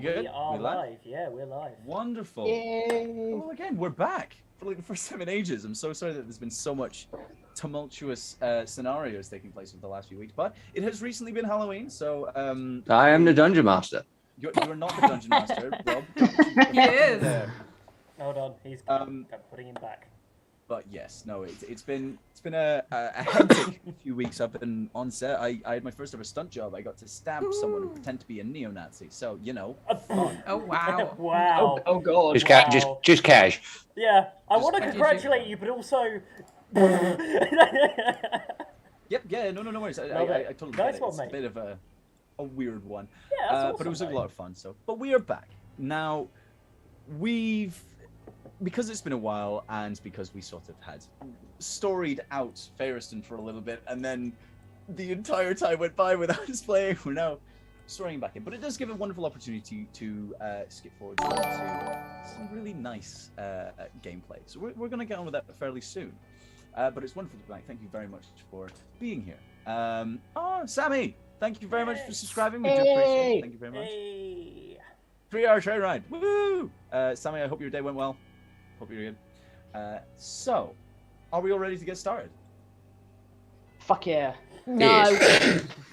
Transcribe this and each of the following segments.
good? We are We live? live. Yeah, we're live. Wonderful. Yay! Well, again, we're back for like the first time in ages. I'm so sorry that there's been so much tumultuous scenarios taking place over the last few weeks, but it has recently been Halloween, so I am the dungeon master. You're not the dungeon master, Rob. He is. There. Hold on, he's putting him back. But yes, no, it's been a hectic few weeks up and on set. I had my first ever stunt job. I got to stab someone and pretend to be a neo-Nazi. So you know, fun. Oh wow! Wow! Oh god! Just cash. Yeah, I want to what did you congratulate you, but also. Yep. Yeah. No worries. I totally get Nice it. one, It's mate. a bit of a weird one. Yeah, that's awesome, but it was a mate. lot of fun. So, but we are back now. Because it's been a while, and because we sort of had storied out Fariston for a little bit, and then the entire time went by without us playing, we're now storying back in. But it does give a wonderful opportunity to skip forward to some really nice gameplay. So we're going to get on with that fairly soon. But it's wonderful to be back. Thank you very much for being here. Sammy, thank you very much for subscribing. We do appreciate it. Thank you very much. Hey. 3-hour train ride. Woo! Sammy, I hope your day went well. Hope you're good. So, are we all ready to get started? Fuck yeah! No.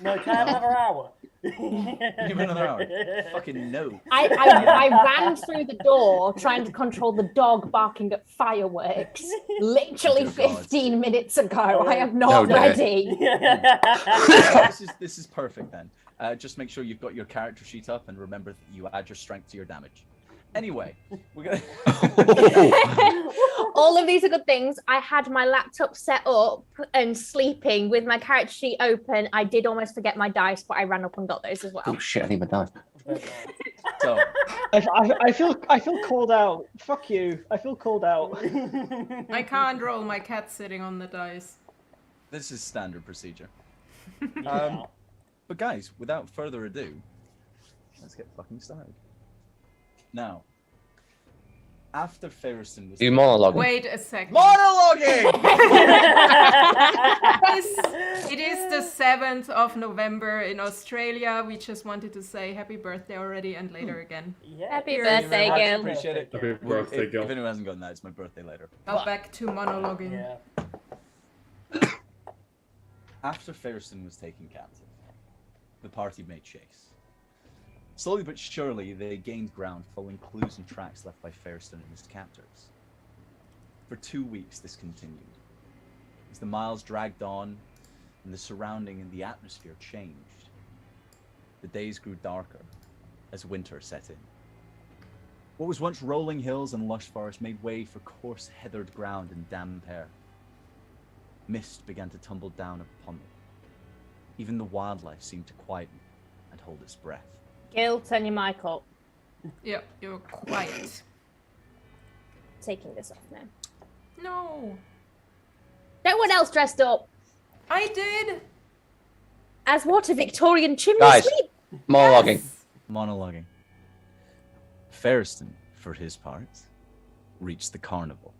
No, can I have another hour? Give me another hour. Fucking no. I ran through the door trying to control the dog barking at fireworks literally Dear God. 15 minutes ago. I am not No, dear. ready. This is perfect then. Just make sure you've got your character sheet up and remember that you add your strength to your damage. Anyway, we're gonna. All of these are good things. I had my laptop set up and sleeping with my character sheet open. I did almost forget my dice, but I ran up and got those as well. Oh shit! I need my dice. So, I feel called out. Fuck you! I feel called out. I can't roll. My cat's sitting on the dice. this is standard procedure. Yeah. But guys, without further ado, let's get fucking started. Now, after Fariston was You monologue. Wait a second. monologuing. It is the 7th of November in Australia. We just wanted to say happy birthday already and later again. Yeah. Happy Here birthday, I Gil. appreciate it. Happy birthday, If Gil. anyone hasn't gotten that, it's my birthday later. Now back to monologuing. Yeah. After Fariston was taken captive, the party made chase. Slowly but surely, they gained ground following clues and tracks left by Fariston and his captors. For 2 weeks, this continued. As the miles dragged on, and the surrounding and the atmosphere changed, the days grew darker as winter set in. What was once rolling hills and lush forest made way for coarse, heathered ground and damp air. Mist began to tumble down upon them. Even the wildlife seemed to quieten and hold its breath. Gil, turn your mic up. Yep, you're quiet. Taking this off now. No, No one else dressed up. I did. As what? A Victorian chimney Guys. sweep? Monologuing. Yes. Monologuing. Fariston, for his part, reached the carnival.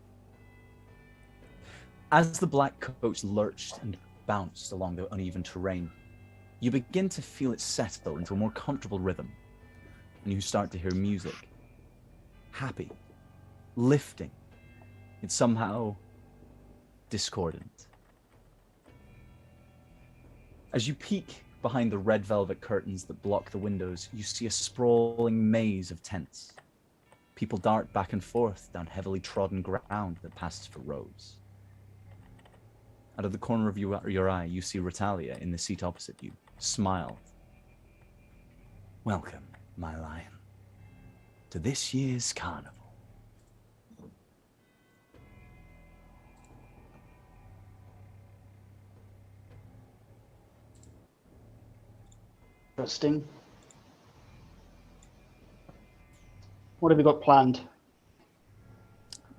As the black coach lurched and bounced along the uneven terrain, you begin to feel it settle into a more comfortable rhythm, and you start to hear music. Happy, lifting, yet somehow discordant. As you peek behind the red velvet curtains that block the windows, you see a sprawling maze of tents. People dart back and forth down heavily trodden ground that passes for roads. Out of the corner of your eye, you see Ratalia in the seat opposite you, smiled. Welcome, my lion, to this year's carnival. Interesting. What have we got planned?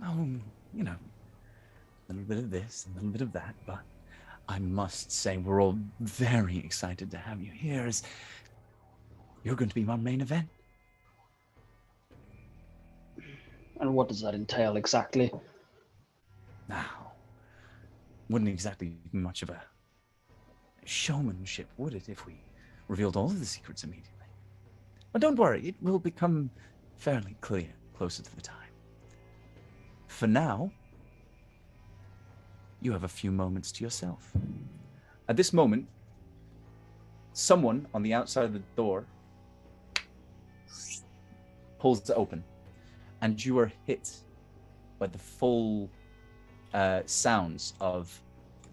Oh, you know, a little bit of this, a little bit of that, but I must say we're all very excited to have you here, as you're going to be my main event. And what does that entail exactly? Now, wouldn't exactly be much of a showmanship, would it, if we revealed all of the secrets immediately? But don't worry, it will become fairly clear closer to the time. For now, you have a few moments to yourself. At this moment, someone on the outside of the door pulls it open, and you are hit by the full sounds of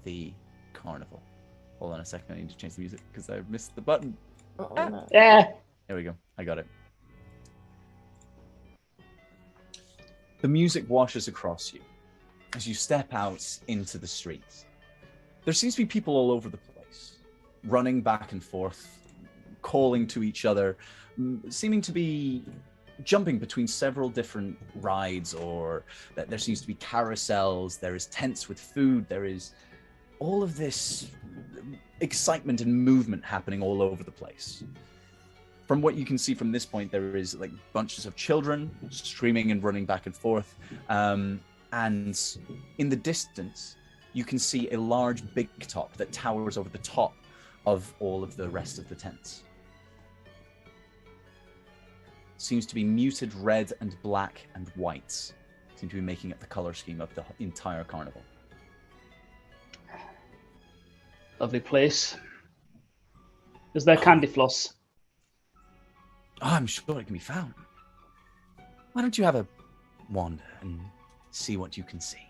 the carnival. Hold on a second, I need to change the music because I missed the button. Yeah. There we go, I got it. The music washes across you as you step out into the streets. There seems to be people all over the place, running back and forth, calling to each other, seeming to be jumping between several different rides, or that there seems to be carousels, there is tents with food, there is all of this excitement and movement happening all over the place. From what you can see from this point, there is like bunches of children screaming and running back and forth. And in the distance, you can see a large big top that towers over the top of all of the rest of the tents. Seems to be muted red and black and whites. Seem to be making up the color scheme of the entire carnival. Lovely place. Is there candy floss? Oh, I'm sure it can be found. Why don't you have a wander and see what you can see?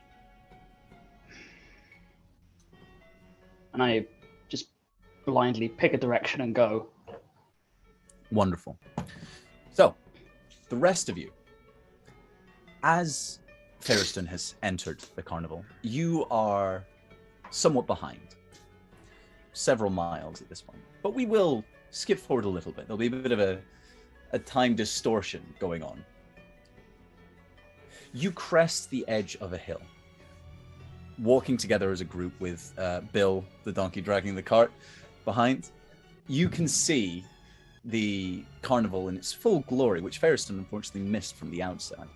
And I just blindly pick a direction and go. Wonderful. So, the rest of you, as Ferriston has entered the carnival, you are somewhat behind. Several miles at this point. But we will skip forward a little bit. There'll be a bit of a time distortion going on. You crest the edge of a hill, walking together as a group with Bill, the donkey dragging the cart behind. You can see the carnival in its full glory, which Ferriston unfortunately missed from the outside.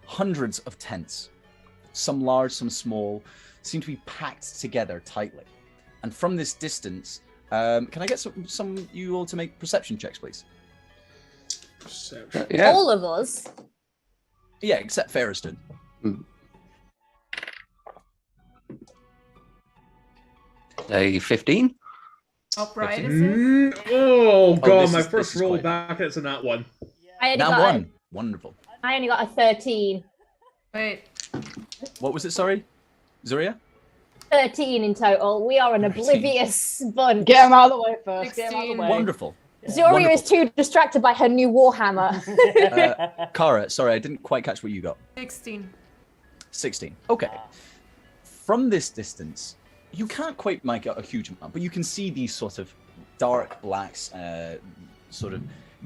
Hundreds of tents, some large, some small, seem to be packed together tightly. And from this distance, can I get some you all to make perception checks, please? Perception. Yeah. All of us. Yeah, except Ferriston. A 15? Upright, is it? Oh god, this my is- first this is roll quite- back, it's in that one. I only Now got one. Wonderful. I only got a 13. Wait. What was it, sorry? Zuria? 13 in total. We are an 13. oblivious bunch. Get him out of the way first. Get him out of the 16. way. Wonderful. Zoria is too distracted by her new warhammer. Kara, sorry, I didn't quite catch what you got. 16. 16. Okay. From this distance, you can't quite make out a huge amount, but you can see these sort of dark blacks, sort of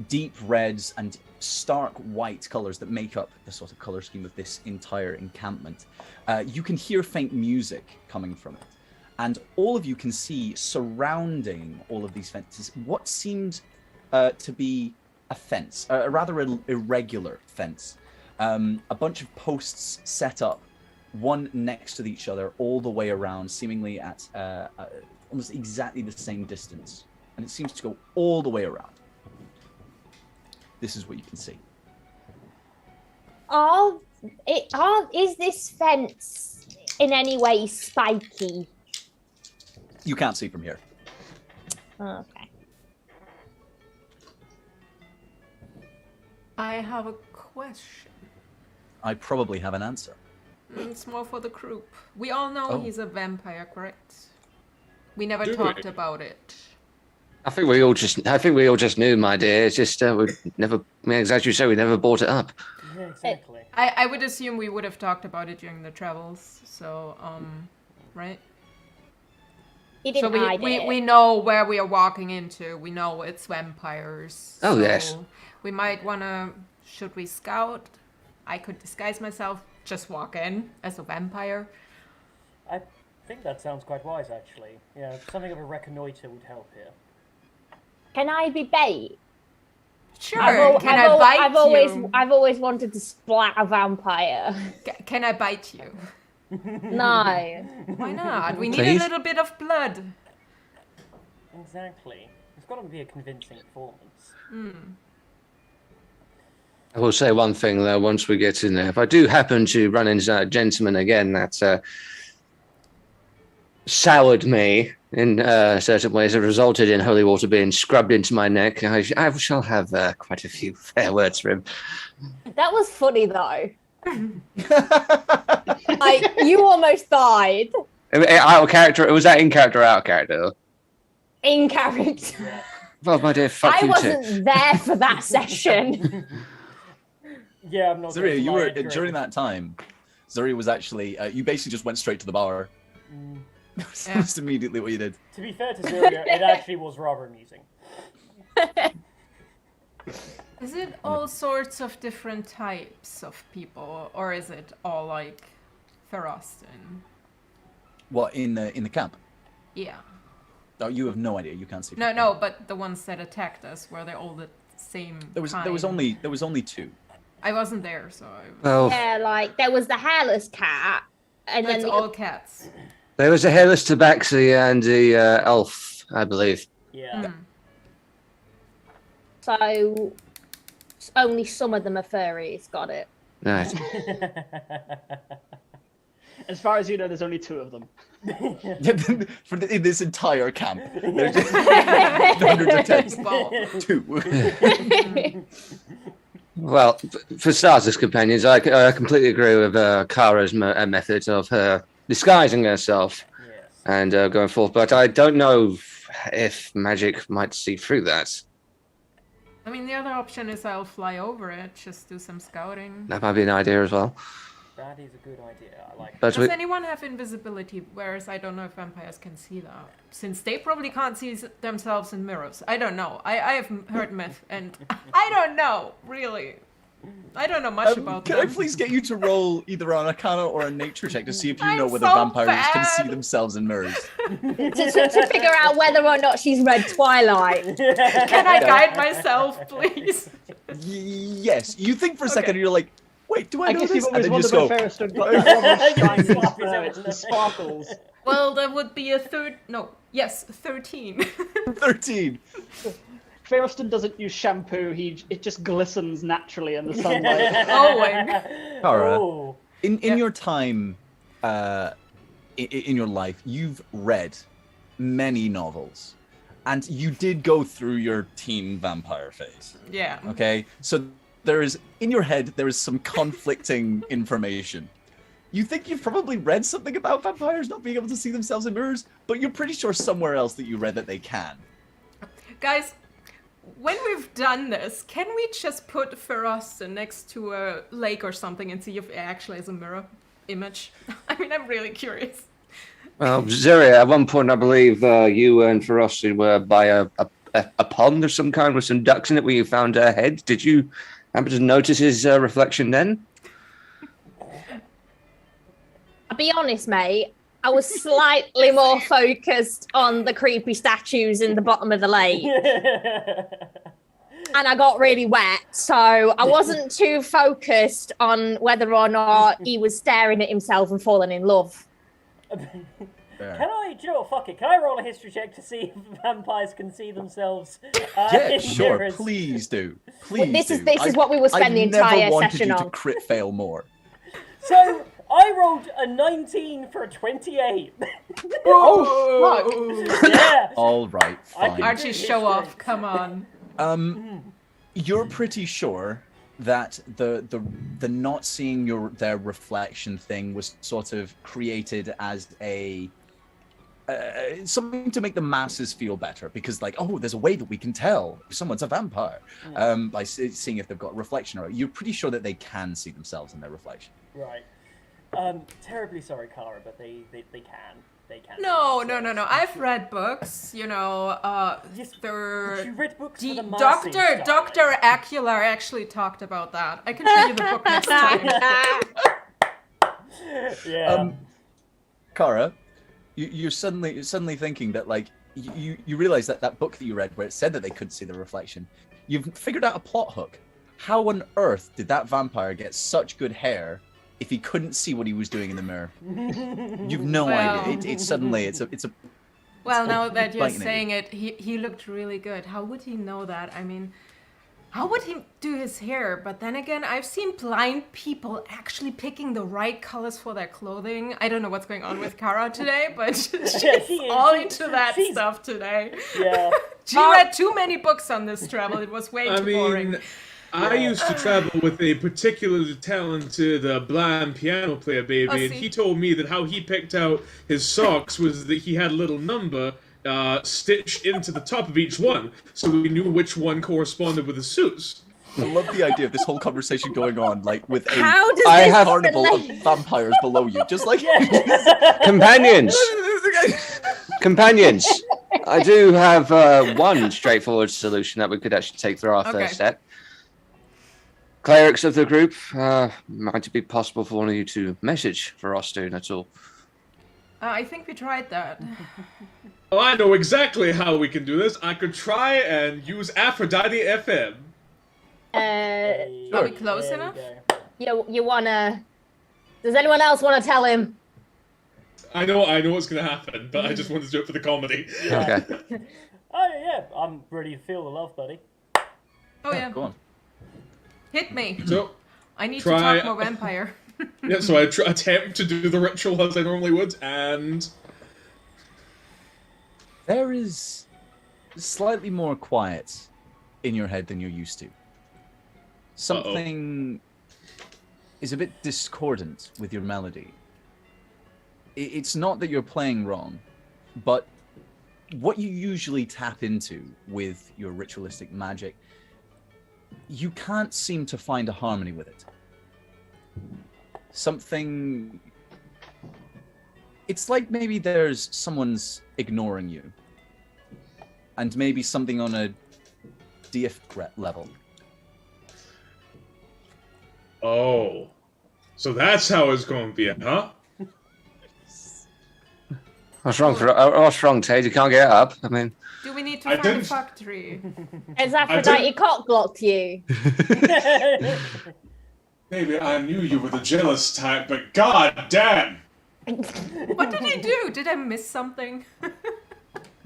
deep reds and stark white colors that make up the sort of color scheme of this entire encampment. You can hear faint music coming from it. And all of you can see surrounding all of these fences what seems to be a fence, a rather irregular fence. A bunch of posts set up, one next to each other, all the way around, seemingly at almost exactly the same distance. And it seems to go all the way around. This is what you can see. Is this fence in any way spiky? You can't see from here. Okay. I have a question. I probably have an answer. It's more for the group. We all know Oh. he's a vampire, correct? We never Do talked we? about it. I think we all just knew, my dear. It's just we never, as you say, we never brought it up. Yeah, exactly. I would assume we would have talked about it during the travels. So, right? He So didn't hide it. we know where we are walking into. We know it's vampires. Oh, so yes. We might wanna. Should we scout? I could disguise myself. Just walk in as a vampire. I think that sounds quite wise, actually. Yeah, something of a reconnoiter would help here. Can I be bait? Sure. I've I've always wanted to splat a vampire. Can I bite you? No. Why not? We need Please? a little bit of blood. Exactly. got to be a convincing performance. I will say one thing though. Once we get in there, if I do happen to run into that gentleman again, that soured me in certain ways, have resulted in holy water being scrubbed into my neck, I shall have quite a few fair words for him. That was funny though. Like you almost died Out of character. Was that in character or out of character? in character. Well, my dear, fuck I you wasn't too. there for that session. Yeah, I'm not. Zaria, gonna you lie, were agree. during that time. Zaria was actually you basically just went straight to the bar. That's immediately what you did. To be fair to Zaria, it actually was rather amusing. Is it all sorts of different types of people, or is it all like Ferroston? What in the camp? Yeah. Oh, you have no idea. You can't see. No, but the ones that attacked us, were they all the same There was kind? only two. I wasn't there, so Well, Yeah, like there was the hairless cat, and then it's the, all cats. there was a hairless tabaxi and the elf, I believe. Yeah. so only some of them are furries. Got it. Right. As far as you know, there's only 2 of them. In this entire camp, there's just hundreds of texts. Well, Two. Well, for starters, companions, I completely agree with Kara's method of her disguising herself Yes. and going forth, but I don't know if magic might see through that. I mean, the other option is I'll fly over it, just do some scouting. That might be an idea as well. That is a good idea. I like it. But Does we, anyone have invisibility? Whereas I don't know if vampires can see that, since they probably can't see themselves in mirrors. I don't know. I have heard myth, and I don't know really. I don't know much about Can I them. please get you to roll either an Arcana or a Nature check to see if you I'm know whether so vampires can see bad. themselves in mirrors? to figure out whether or not she's read Twilight. Can I guide myself, please? Yes. You think for a second, and you're like, wait, do I I know guess this? you've And always then you wondered just where go, Ferriston got that rubbish shiny Slap his head. the sparkles. Well, that would be a 13. 13. Ferriston doesn't use shampoo. It just glistens naturally in the sunlight. Owen. Kara, Oh. in Yeah. your time, in your life, you've read many novels, and you did go through your teen vampire phase. Yeah. Okay, so there is in your head there is some conflicting information. You think you've probably read something about vampires not being able to see themselves in mirrors, but you're pretty sure somewhere else that you read that they can. Guys, when we've done this, can we just put Ferroston next to a lake or something and see if it actually has a mirror image? I mean, I'm really curious. well, Zaria, at one point, I believe you and Ferocity were by a pond of some kind with some ducks in it where you found her head. Did you happen to notice his reflection then? I'll be honest, mate. I was slightly more focused on the creepy statues in the bottom of the lake, and I got really wet, so I wasn't too focused on whether or not he was staring at himself and falling in love. Can I, do you know what, fuck it, can I roll a history check to see if vampires can see themselves Yeah, in sure. mirrors? Please do. Please This do. is what we will spend the I entire never wanted session you to on. crit fail more. So, I rolled a 19 for a 28. Oh, Yeah! All right, I fine. can- Archie, show off. Come on. You're pretty sure that the not seeing their reflection thing was sort of created as a something to make the masses feel better, because like, oh, there's a way that we can tell if someone's a vampire by seeing if they've got reflection. Or you're pretty sure that they can see themselves in their reflection. Right. Terribly sorry, Cara, but they can. They can. No. I've read books, you know, Yes, they're... you read books for the masses, darling. Dr. Acular actually talked about that. I can show you the book next time. Yeah. Kara, you're suddenly thinking that like you realize that book that you read where it said that they couldn't see the reflection, you've figured out a plot hook. How on earth did that vampire get such good hair if he couldn't see what he was doing in the mirror? You've no Well- idea. It's suddenly it's a Well, now that you're Lightning. saying it, he looked really good. How would he know that? I mean, how would he do his hair? But then again, I've seen blind people actually picking the right colors for their clothing. I don't know what's going on with Kara today, but she's all into that stuff today. Yeah. She read too many books on this travel. It was way too boring. I used to travel with a particularly talented blind piano player, baby, and he told me that how he picked out his socks was that he had a little number stitched into the top of each one, so we knew which one corresponded with the suits. I love the idea of this whole conversation going on, like with a carnival of vampires below you, just like companions. Companions. I do have one straightforward solution that we could actually take through our first set. Clerics of the group, might it be possible for one of you to message for Rostoon at all? I think we tried that. Oh, I know exactly how we can do this. I could try and use Aphrodite FM. Are we close enough? You wanna... Does anyone else want to tell him? I know what's gonna happen, but I just wanted to do it for the comedy. Yeah. Okay. Oh yeah, I'm ready to feel the love, buddy. Oh yeah. Go on. Hit me. So, I need to talk more vampire. yeah, so I attempt to do the ritual as I normally would, and... There is slightly more quiet in your head than you're used to. Something is a bit discordant with your melody. It's not that you're playing wrong, but what you usually tap into with your ritualistic magic, you can't seem to find a harmony with it. Something... It's like maybe there's someone's ignoring you. And maybe something on a DF level. Oh. So that's how it's going to be, huh? What's wrong, Tate? You can't get up. I mean... Do we need to find a factory? Has Aphrodite cock-blocked you? Maybe I knew you were the jealous type, but god damn! What did I do? Did I miss something?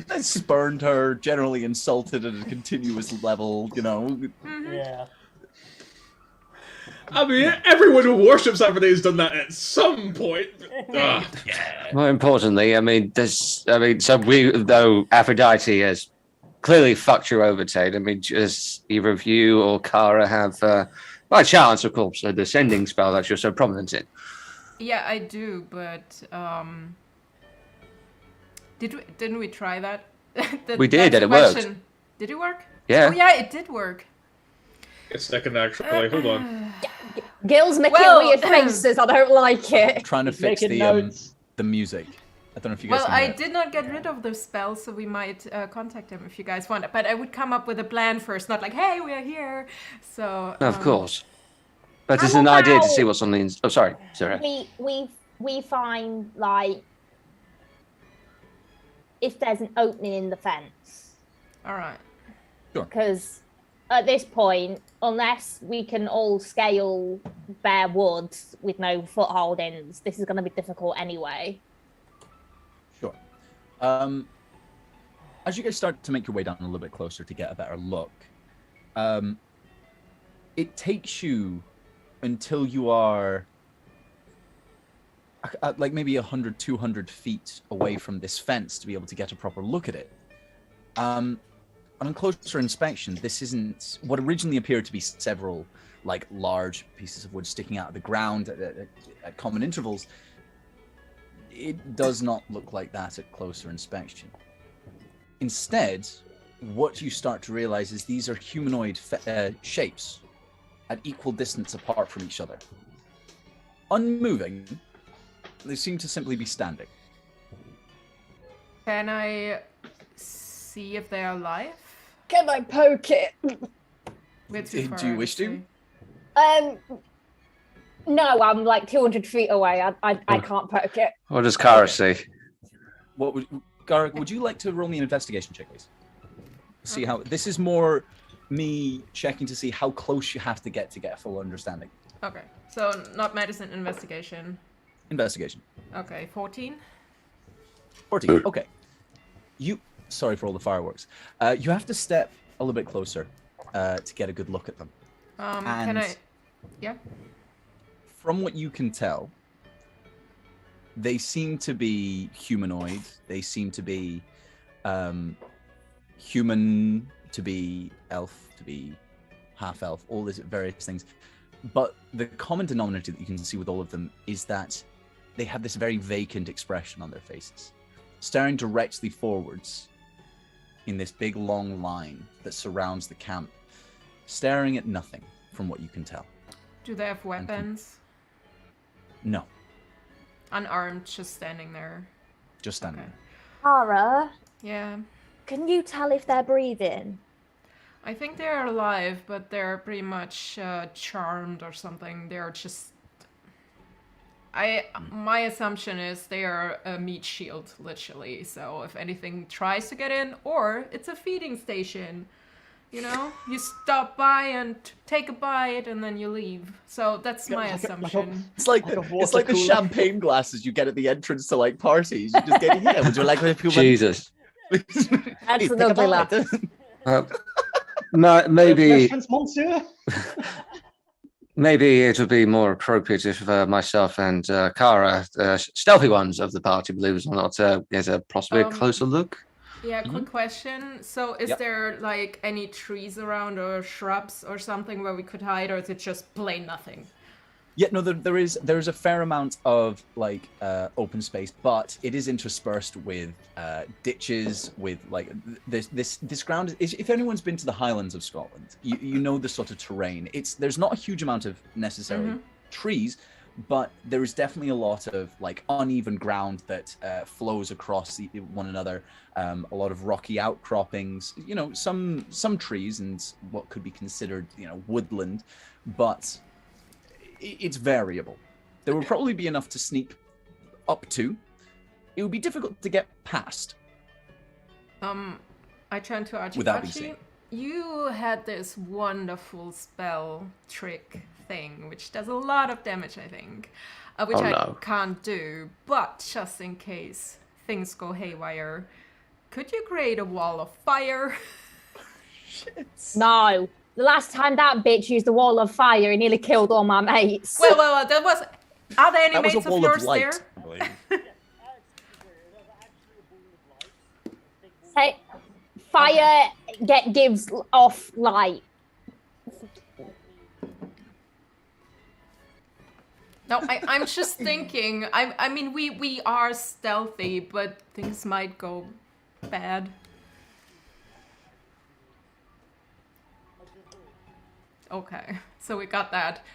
I spurned her, generally insulted at a continuous level, you know. Yeah. I mean, everyone who worships Aphrodite has done that at some point. More importantly, I mean, though Aphrodite has clearly fucked you over, Tate. I mean, just either of you or Kara have, by chance, of course, a descending spell that you're so prominent in. Yeah, I do, but didn't we try that? We did, and it worked. Did it work? Yeah. Oh yeah, it did work. A second, actually. Hold on. Gil's making weird faces. I don't like it. I'm trying to fix the music. I don't know if you guys Well, can I hear it. did not get rid of the spell, so we might contact him if you guys want. But I would come up with a plan first, not like, hey, we are here. So. No, of course. But it's an idea to see what's on the... Oh, sorry. We find, like, if there's an opening in the fence. All right. Sure. Because at this point, unless we can all scale bare woods with no footholdings, this is going to be difficult anyway. Sure. As you guys start to make your way down a little bit closer to get a better look, it takes you until you are like maybe 100, 200 feet away from this fence to be able to get a proper look at it. On closer inspection, this isn't what originally appeared to be several like large pieces of wood sticking out of the ground at common intervals. It does not look like that at closer inspection. Instead, what you start to realize is these are humanoid shapes at equal distance apart from each other. Unmoving, they seem to simply be standing. Can I see if they are alive? Can I poke it? Do you wish to? No, I'm like 200 feet away. I can't poke it. What does Kara see? Kara, would you like to roll me an investigation check, please? See how this is more me checking to see how close you have to get a full understanding. Okay, so not medicine, investigation. Investigation. Okay, 14. 14. Okay. Sorry for all the fireworks. You have to step a little bit closer to get a good look at them. Can I? Yeah. From what you can tell, they seem to be humanoid. They seem to be human, to be elf, to be half elf, all these various things. But the common denominator that you can see with all of them is that they have this very vacant expression on their faces, staring directly forwards in this big long line that surrounds the camp, staring at nothing from what you can tell. Do they have weapons? No. Unarmed, just standing there. Just standing there. Tara, Yeah. can you tell if they're breathing? I think they're alive, but they're pretty much charmed or something. They're just... My assumption is they are a meat shield, literally. So if anything tries to get in, or it's a feeding station, you know? You stop by and take a bite, and then you leave. So that's my assumption. It's like the champagne glasses you get at the entrance to like parties. You just get here. Would you like a few? Jesus. That's an ugly laugh. Maybe Reference, monsieur? maybe it would be more appropriate if myself and Kara, the stealthy ones of the party, believe it or not, get a possibly a closer look. Yeah, quick question. So is Yep. there like any trees around or shrubs or something where we could hide, or is it just plain nothing? Yeah, no, there is a fair amount of like open space, but it is interspersed with ditches, with like this ground. If anyone's been to the Highlands of Scotland, you know the sort of terrain. There's not a huge amount of necessarily trees, but there is definitely a lot of like uneven ground that flows across one another. A lot of rocky outcroppings. You know, some trees and what could be considered woodland, but it's variable. There would probably be enough to sneak up to. It would be difficult to get past. I turned to Archie. Without being Archie, seen. you had this wonderful spell trick thing, which does a lot of damage, I think, which I can't do. But just in case things go haywire, could you create a wall of fire? Shit. No. The last time that bitch used the wall of fire, he nearly killed all my mates. Well, that was... Are there any That was mates a of wall yours of light, there? I believe. Hey, fire gives off light. No, I'm just thinking. I mean, we are stealthy, but things might go bad. Okay, so we got that.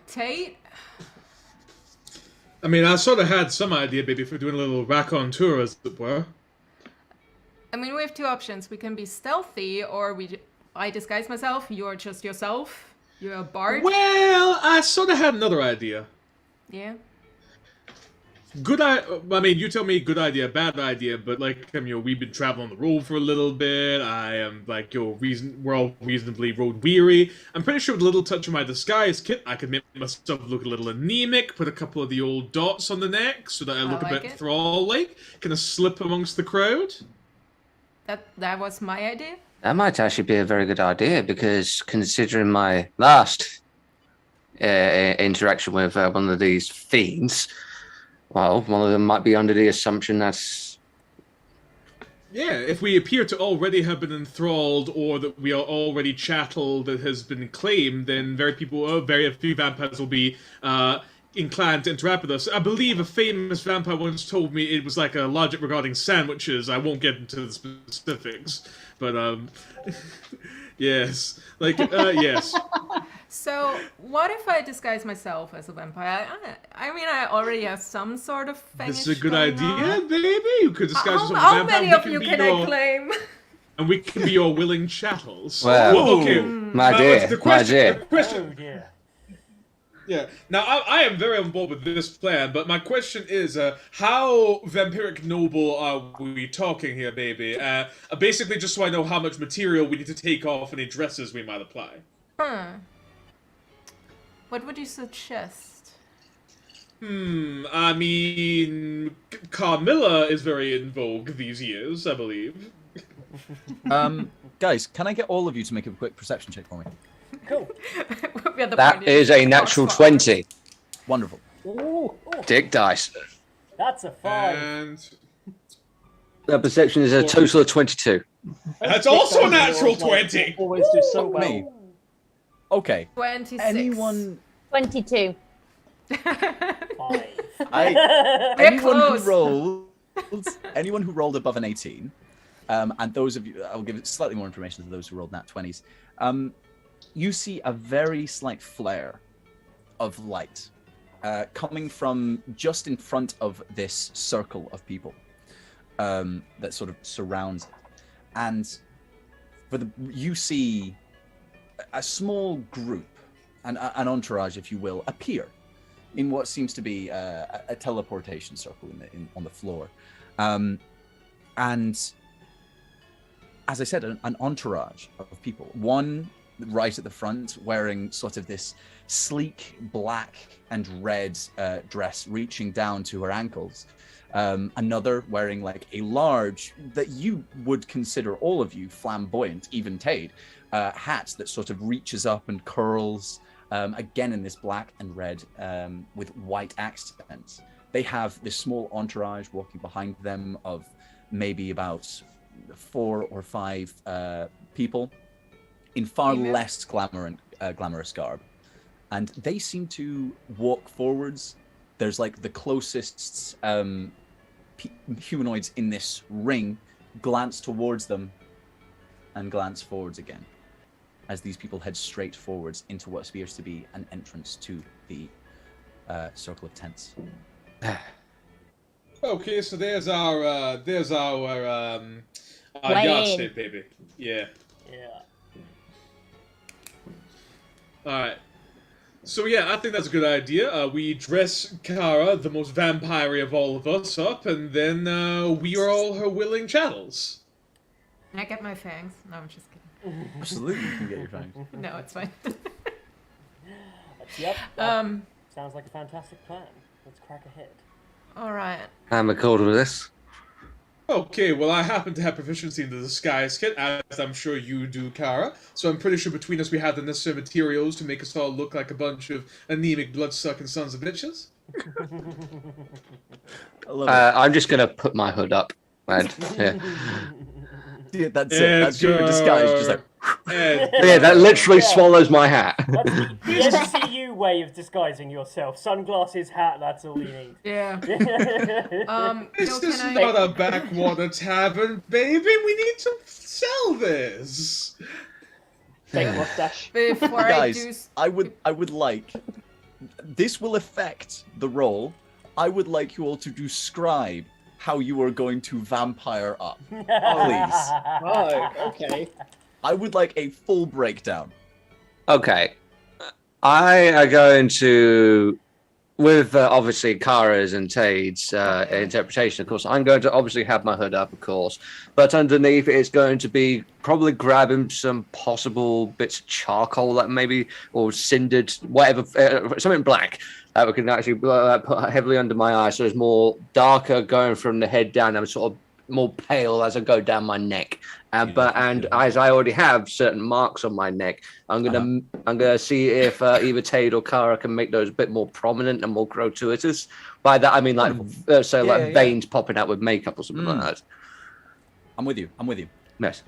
Tate? I mean, I sort of had some idea, maybe, for doing a little raconteur, as it were. I mean, we have two options. We can be stealthy, or I disguise myself. You're just yourself. You're a bard. Well, I sort of had another idea. Yeah. I mean, you tell me good idea, bad idea, but like, we've been traveling the road for a little bit. I am like, we're all reasonably road weary. I'm pretty sure with a little touch of my disguise kit, I could make myself look a little anemic, put a couple of the old dots on the neck so that I look a bit thrall-like, kind of slip amongst the crowd. That was my idea. That might actually be a very good idea, because considering my last interaction with one of these fiends, well, one of them might be under the assumption that's... Yeah, if we appear to already have been enthralled, or that we are already chattel that has been claimed, then very few vampires will be inclined to interact with us. I believe a famous vampire once told me it was like a logic regarding sandwiches. I won't get into the specifics, but yes, like yes. So, what if I disguise myself as a vampire? I mean, I already have some sort of fangish. This is a good idea, on. baby. You could disguise yourself as a How vampire. many of you can I claim? And we can be your willing chattels. Well, okay. My dear. The question. Oh, yeah. Yeah. Now, I am very on board with this plan, but my question is, how vampiric noble are we talking here, baby? Basically, just so I know how much material we need to take off any dresses we might apply. What would you suggest? I mean, Carmilla is very in vogue these years, I believe. Guys, can I get all of you to make a quick perception check for me? Cool. That is a natural 20. Wonderful. Ooh, Dick dice. that's a 5. And The perception is a total of 22. that's also a natural 20! Always do so well. Me. Okay. 26. Anyone 22. 5. Anyone who rolled above an 18, and those of you, I'll give it slightly more information to those who rolled nat 20s. You see a very slight flare of light coming from just in front of this circle of people that sort of surrounds it, and you see a small group, an entourage, if you will, appear in what seems to be a teleportation circle on the floor. And as I said, an entourage of people. One right at the front wearing sort of this sleek black and red dress reaching down to her ankles. Another wearing like a large, that you would consider, all of you, flamboyant, even Tade, hat that sort of reaches up and curls, again in this black and red with white accents. They have this small entourage walking behind them of maybe about 4 or 5 people in far less glamorous garb. And they seem to walk forwards. There's like the closest humanoids in this ring glance towards them and glance forwards again as these people head straight forwards into what appears to be an entrance to the circle of tents. Okay, so there's our yardstick, baby. Yeah. Yeah. Alright. So yeah, I think that's a good idea. We dress Kara, the most vampire of all of us, up, and then we are all her willing chattels. Can I get my fangs? No, I'm just kidding. Absolutely, you can get your fangs. No, it's fine. Yep. Sounds like a fantastic plan. Let's crack ahead. Alright. I'm accorded with this. Okay, well, I happen to have proficiency in the disguise kit, as I'm sure you do, Kara. So I'm pretty sure between us we have the necessary materials to make us all look like a bunch of anemic, blood-sucking sons of bitches. I'm just going to put my hood up. And, yeah. Yeah, that's it. That's your disguise. Just like... Yeah, that literally swallows my hat. That's the MCU way of disguising yourself. Sunglasses, hat, that's all you need. Yeah. This is not a backwater tavern, baby. We need to sell this. Fake mustache. Before Guys, I would like... This will affect the roll. I would like you all to describe how you are going to vampire up. Please. Oh, okay. I would like a full breakdown. Okay. I are going to, with obviously Kara's and Tade's interpretation, of course, I'm going to obviously have my hood up, of course, but underneath it's going to be probably grabbing some possible bits of charcoal, like maybe, or cindered, whatever, something black. We can actually put heavily under my eyes, so it's more darker going from the head down. I'm sort of more pale as I go down my neck. And as I already have certain marks on my neck, I'm gonna see if either Tade or Kara can make those a bit more prominent and more gratuitous. By that I mean like veins popping out with makeup or something like that. I'm with you. Yes.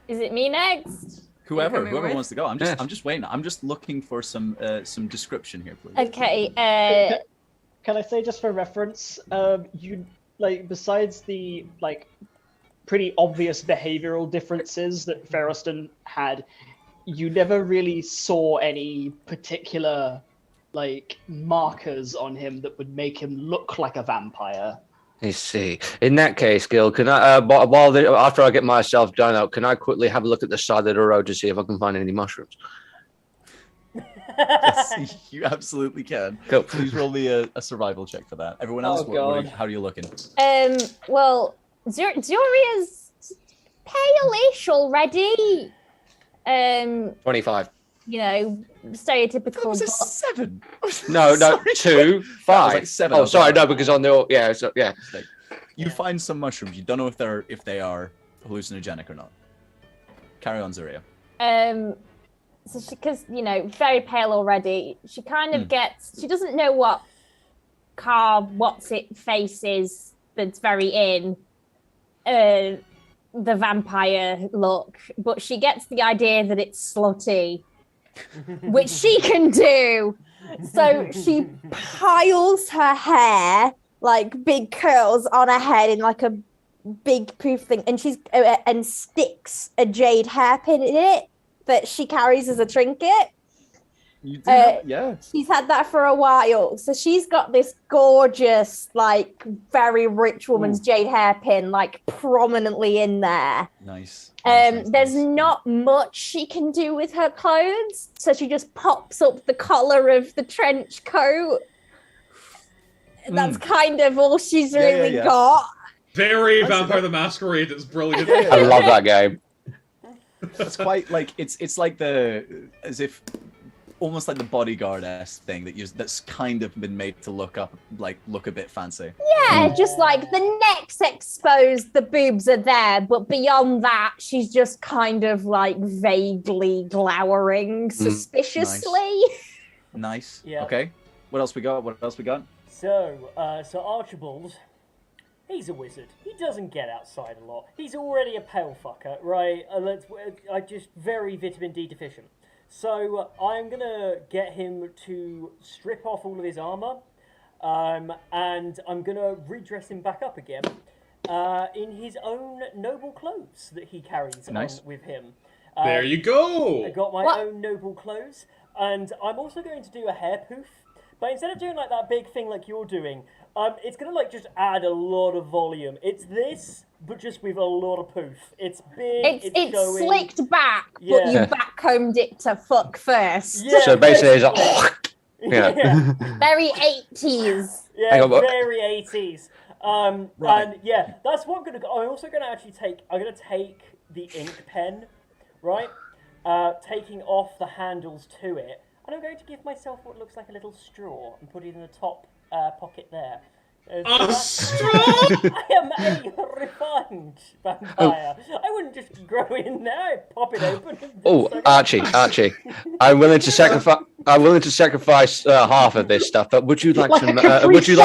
Is it me next? Whoever wants to go. I'm just waiting. I'm just looking for some description here, please. Okay. Can I say, just for reference, you like, besides the like pretty obvious behavioral differences that Ferriston had, you never really saw any particular like markers on him that would make him look like a vampire. I see. In that case, Gil, can I, after I get myself done out, can I quickly have a look at the side of the road to see if I can find any mushrooms? Yes, you absolutely can. Cool. Please roll me a survival check for that. Everyone else, how are you looking? Well, Zuria's pale-ish already. 25. You know, stereotypical. That was a 7. No, Sorry. 2, 5. like 7. I Oh, was sorry, like, no, because on the yeah. Like, you find some mushrooms. You don't know if they are hallucinogenic or not. Carry on, Zaria. So because very pale already, she kind of gets. She doesn't know what face is that's very in the vampire look, but she gets the idea that it's slutty, which she can do. So she piles her hair, like big curls on her head in like a big poof thing, and and sticks a jade hairpin in it that she carries as a trinket. You do yeah. She's had that for a while. So she's got this gorgeous, like, very rich woman's jade hairpin, like, prominently in there. Nice. There's not much she can do with her clothes. So she just pops up the collar of the trench coat. That's kind of all she's really got. Very Vampire the Masquerade. It's brilliant. I love that game. It's quite like it's like almost like the bodyguard-esque thing that's kind of been made to look a bit fancy. Yeah, just like the neck's exposed, the boobs are there, but beyond that, she's just kind of like vaguely glowering suspiciously. Nice. Yeah. Okay. What else we got? So Archibald, he's a wizard. He doesn't get outside a lot. He's already a pale fucker, right? I just very vitamin D deficient. So I'm gonna get him to strip off all of his armor, and I'm gonna redress him back up again in his own noble clothes that he carries on with him. There you go. I got my own noble clothes, and I'm also going to do a hair poof. But instead of doing like that big thing like you're doing, it's gonna like just add a lot of volume. It's this, but just with a lot of poof. It's big. It's showing. slicked back, but you backcombed it to fuck first. Yeah, so basically, it's like, very 80s. Yeah, very 80s. And yeah, that's what I'm gonna. I'm also gonna actually take. I'm gonna take the ink pen, right? Taking off the handles to it. And I'm going to give myself what looks like a little straw and put it in the top pocket there. A straw? I am a refined vampire. I wouldn't just grow in there, pop it open. Archie, I'm willing to sacrifice half of this stuff. But would you like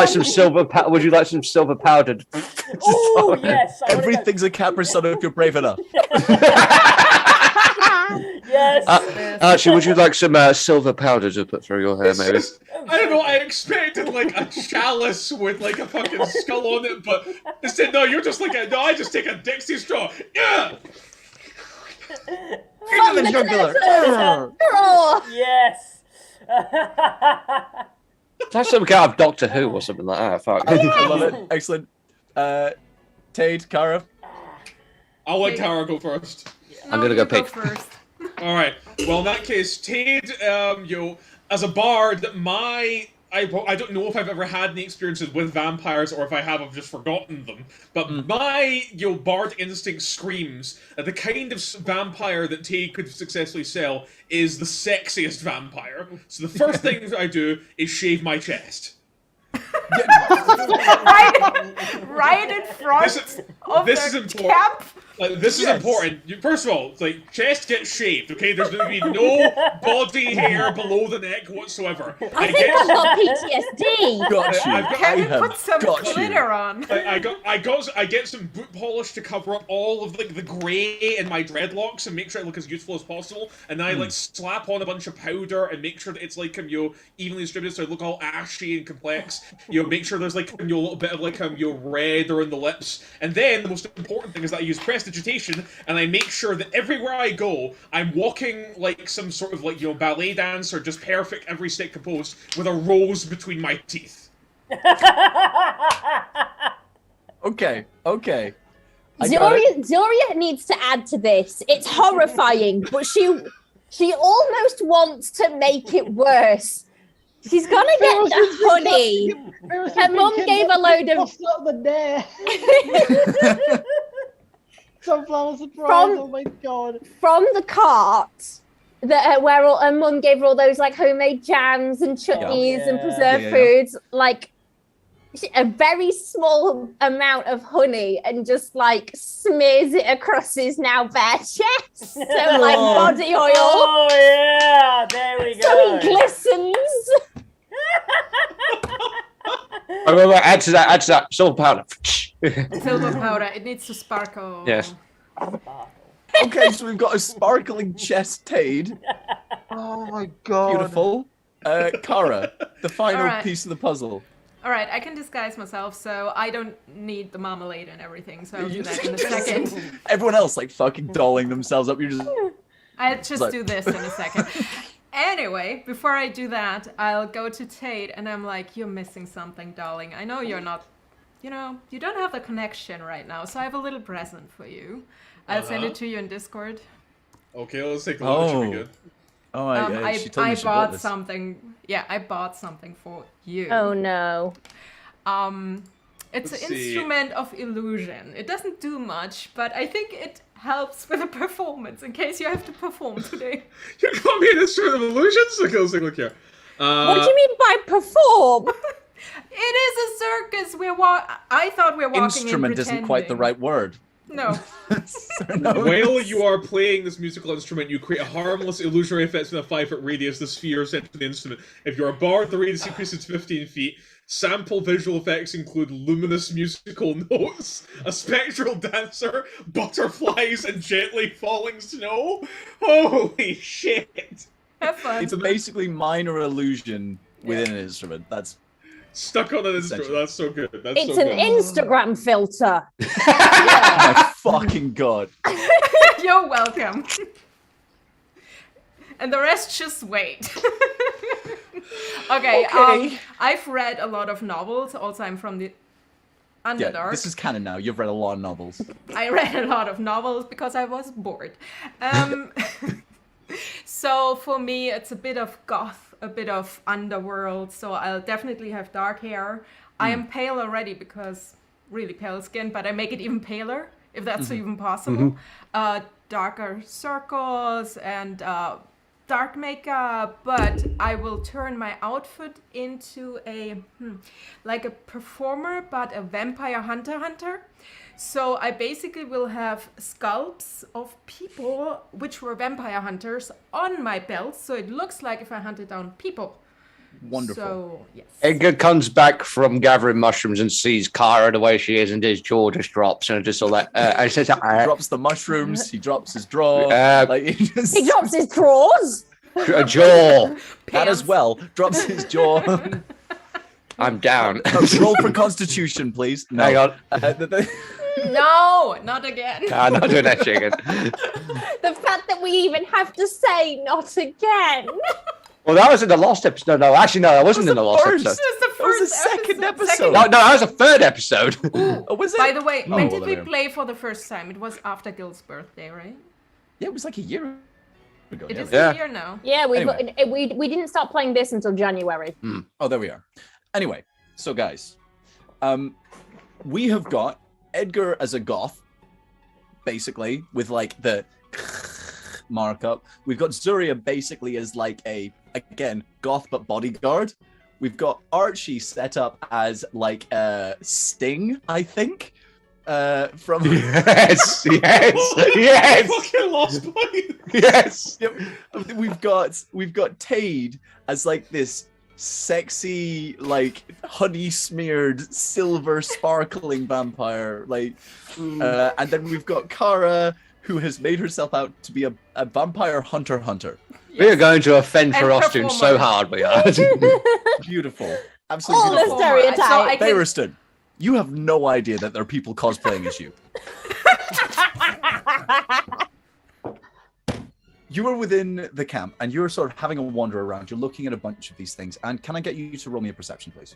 some silver powdered? Oh yes. Everything's a Capri Sun if you're brave enough. Yes. Archie, would you like some silver powder to put through your hair, maybe? I don't know. I expected like a chalice with like a fucking skull on it, but instead, no. You're just like I just take a Dixie straw. Yeah. Into the jugular. Yes. That's some kind of Doctor Who or something like that. Fuck. I love it. Excellent. Tade, Kara. I'll let Kara go first. I'm gonna go pick first. All right. Well, in that case, Tade, as a bard, I don't know if I've ever had any experiences with vampires or if I have, I've just forgotten them. But my, bard instinct screams that the kind of vampire that Tade could successfully sell is the sexiest vampire. So the first thing that I do is shave my chest. right in front of the camp. This is important. First of all, chest gets shaved. Okay, there's going to be no body hair below the neck whatsoever. I think I've got PTSD. Can you put some glitter on? I get some boot polish to cover up all of the gray in my dreadlocks and make sure I look as youthful as possible. And then I slap on a bunch of powder and make sure that it's evenly distributed, so I look all ashy and complex. Make sure there's a little bit of red around the lips. And then the most important thing is that I use prestidigitation, and I make sure that everywhere I go, I'm walking like some sort of ballet dancer, just perfect, every step composed, with a rose between my teeth. Okay. Zoria needs to add to this. It's horrifying, but she almost wants to make it worse. She's gonna get the honey. Her mum gave a load of. Sunflower surprise! Oh my god! From the cart, where her mum gave her all those like homemade jams and chutneys and preserved foods, like a very small amount of honey, and just like smears it across his now bare chest, so like body oil. Oh yeah, there we go. So he glistens. Add to that silver powder. Silver powder. It needs to sparkle. Yes. Okay, so we've got a sparkling chest Tade. Oh my god. Beautiful. Kara, the final Alright. piece of the puzzle. All right, I can disguise myself, so I don't need the marmalade and everything. So I'll do that in a second. Everyone else like fucking dolling themselves up. You're just I'll just Like- do this in a second. Anyway, before I do that, I'll go to Tate and I'm like, you're missing something, darling. I know you're not, you don't have the connection right now, so I have a little present for you. I'll send it to you in Discord. Okay, let's take a look. That should be Oh. good. oh, she told me I she bought bought this. something. Yeah, I bought something for you. Oh no. It's Let's an see. instrument of illusion. It doesn't do much, but I think it helps with a performance in case you have to perform today. You got me an instrument of illusions? Okay, let's take a look here. What do you mean by perform? It is a circus. I thought we were walking Instrument in isn't quite the pretending. right word. No. No. While you are playing this musical instrument, you create a harmless illusionary effect with a 5-foot radius. The sphere is sent to the instrument. If you're a bard, the radius increases to 15 feet. Sample visual effects include luminous musical notes, a spectral dancer, butterflies, and gently falling snow. Holy shit! Have fun. It's a basically minor illusion within an instrument. That's Stuck on an instrument. Essentially. That's so good. That's It's so an good. Instagram filter. my fucking god. You're welcome. And the rest just wait. Okay. I've read a lot of novels. Also, I'm from the Underdark. Yeah, this is canon now. You've read a lot of novels. I read a lot of novels because I was bored. So for me, it's a bit of goth, a bit of underworld. So I'll definitely have dark hair. I am pale already because really pale skin, but I make it even paler if that's even possible. Darker circles and dark makeup, but I will turn my outfit into like a performer, but a vampire hunter. So I basically will have scalps of people which were vampire hunters on my belt, so it looks like if I hunted down people. Wonderful. So yes. Edgar comes back from gathering mushrooms and sees Kara the way she is, and his jaw just drops, and just all that. I says, He drops the mushrooms. He drops his draw. like he just He drops his drawers. a jaw. that as well. Drops his jaw. I'm down. Roll for Constitution, please. No. Hang on. No, not again. I'm not doing that shit again. The fact that we even have to say not again. Well, that was in the last episode. No, actually, no, that wasn't in the last first. episode. This is the That was first the second episode. No, that was the third episode. Oh, was it? By the way, when Oh, did we there. play for the first time? It was after Gil's birthday, right? Yeah, it was like a year ago. It is Yeah. a year now. Yeah, Anyway. we didn't start playing this until January. Oh, there we are. Anyway, so guys, we have got Edgar as a goth, basically, with like the markup. We've got Zuria basically as like a, again, goth but bodyguard. We've got Archie set up as like a Sting, I think. From Yes, yes, Fucking lost point. yes. Yep. We've got Tade as like this sexy, like honey smeared, silver sparkling vampire, like, and then we've got Kara, who has made herself out to be a vampire hunter. We are going to offend And Ferostin so performer. hard, we are. Beautiful, absolutely All the beautiful. stereotypes. So I can, Barristan, you have no idea that there are people cosplaying as you. You are within the camp, and you're sort of having a wander around. You're looking at a bunch of these things, and can I get you to roll me a perception, please?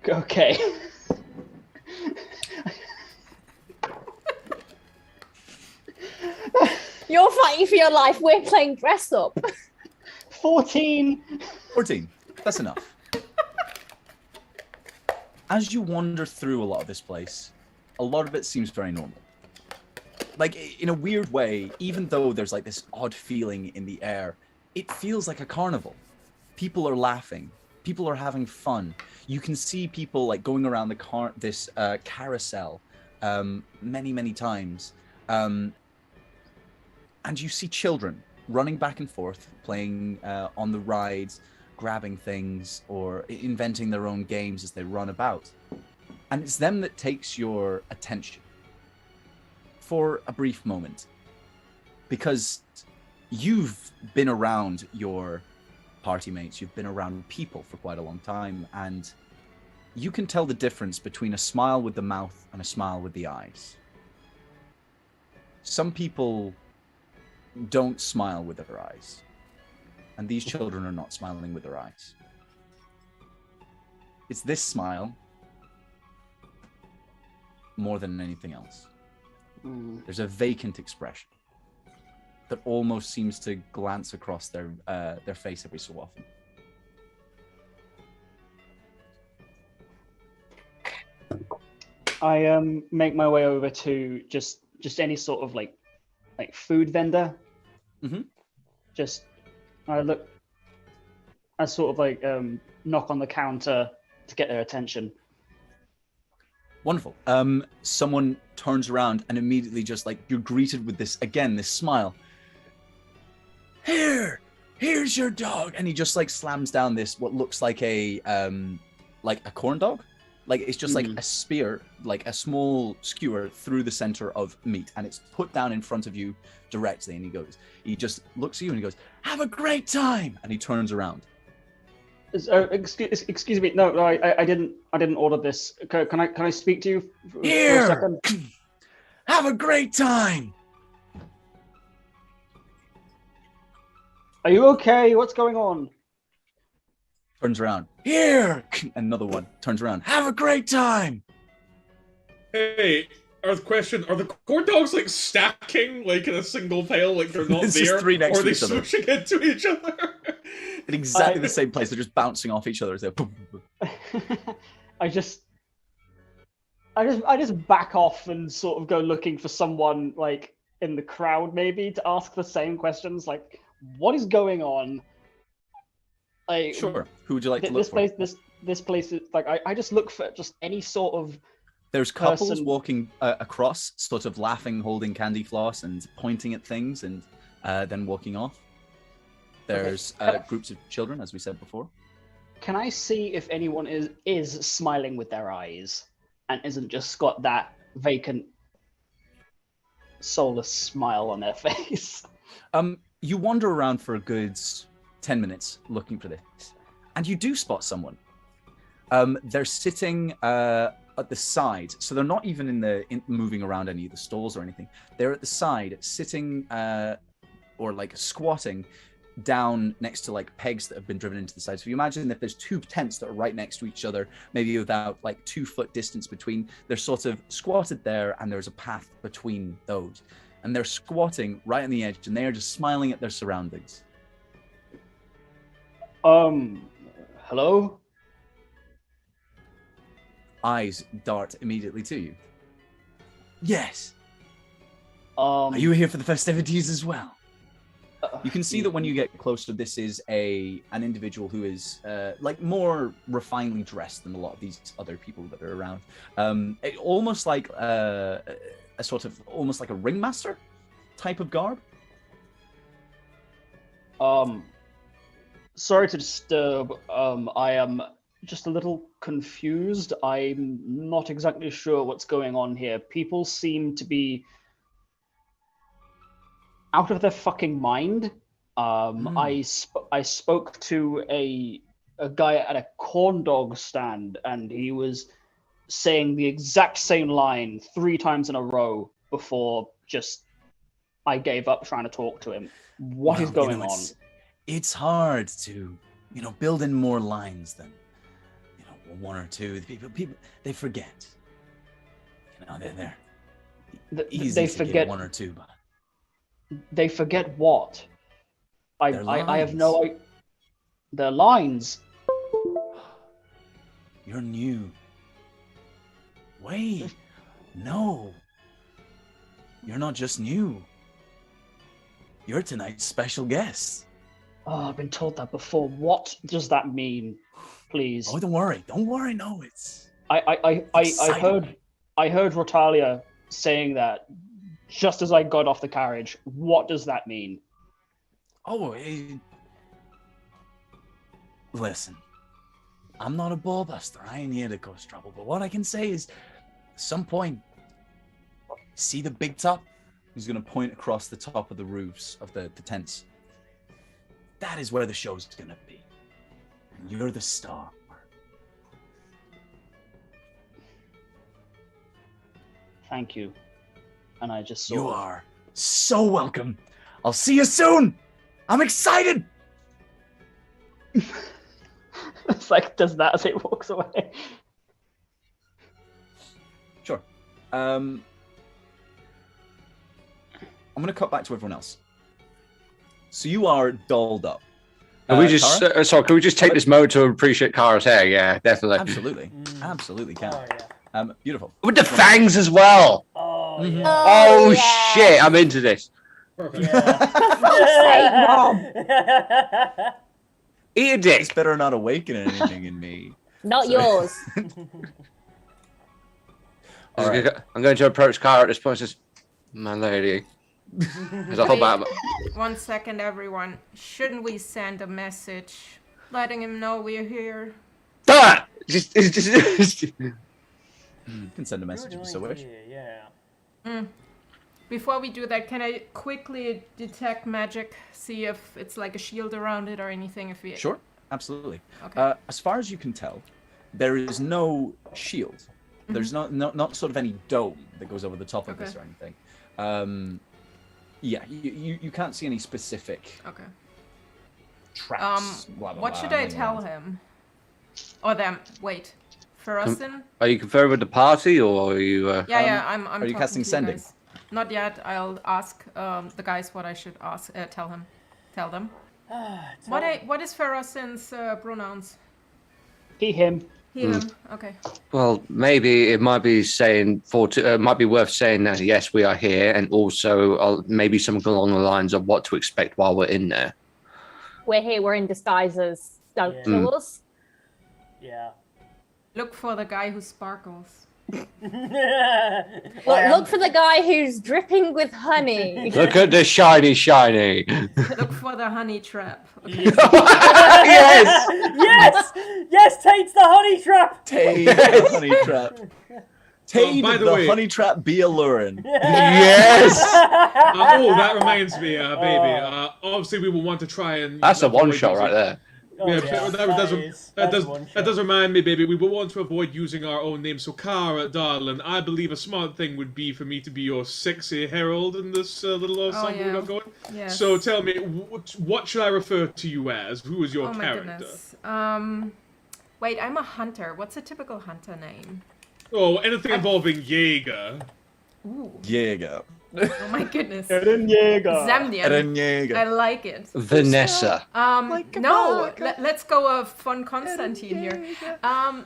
Okay. You're fighting for your life. We're playing dress up. 14. 14. That's enough. As you wander through a lot of this place, a lot of it seems very normal. like in a weird way, even though there's like this odd feeling in the air, it feels like a carnival. People are laughing. People are having fun. You can see people like going around this carousel many times. And you see children running back and forth, playing on the rides, grabbing things, or inventing their own games as they run about. And it's them that takes your attention for a brief moment. Because you've been around your party mates, you've been around people for quite a long time, and you can tell the difference between a smile with the mouth and a smile with the eyes. Some people don't smile with their eyes, and these children are not smiling with their eyes. It's this smile more than anything else. There's a vacant expression that almost seems to glance across their face every so often. I make my way over to just any sort of like food vendor. Just I sort of like knock on the counter to get their attention. Wonderful. Someone turns around and immediately just like you're greeted with this smile. Here's your dog, and he just like slams down this what looks like a corn dog. Like it's just like a spear, like a small skewer through the center of meat, and it's put down in front of you directly. And he just looks at you and he goes, "Have a great time!" And he turns around. Excuse me. No, I didn't order this. Can I speak to you for a second? Have a great time. Are you okay? What's going on? Turns around. Here! Another one. Turns around. Have a great time! Hey, are the corn dogs like stacking like in a single pile, like they're not It's there? just three next or are to they each other. smooshing into each other? In exactly the same place. They're just bouncing off each other as they're boom, boom, boom. I just back off and sort of go looking for someone like in the crowd maybe to ask the same questions, like, what is going on? Like, Sure. Who would you like to look this for? place, this place is like I just look for just any sort of. There's couples person walking across, sort of laughing, holding candy floss and pointing at things, and then walking off. There's groups of children, as we said before. Can I see if anyone is smiling with their eyes and isn't just got that vacant, soulless smile on their face? You wander around for a good 10 minutes looking for this, and you do spot someone. They're sitting at the side, so they're not even moving around any of the stalls or anything. They're at the side, sitting or like squatting down next to like pegs that have been driven into the side. So if you imagine if there's two tents that are right next to each other, maybe without like 2 foot distance between, they're sort of squatted there, and there's a path between those. And they're squatting right on the edge, and they are just smiling at their surroundings. Hello? Eyes dart immediately to you. Yes. Are you here for the festivities as well? You can see that when you get closer, this is an individual who is like more refinedly dressed than a lot of these other people that are around. Almost like a sort of almost like a ringmaster type of garb. Sorry to disturb. I am just a little confused. I'm not exactly sure what's going on here. People seem to be out of their fucking mind. I spoke to a guy at a corn dog stand, and he was saying the exact same line 3 times in a row before just I gave up trying to talk to him. What is going on? It's hard to, build in more lines than, 1 or 2. People they forget. They're easy they to forget get 1 or 2, but they forget what? I have no idea. Their lines. You're new. Wait, no. you're not just new. You're tonight's special guest. Oh, I've been told that before. What does that mean? Please. Oh, don't worry. Don't worry. No, it's... I heard Rotalia saying that just as I got off the carriage. What does that mean? Oh, listen. I'm not a ballbuster. I ain't here to cause trouble. But what I can say is, at some point, see the big top? He's going to point across the top of the roofs of the tents. That is where the show's going to be. And you're the star. Thank you. And I just saw... You are so welcome. I'll see you soon. I'm excited. It's like, does that as it walks away. Sure. I'm going to cut back to everyone else. So you are dolled up. Can we just sorry? Can we just take this moment to appreciate Kara's hair? Yeah, definitely. Absolutely, absolutely can. Oh, yeah. Beautiful. With the fangs as well. Oh, yeah. Oh, yeah. shit! I'm into this. Perfect. Eat a dick. It's better not awakening anything in me. Not yours. All right. I'm going to approach Kara at this point. And says, "My lady." As I hold back. 1 second, everyone. Shouldn't we send a message letting him know we're here? Ah! You can send a message if you so wish. Yeah. Before we do that, can I quickly detect magic? See if it's like a shield around it or anything? If we... Sure, absolutely. Okay. As far as you can tell, there is no shield. There's not sort of any dome that goes over the top of this or anything. Yeah, you can't see any specific traps. What should I tell him? Or them? Wait, Ferrustin? Are you conferring with the party, or are you? Yeah, I'm. Are you talking casting to sending? guys. Not yet. I'll ask the guys what I should ask. Tell them. What is Ferrustin's pronouns? He, him. He, him. Okay. Well, maybe it might be might be worth saying that yes, we are here, and also maybe something along the lines of what to expect while we're in there. We're here, we're in disguises. Don't kill us. Yeah. Look for the guy who sparkles. Look for the guy who's dripping with honey. Look at the shiny. Look for the honey trap. Okay. Yes! Yes, Tate's the honey trap! Tate the honey trap. Tate by the the way- honey trap be alluring. Yes! Oh, that reminds me, baby. Obviously, we will want to try and... That's a one avoid shot using- right there. Oh, Yeah, yeah, that does remind me, baby. We will want to avoid using our own name. So, Kara, darling, I believe a smart thing would be for me to be your sexy herald in this little ensemble we got going. Yes. So, tell me, what should I refer to you as? Who is your Oh my character? goodness. Wait, I'm a hunter. What's a typical hunter name? Oh, anything involving Jaeger. Ooh. Jäger. Oh my goodness. Eren Jäger. Zemnian. Eren Jäger. I like it. Vanessa. No, let's go a fun Constantine here.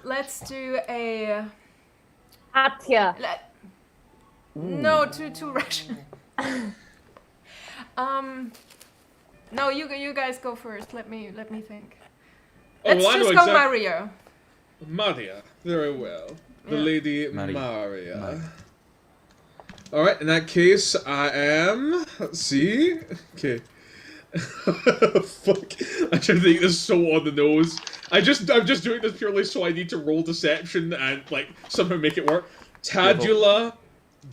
Let's do a... Atya. No, too Russian. No, you guys go first. Let me think. Oh, Let's well, I know just go exact- Mario. Maria. Very well. The Yeah. Lady Maria. Maria. Alright, in that case, I am... Let's see. Okay. Fuck. I try to think this so on the nose. I'm just doing this purely so I need to roll deception and, like, somehow make it work. Tadula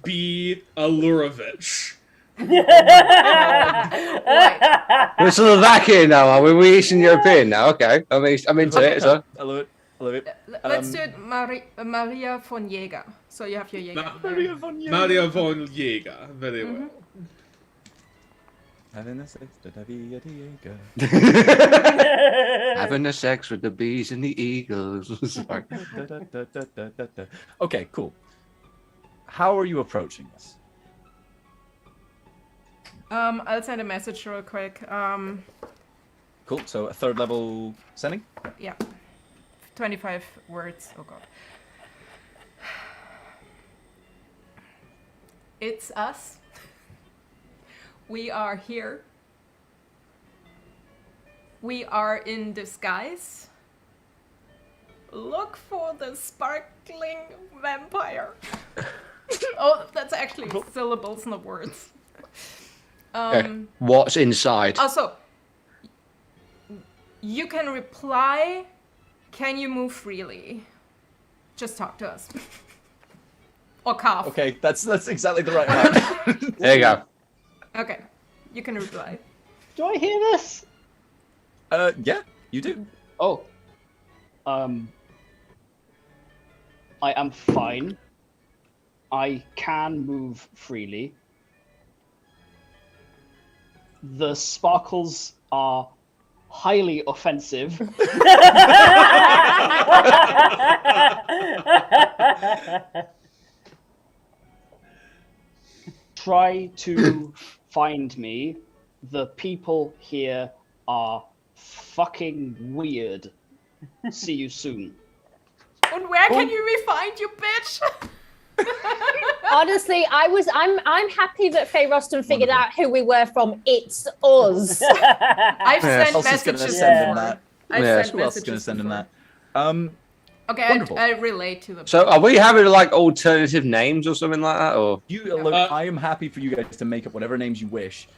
B. Alurovich. Right. We're Slovakian now, are we? We're Eastern European now. Okay, I'm into it. So I love it. I love it. Let's do it Maria von Jäger. So you have your Jäger. Maria von Jäger. Maria von Jäger. Very well. Having a sex with a Jäger. having a sex with the bees and the eagles. Sorry. Okay, cool. How are you approaching this? I'll send a message real quick. Cool. So a third level sending. Yeah. 25 words. Oh god. It's us. We are here. We are in disguise. Look for the sparkling vampire. Oh, that's actually syllables, not words. What's inside? Also, you can reply, can you move freely? Just talk to us. Or cough. Okay, that's exactly the right one. There you go. Okay, you can reply. Do I hear this? Yeah, you do. Oh. I am fine. I can move freely. The sparkles are highly offensive. Try to find me. The people here are fucking weird. See you soon. And where can you find you, bitch? Honestly, I'm happy that Faye Roston figured out who we were from It's Us. I've sent Who else is gonna messages send him before. that? I've Yeah. sent Who else is messages going to send him before. that? Okay, Wonderful. I relate to the. So are we having like alternative names or something like that, or? You look. I am happy for you guys to make up whatever names you wish.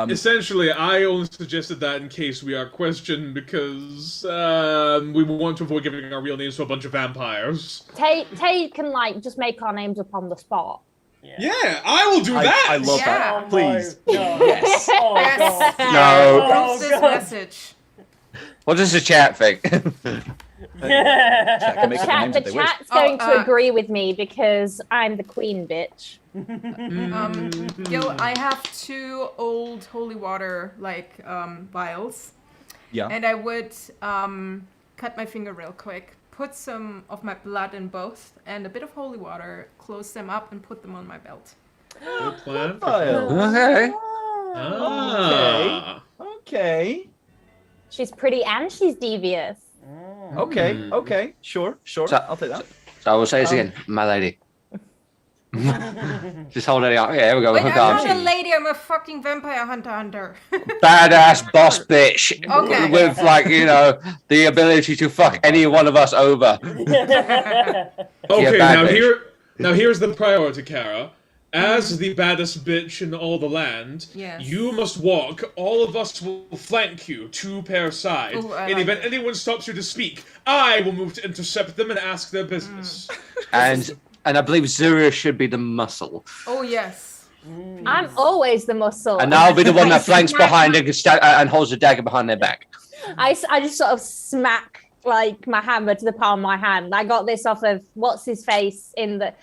Essentially, I only suggested that in case we are questioned because we want to avoid giving our real names to a bunch of vampires. Tay can like just make our names up on the spot. Yeah, I will do that! I love Yeah. that. Please. No. Yes. Oh, Yes. God. No. Approve this God. message. What does the chat think? Check and make up the Chat, names the if they wish. chat's going to Oh, agree with me because I'm the queen, bitch. Yo, I have 2 old holy water vials, Yeah. and I would cut my finger real quick, put some of my blood in both, and a bit of holy water, close them up, and put them on my belt. Good plan. Okay. Ah. Okay. She's pretty and she's devious. Okay. Okay. Sure. So- I'll take that. So I will say this again, my lady. Just hold it out. Yeah, here we go. Wait, Hook I'm arms. not a lady, I'm a fucking vampire hunter. Badass boss bitch. Okay. With the ability to fuck any one of us over. Okay, bad now bitch. here's the priority, Kara. As the baddest bitch in all the land, Yes. you must walk. All of us will flank you, 2 per side. Ooh, I In the like event it. anyone stops you to speak, I will move to intercept them and ask their business. And I believe Zura should be the muscle. Oh, yes. I'm always the muscle. And I'll be the one that flanks behind and holds the dagger behind their back. I just sort of smack like my hammer to the palm of my hand. I got this off of what's his face in the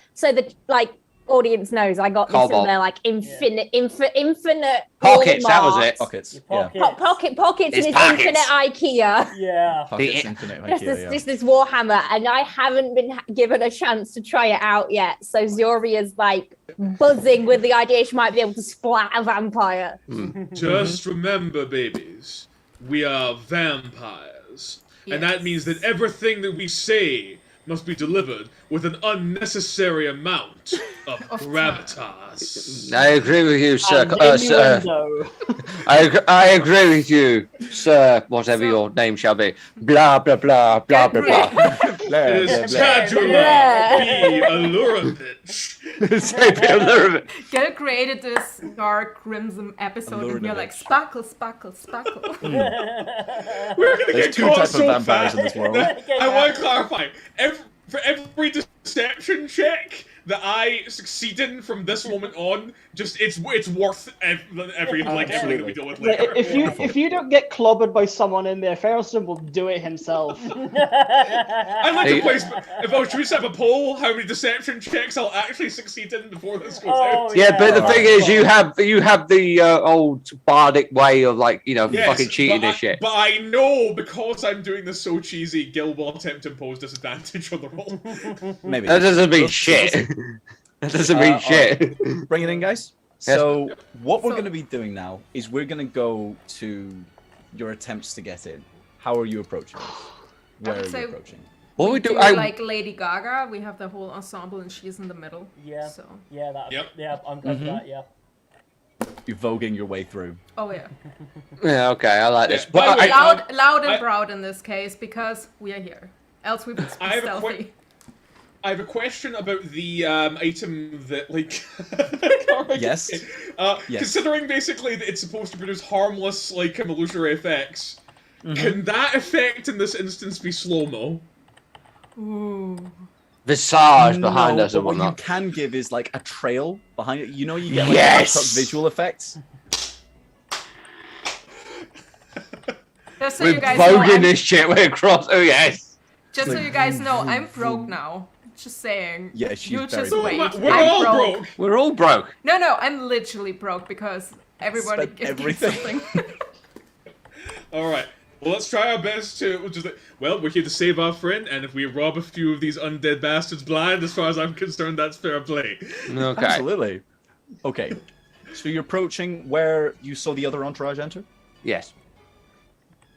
audience knows I got this Cobalt. in their like infinite Pockets, that was Walmart. it. Pockets. Your Yeah. pocket. Pockets It's in his pockets. infinite IKEA. Yeah. Pockets The- infinite. Just IKEA, yeah. this Warhammer, and I haven't been given a chance to try it out yet. So Zoria's like buzzing with the idea she might be able to splat a vampire. Just remember, babies, we are vampires. And that Yes. means that everything that we say must be delivered with an unnecessary amount of gravitas. I agree with you, sir. And Sir. innuendo. I agree with you, sir. Whatever your name shall be. Blah blah blah blah blah blah. It is Tadula, blah. the Allurovitch. Say a little bit. Gil created this dark crimson episode, and you're like, Allurovitch. sparkle, sparkle, sparkle. We're gonna There's get 2 caught types so of vampires fast. in this world. I want to clarify. For every deception check that I succeed in from this moment on, just it's worth every everything that we deal with Like, later. if you don't get clobbered by someone in there, Ferriston will do it himself. I'd like Hey. to place. If I was to set up a poll, how many deception checks I'll actually succeed in before this goes out. Yeah, but the Yeah. thing is, you have the old bardic way of fucking cheating but and shit. But I know because I'm doing this so cheesy, Gil will attempt to impose disadvantage on the roll. Maybe. That doesn't mean We'll- shit. That doesn't mean shit. Bring it in, guys. Yes. So what we're So- going to be doing now is we're going to go to your attempts to get in. How are you approaching this? Where would are say- you approaching? What we do? like Lady Gaga. We have the whole ensemble, and she's in the middle. Yeah. So Yeah, that. Yep. Yeah, I'm glad for that. Yeah. You're voguing your way through. Oh yeah. Yeah, okay, I like this. By the way, Loud and proud in this case because we are here. Else we would be I have a stealthy. I have a question about the item that, like... Yes. Yes. Considering, basically, that it's supposed to produce harmless, like, illusory effects, can that effect in this instance be slow-mo? Ooh. Visage behind No, us and but what you whatnot. can give is like a trail behind it. You know, you get like Yes! visual effects. Just so We're you guys know, voguing this shit way across. Oh, yes. just so you guys know, I'm broke now. Just saying. Yeah, she's You very just broke. wait. We're I'm all broke! We're all broke. No, I'm literally broke because everybody Spent gives me everything. something. Alright, well, let's try our best to... Well, we're here to save our friend, and if we rob a few of these undead bastards blind, as far as I'm concerned, that's fair play. Okay. Absolutely. Okay. So you're approaching where you saw the other entourage enter? Yes.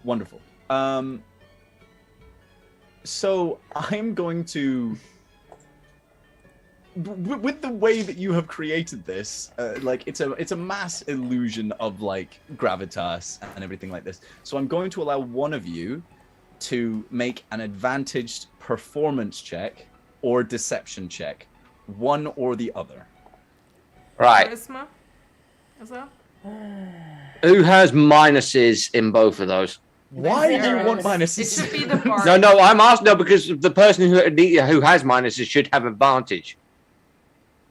Wonderful. So I'm going to... With the way that you have created this, like it's a mass illusion of like gravitas and everything like this. So I'm going to allow one of you to make an advantaged performance check or deception check, one or the other. Right. Charisma? Is that? Who has minuses in both of those? Why do you Zeros. want It minuses? should be the bar. No, I'm asking no because the person who has minuses should have advantage.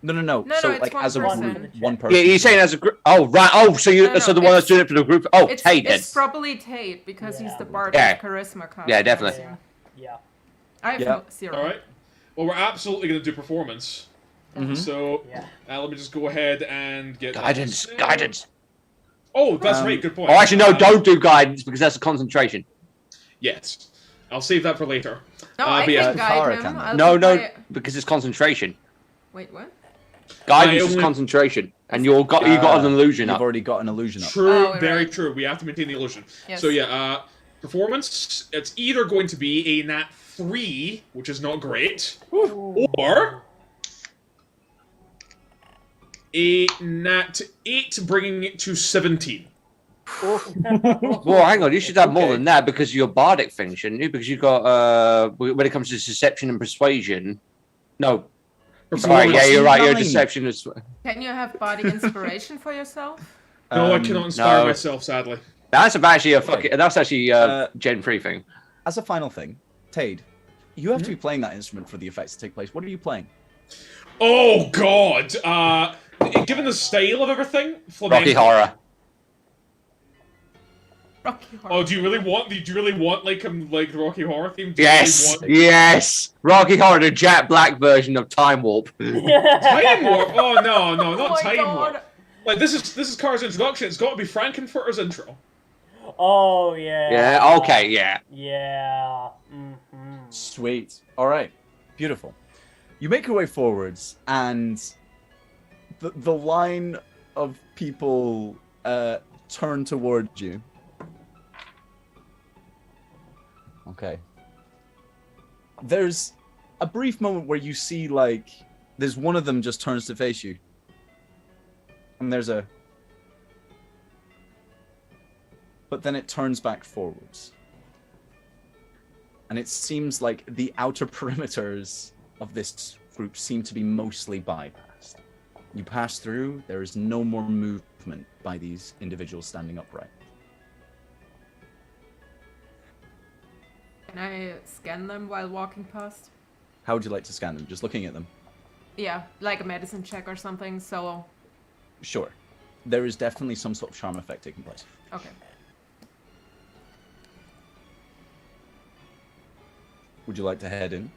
No. No, So it's like one as a person. group, one person. Yeah, you're saying as a group. Oh, right. Oh, so No, so the one that's it's- doing it for the group. Oh, It's, Tate. it's probably Tate because he's the bard Yeah. with charisma card. Yeah, definitely. Yeah. I have Yeah. 0. Alright. Well, we're absolutely going to do performance. Mhm. So, Yeah. let me just go ahead and get... Guidance. Oh, that's right, good point. Oh, actually, no, don't do guidance because that's a concentration. Yes. I'll save that for later. No, but I yeah, can guide Kara him. can. I'll No, keep no, my- because it's concentration. Wait, what? Guidance is only- concentration, and you got an illusion You've up. already got an illusion up. True, Oh, very right. true. We have to maintain the illusion. Yes. So yeah, performance, it's either going to be a nat 3, which is not great, or a nat 8, bringing it to 17. Well, hang on, you should have more Okay. than that because of your bardic thing, shouldn't you? Because you got when it comes to deception and persuasion. No, sorry, yeah, you're right. Your 9. deception is. Can you have body inspiration for yourself? No, I cannot inspire no. myself, sadly. That's actually a fucking. That's actually a Uh, Gen 3 thing. As a final thing, Tade, you have to be playing that instrument for the effects to take place. What are you playing? Oh god! Given the style of everything, flamenco. Rocky Horror. Rocky Horror. Oh, do you really want like the Rocky Horror theme? Do you Yes, really want- yes. Rocky Horror, the Jack Black version of Time Warp. Time Warp? Oh no, not my Time God. Warp. Like this is Car's introduction. It's got to be Frankenfurter's intro. Oh yeah. Yeah. Okay. Yeah. Yeah. Mm-hmm. Sweet. All right. Beautiful. You make your way forwards, and the line of people turn towards you. Okay. There's a brief moment where you see, like, there's one of them just turns to face you. And there's a... But then it turns back forwards. And it seems like the outer perimeters of this group seem to be mostly bypassed. You pass through, there is no more movement by these individuals standing upright. Can I scan them while walking past? How would you like to scan them? Just looking at them? Yeah, like a medicine check or something, so... Sure. There is definitely some sort of charm effect taking place. Okay. Would you like to head in?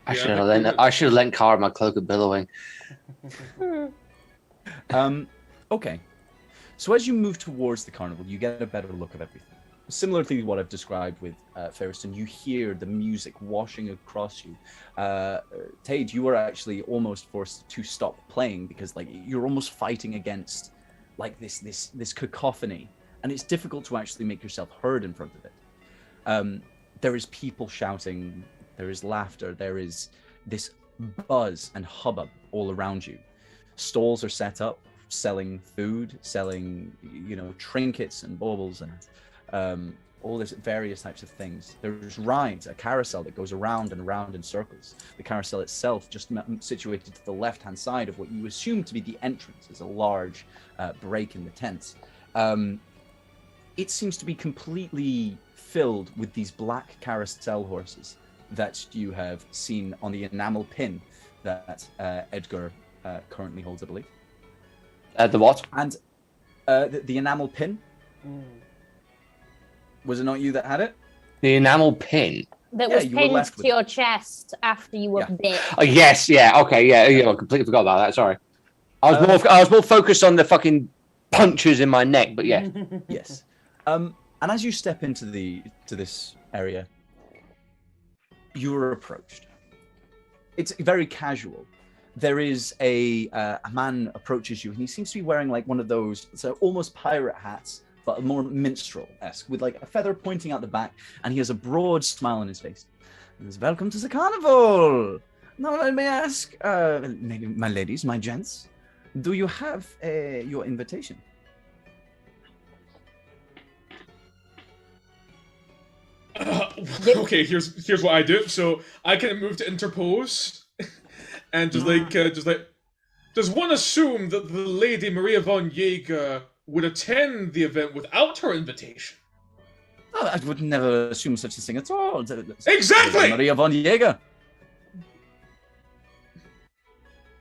I Yeah, should I have think lent. I should have lent Cara my cloak of billowing. Okay. So as you move towards the carnival, you get a better look of everything. Similar to what I've described with Ferriston, you hear the music washing across you. Tade, you are actually almost forced to stop playing because, like, you're almost fighting against, like, this cacophony, and it's difficult to actually make yourself heard in front of it. There is people shouting, there is laughter, there is this buzz and hubbub all around you. Stalls are set up selling food, selling trinkets and baubles and all this various types of things. There's rides, a carousel that goes around and around in circles. The carousel itself, just situated to the left-hand side of what you assume to be the entrance, is a large break in the tents. It seems to be completely filled with these black carousel horses that you have seen on the enamel pin that Edgar currently holds, I believe. The what? And the enamel pin. Was it not you that had it? The enamel pin. That was pinned to your chest after you were bit. Oh yes, yeah, okay, yeah. I completely forgot about that. Sorry, I was more focused on the fucking punches in my neck, but yeah. Yes. And as you step into this area, you are approached. It's very casual. There is a man approaches you, and he seems to be wearing like one of those almost pirate hats, but more minstrel-esque, with like a feather pointing out the back, and he has a broad smile on his face. He says, "Welcome to the carnival. Now, let me ask, my ladies, my gents, do you have your invitation?" Okay, here's what I do. So I can move to interpose, and does one assume that the Lady Maria von Jaeger would attend the event without her invitation? Oh, I would never assume such a thing at all. Exactly! Maria von Jaeger.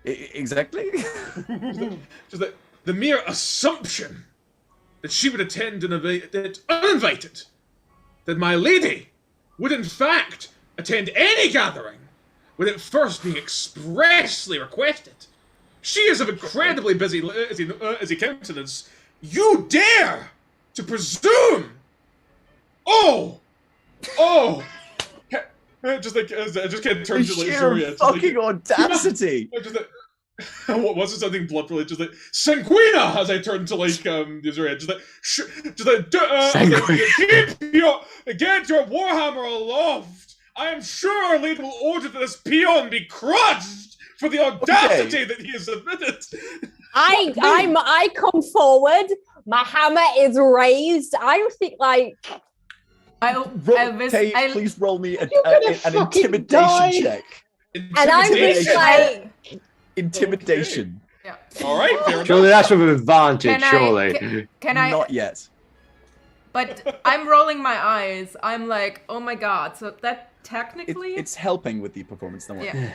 Exactly. Just like the mere assumption that she would attend an event uninvited, that my lady would in fact attend any gathering without first being expressly requested. She is of incredibly busy countenance. You dare to presume? Oh! Just like I just can't turn to like Zoria. Fucking audacity! What was it? Something blood related? Just like Sanguina, as I turn to like Zoria. Get your warhammer aloft. I am sure our lady will order that this peon be crushed for the audacity that he has admitted. I come forward. My hammer is raised. I think like. Please roll me an intimidation check. And I'm just like. Intimidation. Yeah. All right. Surely that's with an advantage. Surely. Can I? Not yet. But I'm rolling my eyes. I'm like, oh my god. So that technically. It's helping with the performance. Don't worry. Yeah.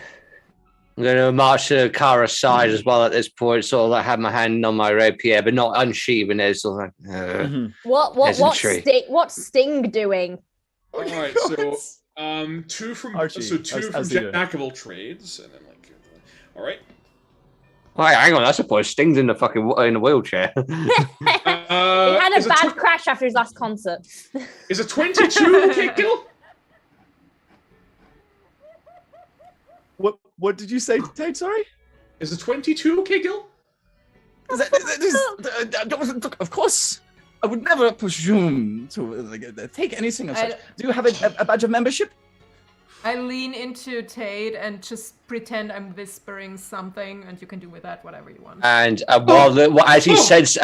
I'm going to march to Kara's side as well at this point, sort of like have my hand on my rapier, but not unsheathing it. Sort of like, what's Sting doing? All right, so two from Archie, Jack of all trades, and then like, all right. Wait, hang on, that's a point. Sting's in the wheelchair. He had a bad crash after his last concert. Is a 22 okay, Gil? What did you say, Tate? Sorry? Is a 22 okay, Gil? Of course. I would never presume to take anything of such. Do you have a badge of membership? I lean into Tate and just pretend I'm whispering something, and you can do with that whatever you want. And as he says,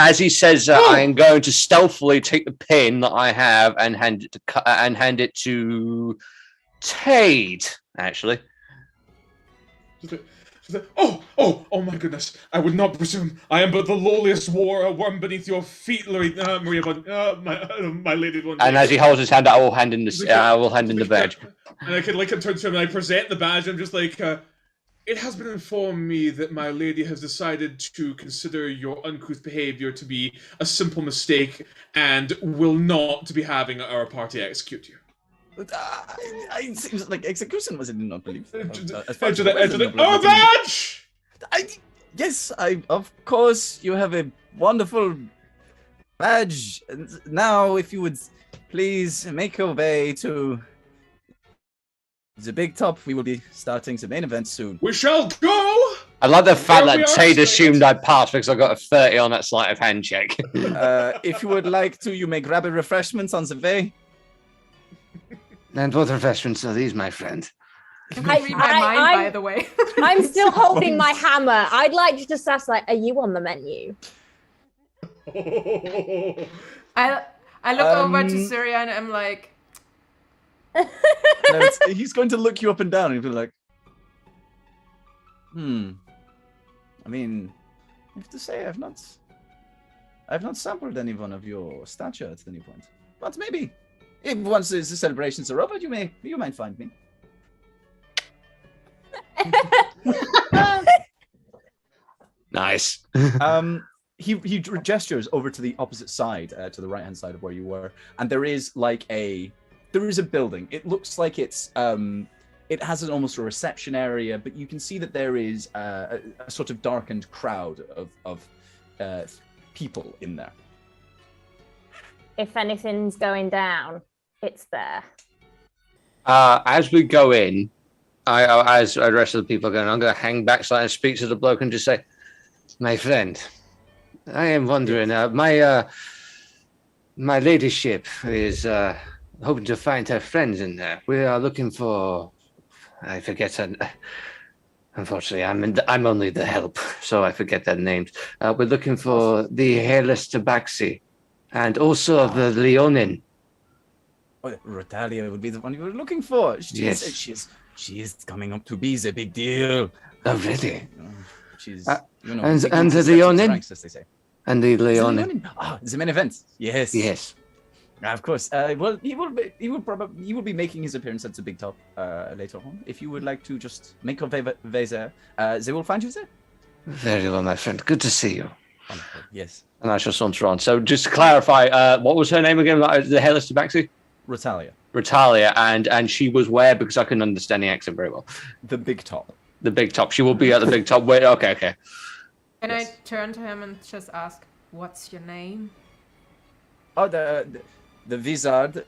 I am going to stealthily take the pin that I have and hand it to Tate. Actually. Oh my goodness! I would not presume. I am but the lowliest worm beneath your feet, Maria von, my lady one. And as he holds his hand, I will hand in the badge. And I can turn to him and I present the badge. I'm just like, it has been informed me that my lady has decided to consider your uncouth behavior to be a simple mistake and will not be having our party execute you. It seems like execution was in not belief. Our badge! Yes, of course, you have a wonderful badge. And now, if you would please make your way to the big top, we will be starting the main event soon. We shall go! I like the fact that Tate assumed I'd pass because I got a 30 on that sleight of hand check. If you would like to, you may grab a refreshments on the way. And what refreshments are these, my friend? You can read my mind, by the way. I'm still holding my hammer. I'd like to just ask, like, are you on the menu? I look over to Surya and I'm like... No, he's going to look you up and down and he'll be like, I mean, I have to say I've not sampled anyone of your stature at any point. But maybe, if once the celebrations are over, you might find me. Nice. He gestures over to the opposite side, to the right-hand side of where you were, and there is a building. It looks like it has almost a reception area, but you can see that there is a sort of darkened crowd of people in there. If anything's going down, it's there. As we go in, as the rest of the people are going, I'm going to hang back slightly and speak to the bloke and just say, my friend, I am wondering, my ladyship is hoping to find her friends in there. We are looking for, I forget her. Unfortunately, I'm only the help, so I forget their names. We're looking for the hairless tabaxi, and also the Leonin. Oh, Rotalia would be the one you were looking for. Yes. She is coming up to be the big deal. Oh, really? She's, and the Leonin? Ranks, as they say. And the Leonin. The main event. Yes. Yes. Of course. Well, he will be making his appearance at the Big Top later on. If you would like to just make your way there, they will find you there. Very well, my friend. Good to see you. Wonderful. Yes. And I shall saunter on. So, just to clarify, what was her name again? The hairless tabaxi? Rotalia, and she was where? Because I couldn't understand the accent very well. The Big Top. The Big Top. She will be at the Big Top. Wait. Okay. Can I turn to him and just ask, "What's your name?" Oh, the Vizard.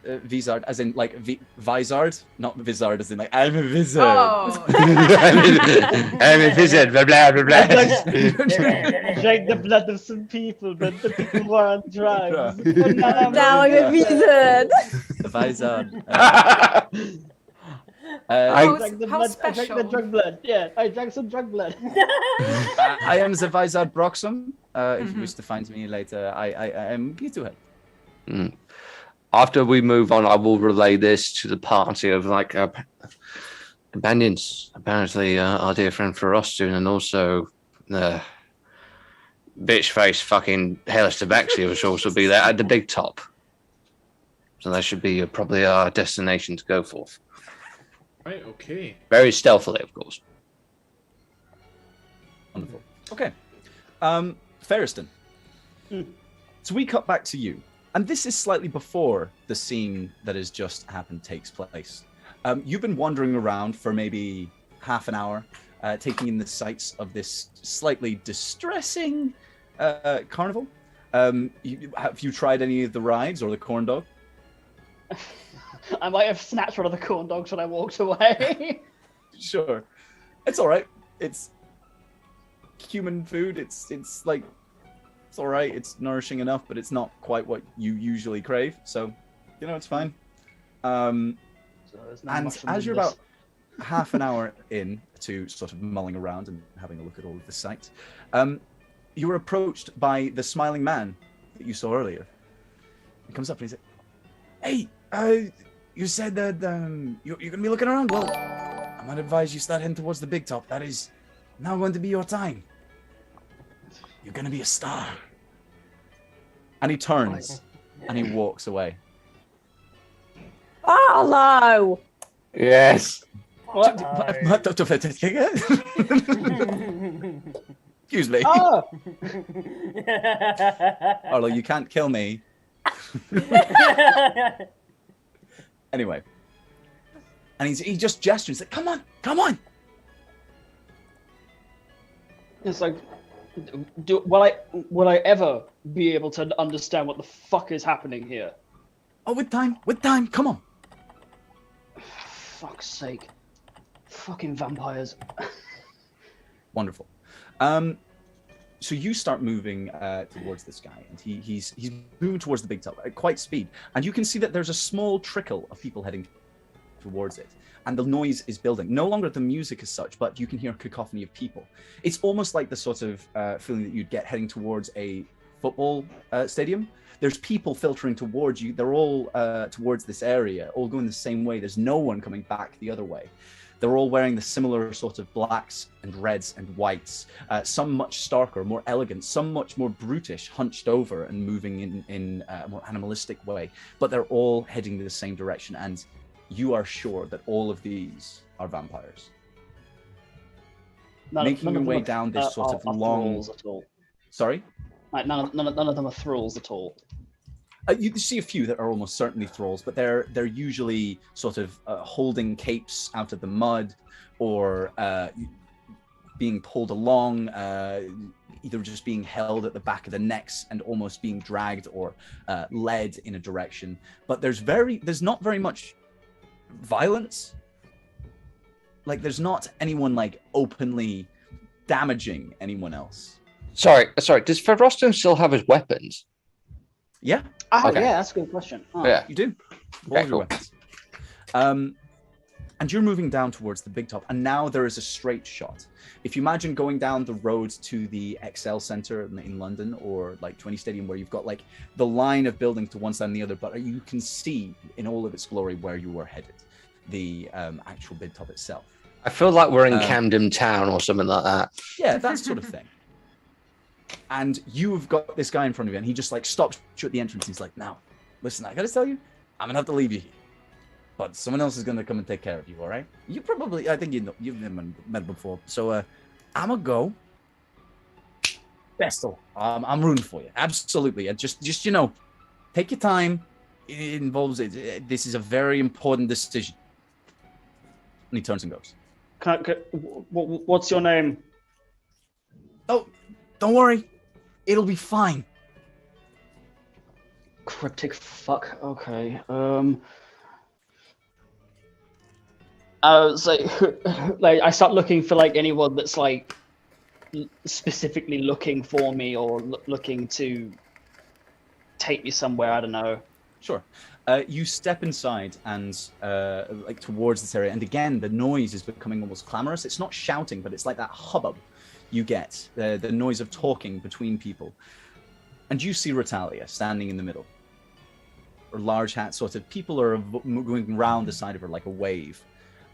Vizard, as in like Vizard, not Vizard, as in like I'm a wizard. Oh. I'm a wizard. Blah blah blah blah. Drank the blood of some people, but the people were on drugs. Now I'm a wizard. The Vizard. How I drank the drug blood. Yeah, I drank some drug blood. I am the Vizard Broxham. If you wish to find me later, I am here to help. After we move on, I will relay this to the party of like companions. Apparently, our dear friend Ferostin and also the bitch face fucking hairless tabaxi will also be there at the Big Top. So that should be probably our destination to go for. Right, okay. Very stealthily, of course. Wonderful. Okay. Ferriston. So we cut back to you. And this is slightly before the scene that has just happened takes place. You've been wandering around for maybe half an hour, taking in the sights of this slightly distressing carnival. Have you tried any of the rides or the corn dog? I might have snatched one of the corn dogs when I walked away. Sure. It's all right. It's human food. It's like... It's all right. It's nourishing enough, but it's not quite what you usually crave. So, it's fine. And as you're about half an hour in to sort of mulling around and having a look at all of the sights, you were approached by the smiling man that you saw earlier. He comes up and he said, "Hey, you said that you're going to be looking around. Well, I might advise you start heading towards the Big Top. That is now going to be your time. You're going to be a star." And he turns and he walks away. Hello. Yes. Excuse me. Oh! Arlo, you can't kill me. Anyway. And he just gestures, like, come on. It's like, will I ever be able to understand what the fuck is happening here? Oh, with time, come on. Fuck's sake. Fucking vampires. Wonderful. So you start moving towards this guy, and he's moving towards the Big Top at quite speed, and you can see that there's a small trickle of people heading towards it. And the noise is building. No longer the music as such, but you can hear a cacophony of people. It's almost like the sort of feeling that you'd get heading towards a football stadium. There's people filtering towards you. They're all towards this area, all going the same way. There's no one coming back the other way. They're all wearing the similar sort of blacks and reds and whites, some much starker, more elegant, some much more brutish, hunched over and moving in a more animalistic way. But they're all heading in the same direction, and you are sure that all of these are vampires. Making your way down this sort of long... At all. Sorry? Like, none of them are thralls at all. You see a few that are almost certainly thralls, but they're usually sort of holding capes out of the mud, or being pulled along, either just being held at the back of the necks and almost being dragged or led in a direction. But there's not very much violence. Like, there's not anyone like openly damaging anyone else. Sorry. Does Ferroston still have his weapons? Yeah. Okay. Yeah, that's a good question. Oh. Yeah. You do. All Okay, of your cool. weapons. And you're moving down towards the big top, and now there is a straight shot. If you imagine going down the road to the XL Centre in London, or like 20 Stadium, where you've got like the line of buildings to one side and the other, but you can see in all of its glory where you were headed, the actual big top itself. I feel like we're in Camden Town or something like that. Yeah, that sort of thing. And you've got this guy in front of you, and he just like stops you at the entrance. He's like, "Now, listen, I gotta tell you, I'm gonna have to leave you here, but someone else is gonna come and take care of you. All right? You probably, I think you've met before. So, I'm gonna go. Bestel, I'm rooting for you, absolutely. And just take your time. It involves it. This is a very important decision." And he turns and goes. What's your name? Oh, don't worry, it'll be fine. Cryptic fuck. Okay. So, like, I start looking for like anyone that's like specifically looking for me or looking to take me somewhere. I don't know. Sure. You step inside and like towards this area, and again the noise is becoming almost clamorous. It's not shouting, but it's like that hubbub you get, the noise of talking between people. And you see Ratalia standing in the middle. Her large hat sort of, people are going round the side of her like a wave.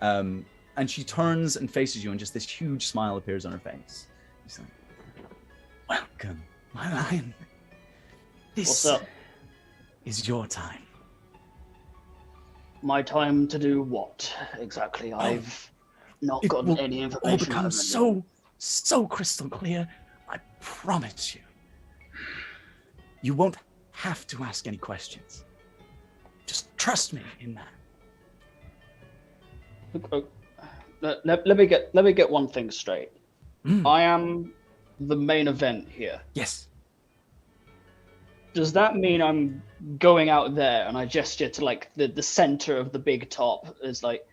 And she turns and faces you, and just this huge smile appears on her face. She's like, "Welcome, my lion. This is your time." My time to do what exactly? I've not gotten any information. It will become so crystal clear. I promise you. You won't have to ask any questions. Just trust me in that. Let me get one thing straight. I am the main event here. Yes. Does that mean I'm going out there and I gesture to like the center of the big top as like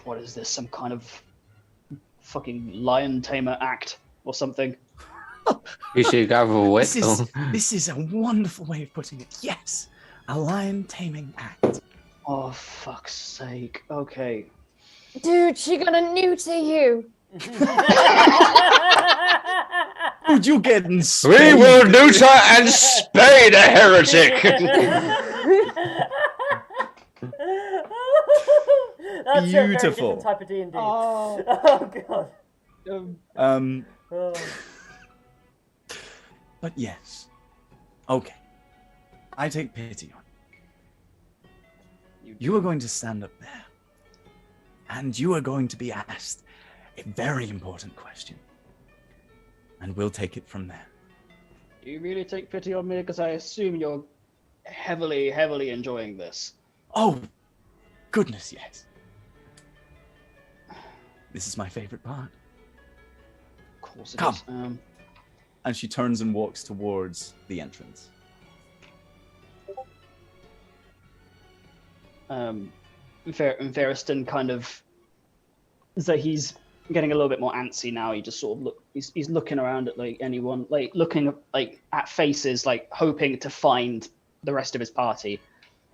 what is this, some kind of fucking lion tamer act or something? You should go for a whip. This is a wonderful way of putting it. Yes, a lion taming act. Oh, fuck's sake. Okay. Dude, she got a neuter you. Dude, you getting We will neuter and spade a heretic. That's Beautiful. a very different type of D&D. Oh god. But yes. Okay. I take pity on you. You are going to stand up there, and you are going to be asked a very important question, and we'll take it from there. Do you really take pity on me? Because I assume you're heavily enjoying this. Oh, goodness, yes. This is my favorite part. Of course it Come. is. And she turns and walks towards the entrance. Veriston kind of, so he's getting a little bit more antsy now. He just sort of he's looking around at like anyone, like looking like at faces, like hoping to find the rest of his party,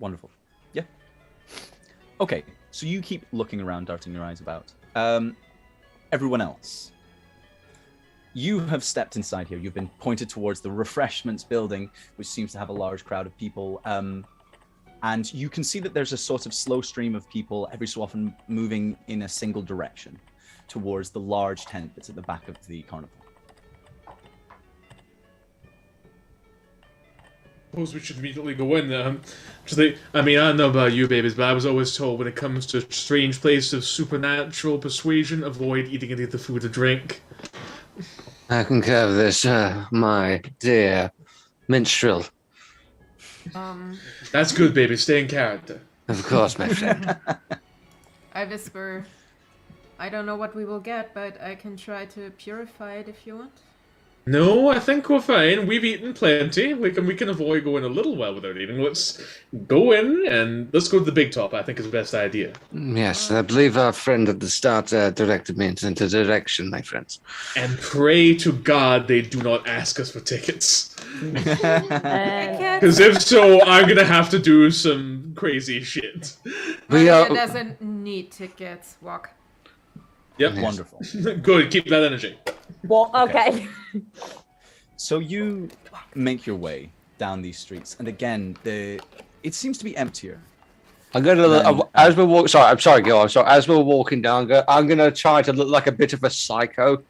Wonderful. Yeah. Okay, so you keep looking around, darting your eyes about. Everyone else. You have stepped inside here. You've been pointed towards the refreshments building, which seems to have a large crowd of people. And you can see that there's a sort of slow stream of people every so often moving in a single direction towards the large tent that's at the back of the carnival. I suppose we should immediately go in there. I mean, I don't know about you, babies, but I was always told when it comes to strange places of supernatural persuasion, avoid eating any of the food or drink. I concur with this, my dear minstrel. That's good, baby. Stay in character. Of course, my friend. I whisper, I don't know what we will get, but I can try to purify it if you want. No, I think we're fine. We've eaten plenty. We can avoid going a little while without eating. Let's go in and let's go to the big top. I think is the best idea. Yes, I believe our friend at the start directed me into the direction, my friends. And pray to God they do not ask us for tickets. Because if so, I'm gonna have to do some crazy shit. Maria doesn't need tickets. Walk. Yep, Yes. Wonderful. Good, keep that energy. Well, okay. So you make your way down these streets, and again, it seems to be emptier. I'm gonna as we're walking. Sorry, I'm sorry, Gil. I'm sorry. As we're walking down, I'm gonna try to look like a bit of a psycho.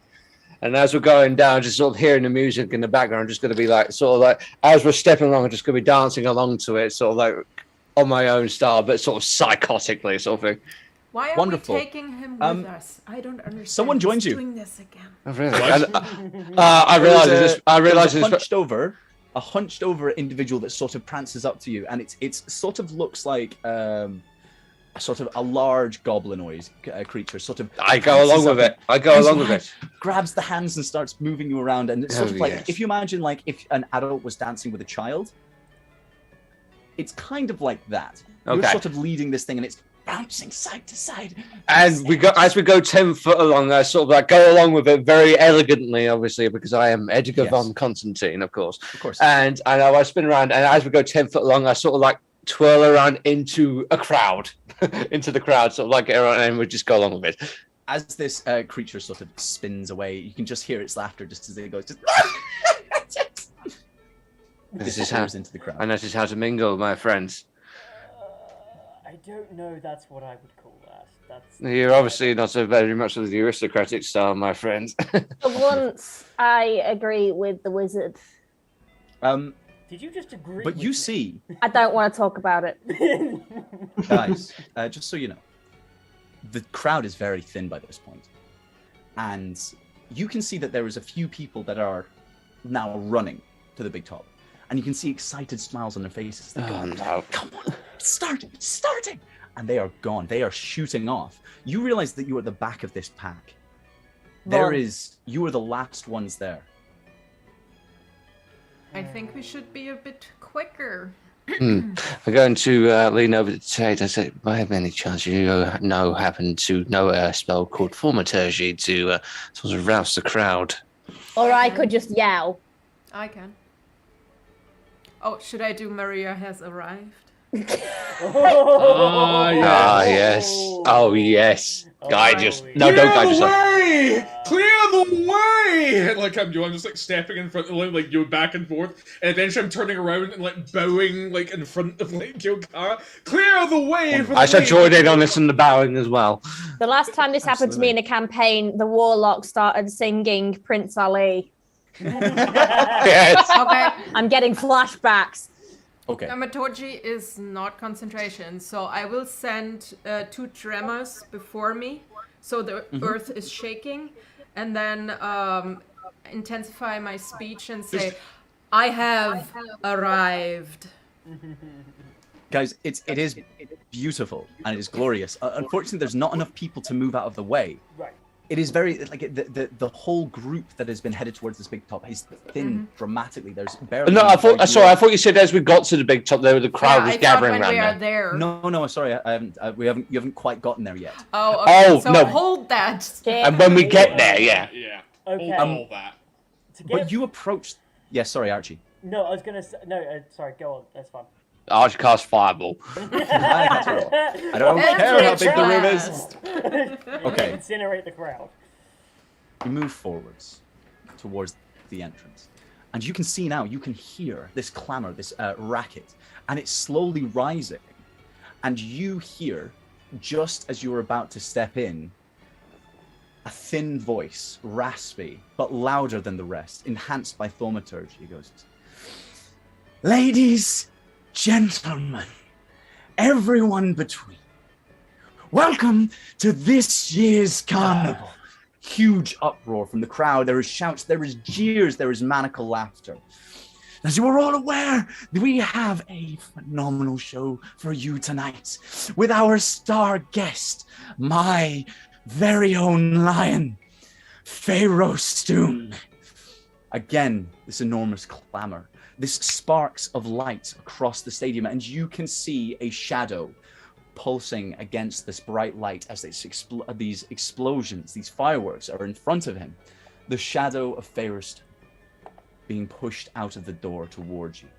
And as we're going down, just sort of hearing the music in the background, I'm just gonna be like, sort of like, as we're stepping along, I'm just gonna be dancing along to it, sort of like on my own style, but sort of psychotically, sort of thing. Why are Wonderful. we taking him with us? I don't understand. Someone joins you. Doing this again. Oh, really? I realize this. I realize there's this. a hunched over individual that sort of prances up to you, and it's sort of looks like sort of a large goblinoid creature. Sort of. I go along with it. I go along with it. Grabs the hands and starts moving you around, and it's sort of like yes. if you imagine like if an adult was dancing with a child. It's kind of like that. You're Okay. sort of leading this thing, and it's bouncing side to side. And we go as we go 10 foot along. I sort of like go along with it very elegantly, obviously, because I am Edgar Yes. von Constantine, of course. Of course. And I spin around, and as we go 10 foot along, I sort of like twirl around into a crowd, into the crowd, sort of like get around, and we just go along with it. As this creature sort of spins away, you can just hear its laughter just as it goes. Just This is how into the crowd. and this is how to mingle, my friends. I don't know. That's what I would call that. That's. You're obviously not so very much of the aristocratic style, my friends. For once, I agree with the wizard. Did you just agree? But with you me? see, I don't want to talk about it. guys, just so you know, the crowd is very thin by this point, and you can see that there is a few people that are now running to the big top, and you can see excited smiles on their faces. They go, Oh, no. "Come on, it's starting!" And they are gone. They are shooting off. You realize that you are at the back of this pack. You are the last ones there. I think we should be a bit quicker. I'm going to lean over to Tate. I say, by any chance you happen to know a spell called Thaumaturgy to sort of rouse the crowd? Or I could just yell. I can. Oh, should I do Maria has arrived? Ah, yes. Oh, yes. Guide just... No, don't guide yourself. Way! Clear the way! Like I'm just like stepping in front of like you back and forth, and eventually I'm turning around and like bowing like in front of like Yokara. Clear the way for the I shall lady! join in on this and the bowing as well. The last time this happened to me in a campaign, the warlock started singing Prince Ali. Yes. Okay. I'm getting flashbacks. Okay. Thaumaturgy is not concentration, so I will send 2 tremors before me, so the earth is shaking, and then intensify my speech and say, "I have arrived." Guys, it is beautiful and it is glorious. Unfortunately, there's not enough people to move out of the way. Right. It is very like the whole group that has been headed towards this big top is thinned dramatically. There's barely. No, I thought you said as we got to the big top there, the crowd was I gathering thought when we are around there. there. No, sorry, I haven't. You haven't quite gotten there yet. Oh, okay. Oh, so no. hold that. And when we get there, yeah. Yeah. Okay. All that. To get... But you approached. Yeah, sorry, Archie. No, I was gonna say no. Sorry, go on. That's fine. Archer cast Fireball. I don't care how big the room is. Okay. Incinerate the crowd. You move forwards towards the entrance. And you can see now, you can hear this clamor, this racket, and it's slowly rising. And you hear, just as you're about to step in, a thin voice, raspy, but louder than the rest, enhanced by thaumaturgy. He goes, "Ladies, gentlemen, everyone between, welcome to this year's carnival." Huge uproar from the crowd. There is shouts, there is jeers, there is maniacal laughter. As you are all aware, we have a phenomenal show for you tonight with our star guest, my very own lion, Fairostun. Again, this enormous clamor, this sparks of light across the stadium, and you can see a shadow pulsing against this bright light as these explosions, these fireworks are in front of him. The shadow of Fairostun being pushed out of the door towards you.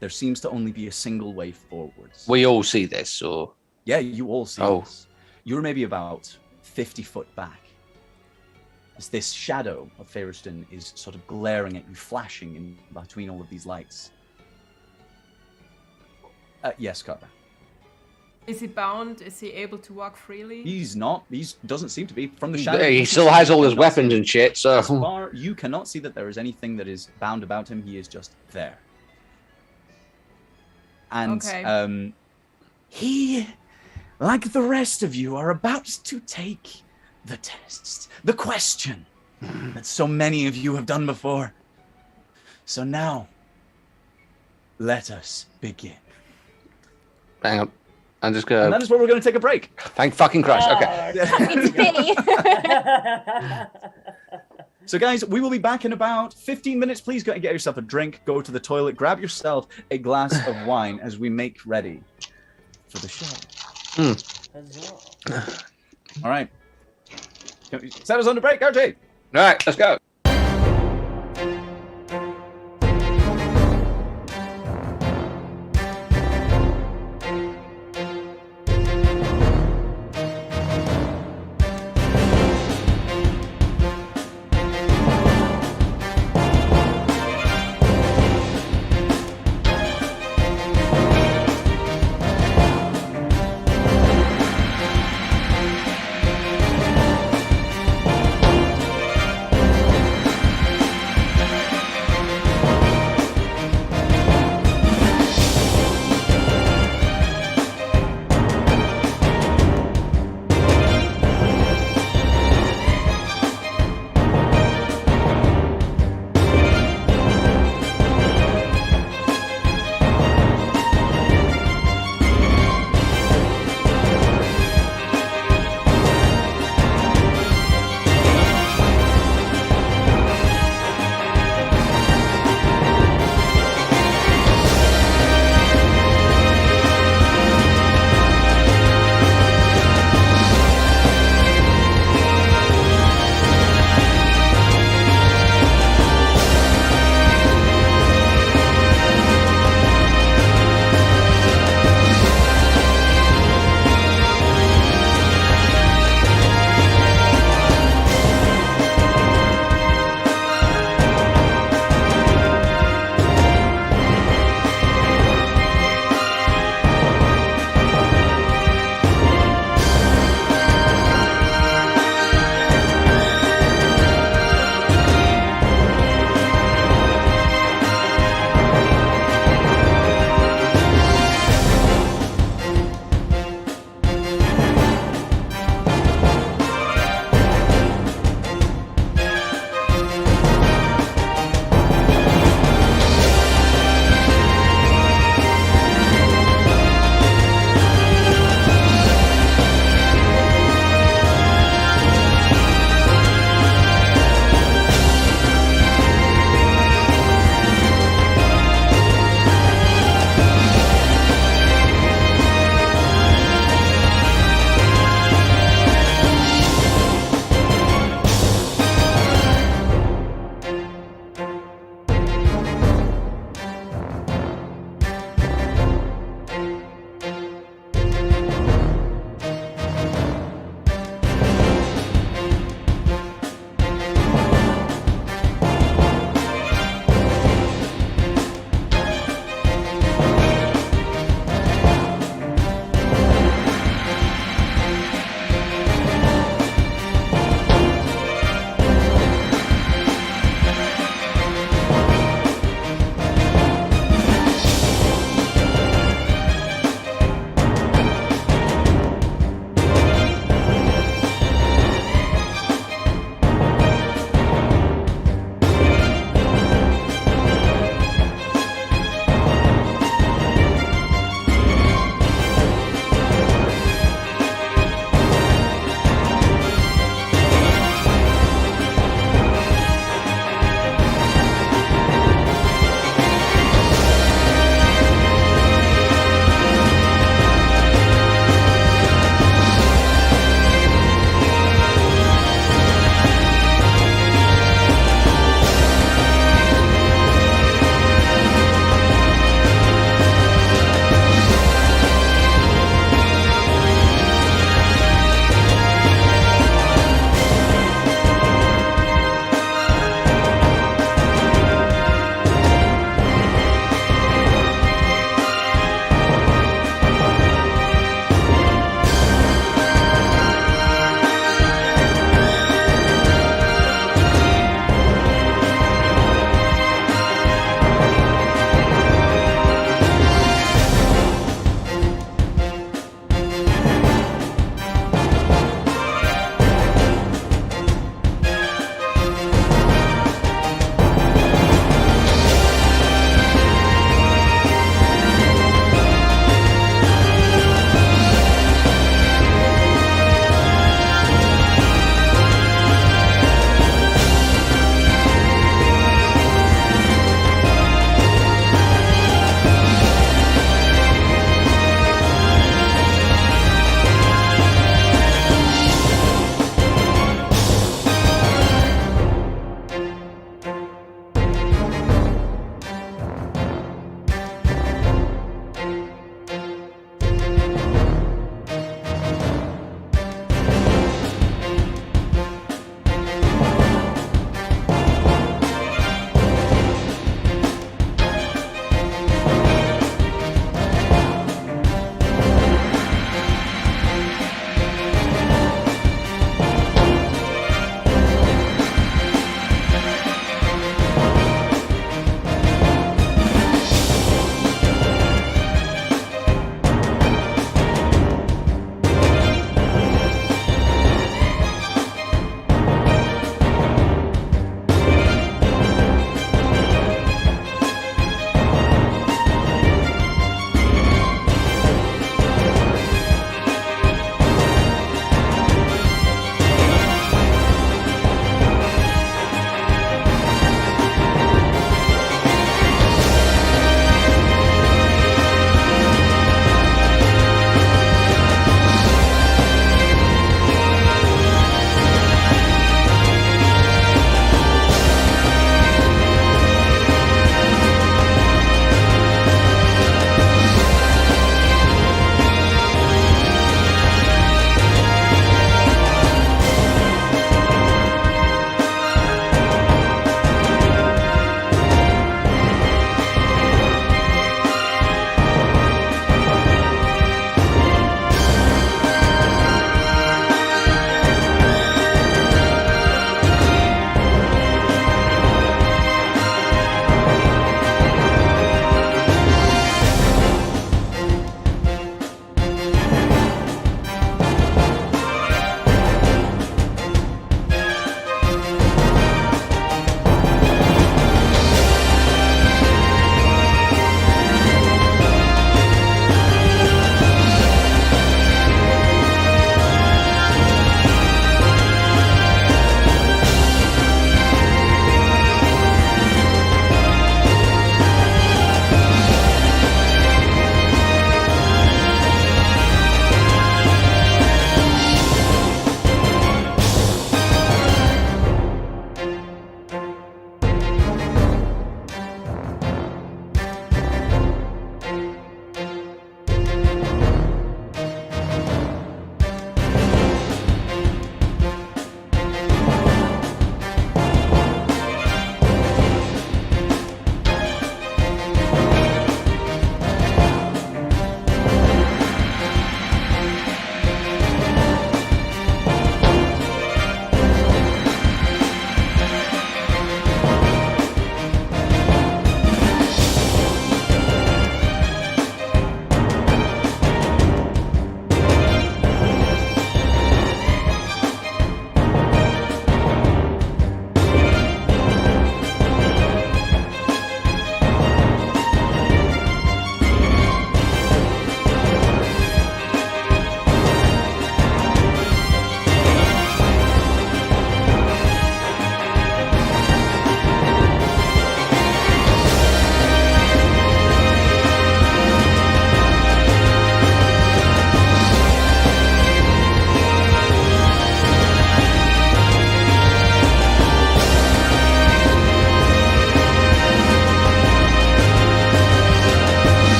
There seems to only be a single way forwards. We all see this, or? Yeah, you all see this. You're maybe about 50 foot back. As this shadow of Fairostun is sort of glaring at you, flashing in between all of these lights. Yes, Carter. Is he bound? Is he able to walk freely? He's not. He doesn't seem to be. From the shadow, He still has all his weapons and shit, so... As far, you cannot see that there is anything that is bound about him. He is just there. And he, like the rest of you, are about to take the test. The question that so many of you have done before. So now, let us begin. Hang on. I'm just gonna... And that is where we're going to take a break. Thank fucking Christ. Okay. It's me. So guys, we will be back in about 15 minutes. Please go and get yourself a drink, go to the toilet, grab yourself a glass of wine as we make ready for the show. All right. Set us on the break, RJ. All right, let's go.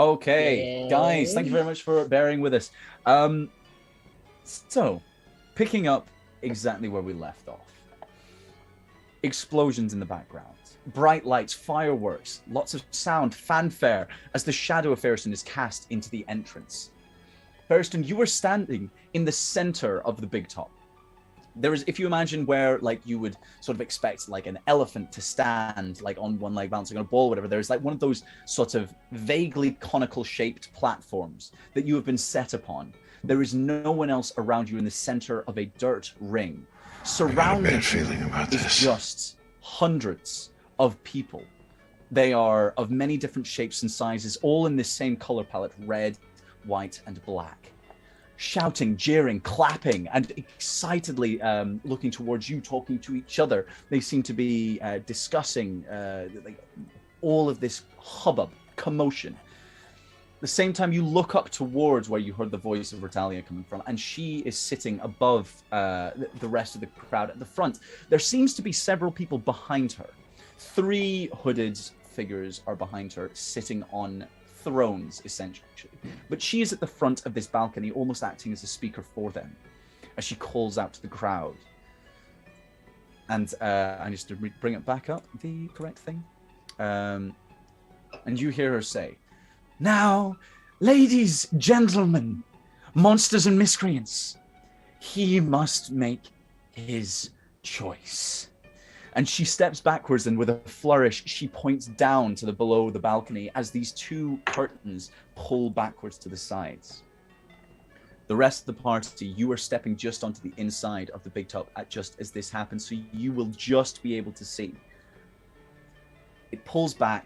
Okay, guys, thank you very much for bearing with us. So, picking up exactly where we left off. Explosions in the background, bright lights, fireworks, lots of sound, fanfare, as the shadow of Ferriston is cast into the entrance. Ferriston, you are standing in the center of the big top. There is, if you imagine where, like, you would sort of expect, like, an elephant to stand, like, on one leg bouncing on a ball, whatever, there's, like, one of those sort of vaguely conical-shaped platforms that you have been set upon. There is no one else around you in the center of a dirt ring. Surrounded is just hundreds of people. They are of many different shapes and sizes, all in this same color palette, red, white, and black. Shouting, jeering, clapping, and excitedly looking towards you, talking to each other. They seem to be discussing like all of this hubbub, commotion. At the same time, you look up towards where you heard the voice of Ritalia coming from, and she is sitting above the rest of the crowd at the front. There seems to be several people behind her. 3 hooded figures are behind her, sitting on thrones, essentially. But she is at the front of this balcony, almost acting as a speaker for them, as she calls out to the crowd. And I just to bring it back up, the correct thing. And you hear her say, "Now, ladies, gentlemen, monsters and miscreants, he must make his choice." And she steps backwards, and with a flourish, she points down to the below the balcony as these 2 curtains pull backwards to the sides. The rest of the party, you are stepping just onto the inside of the big top just as this happens, so you will just be able to see. It pulls back,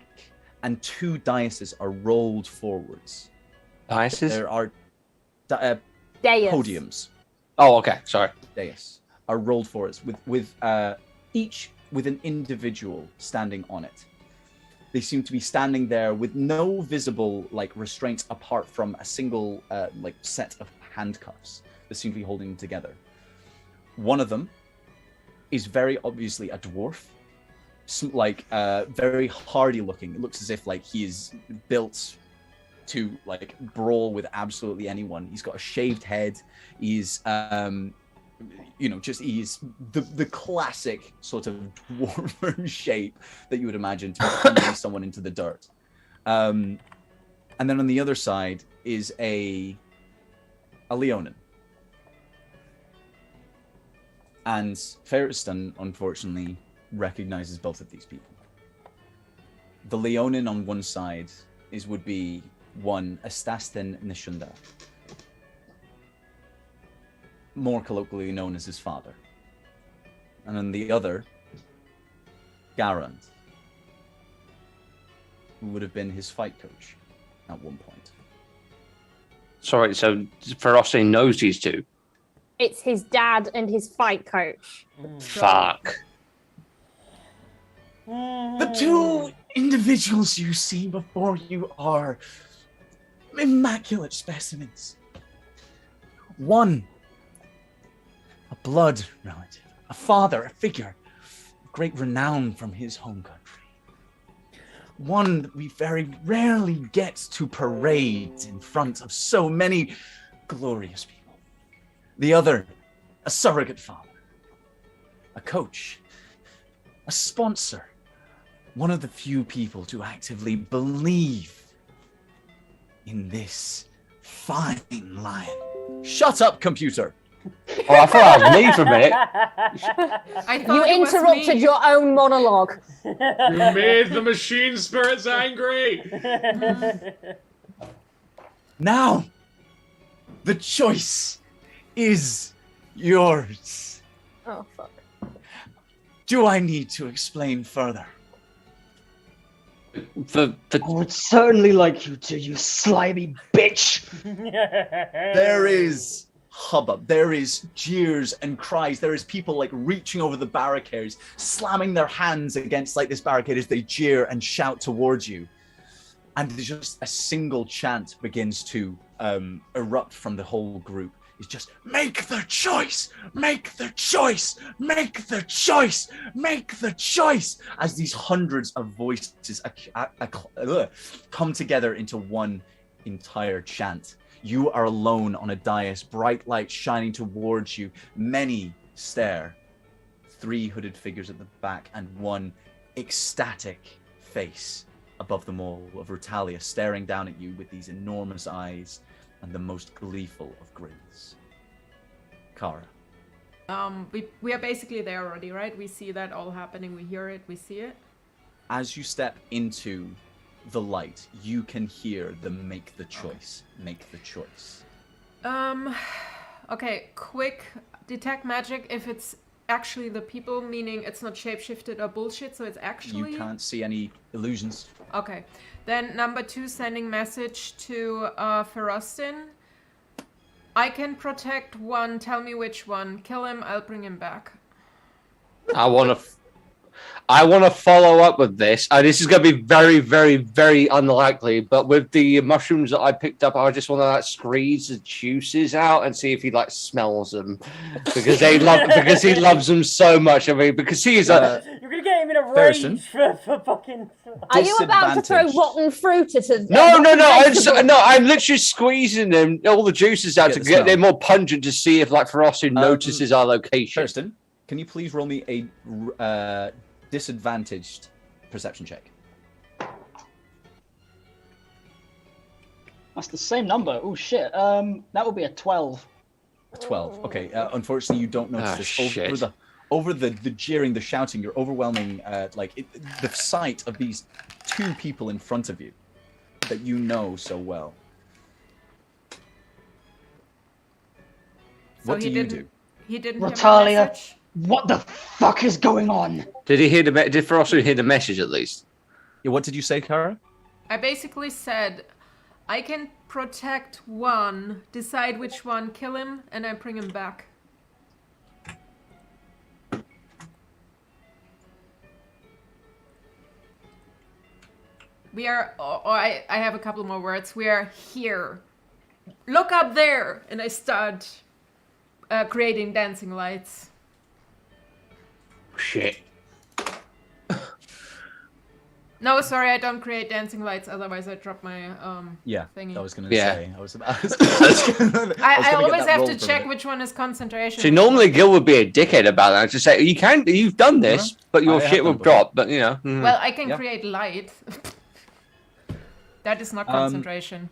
and 2 daises are rolled forwards. Daises? There are podiums. Oh, okay. Sorry. Dais are rolled forwards with each with an individual standing on it. They seem to be standing there with no visible like restraints apart from a single like set of handcuffs that seem to be holding them together. One of them is very obviously a dwarf, like very hardy looking. It looks as if like he is built to like brawl with absolutely anyone. He's got a shaved head. He's you know, just he's the classic sort of dwarven shape that you would imagine to pummel someone into the dirt. And then on the other side is a Leonin. And Ferriston, unfortunately, recognizes both of these people. The Leonin on one side would be one Astastin Nishunda, more colloquially known as his father. And on the other, Garand, who would have been his fight coach at one point. Sorry, so Ferocity knows these 2? It's his dad and his fight coach. Fuck. The 2 individuals you see before you are immaculate specimens. One, a blood relative, a father, a figure of great renown from his home country. One that we very rarely get to parade in front of so many glorious people. The other, a surrogate father, a coach, a sponsor, one of the few people to actively believe in this fine lion. Shut up, computer! Oh, I thought I was me for a minute. I thought You it was interrupted me. your own monologue. You made the machine spirits angry! Now, the choice is yours. Oh, fuck. Do I need to explain further? I would certainly like you to, you slimy bitch! There is hubbub, there is jeers and cries, there is people like reaching over the barricades, slamming their hands against like this barricade as they jeer and shout towards you. And just a single chant begins to erupt from the whole group. is just make the choice, make the choice, make the choice, make the choice, as these hundreds of voices come together into one entire chant. You are alone on a dais, bright light shining towards you. Many stare. 3 hooded figures at the back and one ecstatic face above them all of Rutalia staring down at you with these enormous eyes and the most gleeful of grins. Kara. We are basically there already, right? We see that all happening. We hear it. We see it. As you step into the light, you can hear the make the choice. Make the choice. Okay, quick detect magic if it's actually the people, meaning it's not shapeshifted or bullshit, so it's actually... You can't see any illusions. Okay. Then number 2, sending message to Ferostin. I can protect one, tell me which one. Kill him, I'll bring him back. I want to follow up with this. This is going to be very, very, very unlikely. But with the mushrooms that I picked up, I just want to squeeze the juices out and see if he smells them, because he loves them so much. I mean, because he is you're gonna get him in a rage for fucking. Are you about to throw rotten fruit at us? No. I'm literally squeezing them, all the juices out to get them more pungent to see if Ferocity notices our location. Thurston, can you please roll me a disadvantaged perception check? That's the same number. Oh shit. That would be a 12. A 12. Okay. Unfortunately, you don't notice this. Shit. Over the jeering, the shouting, your overwhelming, the sight of these 2 people in front of you that you know so well. So what do you do? He didn't hear my Rutalia, message? what the fuck is going on? Did he hear did Ferocity hear the message at least? Yeah, what did you say, Kara? I basically said, I can protect one, decide which one, kill him, and I bring him back. We are, I have a couple more words. We are here. Look up there! And I start creating dancing lights. Shit. No, sorry, I don't create dancing lights, otherwise I drop my thingy. I was gonna say. I always have to check which one is concentration. See, normally Gil would be a dickhead about that. Just say, you've done this, but your shit will drop, but Well, I can create light. That is not concentration.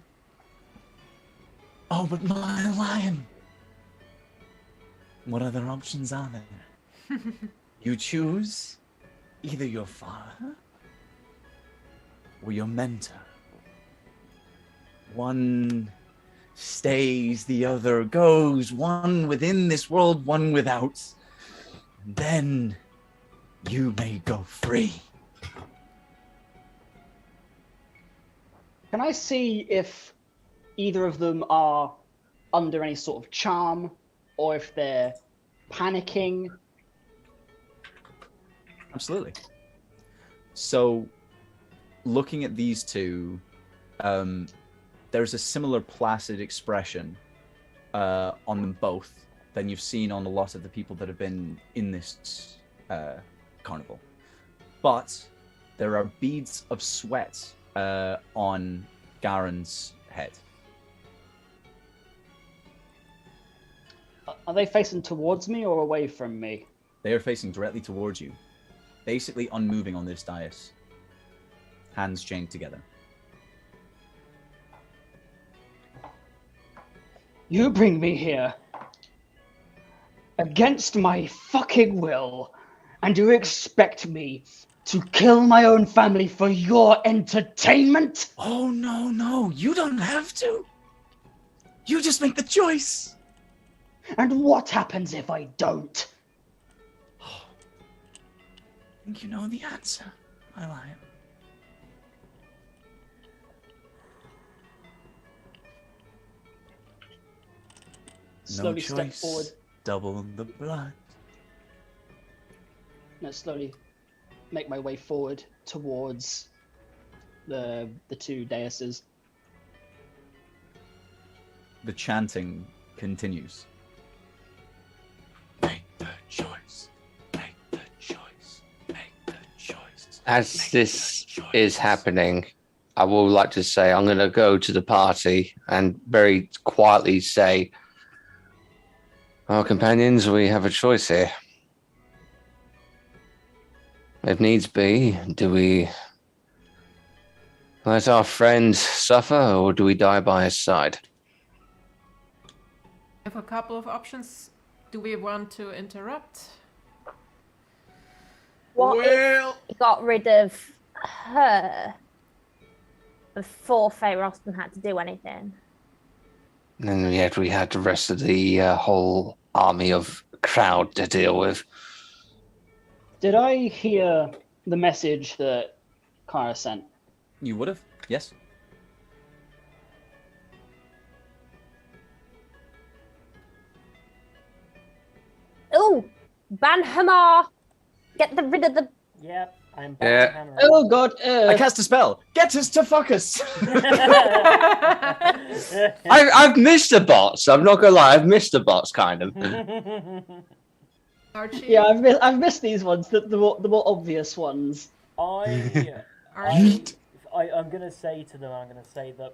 Oh, but my lion. What other options are there? You choose either your father or your mentor. One stays, the other goes. One within this world, one without. Then you may go free. Can I see if either of them are under any sort of charm, or if they're panicking? Absolutely. So, looking at these 2, there's a similar placid expression on them both than you've seen on a lot of the people that have been in this carnival. But there are beads of sweat on Garen's head. Are they facing towards me or away from me? They are facing directly towards you, basically unmoving on this dais, hands chained together. You bring me here against my fucking will, and you expect me to kill my own family for your entertainment? Oh, no, you don't have to. You just make the choice. And what happens if I don't? I think you know the answer, my lion. Slowly no step choice, forward. double the blood. No, slowly make my way forward towards the 2 daises. The chanting continues. Make the choice. Make the choice. Make the choice. As this is happening, I would like to say I'm going to go to the party and very quietly say, our companions, we have a choice here. If needs be, do we let our friend suffer, or do we die by his side? I have a couple of options. Do we want to interrupt? What Well- if he got rid of her before Faye Roston had to do anything? And yet we had the rest of the whole army of crowd to deal with. Did I hear the message that Kara sent? You would have, yes. Oh, ban Hamar! Get rid of the. Yep, I'm Yeah. back. Yeah. Oh god, I cast a spell. Get us to fuck us. I've missed the bots. I'm not gonna lie, I've missed the bots, kind of. Archie? yeah, I've missed these ones, the more obvious ones. Archie? I'm gonna say to them, I'm gonna say that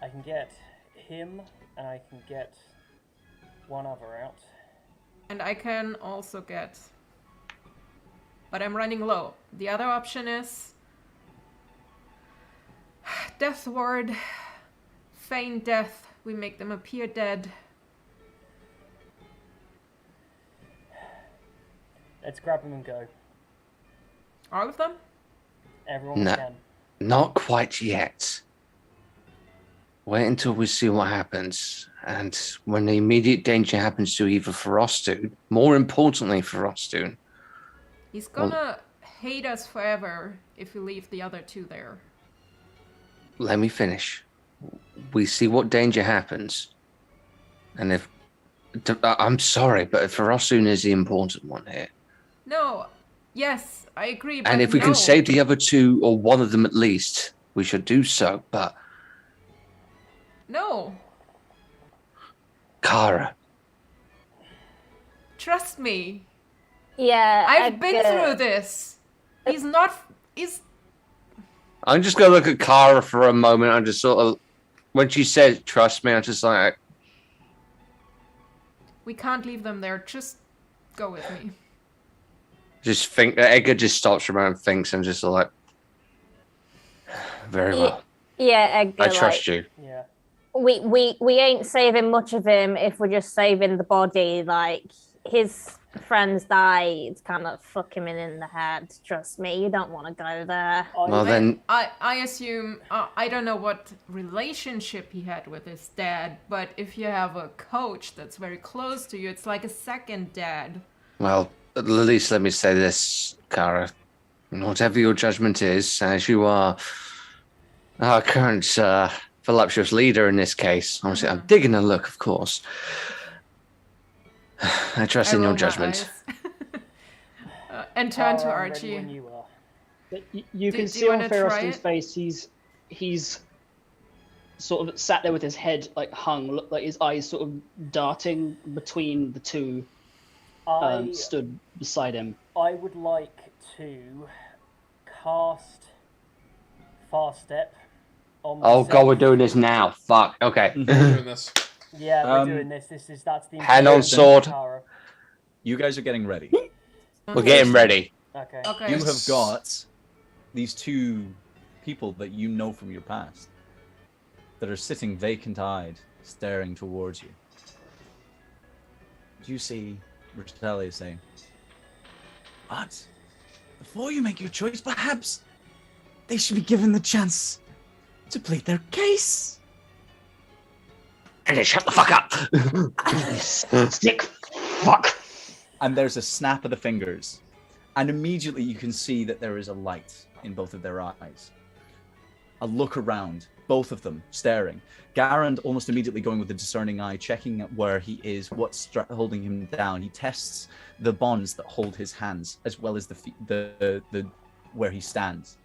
I can get him and I can get one other out. And I can also get... But I'm running low. The other option is... Death ward. Feign death. We make them appear dead. Let's grab them and go. All of them? Everyone No. can. Not quite yet. Wait until we see what happens. And when the immediate danger happens to either Frostoon, more importantly Frostoon, He's gonna hate us forever if we leave the other two there. let me finish. We see what danger happens. And if... I'm sorry, but if Frostoon is the important one here. No. Yes, I agree, but And if we no. can save the other two, or one of them at least, we should do so. But, No. Kara, Trust me. Yeah, I've been through this. He's not... He's... I'm just going to look at Kara for a moment. I'm just sort of... When she said, trust me, I'm just like... We can't leave them there. Just go with me. Just think... Edgar just stops for a moment and thinks and just like... Very well. Yeah, Edgar, I trust you. Yeah. We ain't saving much of him if we're just saving the body. Like, his friends die, it's kind of fuck him in the head. Trust me, you don't want to go there. Well, then... I assume... I don't know what relationship he had with his dad, but if you have a coach that's very close to you, it's like a second dad. Well, at least let me say this, Kara. Whatever your judgment is, as you are our current voluptuous leader in this case, obviously I'm digging a look, of course. I trust in roll your my judgment. eyes. And turn to I'm ready Archie. when you are. But you can do see you on wanna try Ferriston's it? face, he's sort of sat there with his head like hung, look like his eyes sort of darting between the two I stood beside him. I would like to cast Fast Step on Oh myself. god, we're doing this now. Fuck. Okay. We're doing this. Yeah, we're Um, doing this. That's the Hand on intention of sword. Tara. You guys are getting ready. We're getting ready. Okay. Okay. You have got these two people that you know from your past that are sitting vacant-eyed, staring towards you. Do you see Ritelli saying, "But before you make your choice, perhaps they should be given the chance to plead their case." And then shut the fuck up. Sick fuck. And there's a snap of the fingers, and immediately you can see that there is a light in both of their eyes. A look around, both of them staring. Garand almost immediately going with a discerning eye, checking where he is, what's holding him down. He tests the bonds that hold his hands, as well as the where he stands.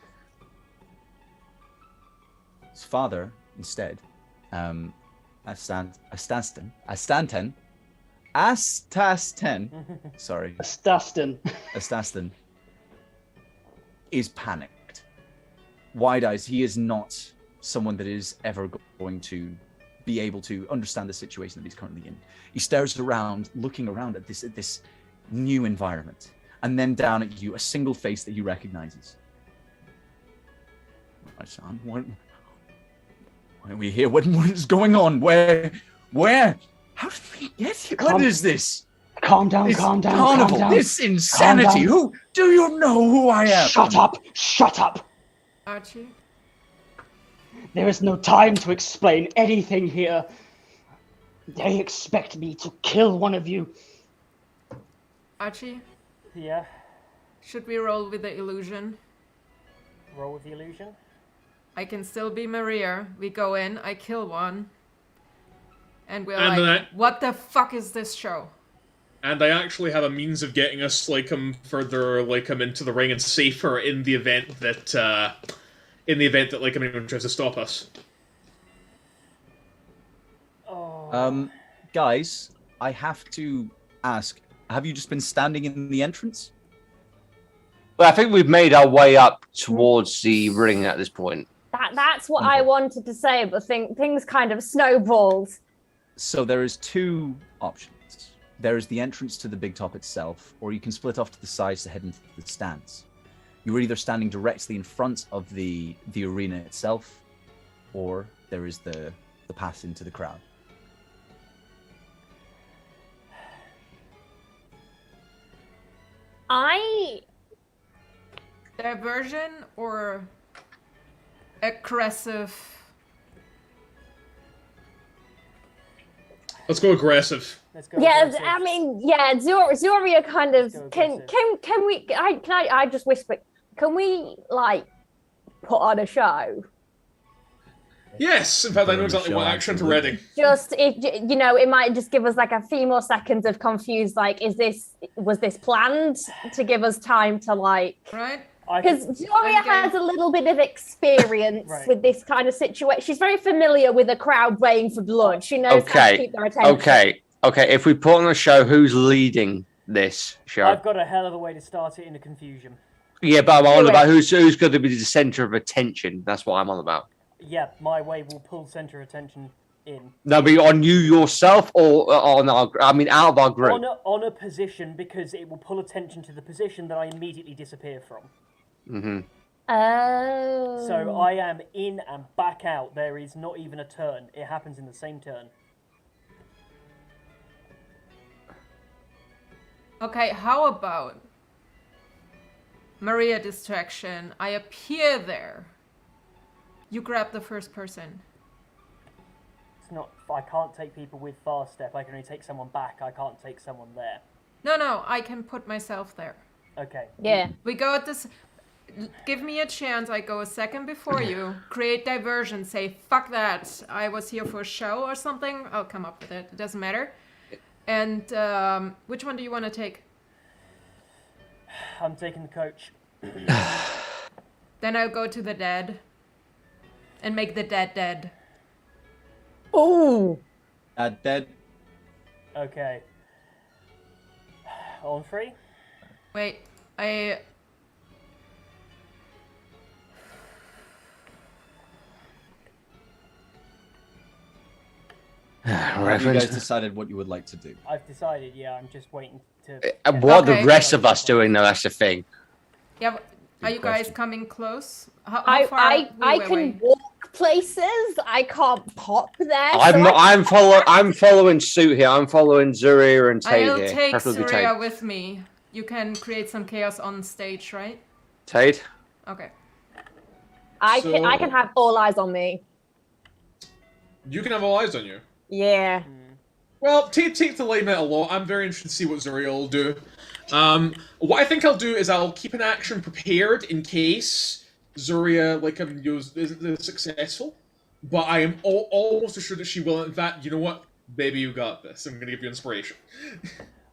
His father, instead, Astasten, sorry, Astasten is panicked. Wide Eyes, he is not someone that is ever going to be able to understand the situation that he's currently in. He stares around, looking around at this new environment, and then down at you, a single face that he recognizes. My son, why are we here? What is going on? Where? How did we get here? What is this? Calm down, This calm down, carnival, calm down. this insanity. Calm down. Who do you know who I am? Shut up. Archie? There is no time to explain anything here. They expect me to kill one of you. Archie? Yeah. Should we roll with the illusion? Roll with the illusion. I can still be Maria. We go in, I kill one. And we're And like, what the fuck is this show? And I actually have a means of getting us further into the ring and safer in the event that anyone tries to stop us. Oh. Guys, I have to ask, have you just been standing in the entrance? Well, I think we've made our way up towards the ring at this point. That's what I wanted to say, but things kind of snowballed. So there is two options. There is the entrance to the big top itself, or you can split off to the sides to head into the stands. You're either standing directly in front of the arena itself, or there is the path into the crowd. Diversion or aggressive? Let's go aggressive. Let's go. Yeah, aggressive. I mean, yeah, Zoria kind of Let's go can we? I just whisper? Can we like put on a show? Yes, in fact, I know exactly what action to ready. Just it might just give us like a few more seconds of confused. Like, was this planned to give us time to like? Right. Because Zoria has a little bit of experience Right. with this kind of situation. She's very familiar with a crowd braying for blood. She knows how to keep their attention. Okay. If we put on a show, who's leading this show? I've got a hell of a way to start it in a confusion. Yeah, but I'm on about who's going to be the center of attention. That's what I'm on about. Yeah, my way will pull center attention in. No, but on you yourself or on our? I mean, out of our group. On a position, because it will pull attention to the position that I immediately disappear from. Mm-hmm. Oh. So I am in and back out. There is not even a turn. It happens in the same turn. Okay, how about Maria distraction? I appear there. You grab the first person. It's not. I can't take people with fast step. I can only take someone back. I can't take someone there. No, I can put myself there. Okay. Yeah. We go at this. Give me a chance. I go a second before you. Create diversion. Say, fuck that. I was here for a show or something. I'll come up with it. It doesn't matter. And which one do you want to take? I'm taking the coach. Then I'll go to the dead. And make the dead. Oh. Dead. Okay. On 3? Wait, Have you guys decided what you would like to do? I've decided, yeah, I'm just waiting to... What are Okay. the rest of us doing, though? That's the thing. Yeah, but are you guys question. coming close? How I far? can walk places. I can't pop there. I'm following suit here. I'm following Zuria and Tate I'll here. take Preferably Surya Tate. with me. You can create some chaos on stage, right? Tate? Okay. I So- can have all eyes on me. You can have all eyes on you. Yeah. Well, take the layman a lot. I'm very interested to see what Zuriel will do. What I think I'll do is I'll keep an action prepared in case Zuria isn't successful. But I am almost assured that she will. In fact, you know what? Baby, you got this. I'm gonna give you inspiration.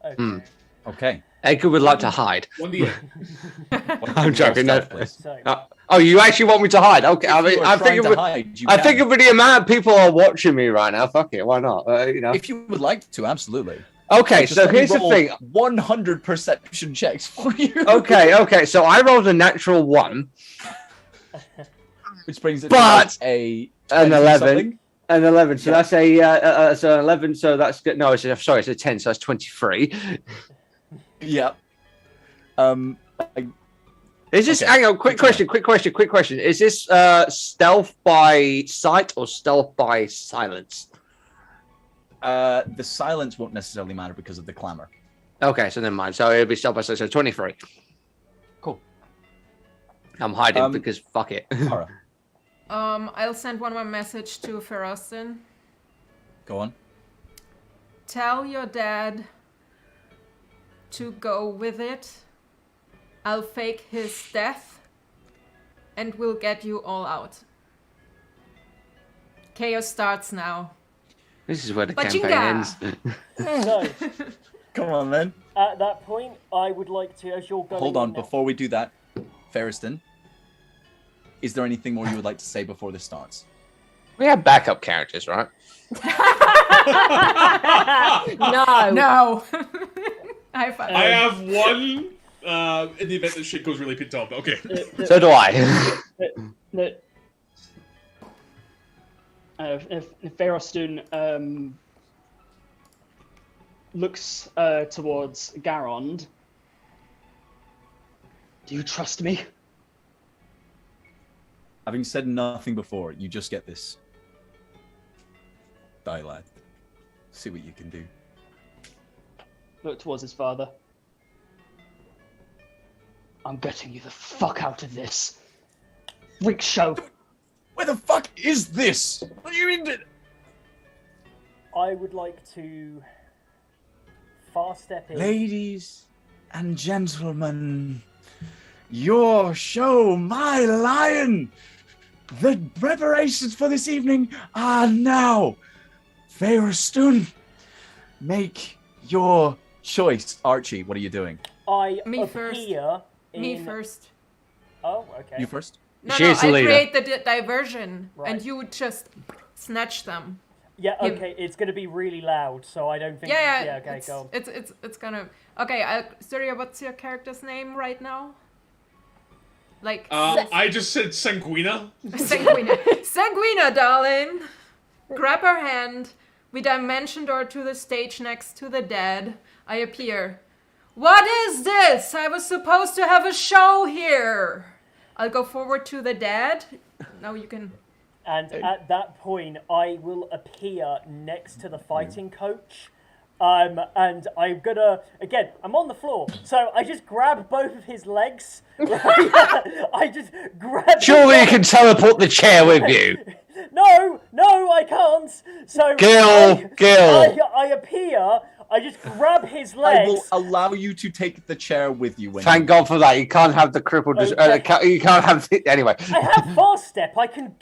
Okay. Okay. Edgar would like to hide. 1d8. I'm joking. No. Stealth, please. So, Oh, you actually want me to hide? Okay, I If mean, you are I'm trying thinking. to hide, you I can. think of the amount of people are watching me right now. Fuck it, why not? You know. If you would like to, absolutely. Okay, Just so let me here's the roll thing. 100 perception checks for you. Okay. So I rolled a natural 1, Which brings it But to a an 20 11. something. An 11. So Yeah. that's a so 11. So that's good. No, it's sorry, it's a 10. So that's 23. Yeah. Is this? Okay. Hang on. Quick question. Is this stealth by sight or stealth by silence? The silence won't necessarily matter because of the clamor. Okay, so never mind. So it'll be stealth by sight. So 23. Cool. I'm hiding because fuck it. Kara, I'll send one more message to Ferostin. go on. Tell your dad to go with it. I'll fake his death, and we'll get you all out. Chaos starts now. This is where the Bajinga! campaign ends. so Come on, then. at that point, I would like to, as you're going. Hold on. in now- Before we do that, Ferriston, is there anything more you would like to say before this starts? We have backup characters, right? No. No. High five. I have one in the event that shit goes really pit top. Okay. So do I. If Ferostun looks towards Garond, do you trust me? Having said nothing before, you just get this. Die, lad. See what you can do. Look towards his father. I'm getting you the fuck out of this. Freak show. Where the fuck is this? What do you mean? I would like to fast step in. Ladies and gentlemen, your show, My Lion. The preparations for this evening are now. Ferostun, make your choice. Archie, what are you doing? I Me first. appear Me in- first. Oh, okay. You first? No, She's the I leader. create the diversion, Right. and you would just snatch them. Yeah, You- okay. It's going to be really loud, so I don't think. Yeah, okay, it's, go. it's gonna. Okay, Surya, what's your character's name right now? Like I just said Sanguina. Sanguina. Sanguina, darling. Grab her hand. We dimension door to the stage next to the dead. I appear. What is this? I was supposed to have a show here. I'll go forward to the dead. Now you can. And at that point, I will appear next to the fighting coach. And I'm gonna, again, I'm on the floor. So I just grab both of his legs. I just grab. Surely you can teleport the chair with you. No, I can't. So Gil. I appear. I just grab his I legs. will allow you to take the chair with you when Thank God for that. You can't have the crippled. You can't have the, anyway. I have fast step. I can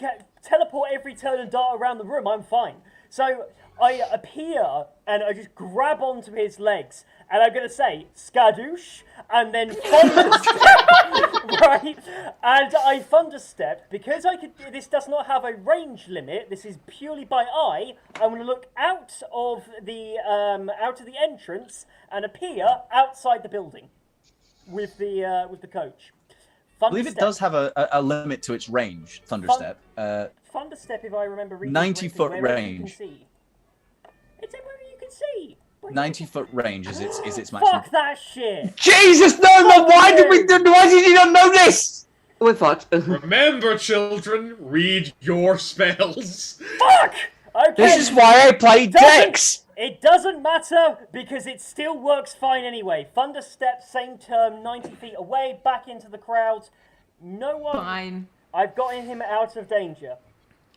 teleport every turn and dart around the room. I'm fine. So I appear and I just grab onto his legs and I'm going to say skadoosh and then thunder step, right? And I thunder step because this does not have a range limit. This is purely by eye. I'm going to look out of the entrance and appear outside the building with the coach. I believe it does have a limit to its range, Thunderstep. Thunderstep, if I remember reading 90-foot wherever range. You can see. It's wherever you can see. 90-foot range is its maximum. Fuck that shit. Jesus, no, no, why did you not know this? We're fucked. Remember, children, read your spells. Fuck. Okay. This is why I play Dex. It doesn't matter because it still works fine anyway. Thunderstep, same term, 90 feet away, back into the crowd. No one. Fine. I've gotten him out of danger.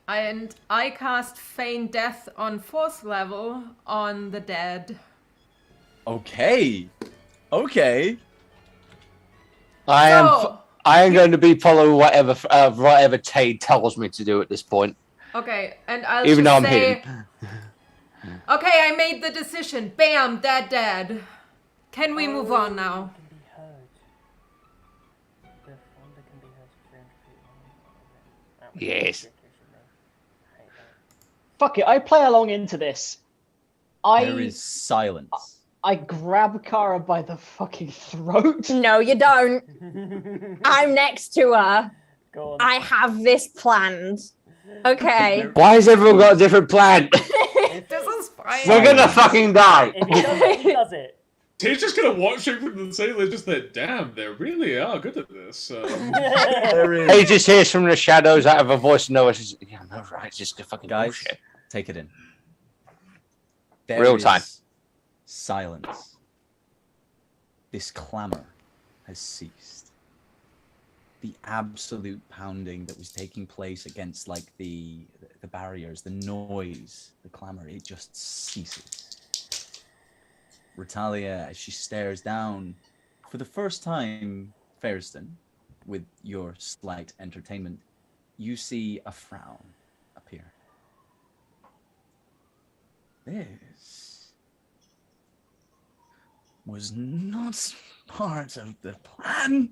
And I cast Feign Death on 4th level on the dead. Okay. I So- am going to be following whatever Tade tells me to do at this point. Okay, and I'll Even just though I'm say, hidden. okay, I made the decision. Bam, dead. Can we move on now? Can be heard. The thunder can be heard 300 feet away. That was Yes. ridiculous of me. I hate that. Fuck it, I play along into this. There is silence. I grab Kara by the fucking throat. No, you don't. I'm next to her. Go on. I have this planned. Okay. Why has everyone got a different plan? This is fine. We're gonna fucking die. If he does it, he does it. He's just gonna watch it from the side, like, just like, damn, they really are good at this. There is... He just hears from the shadows out of a voice and Noah says, yeah, no, right, it's just a fucking Guys, bullshit. take it in. There Real time. is silence. This clamor has ceased. The absolute pounding that was taking place against like the barriers, the noise, the clamor, it just ceases. Ratalia, as she stares down, for the first time, Ferriston, with your slight entertainment, you see a frown appear. This was not part of the plan.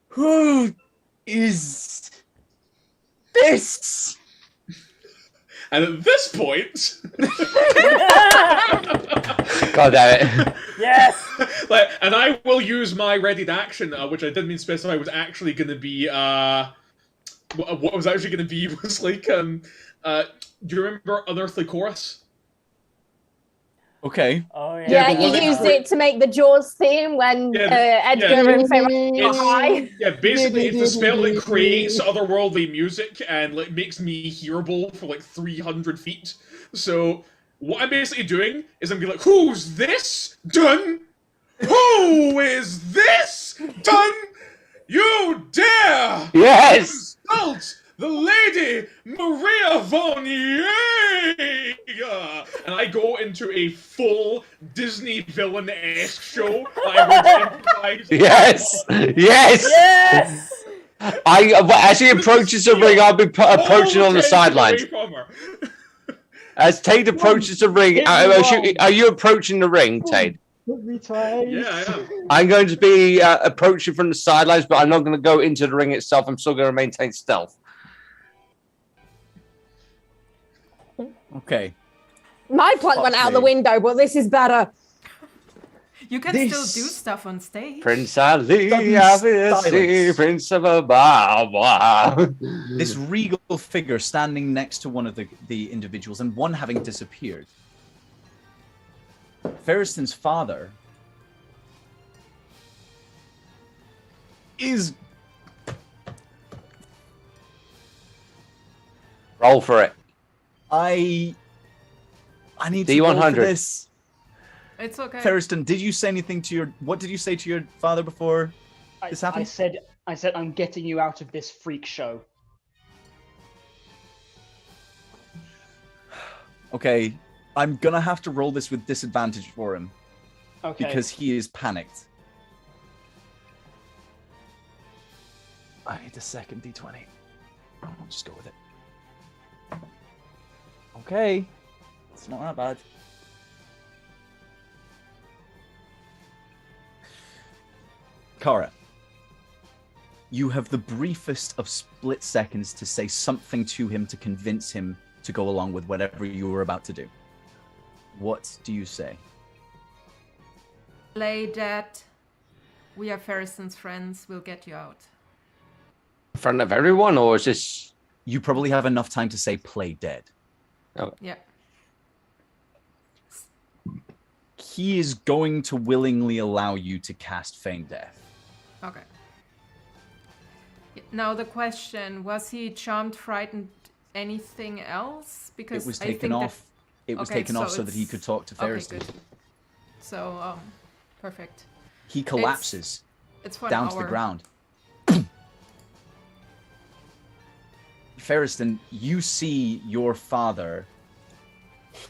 Who is this? And at this point, God damn it. Yes! like, and I will use my readied action, which I didn't mean to specify was actually going to be, what was actually going to be was like, do you remember Unearthly Chorus? Okay. Oh, yeah. Yeah, but when you they- used it to make the Jaws theme when Edgar and Faye were high. Yeah, basically it's a spell that creates otherworldly music and like makes me hearable for like 300 feet. So what I'm basically doing is I'm being like, who's this done? Who is this done? You dare Yes! insult the Lady Maria von Jaeger! And I go into a full Disney villain-esque show. Yes! Yes! Yes! As he approaches the ring, I'll be approaching on the sidelines. As Tate approaches the ring, are you approaching the ring, Tate? Put me twice. Yeah, I am. I'm going to be approaching from the sidelines, but I'm not going to go into the ring itself. I'm still going to maintain stealth. Okay. My plan went out the window, but this is better. You can This- still do stuff on stage. Prince Ali, Sudden obviously, silence. Prince of Ababa. This regal figure standing next to one of the individuals, and one having disappeared. Ferriston's father is... Roll for it. I need to roll for D100. this. It's okay. Ferriston, did you say anything to your... What did you say to your father before this happened? I said, I'm getting you out of this freak show. Okay, I'm gonna have to roll this with disadvantage for him. Okay. Because he is panicked. I need a second D20. I'll just go with it. Okay. It's not that bad. Kara, you have the briefest of split seconds to say something to him to convince him to go along with whatever you were about to do. What do you say? Play dead. We are Ferriston's friends. We'll get you out. In front of everyone, or is this... You probably have enough time to say play dead. Yeah. He is going to willingly allow you to cast Feign Death. Okay. Now the question, was he charmed, frightened, anything else? Because It was I taken think off. It was Okay, taken off so that he it's- could talk to Okay, Ferriston. good. So, perfect. He collapses It's for an down to the hour. ground. Ferriston, you see your father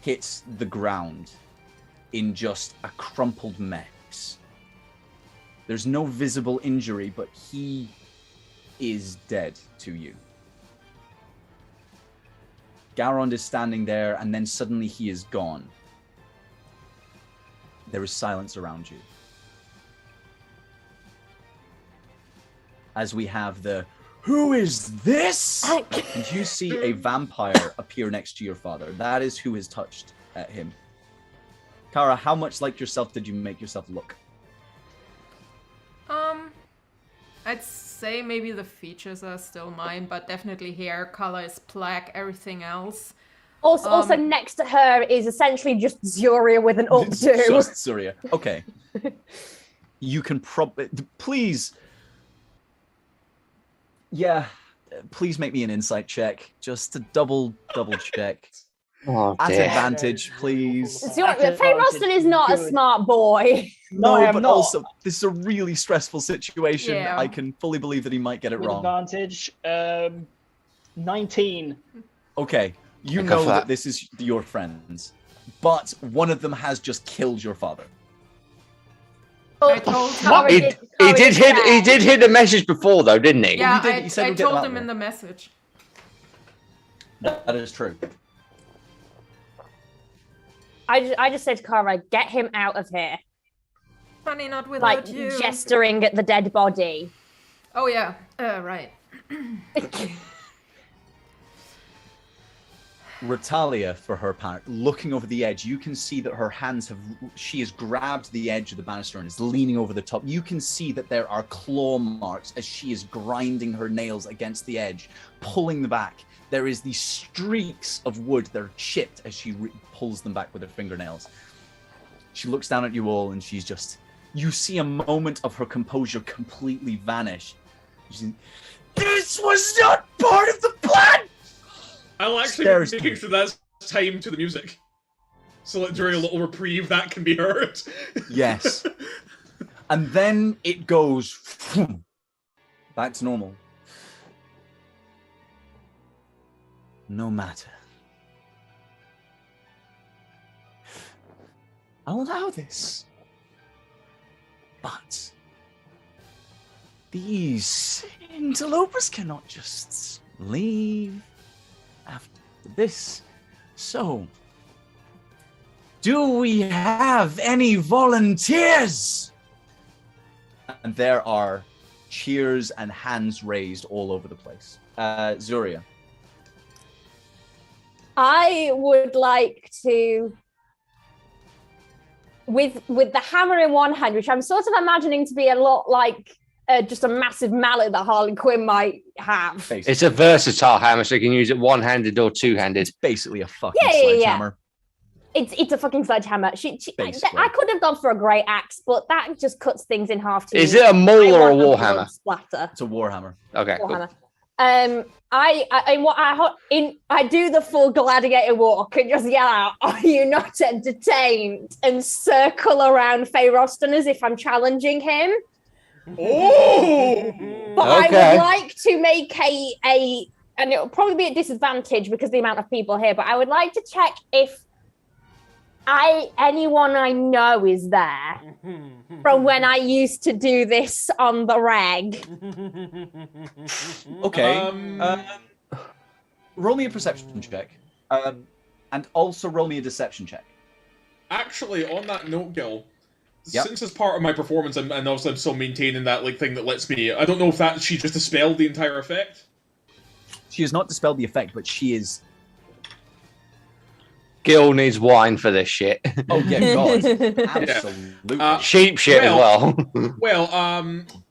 hit the ground in just a crumpled mess. There's no visible injury, but he is dead to you. Garond is standing there, and then suddenly he is gone. There is silence around you. As we have the, who is this? And you see a vampire appear next to your father. That is who has touched him. Kara, how much like yourself did you make yourself look? I'd say maybe the features are still mine, but definitely hair color is black, everything else. Also next to her is essentially just Zuria with an updo. Just Zuria. Okay. You can probably... Please... Yeah, please make me an insight check, just to double check. Oh, At dear. advantage, please. Faye Roston is not a smart boy. No, I am but not. also, this is a really stressful situation. Yeah. I can fully believe that he might get it With wrong. advantage, 19. Okay, you I know got that that. this is your friends, but one of them has just killed your father. I told Cara He Cara did hit a message before though, didn't he? Yeah, you did- you said I we'll get told that him there. in the message. That is true. I just said to Cara, get him out of here. Funny, not without Like you. gesturing at the dead body. Oh yeah, right. Ratalia, for her part, looking over the edge, you can see that her hands have... She has grabbed the edge of the banister and is leaning over the top. You can see that there are claw marks as she is grinding her nails against the edge, pulling them back. There is these streaks of wood that are chipped as she pulls them back with her fingernails. She looks down at you all and she's just... You see a moment of her composure completely vanish. She's, this was not part of the plan! I'll actually Stares be making sure that's time to the music. So that during a little reprieve that can be heard. Yes. And then it goes back to normal. No matter. I'll allow this. But these interlopers cannot just leave after this. So, do we have any volunteers? And there are cheers and hands raised all over the place. Zuria. I would like to, with the hammer in one hand, which I'm sort of imagining to be a lot like just a massive mallet that Harley Quinn might have. Basically, It's a versatile hammer, so you can use it one-handed or two-handed. it's basically a fucking Yeah. sledgehammer. It's a fucking sledgehammer. I Basically. could have gone for a great axe, but that just cuts things in half too. Is it a maul I or a want warhammer? blood splatter. It's a warhammer. Okay, cool. Warhammer. I do the full gladiator walk and just yell out, "Are you not entertained?" and circle around Faye Roston as if I'm challenging him. Oh! But I Okay. would like to make a and it'll probably be at disadvantage because of the amount of people here, but I would like to check if anyone I know is there from when I used to do this on the reg. Okay. Roll me a perception check. And also roll me a deception check. Actually, on that note, Gil, Yep. since as part of my performance, and obviously I'm still maintaining that like thing that lets me. I don't know if that she just dispelled the entire effect. She has not dispelled the effect, but she is... Gil needs wine for this shit. Oh, yeah, God. Absolutely. Sheep shit as well. Well,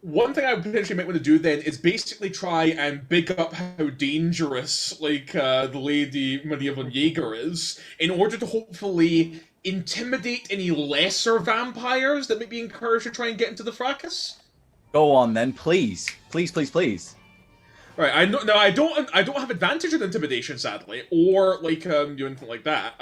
one thing I would potentially might want to do then is basically try and big up how dangerous, like, the Lady Maria von Jaeger is, in order to hopefully intimidate any lesser vampires that might be encouraged to try and get into the fracas. Go on, then. Please. Please, please, please. Right, I know. No, I don't have advantage in intimidation, sadly, or like do anything like that.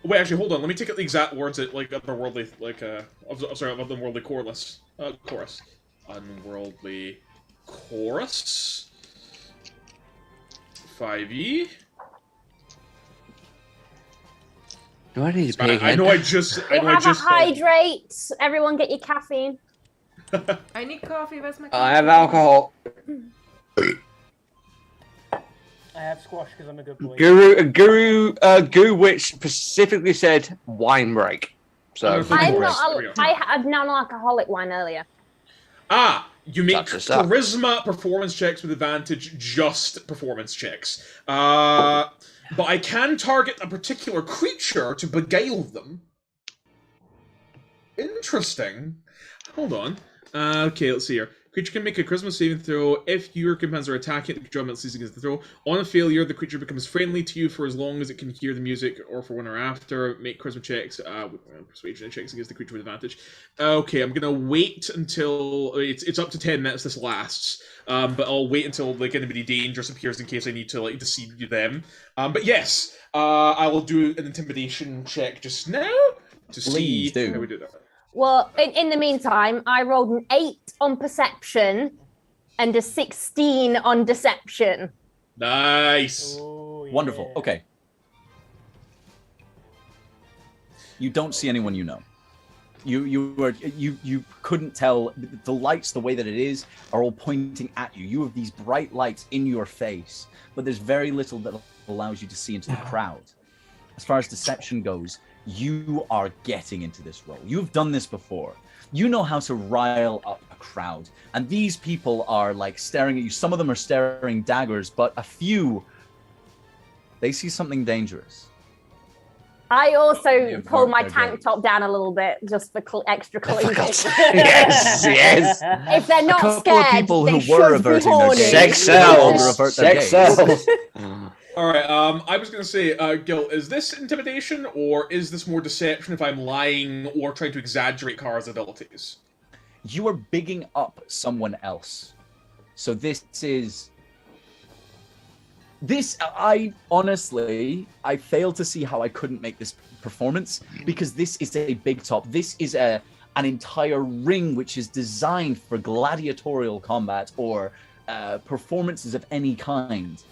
Wait, actually, hold on. Let me take out the exact words that like otherworldly, like otherworldly chorus. Chorus, unworldly chorus. 5e. Do I need to pay I know. I just. We have a hydrate. Everyone get your caffeine. I need coffee. Where's my coffee? I have alcohol. I have squash because I'm a good boy. Guru Witch specifically said wine break. So I'm not. I had non-alcoholic wine earlier. You make Touch this up. charisma performance checks with advantage, just performance checks. But I can target a particular creature to beguile them. Interesting. Hold on. Okay, let's see here. Creature can make a charisma saving throw if your companions are attacking the creature against the throw. On a failure, the creature becomes friendly to you for as long as it can hear the music, or for one or after. Make charisma checks, with persuasion checks against the creature with advantage. Okay, I'm gonna wait until it's up to 10 minutes. This lasts, but I'll wait until like anybody dangerous appears in case I need to like deceive them. But yes, I will do an intimidation check just now to see how we do that. Well, in the meantime, I rolled an 8 on perception and a 16 on deception. Nice. Oh, yeah. Wonderful. Okay. You don't see anyone you know. You couldn't tell. The lights, the way that it is, are all pointing at you. You have these bright lights in your face, but there's very little that allows you to see into the crowd. As far as deception goes, you are getting into this role. You've done this before. You know how to rile up a crowd. And these people are like staring at you. Some of them are staring daggers, but a few, they see something dangerous. I also pull my tank top down a little bit just for extra cleavage. Yes, yes. If they're not couple scared, of people they who were should be averting their horny. gaze. Sex sells. Sex sells. Alright, I was gonna say, Gil, is this intimidation, or is this more deception if I'm lying or trying to exaggerate Kara's abilities? You are bigging up someone else. So I honestly, I fail to see how I couldn't make this performance, because this is a big top. This is an entire ring which is designed for gladiatorial combat or performances of any kind.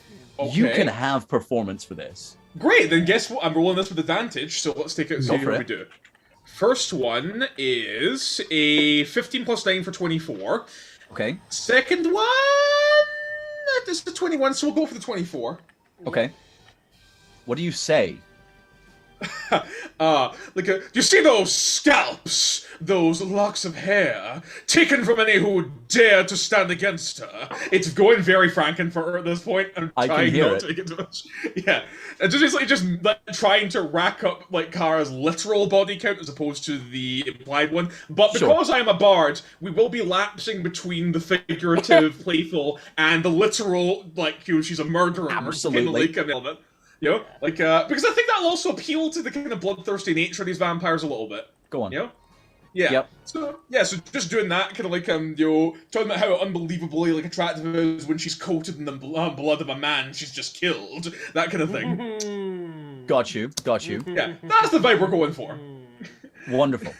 Okay. You can have performance for this. Great, then guess what? I'm rolling this with advantage, so let's take it and see how we do. First one is a 15 plus 9 for 24. Okay. Second one, this is the 21, so we'll go for the 24. Okay. What do you say? Do you see those scalps? Those locks of hair taken from any who would dare to stand against her. It's going very Frankenfurter at this point. I'm trying not to get too much. Yeah, and just like, trying to rack up like Kara's literal body count as opposed to the implied one. But because I am a bard, we will be lapsing between the figurative, playful, and the literal. Like, she's a murderer. Absolutely. Kind of element. You know, because I think that'll also appeal to the kind of bloodthirsty nature of these vampires a little bit. Go on. You know? Yeah. Yep. So just doing that, kind of like talking about how unbelievably like attractive it is when she's coated in the blood of a man she's just killed, that kind of thing. Got you. Yeah, that's the vibe we're going for. Wonderful.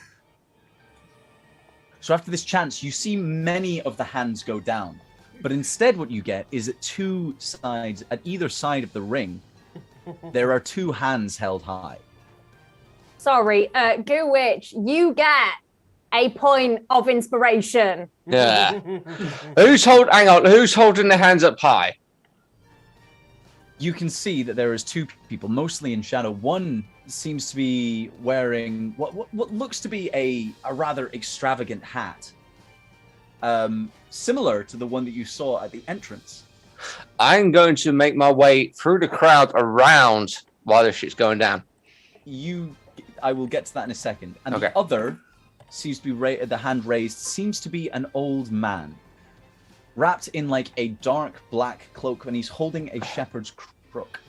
So after this chance, you see many of the hands go down, but instead what you get is at two sides, at either side of the ring, there are two hands held high. Sorry, Goo Witch, you get a point of inspiration. Yeah. Who's holding their hands up high? You can see that there is two people, mostly in shadow. One seems to be wearing what looks to be a rather extravagant hat, similar to the one that you saw at the entrance. I'm going to make my way through the crowd around while this shit's going down. I will get to that in a second. And okay. The other seems to be the hand raised seems to be an old man, wrapped in like a dark black cloak, and he's holding a shepherd's crook.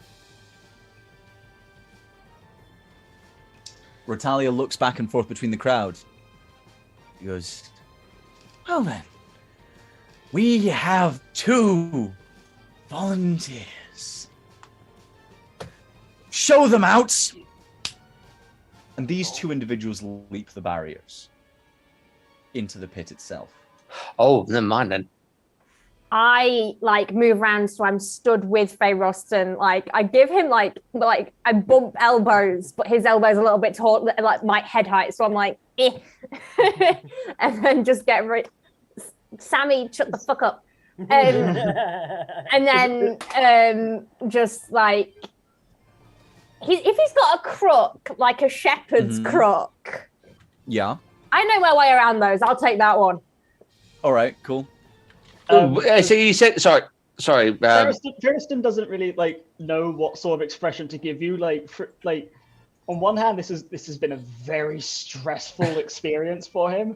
Rotalia looks back and forth between the crowd. He goes, "Well then, we have two volunteers. Show them out!" And these two individuals leap the barriers into the pit itself. Oh, never mind then. I move around so I'm stood with Faye Roston. I give him I bump elbows, but his elbow's a little bit tall, like my head height. So I'm like, eh. And then just get Sammy, shut the fuck up. And then just like, if he's got a crook, like a shepherd's crook, Yeah. I know my way around those. I'll take that one. All right. Cool. So you said sorry. Ferriston doesn't really know what sort of expression to give you. On one hand, this has been a very stressful experience for him.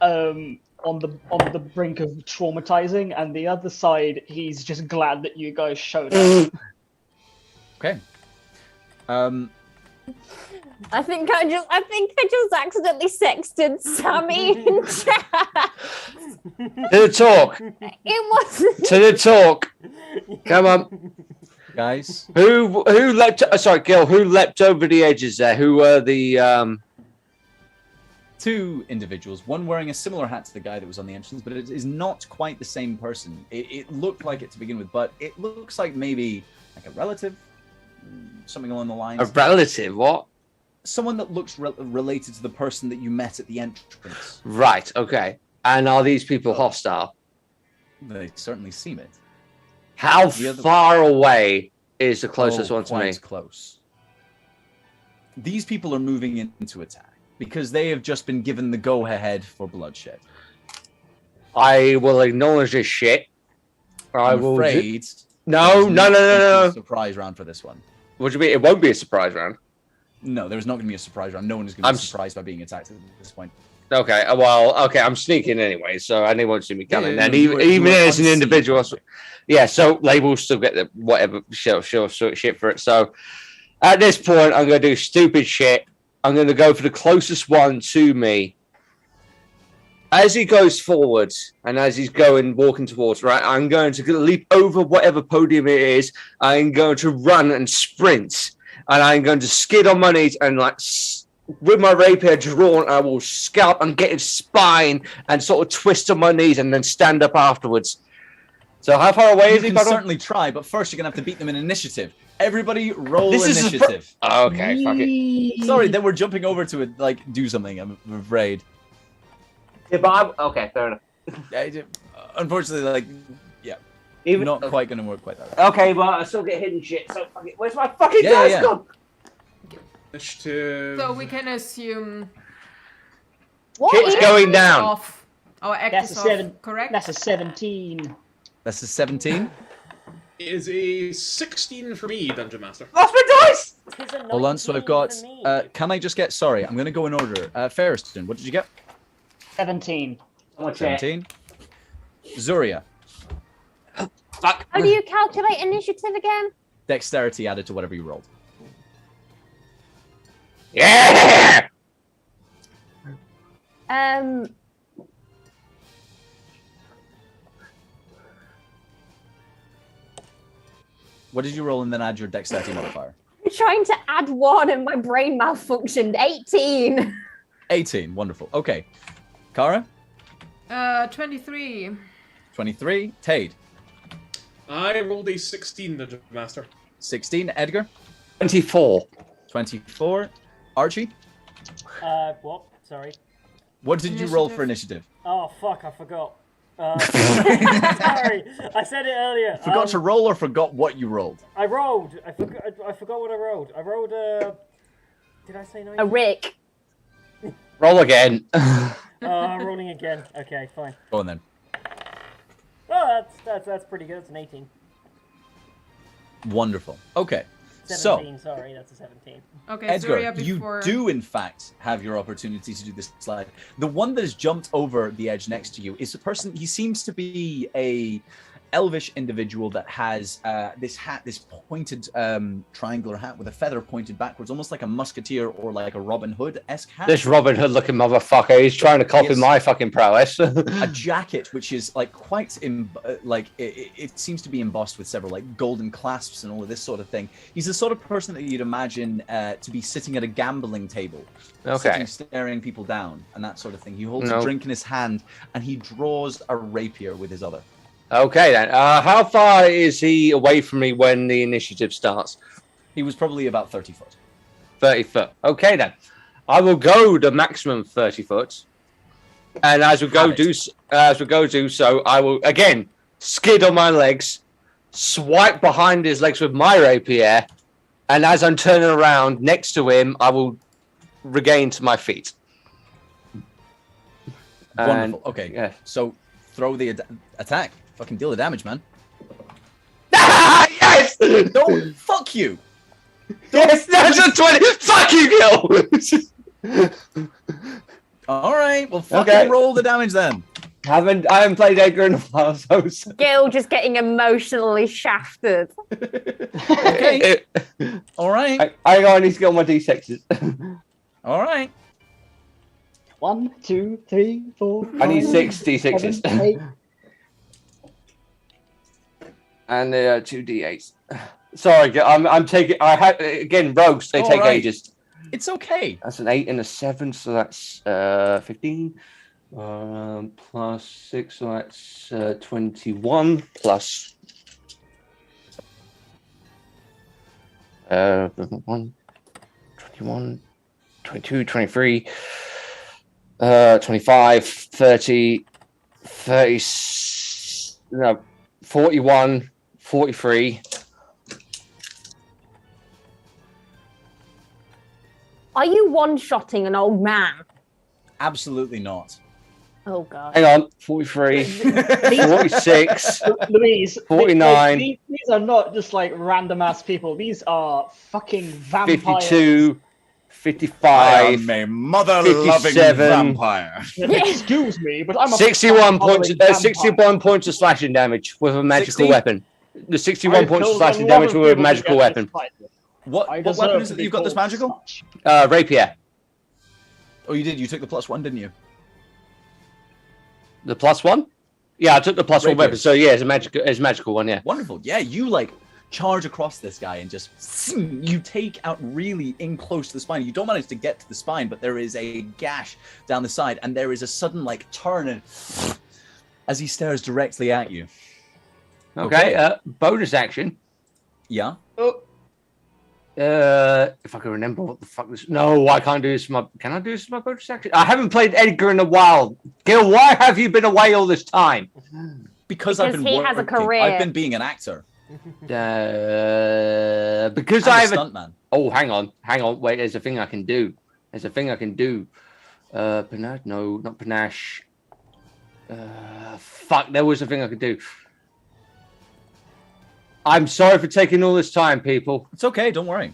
On the brink of traumatizing, and the other side, he's just glad that you guys showed up. Okay. I think I just accidentally sexted Sammy in chat. To the talk. It wasn't. To the talk. Come on, guys. Who leapt? Sorry, Gil. Who leapt over the edges there? Who were the two individuals? One wearing a similar hat to the guy that was on the entrance, but it is not quite the same person. It looked like it to begin with, but it looks like maybe like a relative, something along the lines. A relative? What? Someone that looks related to the person that you met at the entrance. Right. Okay. And are these people hostile? They certainly seem it. How far away is the closest one to me? Quite close. These people are moving into attack because they have just been given the go-ahead for bloodshed. I will acknowledge this shit. I'm afraid. No. Surprise round for this one. What do you mean? It won't be a surprise round. No, there's not going to be a surprise round. No one is going to be surprised by being attacked at this point. Okay, I'm sneaking anyway, so anyone won't see me coming. Yeah, and even as an individual, yeah, so they will still get the whatever shit for it. So at this point, I'm going to do stupid shit. I'm going to go for the closest one to me. As he goes forward and as he's walking towards, right, I'm going to leap over whatever podium it is. I'm going to run and sprint. And I'm going to skid on my knees and with my rapier drawn, I will scalp and get his spine and sort of twist on my knees and then stand up afterwards. So how far away is he? You can certainly try, but first you're going to have to beat them in initiative. Everybody roll initiative. Okay, fuck it. Sorry, then we're jumping over to it, do something, I'm afraid. Yeah, but okay, fair enough. Unfortunately, yeah. Even not quite going to work quite that way. Okay, but I still get hidden shit, so fuck it. Where's my fucking dice gone? So we can assume... Kit's going down. Off. Our act is off, correct? That's a 17. That's a 17? It is a 16 for me, Dungeon Master. Lost my dice! Hold on, so I've got... can I just get... Sorry, I'm going to go in order. Ferriston, what did you get? 17. 17. Zuria. Fuck. How do you calculate initiative again? Dexterity added to whatever you rolled. Yeah! What did you roll and then add your dexterity modifier? I'm trying to add 1 and my brain malfunctioned. 18. 18, wonderful. Okay. Kara? 23. 23. Tade? I rolled a 16, Dungeon Master. 16. Edgar? 24. 24. Archie? What? Sorry. What did you roll for initiative? Oh, fuck, I forgot. Sorry, I said it earlier. Forgot to roll or forgot what you rolled? I rolled. I forgot what I rolled. I rolled Did I say 19? A Rick. Roll again. I'm rolling again. Okay, fine. Go on then. Oh, that's pretty good. It's an 18. Wonderful. Okay. 17, sorry, that's a 17. Okay, Edgar, you do in fact have your opportunity to do this slide. The one that has jumped over the edge next to you is a person. He seems to be a elvish individual that has this hat, this pointed triangular hat with a feather pointed backwards, almost like a musketeer or like a Robin Hood-esque hat. This Robin Hood looking motherfucker, he's trying to copy my fucking prowess. A jacket which is like quite it seems to be embossed with several like golden clasps and all of this sort of thing. He's the sort of person that you'd imagine to be sitting at a gambling table, sitting, staring people down and that sort of thing. He holds a drink in his hand and he draws a rapier with his other. Okay then. How far is he away from me when the initiative starts? He was probably about 30 foot. 30 foot. Okay then. I will go the maximum 30 foot. And as we go do so, I will again skid on my legs, swipe behind his legs with my rapier, and as I'm turning around next to him, I will regain to my feet. Wonderful. Okay. Yeah. So throw the attack. Fucking deal the damage, man. Yes! No, fuck you. Yes, that's a 20. Fuck you, Gil! All right. Well, fucking Okay. roll the damage then. I haven't played Edgar in a while, so. Gil just getting emotionally shafted. Okay. All right. I need to get on my D6s. All right. 1, 2, 3, 4. I need 5, 6 D6s. 7, 8. And 2 D8s. Sorry, I'm taking. I had again rogues. They All take right. ages. It's okay. That's an 8 and a 7, so that's 15. Plus 6, so that's 21. Plus 1, 21, 22, 23, 25, 30, 30, no, 41, 43. Are you one-shotting an old man? Absolutely not. Oh god. Hang on, 43, 46, Louise, 49. These are not just like random ass people. These are fucking vampires. 52, I 55, am a mother-loving 57. vampire. Excuse me, but I'm a 61 points. vampire. 61 points of slashing damage with a magical 60? weapon. The 61 I've points of killed slashing a lot damage of with a people to magical get this weapon. fight. What I weapon deserve is to it that be you've got this called magical? such. Rapier. Oh, you did. You took the +1, didn't you? The +1? Yeah, I took the +1 Rapier. weapon. So yeah, it's a magical one. Yeah. Wonderful. Yeah, you like charge across this guy and just you take out really in close to the spine. You don't manage to get to the spine, but there is a gash down the side, and there is a sudden like turn and as he stares directly at you. Okay. Bonus action. Yeah. If I can remember what the fuck this. No, I can't do this. Can I do this as my bonus action? I haven't played Edgar in a while. Gil, why have you been away all this time? Because I've been he has a working. career. I've been being an actor. Because I'm I a have a stuntman. Oh, hang on. Wait, there's a thing I can do. Panache? No, not panache. Fuck, there was a thing I could do. I'm sorry for taking all this time, people. It's okay. Don't worry.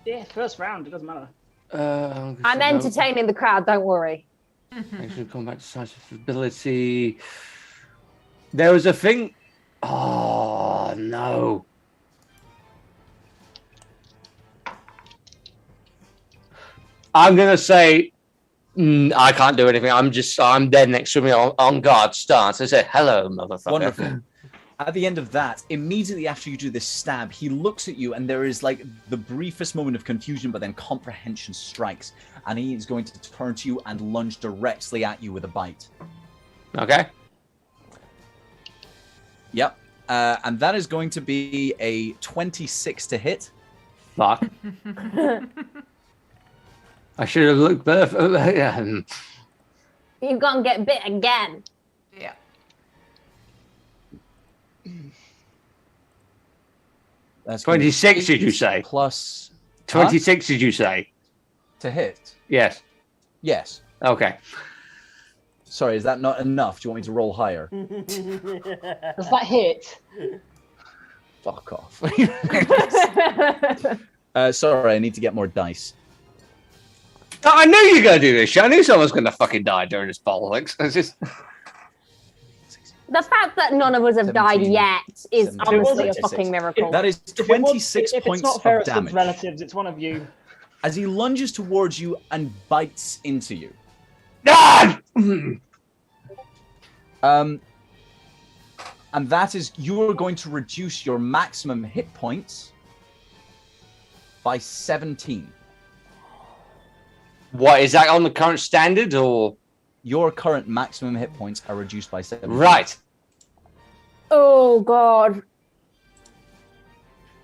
Yeah, first round, it doesn't matter. I'm entertaining the crowd, don't worry. Actually, combat decisive ability. There was a thing. Oh, no. I'm going to say I can't do anything. I'm dead next to me on guard stance. I say, hello, motherfucker. Wonderful. At the end of that, immediately after you do this stab, he looks at you and there is like the briefest moment of confusion, but then comprehension strikes. And he is going to turn to you and lunge directly at you with a bite. Okay. Yep. And that is going to be a 26 to hit. Fuck. I should have looked better. You're gonna get bit again. Yeah. That's gonna be 26, did you say? Plus 26, did you say? to hit. Yes. Yes. Okay. Sorry, is that not enough? Do you want me to roll higher? Does that hit? Fuck off. Sorry, I need to get more dice. I knew you were going to do this shit. I knew someone was going to fucking die during this bollocks. It's just... The fact that none of us have died 17, yet is 17, honestly a 36. fucking miracle. That is 26 if points it's not of Ferriston's damage. relatives, it's one of you. As he lunges towards you and bites into you. Ah! And that is, you are going to reduce your maximum hit points by 17. What, is that on the current standard or? Your current maximum hit points are reduced by 17. Right. Oh god.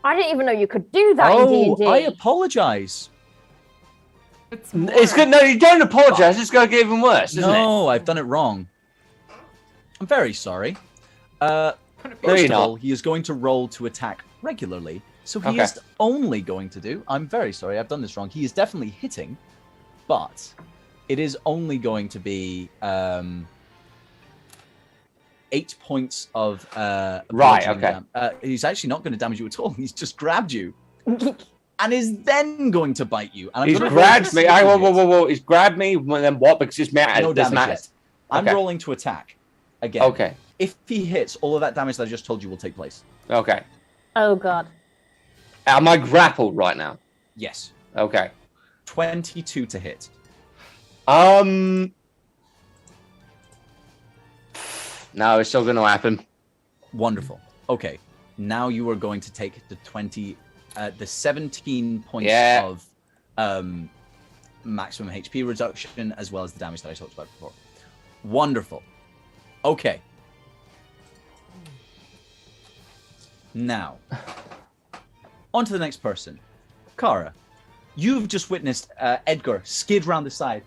I didn't even know you could do that in D&D. I apologize. It's good. No, you don't apologize. It's going to get even worse, isn't it? No, I've done it wrong. I'm very sorry. No, First you're of not. all, he is going to roll to attack regularly. So he Okay. is only going to do... I'm very sorry, I've done this wrong. He is definitely hitting, but It is only going to be 8 points of Right, bludgeoning he's actually not going to damage you at all. He's just grabbed you. And is then going to bite you. And He's grabbed me. Whoa. He's grabbed me. Then what? Because it's matters. No damage yet. I'm Okay. rolling to attack. Again. Okay. If he hits, all of that damage that I just told you will take place. Okay. Oh god. Am I grappled right now? Yes. Okay. 22 to hit. No, it's still going to happen. Wonderful. Okay. Now you are going to take the 17 points of maximum HP reduction, as well as the damage that I talked about before. Wonderful. Okay. Now, on to the next person. Kara, you've just witnessed Edgar skid round the side,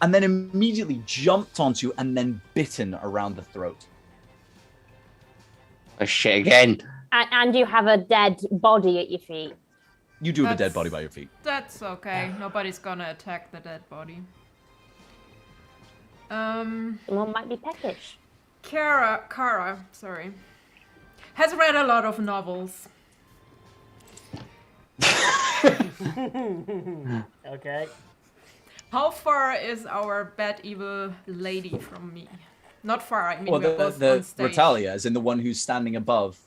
and then immediately jumped onto and then bitten around the throat. Oh, shit again. And you have a dead body at your feet. You do have a dead body by your feet. That's okay. Nobody's gonna attack the dead body. Someone might be peckish. Kara, sorry, has read a lot of novels. Okay. How far is our bad evil lady from me? Not far, I mean Well, we're both the on stage. Ratalia is in the one who's standing above.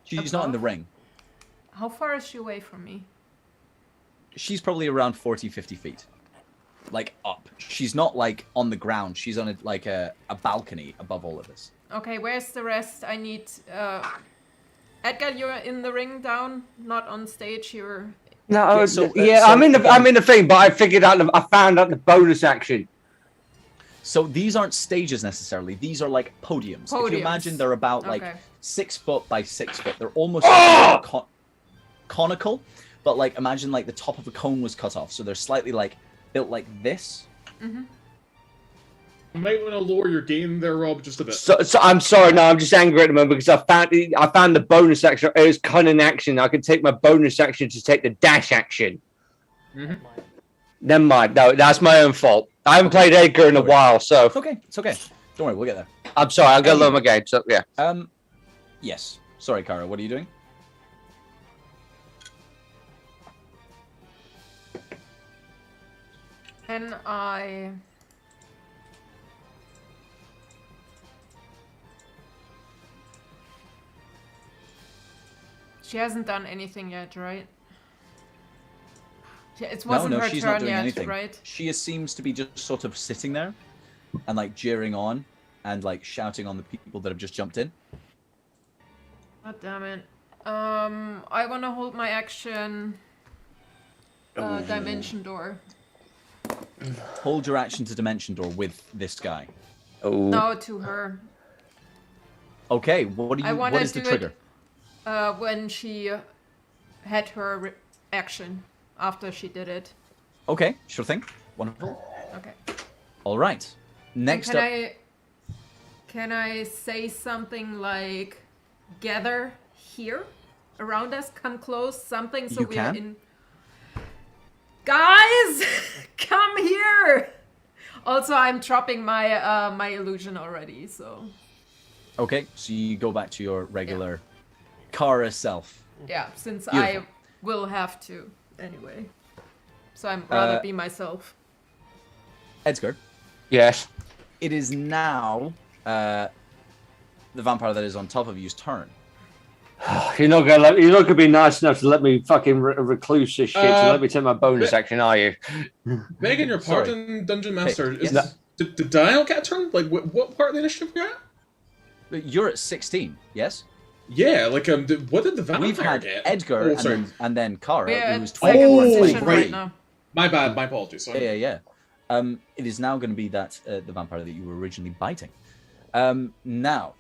She's not in the Above? ring. How far is she away from me? She's probably around 40, 50 feet. Like, up. She's not, like, on the ground. She's on, a balcony above all of us. Okay, where's the rest? I need... Edgar, you're in the ring down, not on stage. You're... No, so I'm in the thing, but I found out the bonus action. So these aren't stages necessarily. These are like podiums. If you imagine they're about like 6 foot by 6 foot. They're almost conical, but like imagine like the top of a cone was cut off. So they're slightly like built like this. Mm-hmm. You might want to lower your game there, Rob, just a bit. So I'm sorry, no, I'm just angry at the moment because I found the bonus action. It was cunning action. I could take my bonus action to take the dash action. Mm-hmm. Never mind. No, that's my own fault. I haven't played Edgar in a while, so It's okay. It's okay. Don't worry, we'll get there. I'm sorry. I'm gonna learn my game. So yeah. Yes. Sorry, Kara. What are you doing? And I... She hasn't done anything yet, right? It wasn't her she's not turn doing yet, anything. right? She seems to be just sort of sitting there and like jeering on and like shouting on the people that have just jumped in. God damn it. I want to hold my action. Dimension door. Hold your action to dimension door with this guy. Oh. No, to her. Okay, what is the trigger? When she had her action after she did it. Okay, sure thing. Wonderful. Okay. All right. Next up. Can I say something like, gather here around us, come close, something so You we are can. in. Guys, come here. Also, I'm dropping my my illusion already, so. Okay, so you go back to your regular Kara self. Yeah, since Beautiful. I will have to anyway. So I'm rather be myself. Edgar, Yes. it is now the vampire that is on top of you's turn. You're not gonna be nice enough to let me fucking recluse this shit. So let me take my bonus action, are you? Megan, your part Sorry. in Dungeon Master. Hey, Is did Dial get a turn? Like, what part of the initiative we at? You're at 16, yes? Yeah, like, what did the vampire We've had get? Edgar Oh, sorry. and then Kara, We're who's at second 24. position right. right now. My bad, my apologies. Sorry. Yeah. It is now going to be that the vampire that you were originally biting. Now,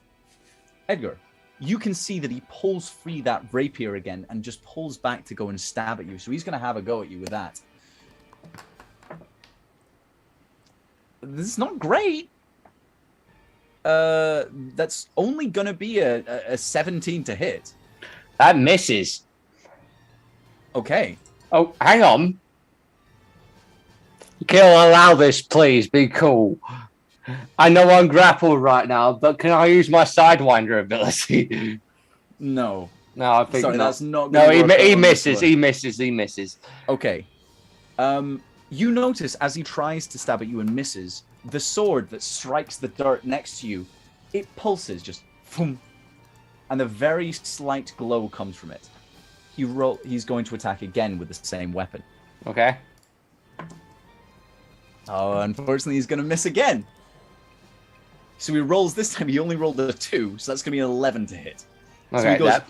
Edgar, you can see that he pulls free that rapier again and just pulls back to go and stab at you. So he's going to have a go at you with that. This is not great. That's only going to be a 17 to hit. That misses. Okay. Oh, hang on. Kill, allow this, please. Be cool. I know I'm grappled right now, but can I use my Sidewinder ability? No. No, I think Sorry, not. that's not. No, gonna work he on this misses. one. He misses. He misses. Okay. You notice as he tries to stab at you and misses, the sword that strikes the dirt next to you, it pulses, just boom, and a very slight glow comes from it. He's going to attack again with the same weapon. Okay. Oh, unfortunately, he's going to miss again. So he rolls this time. He only rolled a 2, so that's going to be an 11 to hit. So Okay. he goes,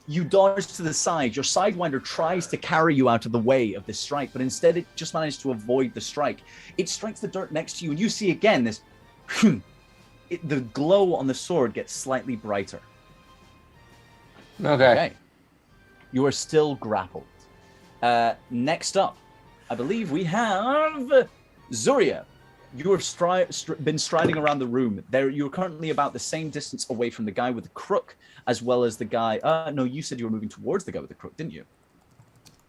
you dodge to the side. Your Sidewinder tries to carry you out of the way of this strike, but instead it just managed to avoid the strike. It strikes the dirt next to you, and you see again this. The glow on the sword gets slightly brighter. Okay. You are still grappled. Next up, I believe we have Zuria. You have been striding around the room. You're currently about the same distance away from the guy with the crook, as well as the guy. No, you said you were moving towards the guy with the crook, didn't you?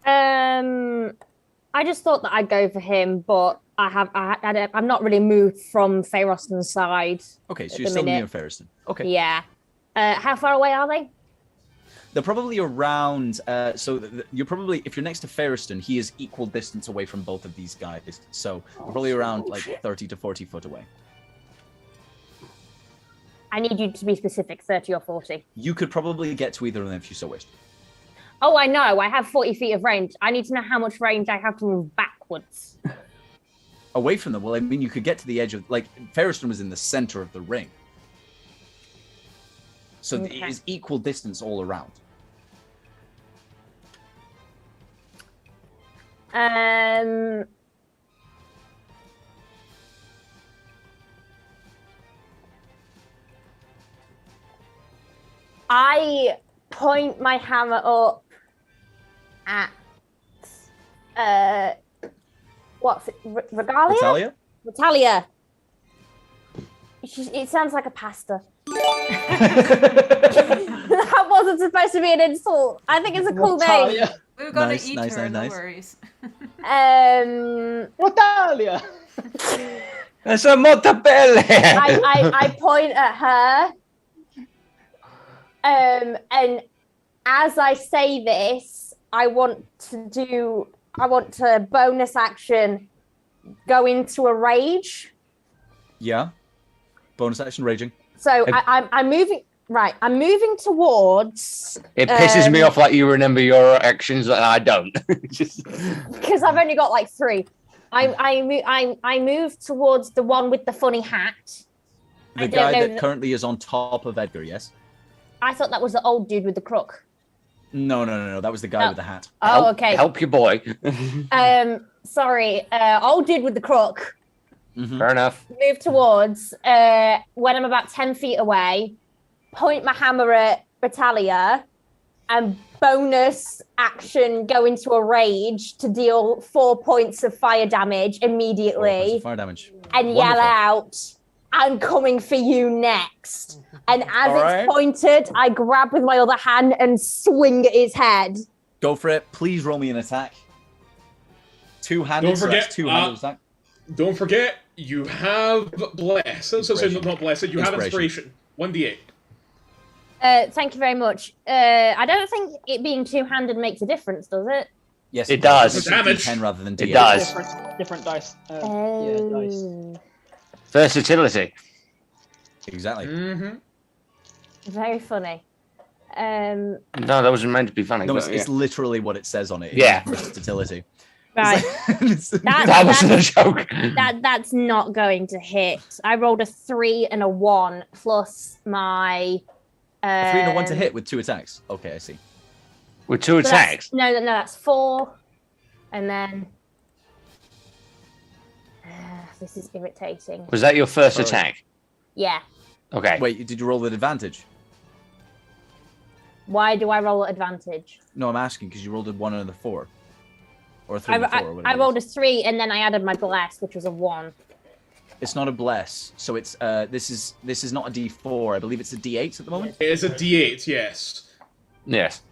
I just thought that I'd go for him, but I'm not really moved from Feroston's side. Okay, so you're still near Ferriston. Okay. Yeah. How far away are they? They're probably around. You're probably, if you're next to Ferriston, he is equal distance away from both of these guys. So you're probably around like 30 to 40 foot away. I need you to be specific, 30 or 40. You could probably get to either of them if you so wished. Oh, I know. I have 40 feet of range. I need to know how much range I have to move backwards. Away from them? Well, I mean, you could get to the edge of, like, Ferriston was in the center of the ring. So it is equal distance all around. I point my hammer up at what's it? Regalia? Natalia? Natalia. It sounds like a pasta. That wasn't supposed to be an insult. I think it's a cool name. We're gonna Nice, eat nice, her, nice, no nice. worries. Natalia! That's a mortadella. I point at her. And as I say this, I want to bonus action go into a rage. Yeah. Bonus action raging. So I'm moving. Right, I'm moving towards. It pisses me off like you remember your actions and I don't. Because I've only got like 3. I move towards the one with the funny hat. The guy that currently is on top of Edgar, yes? I thought that was the old dude with the crook. No. That was the guy with the hat. Oh, okay. Help your boy. Sorry, old dude with the crook. Mm-hmm. Fair enough. Move towards when I'm about 10 feet away. Point my hammer at Natalia, and bonus action go into a rage to deal 4 points of fire damage immediately. Fire damage. And yell out, "I'm coming for you next." And as it's pointed, I grab with my other hand and swing at his head. Go for it. Please roll me an attack. Two-handed. Don't forget, Two-handed attack. Don't forget, you have bless. So not bless. You have inspiration. 1d8. Thank you very much. I don't think it being two-handed makes a difference, does it? Yes, it does. It's Damage. D10 rather than D8. It does. Different dice. Dice. Versatility. Exactly. Mm-hmm. Very funny. No, that wasn't meant to be funny. No, but, it's literally what it says on it. Yeah. Versatility. Right. That wasn't a joke. That's not going to hit. I rolled a 3 and a 1 plus my. 3 and a 1 to hit with 2 attacks. Okay, I see. With 2 attacks? No, that's 4. And then. This is irritating. Was that your first attack? Yeah. Okay. Wait, did you roll with advantage? Why do I roll at advantage? No, I'm asking because you rolled a 1 and a 4. Or a 3 and a 4. Or whatever I rolled a 3 and then I added my bless, which was a 1. It's not a bless, so it's this is not a D4. I believe it's a D8 at the moment. It is a d8, yes. Yes.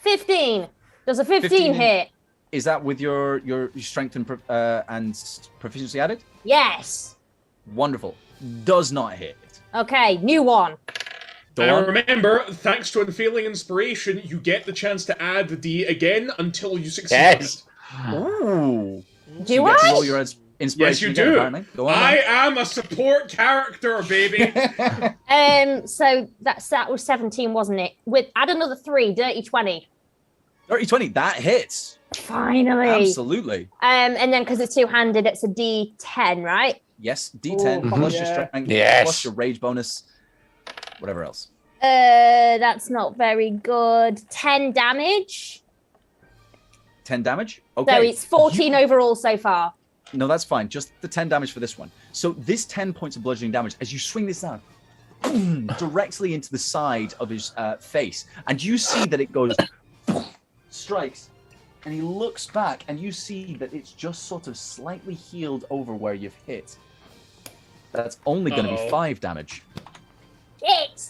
15. Does a 15 15 hit? Is that with your strength and proficiency added? Yes. Wonderful. Does not hit. Okay, new one. Go And on. remember, thanks to Unfailing Inspiration, you get the chance to add the D again until you succeed. Yes. Ooh. Do You get to I? roll your inspiration Yes, you again, do. apparently. Go on. I am a support character, baby. So that was 17, wasn't it? With add another 3, dirty 20. 30-20, that hits. Finally. Absolutely. And then because it's two-handed, it's a D10, right? Yes, D10 Ooh, plus yeah. your strength, Yes. plus your rage bonus, whatever else. That's not very good. 10 damage. 10 damage? Okay. So it's 14 overall so far. No, that's fine. Just the 10 damage for this one. So this 10 points of bludgeoning damage, as you swing this out, boom, directly into the side of his face. And you see that it goes, strikes, and he looks back, and you see that it's just sort of slightly healed over where you've hit. That's only going to be 5 damage. Shit.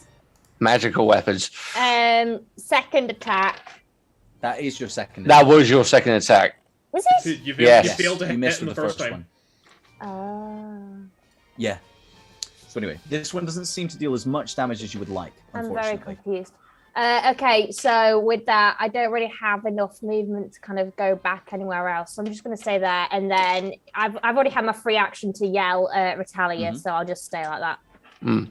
Magical weapons. Second attack. That is your second. That was your second attack. Was it? You Yes. failed to You hit missed in with the first time. one. Yeah. So anyway, this one doesn't seem to deal as much damage as you would like, I'm very unfortunately. confused. Okay, so with that, I don't really have enough movement to kind of go back anywhere else. So I'm just going to stay there, and then I've already had my free action to yell Retalia, so I'll just stay like that. Mm.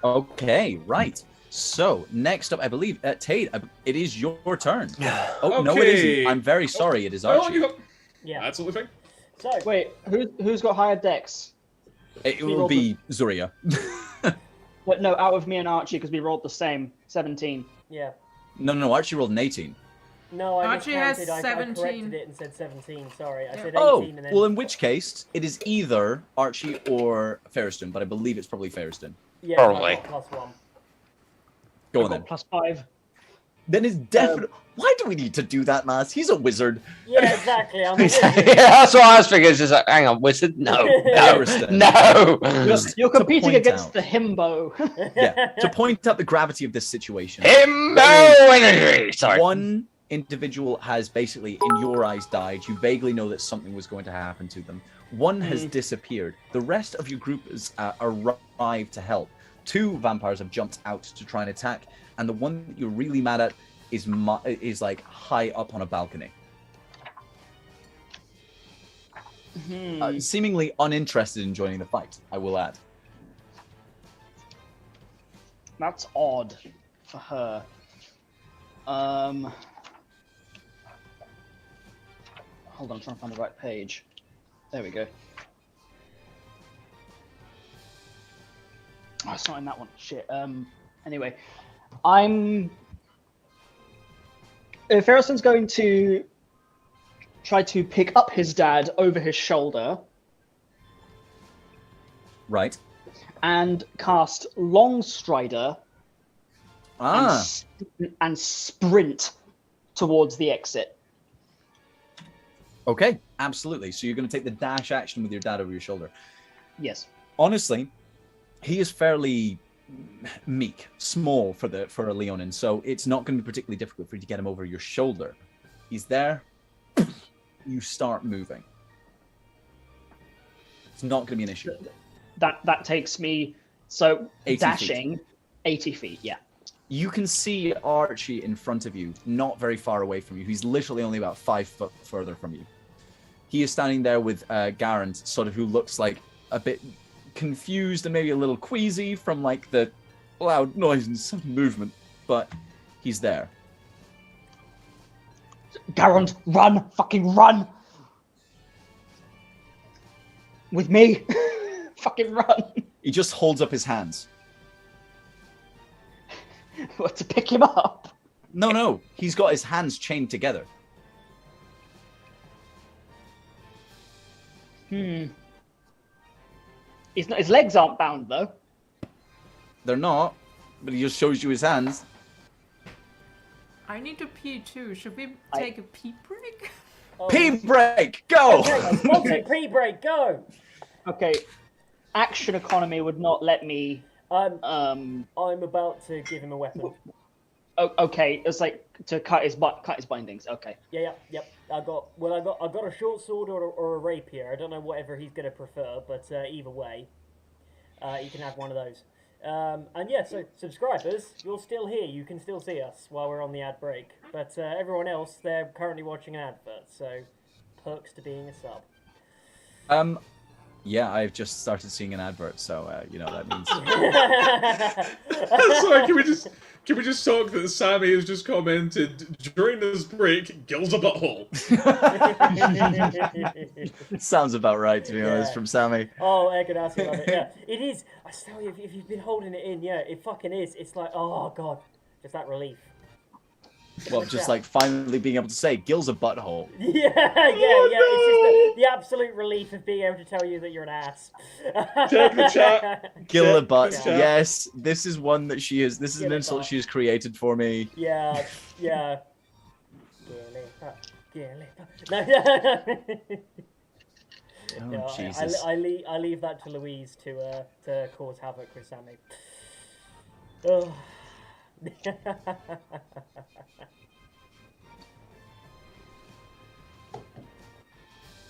Okay, right. So next up, I believe, Tade, it is your turn. Oh no, it Okay. isn't. I'm very sorry. It is Oh, Archie. you go. Yeah. Absolutely fine. So, Wait, who's got higher dex? It will be Zuria. What? No, out of me and Archie because we rolled the same 17. yeah. No, Archie rolled an 18. No, I Archie has miscounted. I 17. corrected it and said 17. Sorry, I said 18 Oh, and then. well, in which case, it is either Archie or Ferriston, but I believe it's probably Ferriston. yeah, Probably. I got +1. Go I on got then. +5. Then it's definitely. Why do we need to do that, Mas? He's a wizard. Yeah, exactly. I'm a Yeah, wizard. that's what I was thinking. It's just like, hang on, wizard? No, no, Ferriston. no. You're To competing point against out. the himbo. Yeah, to point out the gravity of this situation. Himbo energy. Sorry. One individual has basically, in your eyes, died. You vaguely know that something was going to happen to them. One has disappeared. The rest of your group has arrived to help. 2 vampires have jumped out to try and attack, and the one that you're really mad at is like high up on a balcony, seemingly uninterested in joining the fight. I will add. That's odd for her. Hold on, I'm trying to find the right page. There we go. Oh, it's not in that one. Shit. Anyway, Ferriston's going to try to pick up his dad over his shoulder Right. and cast Long Strider Ah. and sprint towards the exit. Okay. Absolutely. So you're going to take the dash action with your dad over your shoulder. Yes. Honestly, he is fairly meek, small for a Leonin, so it's not going to be particularly difficult for you to get him over your shoulder. He's there. You start moving. It's not going to be an issue. That takes me, so 80 dashing 80 feet, yeah. You can see Archie in front of you, not very far away from you. He's literally only about 5 foot further from you. He is standing there with Garand, sort of, who looks like a bit confused and maybe a little queasy from like the loud noise and some movement, but he's there. Garand, run! Fucking run! With me! Fucking run! He just holds up his hands. What, to pick him up? No, he's got his hands chained together. His legs aren't bound, though. They're not, but he just shows you his hands. I need to pee too. Should we take a pee break? Oh, Pee break, go! Okay, sponsored pee break, go! Okay, action economy would not let me I'm about to give him a weapon. Oh, okay, it's like to cut his bindings. Okay. Yep. I got a short sword or a rapier. I don't know whatever he's gonna prefer, but either way, you can have one of those. And yeah, so subscribers, you're still here. You can still see us while we're on the ad break. But everyone else, they're currently watching an advert. So perks to being a sub. Yeah, I've just started seeing an advert, so you know that means. Sorry, can we just talk that Sammy has just commented during this break, Gil's a butthole. Sounds about right, to be honest, from Sammy. Oh, Eganassi, love it. Yeah, it is. I tell you, if you've been holding it in, yeah, it fucking is. It's like, oh god, just that relief. Well, just like finally being able to say, Gil's a butthole. Yeah. It's just the absolute relief of being able to tell you that you're an ass. Check the chat. Gil a butt. Yeah. Yes, this is one that she is. This is an insult she has created for me. Yeah. Oh, Jesus. I leave that to Louise to cause havoc with Sammy. Oh.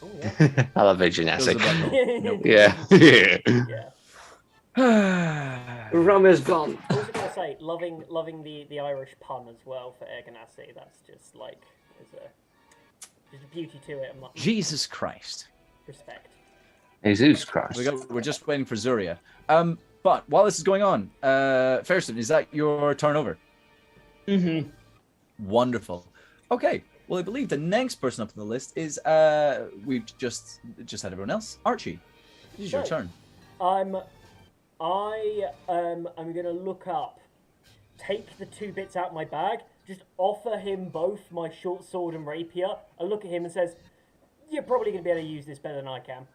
Oh, yeah. I love Genasi. Nope. Yeah. Rum is gone. I was gonna say, loving the Irish pun as well for Erganassi. That's just like there's a beauty to it. And Jesus Christ. respect. Jesus Christ. We're just waiting for Zuria. But while this is going on, Ferriston, is that your turn over? Mm-hmm. Wonderful. Okay. Well, I believe the next person up on the list is we've just had everyone else. Archie, it is your turn. I'm gonna look up, take the two bits out of my bag, just offer him both my short sword and rapier. I look at him and says, "You're probably gonna be able to use this better than I can."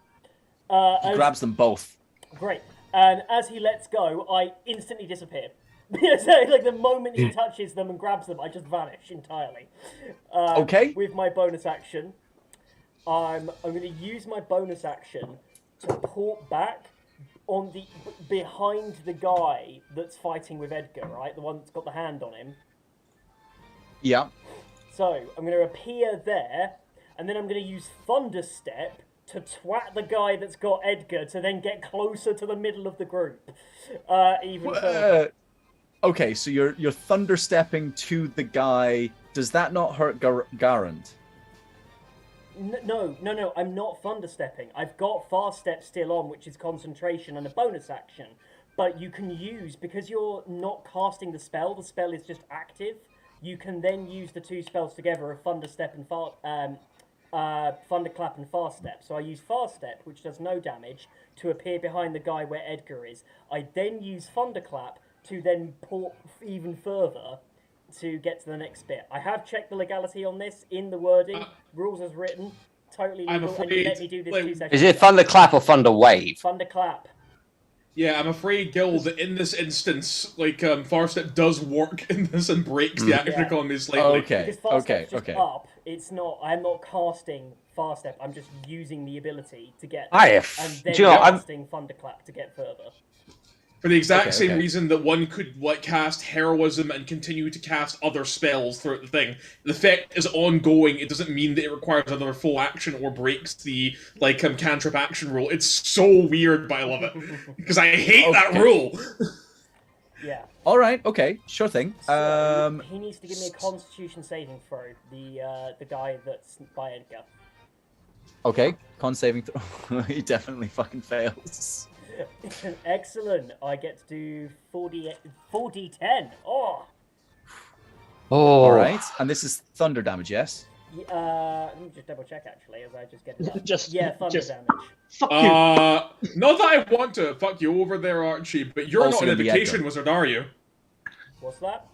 He grabs them both. Great. And as he lets go, I instantly disappear. So, like the moment he touches them and grabs them, I just vanish entirely. Okay. With my bonus action, I'm going to use my bonus action to port back on the behind the guy that's fighting with Edgar, right? The one that's got the hand on him. Yeah. So I'm going to appear there, and then I'm going to use Thunder Step to twat the guy that's got Edgar to then get closer to the middle of the group. Even further. Okay, so you're thunderstepping to the guy. Does that not hurt Garand? No, I'm not thunderstepping. I've got fast step still on, which is concentration and a bonus action. But you can use, because you're not casting the spell is just active, you can then use the two spells together of thunderstep and thunderclap and fast step. So I use fast step, which does no damage, to appear behind the guy where Edgar is. I then use thunderclap to then port even further to get to the next bit. I have checked the legality on this in the wording, rules as written, totally legal, I'm afraid, and you let me do this 2 seconds. Is it Thunderclap or Thunder Wave? Thunderclap. Yeah, I'm afraid, Gil, that in this instance, like, Far Step does work in this and breaks the action economy slightly. Okay, Because fast step's just okay. up. It's not. I'm not casting fast step. I'm just using the ability to get and then do you know, casting thunderclap to get further. For the exact same okay. reason that one could like cast heroism and continue to cast other spells throughout the thing. The effect is ongoing. It doesn't mean that it requires another full action or breaks the cantrip action rule. It's so weird, but I love it because I hate that rule. Yeah. All right. Okay. Sure thing. So he needs to give me a Constitution saving throw. The guy that's by Edgar. Okay. Con saving throw. He definitely fucking fails. Excellent. I get to do 4d10. Oh. All right. And this is thunder damage, yes? Let me just double check actually as I just get it up. Thunder just- damage. Fuck you. Not that I want to fuck you over there, Archie, but you're Also not an gonna be evocation Edgar. wizard, are you? What's that?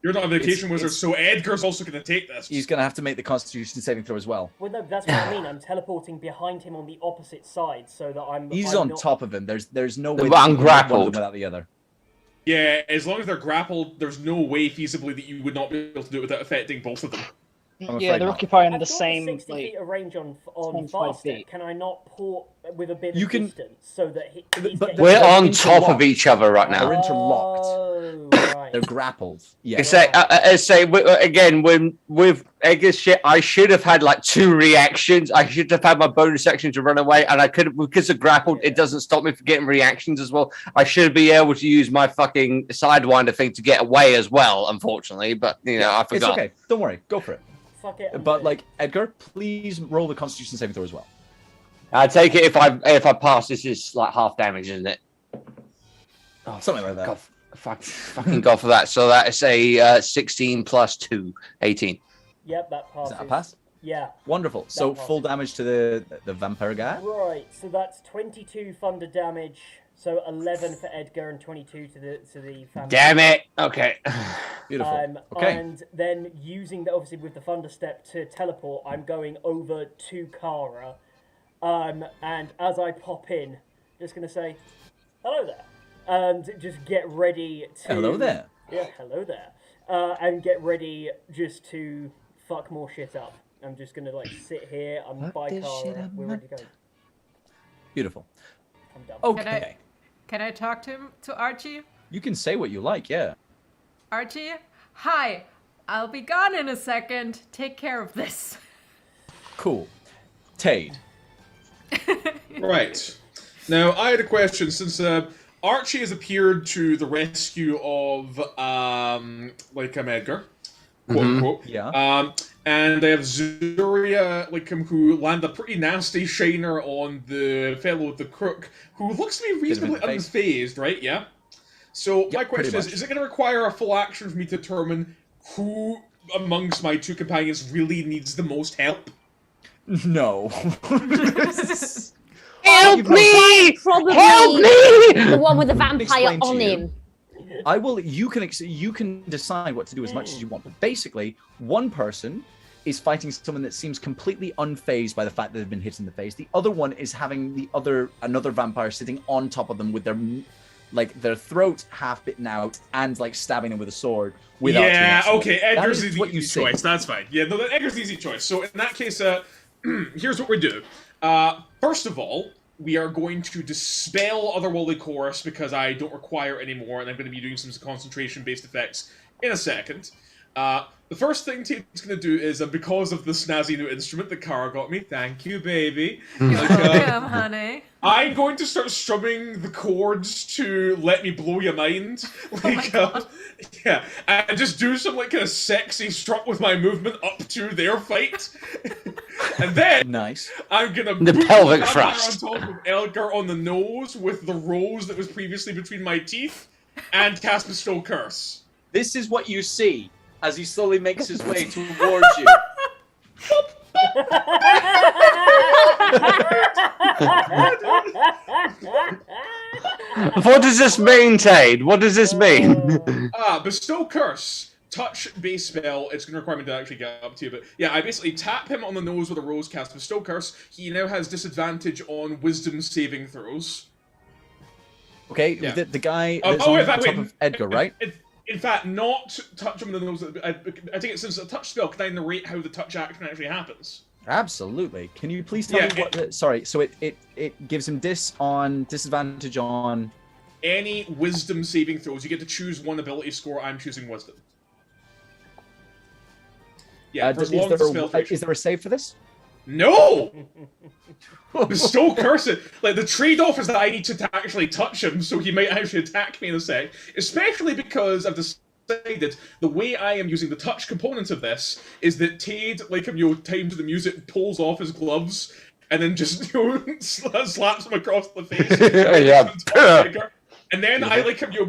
You're not an evocation It's- wizard, so Edgar's also going to take this. He's going to have to make the Constitution saving throw as well. Well, no, that's what I mean. I'm teleporting behind him on the opposite side so that He's I'm on not... top of him. There's no way But that you can have one of them ungrappled. without the other. Yeah, as long as they're grappled, there's no way feasibly that you would not be able to do it without affecting both of them. I'm Yeah, afraid they're not. occupying I've the got same 60 like. feet of range on 25 fast feet. Can I not port with a bit You of can- distance so that he's but getting... We're They're on top of interlocked. each other right now. They're interlocked. Oh, right. They're grappled. Yeah. Again, when with Edgar's shit, I should have had like 2 reactions. I should have had my bonus action to run away, and I could, because of grappled, it doesn't stop me from getting reactions as well. I should be able to use my fucking sidewinder thing to get away as well, unfortunately. But I forgot. It's okay. Don't worry. Go for it. Fuck it. I'm But doing like Edgar, please roll the Constitution saving throw as well. I take it if I pass, this is like half damage, isn't it? Oh, something like that. God, fucking go for that. So that is a 16 plus 2, 18. Yep, that Is passes. that a pass? Yeah. Wonderful. So passes. full damage to the vampire guy. Right, so that's 22 thunder damage, so 11 for Edgar and 22 to the family. Damn it. Okay. Beautiful. Okay. And then using obviously with the thunder step to teleport, I'm going over to Kara. And as I pop in, just gonna say, hello there. And just get ready to... Hello there. Yeah, hello there. And get ready just to fuck more shit up. I'm just gonna like sit here, I'm Fuck by this shit Kara, up, we're man. ready to go. Beautiful. I'm done. Okay. Can I talk to Archie? You can say what you like. Yeah. Archie, hi. I'll be gone in a second. Take care of this. Cool. Tade. Right. Now, I had a question, since Archie has appeared to the rescue of, Edgar, quote-unquote. Yeah. And I have Zuria, who landed a pretty nasty shiner on the fellow with the crook, who looks to be reasonably in the face. unfazed, right? Yeah? So, my Yep, question pretty is much. it going to require a full action for me to determine who amongst my 2 companions really needs the most help? No. Help me! Probably Help me! the one with the vampire Explain to on you. him. I will. You can decide what to do as much as you want. But basically, one person is fighting someone that seems completely unfazed by the fact that they've been hit in the face. The other one is having another vampire sitting on top of them with their throat half bitten out and stabbing them with a sword. Yeah, okay, Edgar's is the what you easy see. choice, that's fine. Yeah, no, Edgar's the easy choice. So in that case, here's what we do. First of all, we are going to dispel Otherworldly Chorus because I don't require it anymore, and I'm going to be doing some concentration-based effects in a second. The first thing Tate's going to do is, because of the snazzy new instrument that Kara got me, thank you, baby. Welcome, honey. I'm going to start strumming the chords to Let Me Blow Your Mind. Yeah, and just do some kind of sexy strut with my movement up to their fight. And then Nice. I'm gonna The boot pelvic the thrust. on top of Elgar on the nose with the rose that was previously between my teeth, and cast Bestow Curse. This is what you see as he slowly makes his way towards you. What does this mean, Tade? What does this mean? Bestow Curse. Touch base spell. It's going to require me to actually get up to you, but yeah, I basically tap him on the nose with a rose, cast Bestow Curse. He now has disadvantage on Wisdom saving throws. Okay, Yeah. the guy Oh, that's oh, on in fact, top wait. of Edgar, right? In fact, not touch him on the nose. I think since it's a touch spell, can I narrate how the touch action actually happens? Absolutely. Can you please tell Yeah, me what? Sorry. So it gives him disadvantage on. Any Wisdom saving throws, you get to choose one ability score. I'm choosing Wisdom. Yeah, for as long as the spell is there a save for this? No! Bestow Curse it. The trade-off is that I need to actually touch him, so he might actually attack me in a sec. Especially because I've decided the way I am using the touch component of this is that Tade, timed to the music, pulls off his gloves and then just slaps him across the face. Yeah. And then I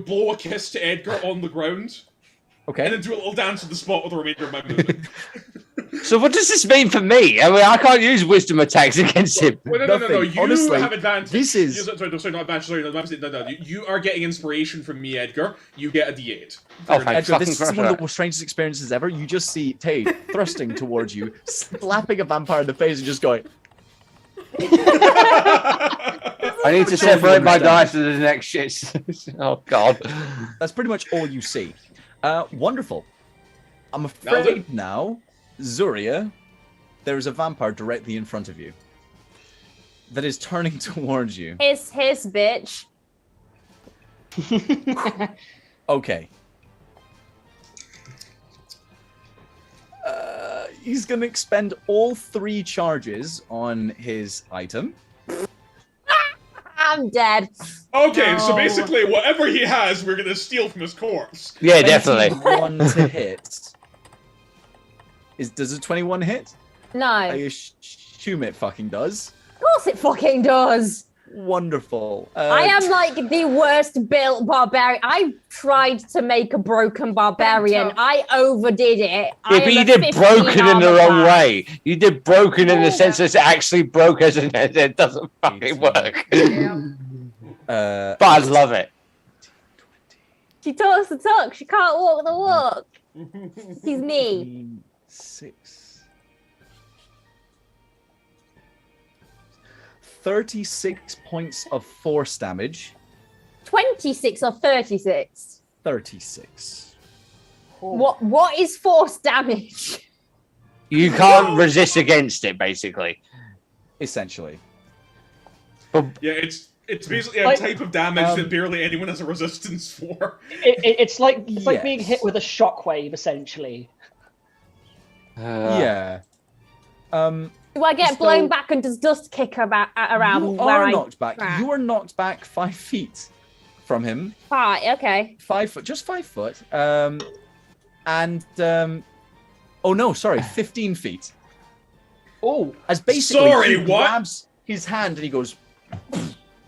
blow a kiss to Edgar on the ground. Okay. And then do a little dance on the spot with the remainder of my movement. So what does this mean for me? I mean, I can't use wisdom attacks against him. Well, no. You Honestly, have advantage. this is- Sorry, not advantage. Sorry, no. You are getting inspiration from me, Edgar. You get a D8. Oh, thank Edgar, fucking this is one of the strangest experiences ever. You just see Tade thrusting towards you, slapping a vampire in the face, and just going. I need to separate my dice to the next shit. Oh, God. That's pretty much all you see. Wonderful. I'm That'll afraid now Zuria, there is a vampire directly in front of you that is turning towards you. His bitch. Okay. He's gonna expend all 3 charges on his item. I'm dead. Okay, so No. basically, whatever he has, we're gonna steal from his corpse. Yeah, definitely. 21 to hit. Does a 21 hit? No. I Of assume it fucking does. course it fucking does. Wonderful. I am like the worst built barbarian. I tried to make a broken barbarian. Bent up. I overdid it. Yeah, I but am you a did 15 broken in the armor wrong class. way. You did broken in the sense that it actually broke as an it doesn't fucking work. Yeah. But I love it. She talks the talk. She can't walk the walk. He's me. 6. 36 points of force damage. 26 or 36. 36. What is force damage? You can't resist against it, basically. Essentially. Yeah, it's basically a Like, type of damage that barely anyone has a resistance for. It's like being Yes. hit with a shockwave, essentially. Yeah. Do I get So- blown back and does dust kick around You where are I knocked back. crack? You are knocked back 5 feet from him. Right, okay. 5 foot, just 5 foot. Oh no, sorry, 15 feet. Oh, As basically Sorry, he what? grabs his hand and he goes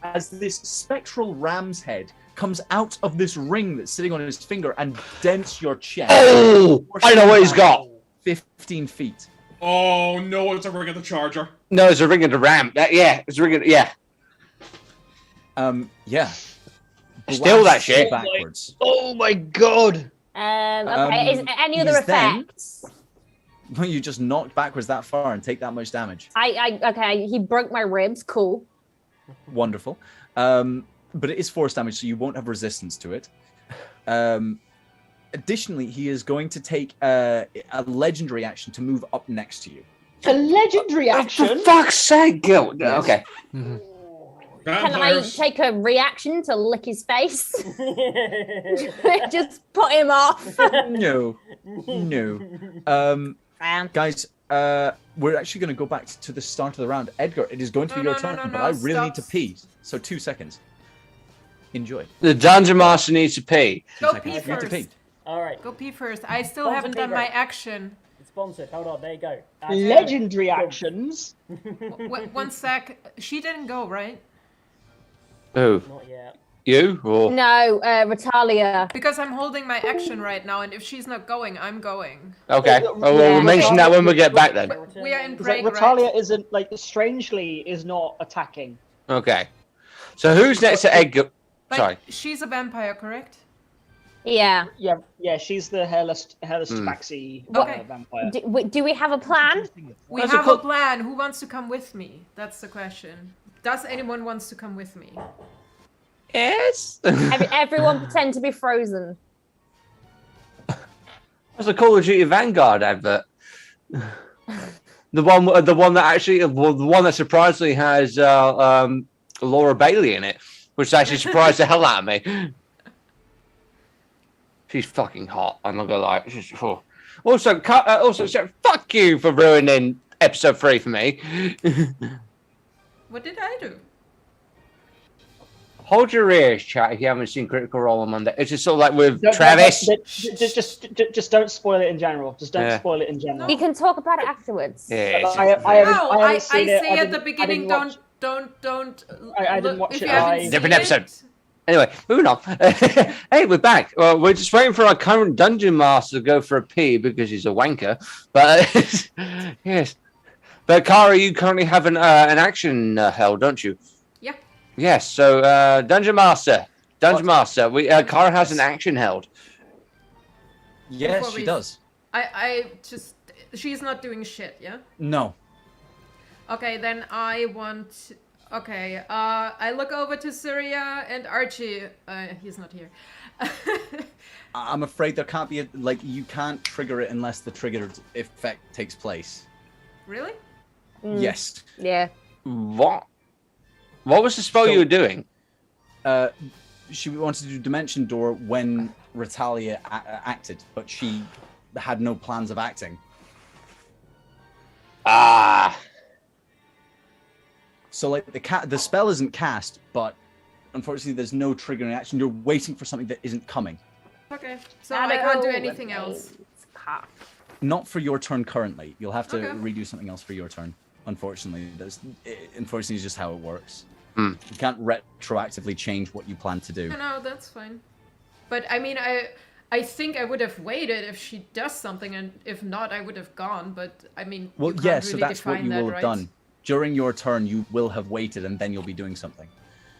as this spectral ram's head comes out of this ring that's sitting on his finger and dents your chest. Oh, I know what he's got. 15 feet. Oh no, it's a ring of the charger. No, it's a ring of the ram. Yeah, it's a ring of yeah. Yeah. Steal that Blasts shit. you backwards. oh my god! Okay. Is any other he's then- effects? Well, you just knocked backwards that far and take that much damage. Okay. He broke my ribs. Cool. Wonderful. But it is force damage, so you won't have resistance to it. Additionally, he is going to take a legendary action to move up next to you. A legendary For action. fuck's sake, Gil. Yes. Okay. Can I Vampires. take a reaction to lick his face? Just put him off. No. Guys, we're actually going to go back to the start of the round. Edgar, it is going to be No, your no, turn, no, but no, I really need to stop. pee. So 2 seconds. Enjoy. The dungeon master needs to pee. Go seconds. pee You need to first. pee. All right, Go pee first. I still Sponsor haven't done fever. my action. it's sponsored. Hold on, there you go. Legendary actions. One sec. She didn't go, right? Who? Not yet. You? Or No, Ratalia. Because I'm holding my action right now, and if she's not going, I'm going. okay. Oh, well, Yeah. we'll mention that when we get back then. We are in Because like, break, Ratalia right? isn't like strangely is not attacking. Okay. So who's next to Edgar? Like, Sorry. she's a vampire, correct? Yeah. Yeah, she's the hairless Hmm. tabaxi Okay. vampire. Do we have a plan? We That's a have a cool- plan. Who wants to come with me? That's the question. Does anyone wants to come with me? Yes. Everyone pretend to be frozen. That's a Call of Duty Vanguard advert. The one that actually, the one that surprisingly has Laura Bailey in it, which actually surprised the hell out of me. She's fucking hot. I'm not gonna lie. She's, oh. Also, fuck you for ruining episode 3 for me. What did I do? Hold your ears, chat, if you haven't seen Critical Role on Monday. It's just sort of like with Don't- Travis. Just don't spoil it in general. Just don't Yeah. spoil it in general. We can talk about it afterwards. Yeah, it's just- I haven't- No, I I haven't seen it. say I at the didn't- I beginning, didn't watch- don't. I didn't look- watch if it you haven't live. seen Different episode. it- Anyway, moving on. Hey, we're back. Well, we're just waiting for our current dungeon master to go for a pee because he's a wanker. But yes, but Kara, you currently have an action held, don't you? Yeah. Yes. So dungeon master, we Kara has an action held. Yes, Before she we- does. I just. She's not doing shit, yeah? No. Okay, then I want. Okay, I look over to Syria and Archie. He's not here. I'm afraid there can't be you can't trigger it unless the triggered effect takes place. Really? Yes. Yeah. What? What was the spell you were doing? She wanted to do Dimension Door when Ratalia acted, but she had no plans of acting. Ah. So like the spell isn't cast, but unfortunately there's no triggering action. You're waiting for something that isn't coming. Okay, so I can't do anything else. Not for your turn currently. You'll have to redo something else for your turn. Unfortunately, unfortunately, is just how it works. You can't retroactively change what you plan to do. No, that's fine. But I mean, I think I would have waited if she does something, and if not, I would have gone. But I mean, well, you can't yeah, really so that's what you will have done. During your turn, you will have waited, and then you'll be doing something.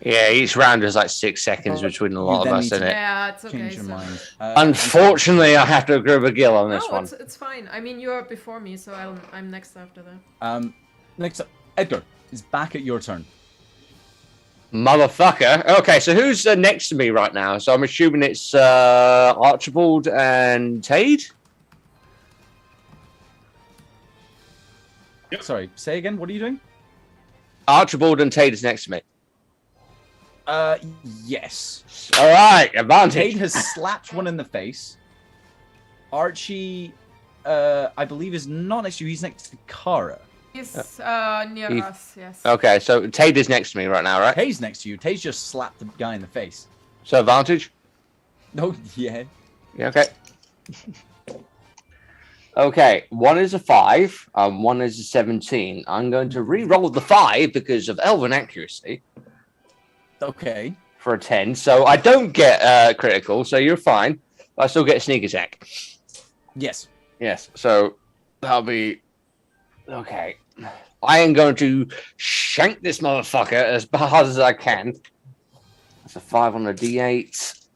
Yeah, each round is like 6 seconds between a lot of us, isn't it? Yeah, it's okay. Change your mind. Unfortunately, I have to agree with Gil on this one. It's fine. I mean, you're before me, so I'm next after that. Next up, Edgar is back at your turn. Motherfucker. Okay, so who's next to me right now? So I'm assuming it's Archibald and Tade? Yep. Sorry, say again, what are you doing? Archibald and Tade is next to me. Yes. All right, advantage. Tade has slapped one in the face. Archie, I believe, is not next to you. He's next to Kara. He's near us, yes. Okay, so Tade is next to me right now, right? Tade's next to you. Tade's just slapped the guy in the face. So advantage? Oh, yeah. Yeah, okay. Okay, 1 is a 5, 1 is a 17. I'm going to re-roll the 5 because of elven accuracy. Okay. For a 10, so I don't get critical, so you're fine. I still get a sneak attack. Yes. Yes, so that'll be... Okay. I am going to shank this motherfucker as hard as I can. That's a 5 on the D8.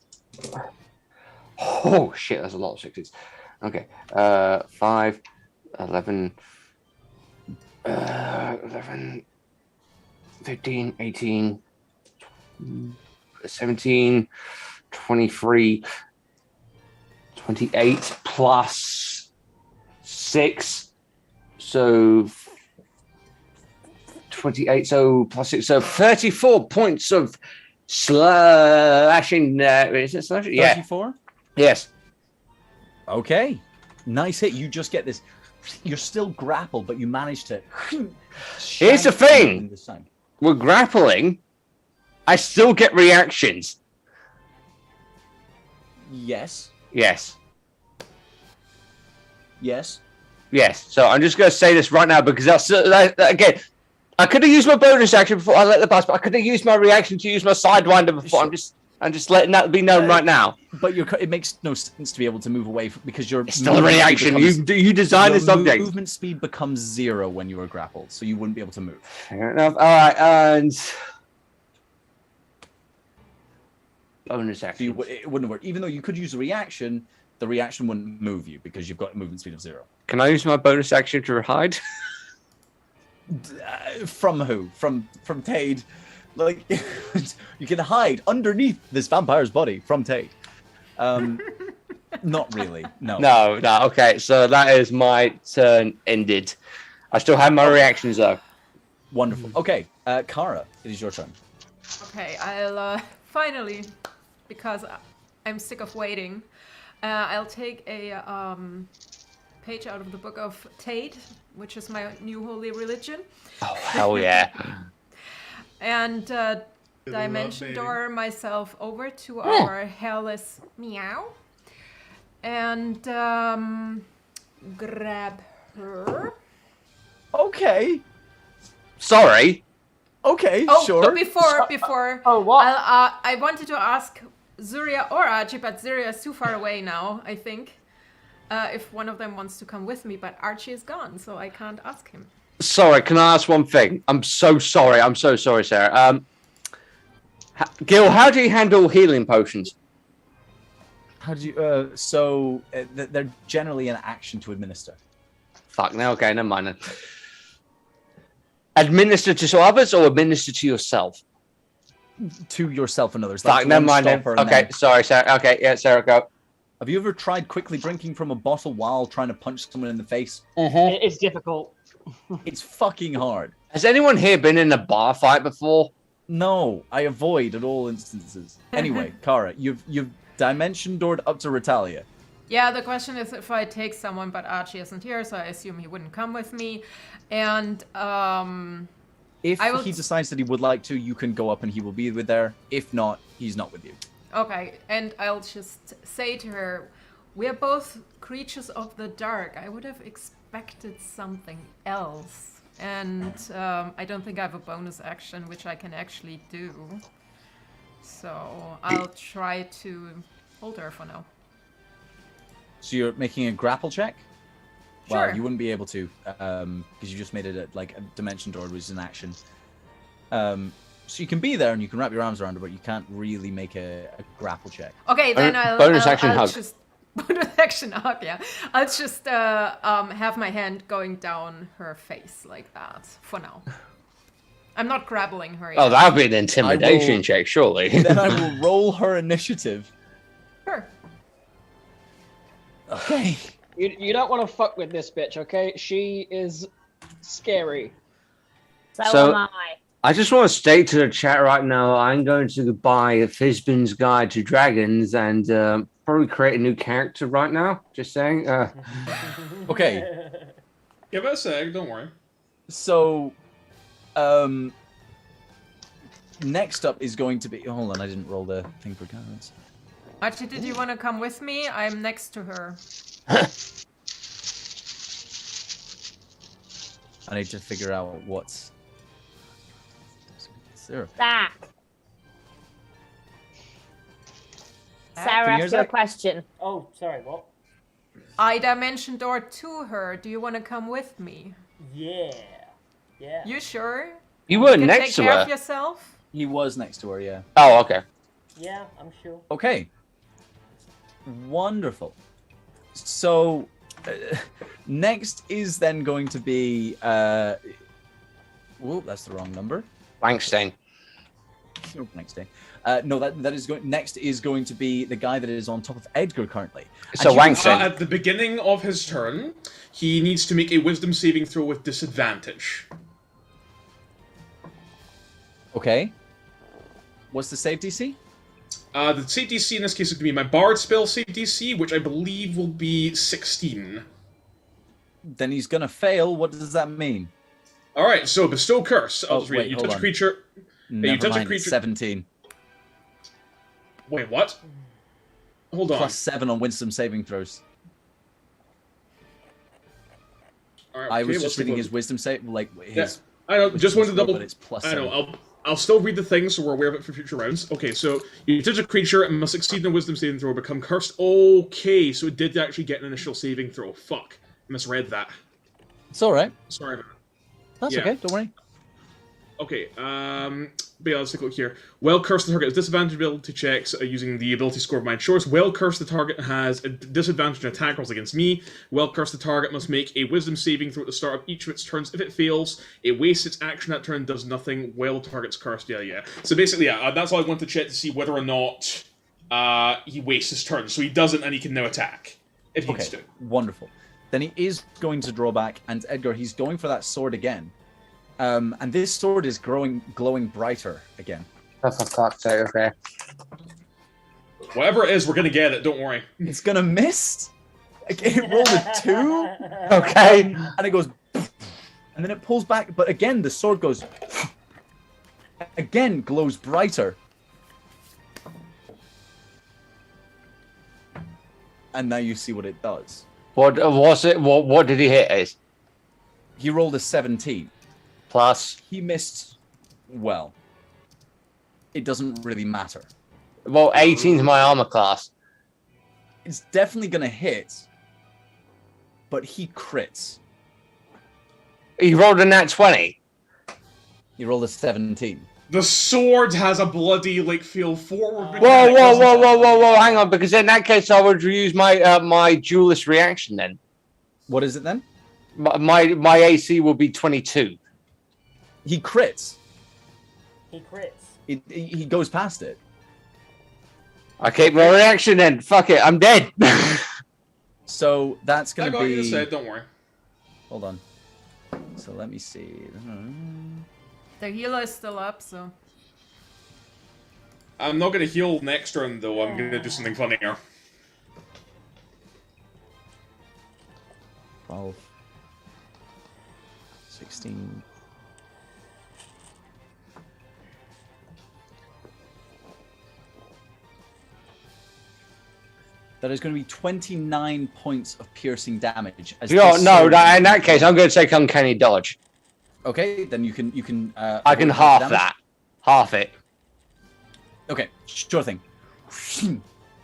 Oh, shit, that's a lot of 6s. Okay, 5, 11, 11, 15, 18, 17, 23, 28 plus 6, so 28, so plus 6, so 34 points of slashing. Is it slashing? Yeah. 34? Yes. Okay. Nice hit. You just get this. You're still grappled, but you manage to. Here's the thing. We're grappling. I still get reactions. Yes. Yes. Yes. Yes. So I'm just going to say this right now because again, I could have used my bonus action before I let the pass, but I could have used my reaction to use my sidewinder before. I'm just letting that be known right now. But it makes no sense to be able to move away because you're still a reaction. You design this object. Movement speed becomes 0 when you are grappled, so you wouldn't be able to move. Fair enough. All right, and bonus action. So it wouldn't work. Even though you could use a reaction, the reaction wouldn't move you because you've got a movement speed of 0. Can I use my bonus action to hide? From who? From Tade. Like, you can hide underneath this vampire's body from Tade. Not really. No. No. Okay, so that is my turn ended. I still have my reactions though. Wonderful. Okay, Kara, it is your turn. Okay, I'll finally, because I'm sick of waiting, I'll take a page out of the book of Tade, which is my new holy religion. Oh, hell yeah. And dimension door myself over to our hairless meow. And grab her. Okay. Sorry. Okay, oh, sure. But before. Oh, what? I wanted to ask Zuria or Archie, but Zuria is too far away now, I think. If one of them wants to come with me, but Archie is gone, so I can't ask him. Sorry, can I ask one thing? I'm so sorry. I'm so sorry, Sarah. Gil, how do you handle healing potions? How do you? They're generally an action to administer. Fuck. Now, okay, never mind then. Administer to others or administer to yourself? To yourself and others. Fuck, never mind then. Okay, sorry, Sarah. Okay, yeah, Sarah, go. Have you ever tried quickly drinking from a bottle while trying to punch someone in the face? It's difficult. It's fucking hard. Has anyone here been in a bar fight before? No, I avoid at all instances. Anyway, Kara, you've dimension doored up to Ritalia. Yeah, the question is if I take someone, but Archie isn't here, so I assume he wouldn't come with me. And If he decides that he would like to, you can go up and he will be with there. If not, he's not with you. Okay, and I'll just say to her, we're both creatures of the dark. I would have expected something else. And I don't think I have a bonus action, which I can actually do. So I'll try to hold her for now. So you're making a grapple check? Sure. Well, you wouldn't be able to, because you just made it like a dimension door, which is an action. So you can be there and you can wrap your arms around her, but you can't really make a grapple check. Okay, then I'll bonus action hug. just bonus action hug. Yeah, I'll just have my hand going down her face like that for now. I'm not grappling her yet. Oh, that would be an intimidation check, surely. Then I will roll her initiative. Sure. Okay. You don't want to fuck with this bitch, okay? She is scary. So am I. I just want to state to the chat right now, I'm going to buy a Fizbin's Guide to Dragons and probably create a new character right now. Just saying. Okay. Give us a sec, don't worry. So, next up is going to be... Hold on, I didn't roll the thing for cards. Archie, did you want to come with me? I'm next to her. I need to figure out what's... Sarah. That. Can Sarah you asked hear you a that? question. Oh, sorry, what? I dimension door to her. Do you want to come with me? Yeah. Yeah. You sure? You were Can next take to care her. of yourself? He was next to her, yeah. Oh, okay. Yeah, I'm sure. Okay. Wonderful. So, next is then going to be... Whoa, that's the wrong number. Wangstein. No, next day. No, that is going. Next is going to be the guy that is on top of Edgar currently. So And you- Wangstein. At the beginning of his turn, he needs to make a wisdom saving throw with disadvantage. Okay. What's the save DC? The save DC in this case is going to be my Bard spell save DC, which I believe will be 16. Then he's gonna fail. What does that mean? Alright, so bestow curse. I'll Oh, just read wait, it. You hold touch a on. creature. Never touch a mind. creature- 17 Wait, what? Hold on. plus 7 on wisdom saving throws. Alright, I okay, was let's just take a reading look. his wisdom save, like Yeah, his. I know, just wanted to double... But it's plus I know, 7. I'll still read the thing so we're aware of it for future rounds. Okay, so you touch a creature and must succeed in a wisdom saving throw or become cursed. Okay, so it did actually get an initial saving throw. Fuck. I misread that. It's all right. Sorry about that. That's Yeah. okay. Don't worry. Okay, but yeah, let's take a look here. Well cursed the target has disadvantage ability checks using the ability score of my choice. Well cursed the target has a disadvantage in attack rolls against me. Well cursed the target must make a wisdom saving throw at the start of each of its turns. If it fails, it wastes its action that turn, does nothing. Well target's cursed. Yeah. So basically, yeah, that's all I want to check to see whether or not he wastes his turn. So he doesn't, and he can now attack if he needs Okay. to. Wonderful. Then he is going to draw back, and Edgar, he's going for that sword again. And this sword is glowing brighter again. Oh, for fuck's sake, okay. Whatever it is, we're gonna get it. Don't worry. It's gonna miss. It rolled a 2. Okay. And it goes, and then it pulls back. But again, the sword goes, again glows brighter. And now you see what it does. What was it? What did he hit as? He rolled a 17. Plus? He missed. Well, it doesn't really matter. Well, 18 is my armor class. It's definitely gonna hit, but he crits. He rolled a nat 20. He rolled a 17. The sword has a bloody, like, feel forward. Whoa, hang on, because in that case I would use my my duelist reaction then. What is it then? My AC will be 22. He crits. He crits. He goes past it. I keep my reaction then. Fuck it, I'm dead. So that's I going to got be. you said, don't worry. Hold on. So let me see. The healer is still up, so. I'm not gonna heal next round though. I'm gonna do something funnier. 12, 16. That is going to be 29 points of piercing damage. As No, this no, sword- in that case, I'm going to take uncanny dodge. Okay, then you can I can avoid half damage. that. Half it. Okay, sure thing.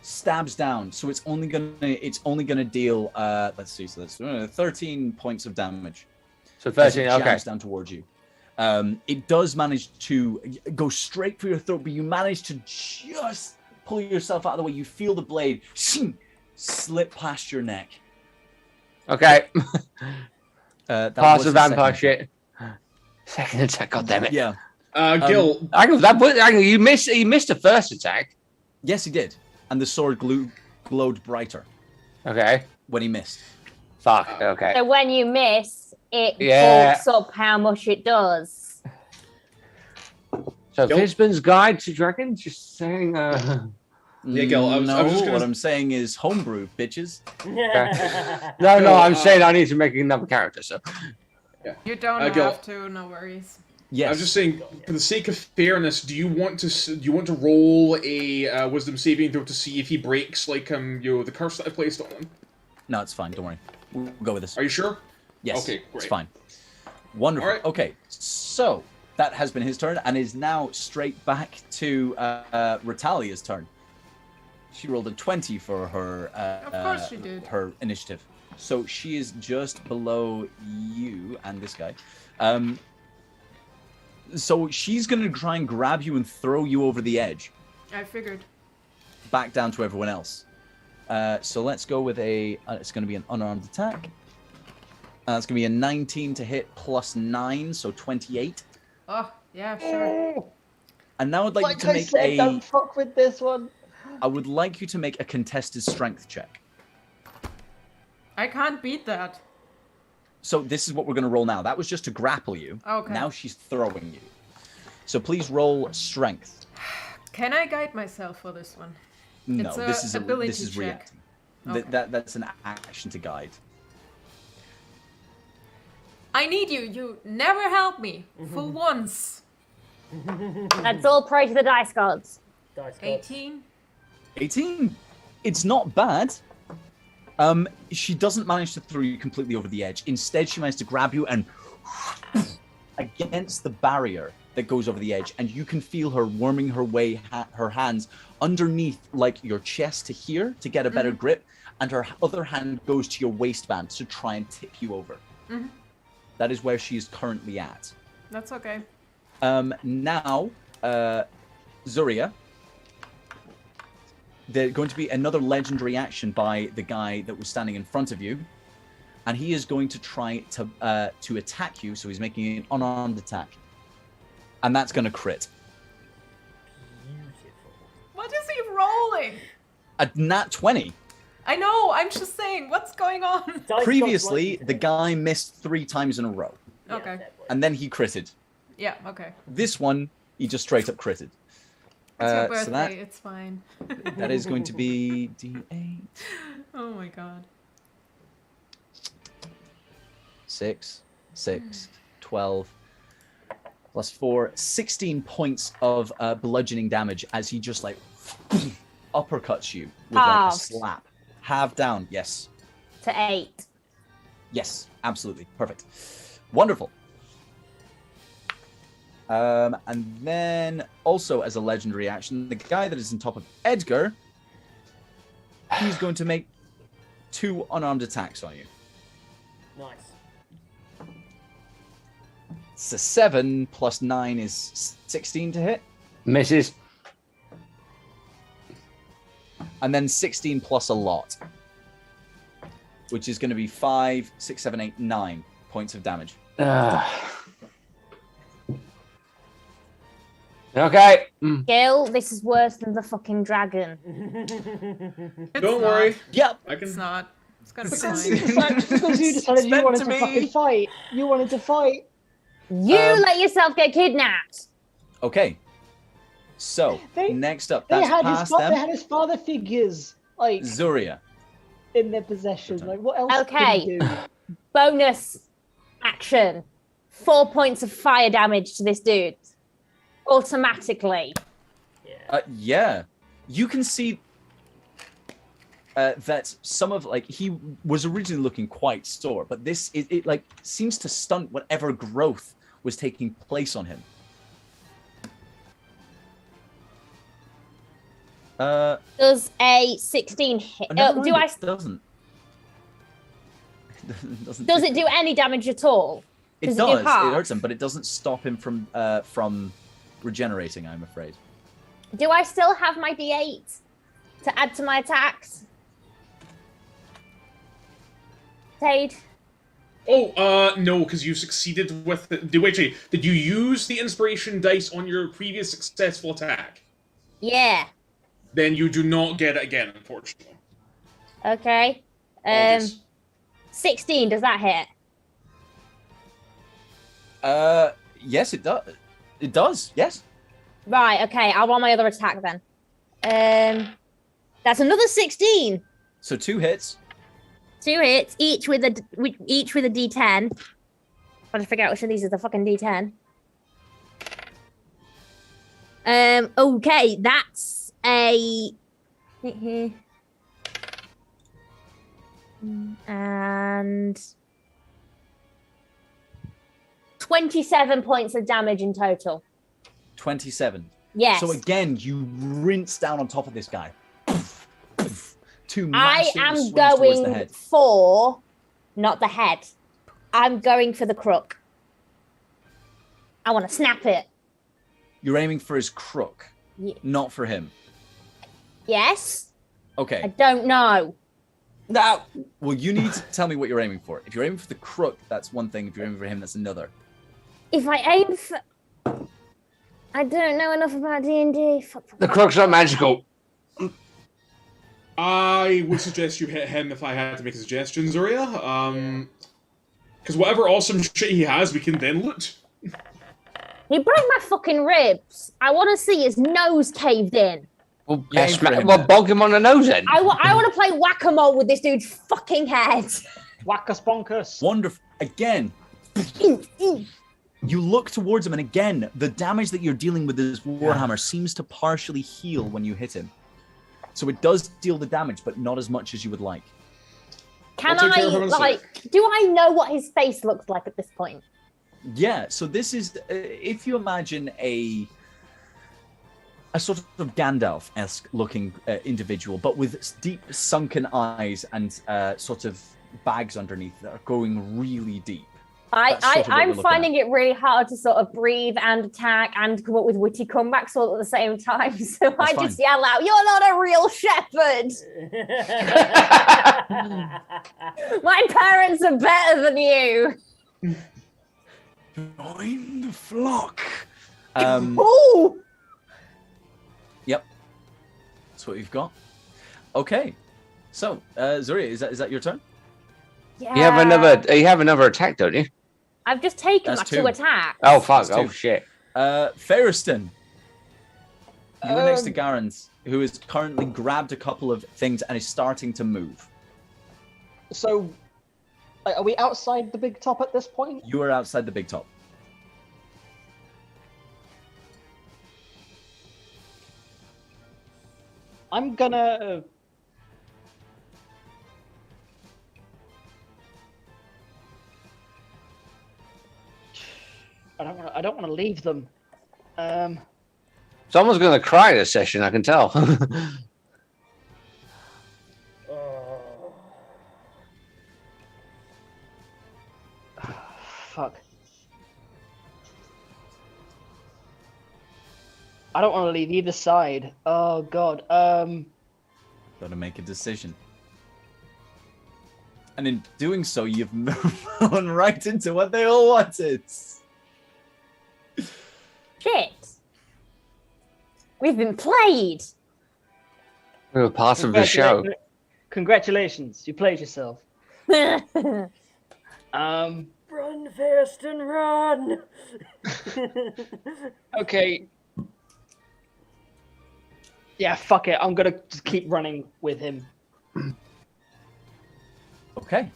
Stabs down, so it's only gonna deal. Let's see, so that's 13 points of damage. So As it 13, okay. jabs down towards you. It does manage to go straight for your throat, but you manage to just pull yourself out of the way. You feel the blade slip past your neck. Okay. That Pass was the the vampire second shit. Second attack, goddammit. Yeah. Gil. You missed the first attack. Yes, he did. And the sword glowed brighter Okay. when he missed. Fuck, okay. So when you miss, it Yeah. bulks up how much it does. So Nope. Fizban's Guide to Dragons, just saying. Yeah, Gil, I was just gonna- what I'm saying is homebrew, bitches. No, Gil, I'm saying I need to make another character. So You don't Gil. have to, no worries. Yes. I was just saying, for the sake of fairness, do you want to roll a wisdom saving throw to see if he breaks like the curse that I placed on him? No, it's fine. Don't worry. We'll go with this. Are you sure? Yes. Okay, It's great. fine. Wonderful. All right. Okay, so that has been his turn, and is now straight back to Retalia's turn. She rolled a 20 for her. Of course she did. Her initiative. So she is just below you and this guy. So she's gonna try and grab you and throw you over the edge, I figured. back down to everyone else. So let's go with a. It's going to be an unarmed attack. It's going to be a 19 to hit plus 9, so 28. Oh, yeah, sure. And now I'd like, you to I make said, a. don't fuck with this one. I would like you to make a contested strength check. I can't beat that. So this is what we're going to roll now. That was just to grapple you. Okay. Now she's throwing you. So please roll strength. Can I guide myself for this one? No, It's a this is ability this is check. reacting. Okay. That's an action to guide. I need you. You never help me. For once. Let's all pray to the dice gods. Dice gods. 18. 18. It's not bad. She doesn't manage to throw you completely over the edge. Instead, she managed to grab you and against the barrier that goes over the edge, and you can feel her worming her way, her hands underneath, like your chest to here to get a better grip, and her other hand goes to your waistband to try and tip you over. That is where she is currently at. That's okay. Now, Zuria. There's going to be another legendary action by the guy that was standing in front of you, and he is going to try to attack you. So he's making an unarmed attack, and that's going to crit. Beautiful. What is he rolling? A nat 20. I know. I'm just saying. What's going on? Dice gods Previously, like- the guy missed 3 times in a row, Yeah, Okay. definitely. and then he critted. Yeah. Okay. This one, he just straight up critted. It's your So birthday. that It's fine. that is going to be D8, Oh my god. 6, 12, plus 4, 16 points of bludgeoning damage as he just like uppercuts you with like a Halved. slap. Half down, yes. To 8. Yes, absolutely. Perfect. Wonderful. And then also as a legendary action, the guy that is on top of Edgar, he's going to make 2 unarmed attacks on you. Nice. It's a 7 plus 9 is 16 to hit. misses. And then 16 plus a lot, which is going to be 5, 6, 7, 8, 9 points of damage. Okay. Gil, this is worse than the fucking dragon. It's Don't not. worry. Yep. I can. It's not. It's gonna be Because fine. you decided you Meant wanted to to be. fucking fight. You wanted to fight. You let yourself get kidnapped. Okay. So They- next up, They that's had past they them. had his father figures like Zuria. in their possession. Like what else Okay. can you do? Bonus action. 4 points of fire damage to this dude. Automatically. Yeah, you can see that some of he was originally looking quite sore, but this it like seems to stunt whatever growth was taking place on him. Does a 16 hit? Never Do mind, I? it doesn't. It Does it do any damage at all? It Does does. it do It half? hurts him, but it doesn't stop him from regenerating. I'm afraid. Do I still have my D8 to add to my attacks? Tade? Oh, no, because you succeeded with it. Did you use the inspiration dice on your previous successful attack? Yeah. Then you do not get it again, unfortunately. Okay. Apologies. 16, does that hit? Yes, it does. It does. Yes. Right, okay, I'll roll my other attack then. That's another 16. So 2 hits. 2 hits, each with a D10. I'll just figure out which of these is the fucking D10. Okay, that's a... And... 27 points of damage in total. 27. Yes. So again, you rinse down on top of this guy. 2 I massive am swings towards the going head. for, not the head. I'm going for the crook. I want to snap it. You're aiming for his crook, not for him. Yes? I Okay. don't know. Now, well, you need to tell me what you're aiming for. If you're aiming for the crook, that's one thing. If you're aiming for him, that's another. If I aim for... I don't know enough about D&D. The crook's not magical. I would suggest you hit him if I had to make a suggestion, Zuria. Because whatever awesome shit he has, we can then loot. He broke my fucking ribs. I want to see his nose caved in. Well, You aim for him, well then. bog him on the nose then. I want to play whack-a-mole with this dude's fucking head. Wackus bonkus. Wonderful. Again, you look towards him, and again, the damage that you're dealing with this warhammer seems to partially heal when you hit him. So it does deal the damage, but not as much as you would like. Can I'll take I, care of him in a like, do I know what his face looks like at this point? Yeah, so this is, if you imagine a sort of Gandalf-esque looking individual, but with deep sunken eyes and sort of bags underneath that are going really deep. That's sort of what we're I'm looking finding it really hard to sort of breathe and attack and come up with witty comebacks all at the same time. So I fine. just yell out, "You're not a real shepherd! My parents are better than you!" Join the flock. Ooh! Yep. That's what you've got. Okay. So, Zuria, is that your turn? Yeah. You have another attack, don't you? I've just taken That's my 2 2. attacks. Oh fuck! That's Oh 2. shit! Ferriston. You were next to Garens, who has currently grabbed a couple of things and is starting to move. So, like, are we outside the big top at this point? You are outside the big top. I'm gonna. I don't want to leave them. Someone's gonna cry this session. I can tell. Fuck. I don't want to leave either side. Oh god. Got to make a decision. And in doing so, you've moved right into what they all wanted. Shit. We've been played. We were part of the show. Congratulations, you played yourself. Run, Ferriston, run! Okay. Yeah, fuck it. I'm gonna just keep running with him. Okay.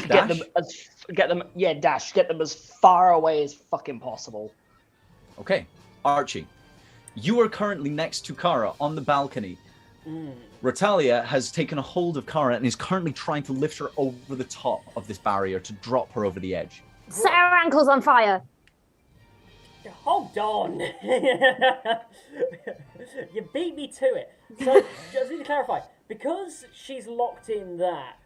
Get Dash? them as far away as fucking possible. Okay. Archie, you are currently next to Kara on the balcony. Ratalia has taken a hold of Kara and is currently trying to lift her over the top of this barrier to drop her over the edge. Set her ankles on fire. Hold on. You beat me to it. So, just need to clarify. Because she's locked in that,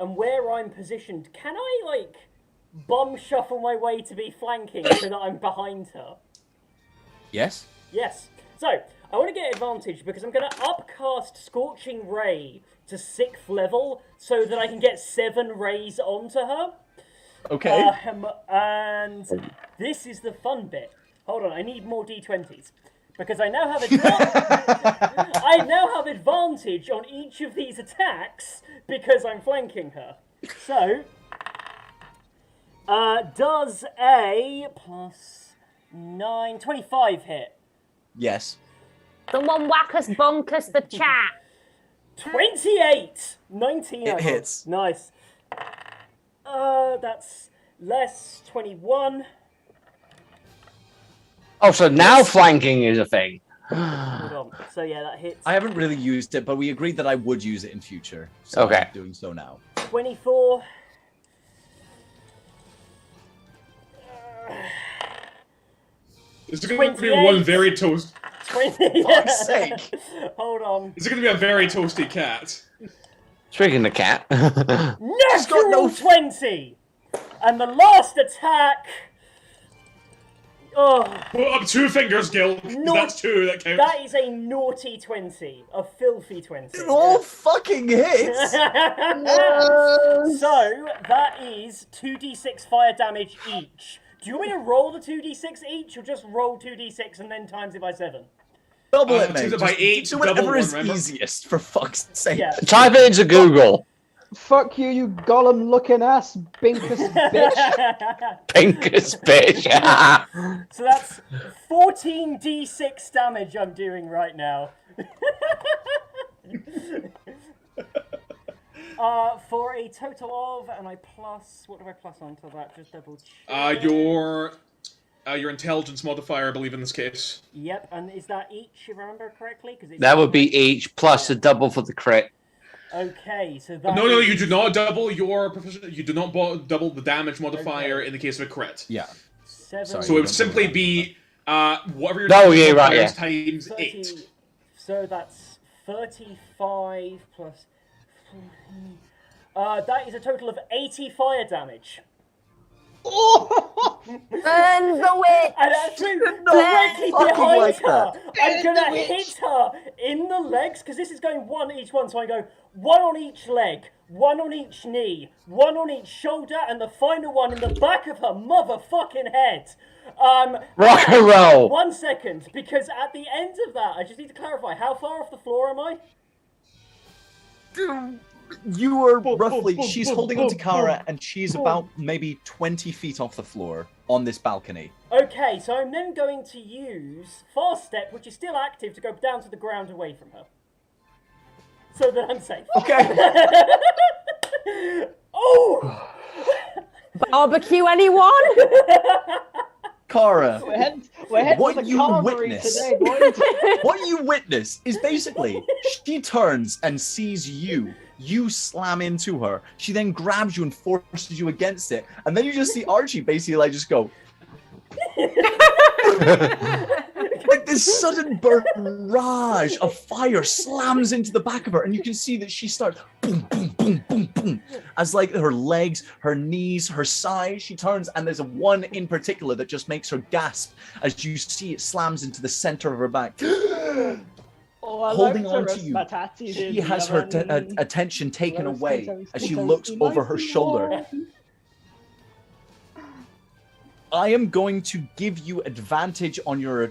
and where I'm positioned, can I, like, bum shuffle my way to be flanking so that I'm behind her? Yes? Yes. So, I want to get advantage because I'm going to upcast Scorching Ray to 6th level so that I can get 7 rays onto her. Okay. And this is the fun bit. Hold on, I need more d20s. Because I now have I now have advantage on each of these attacks because I'm flanking her. So, does a +9, 25 hit? Yes. Someone whack us, bonk us the chat. 28! 19. It hits. Nice. That's less 21. Oh, so now flanking is a thing. Hold on. So yeah, that hits. I haven't really used it, but we agreed that I would use it in future. So Okay. I'm doing so now. 24. Is it going to be one very toast? 20. Fuck's sake. Hold on. Is it going to be a very toasty cat? Speaking of cat. Natural 20! And the last attack... Oh, Put up 2 fingers, Gil. 'Cause that's 2 that counts. that is a naughty 20. A filthy 20. It all fucking hits! So, that is 2d6 fire damage each. Do you want me to roll the 2d6 each, or just roll 2d6 and then times it by 7? Double it, mate. Times it by Just 8, do whatever double is one, remember? easiest, for fuck's sake. Yeah. Type it into Google. Fuck you, you golem-looking ass, binkus bitch. Pinkus bitch. So that's 14d6 damage I'm doing right now. For a total of, and I plus, what do I plus onto that? Just double check. Your intelligence modifier, I believe, in this case. Yep, and is that each, if I remember correctly? Cause it's That would be each plus a double for the crit. Okay, so that No, is you do not double your proficiency. You do not double the damage modifier in the case of a crit. Yeah. 7. Sorry. So it would simply be whatever your No, yeah, right, yeah. times 30, 8. So that's 35 plus... that is a total of 80 fire damage. Burn the witch. And actually, directly fucking behind like her, that. I'm gonna hit her in the legs, because this is going one each one, so I go 1 on each leg, 1 on each knee, 1 on each shoulder, and the final one in the back of her motherfucking head. Rock and roll. 1 second, because at the end of that, I just need to clarify, how far off the floor am I? You are roughly... She's holding onto Kara, and she's about maybe 20 feet off the floor on this balcony. Okay, so I'm then going to use Fast Step, which is still active, to go down to the ground away from her. So that I'm safe. Okay. Oh! Barbecue anyone? Kara, We're heading what to the you cavalry witness- today, boys. what you witness is basically she turns and sees you. You slam into her. She then grabs you and forces you against it. And then you just see Archie basically like just go. Like this sudden barrage of fire slams into the back of her, and you can see that she starts boom, boom, boom, boom, boom, as like her legs, her knees, her sides. She turns, and there's one in particular that just makes her gasp as you see it slams into the center of her back. Oh, I Holding like to on to rest you. my tatties in She has the her oven. attention taken Roasting away toast, as she toasty, looks over her nicey shoulder. warm. I am going to give you advantage on your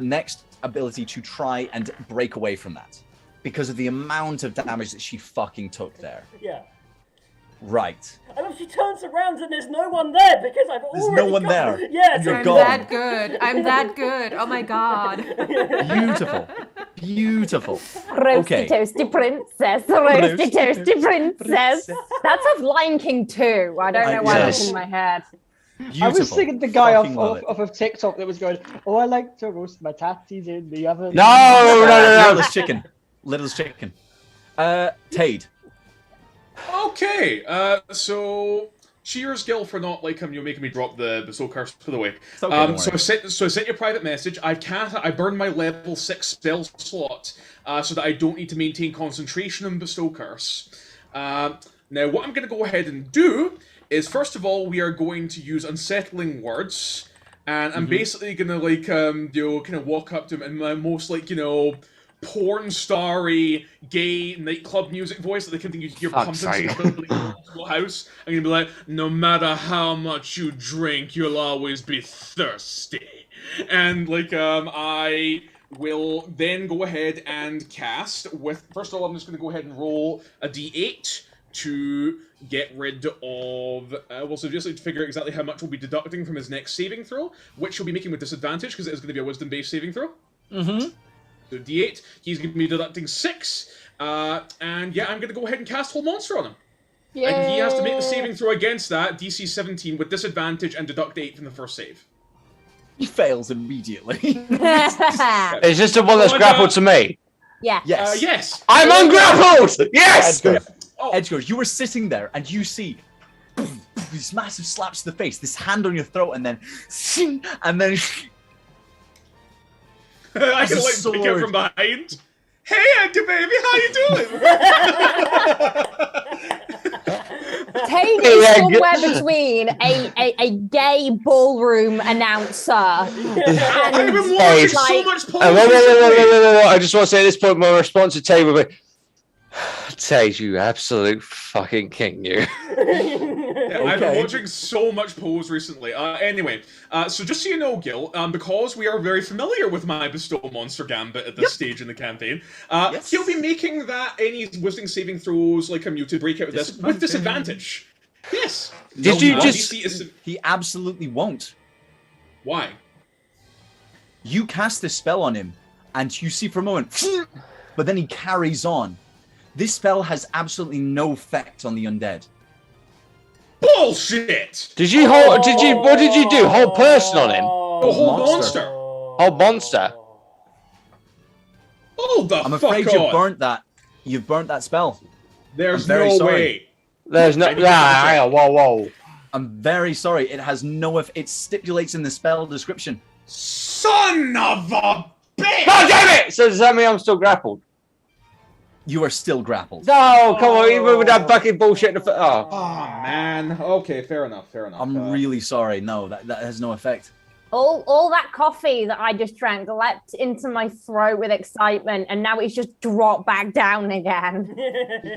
next ability to try and break away from that. Because of the amount of damage that she fucking took there. Yeah. Right. And if she turns around and there's no one there because I've There's already no one there. Yeah, You're I'm gone. that good. I'm that good. Oh my god. Beautiful. Beautiful. Roasty Okay. toasty princess, roasty toasty princess. That's of Lion King 2. I don't know why that's Yes. in my head. Beautiful. I was thinking the guy Fucking love it. off of TikTok that was going, "Oh, I like to roast my tatties in the oven." No. Littlest chicken. Littlest chicken. Tade. Okay, so cheers, Gil, for not you're making me drop the bestow curse. By the way, It's okay, don't so worry. I sent you a private message. I burned my level 6 spell slot so that I don't need to maintain concentration on bestow curse. Now, what I'm going to go ahead and do is, first of all, we are going to use unsettling words, and I'm basically going to kind of walk up to him in my most porn starry gay nightclub music voice that they can think you're Fuck's pumping sake. some house. I'm gonna be like, no matter how much you drink, you'll always be thirsty. And I will then go ahead and cast with, first of all, I'm just gonna go ahead and roll a d8 to get rid of, so just to figure out exactly how much we'll be deducting from his next saving throw, which he'll be making with disadvantage because it is going to be a wisdom-based saving throw. Mm-hmm. So D8, he's going to be deducting 6, and yeah, I'm going to go ahead and cast Whole Monster on him. And he has to make the saving throw against that, DC 17, with disadvantage and deduct 8 from the first save. He fails immediately. Is this the one that's grappled to me? Yeah. Yes. Yes! I'm ungrappled! Yes! Edgar, you were sitting there and you see these massive slaps to the face, this hand on your throat, and then I can As a pick out sword. from behind. Hey, Edgar, baby, how you doing? Tane Yeah, is somewhere between a gay ballroom announcer I've and been watching so like much porn Wait. recently. I just want to say at this point, my response to Tay will be, Tay, you absolute fucking king, you. Yeah, I've been Okay. watching so much Pose recently. Anyway, so just so you know, Gil, because we are very familiar with my Bestow Monster Gambit at this stage in the campaign, Yes. he'll be making any wisdom saving throws like a muted breakout of this with disadvantage. Yes. Did you just... DC is... He absolutely won't. Why? You cast this spell on him, and you see for a moment, but then he carries on. This spell has absolutely no effect on the undead. Bullshit! What did you do? Hold person on him? The whole Monster. monster. Hold monster. Hold the I'm fuck afraid on. you've burnt that spell. There's I'm very no sorry. way. There's no... hang on, whoa. I'm very sorry. It has no it stipulates in the spell description. Son of a bitch! God damn it! So does that mean I'm still grappled? You are still grappled. No, come on, even with that fucking bullshit. Oh, Oh man. Okay, fair enough. I'm really sorry. No, that has no effect. all that coffee that I just drank leapt into my throat with excitement, and now it's just dropped back down again.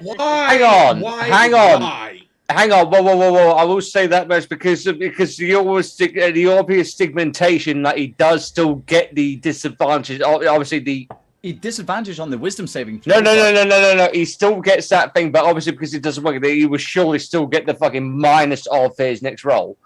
Why? Hang on, Why? hang on. Why? hang on, whoa. I will say that much because the obvious stigmatization that he does still get the disadvantage. Obviously, He disadvantaged on the wisdom saving throw. No. He still gets that thing, but obviously because it doesn't work, he will surely still get the fucking minus of his next roll.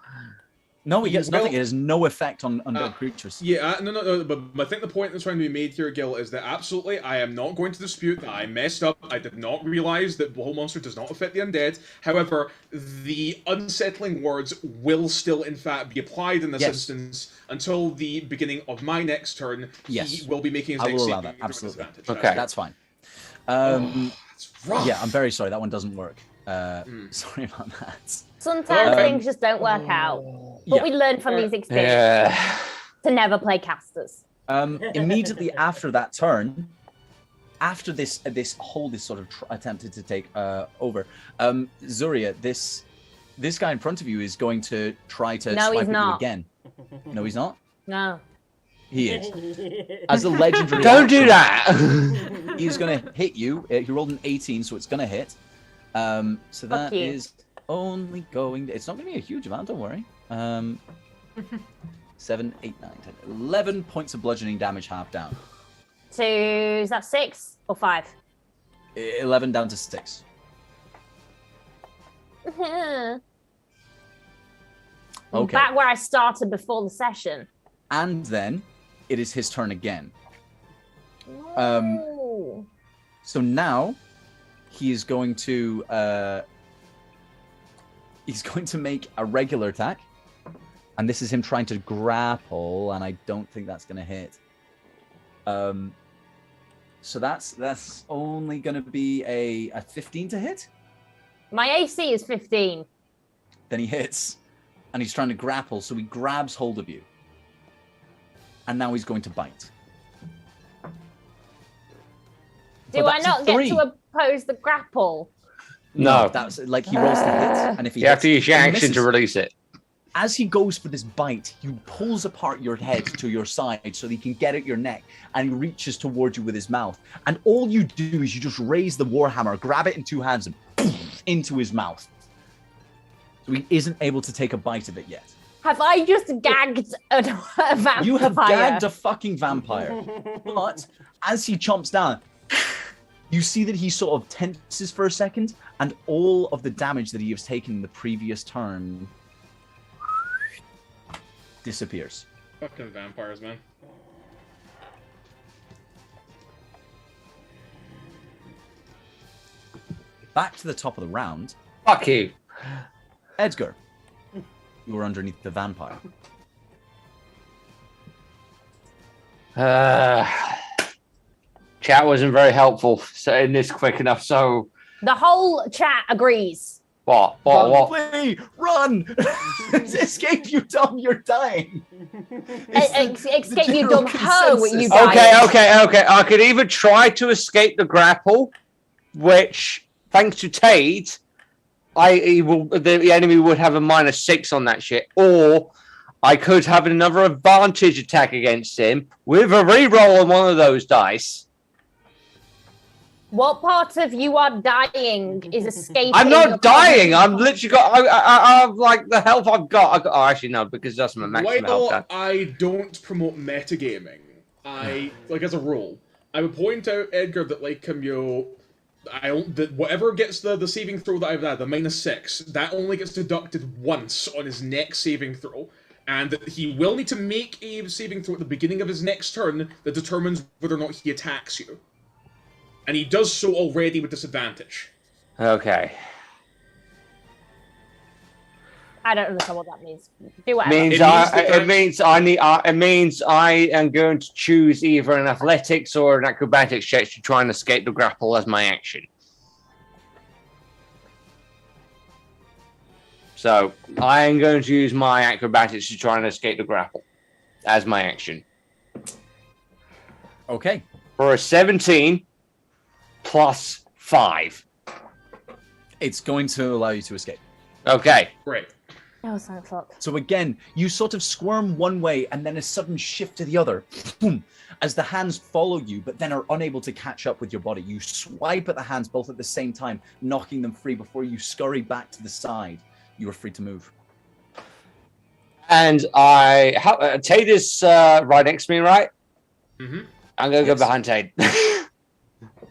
No, he gets nothing. It has no effect on undead creatures. Yeah, no. But I think the point that's trying to be made here, Gil, is that absolutely, I am not going to dispute that I messed up. I did not realize that Whole Monster does not affect the undead. However, the unsettling words will still, in fact, be applied in this instance until the beginning of my next turn. Yes. He will be making his I next will allow saving that. throw Absolutely. disadvantage. Okay. That's fine. That's rough. Yeah, I'm very sorry. That one doesn't work. Sorry about that. Sometimes things just don't work out. But we learn from these experiences to never play casters. Immediately after that turn, after this sort of attempted to take over, Zuria, this guy in front of you is going to try to No, swipe he's at you not. again. No, he's not. No. He is. As a legendary, Don't do that. He's going to hit you. He rolled an 18, so it's going to hit. So that you. is only going. It's not going to be a huge amount. Don't worry. 7, 8, 9, 10, 11 points of bludgeoning damage, half down. So is that 6 or 5? 11 down to 6. Okay. Back where I started before the session. And then it is his turn again. No. So now he is going to make a regular attack, and this is him trying to grapple, and I don't think that's going to hit. So that's only going to be a 15 to hit. My AC is 15. Then he hits, and he's trying to grapple, so he grabs hold of you, and now he's going to bite. Do I not get to oppose the grapple? No. That's like he rolls to hit, and if he you have to use your action to release it. As he goes for this bite, he pulls apart your head to your side so that he can get at your neck, and he reaches towards you with his mouth. And all you do is you just raise the warhammer, grab it in 2 hands, and poof, into his mouth. So he isn't able to take a bite of it yet. Have I just gagged a vampire? You have gagged a fucking vampire. But as he chomps down, you see that he sort of tenses for a second, and all of the damage that he has taken in the previous turn disappears. Fucking vampires, man. Back to the top of the round. Fuck you. Edgar, you were underneath the vampire. Chat wasn't very helpful saying this quick enough, so... The whole chat agrees. What? Flee! Run! Escape, you dumb, you're dying. Escape, you dumb hoe, you dying. Okay. I could either try to escape the grapple, which, thanks to Tade, the enemy would have a -6 on that shit, or I could have another advantage attack against him with a reroll on one of those dice. What part of you are dying is escaping? I'm not dying. I'm literally I'm like the health I've got. Oh, actually no, because that's my maximum health. While I don't promote metagaming, like as a rule, I would point out, Edgar, that like that whatever gets the saving throw that I've had, the -6, that only gets deducted once on his next saving throw, and that he will need to make a saving throw at the beginning of his next turn that determines whether or not he attacks you. And he does so already with disadvantage. Okay. I don't understand what that means. Do whatever. It means I am going to choose either an athletics or an acrobatics check to try and escape the grapple as my action. So I am going to use my acrobatics to try and escape the grapple as my action. Okay. For a 17 plus 5. It's going to allow you to escape. Okay. Great. Oh, thank fuck. So again, you sort of squirm one way and then a sudden shift to the other. Boom, as the hands follow you, but then are unable to catch up with your body. You swipe at the hands both at the same time, knocking them free before you scurry back to the side. You are free to move. And Tade is right next to me, right? Mm-hmm. I'm going to go behind Tade.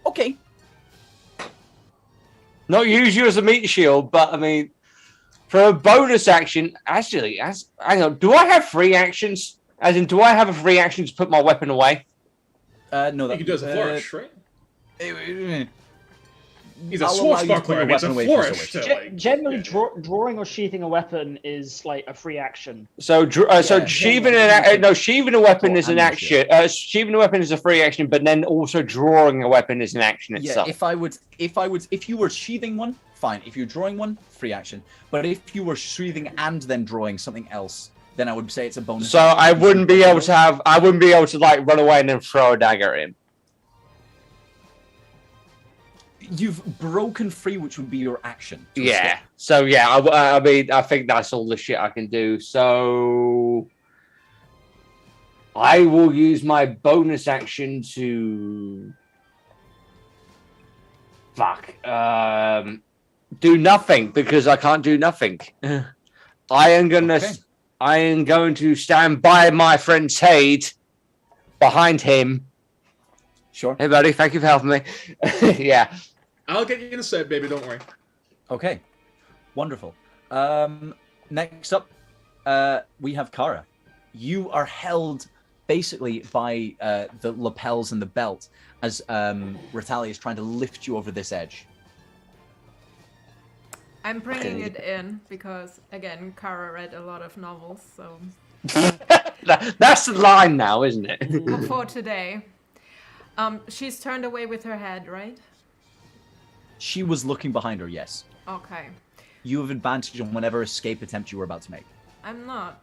Okay. Not use you as a meat shield, but I mean, for a bonus action, actually, hang on, do I have free actions? As in, do I have a free action to put my weapon away? No, that he does a flourish, right? He's a I'll allow you to put swashbuckler. your It's a weapon away for flourish. Switch. Generally, drawing or sheathing a weapon is like a free action. So, sheathing a weapon is an action. Sheathing a weapon is a free action, but then also drawing a weapon is an action itself. Yeah, if you were sheathing one, fine. If you're drawing one, free action. But if you were sheathing and then drawing something else, then I would say it's a bonus. So action. I wouldn't be able to like run away and then throw a dagger at him. You've broken free, which would be your action. Yeah. So yeah, I mean, I think that's all the shit I can do. So I will use my bonus action to do nothing because I can't do nothing. I am gonna I am going to stand by my friend Sade, behind him. Sure. Hey, buddy, thank you for helping me. Yeah. I'll get you in a sec, baby. Don't worry. Okay. Wonderful. Next up, we have Kara. You are held basically by the lapels and the belt as Ratalia is trying to lift you over this edge. I'm bringing it in because, again, Kara read a lot of novels, so... That's the line now, isn't it? For today. She's turned away with her head, right? She was looking behind her, yes. Okay. You have advantage on whatever escape attempt you were about to make. I'm not.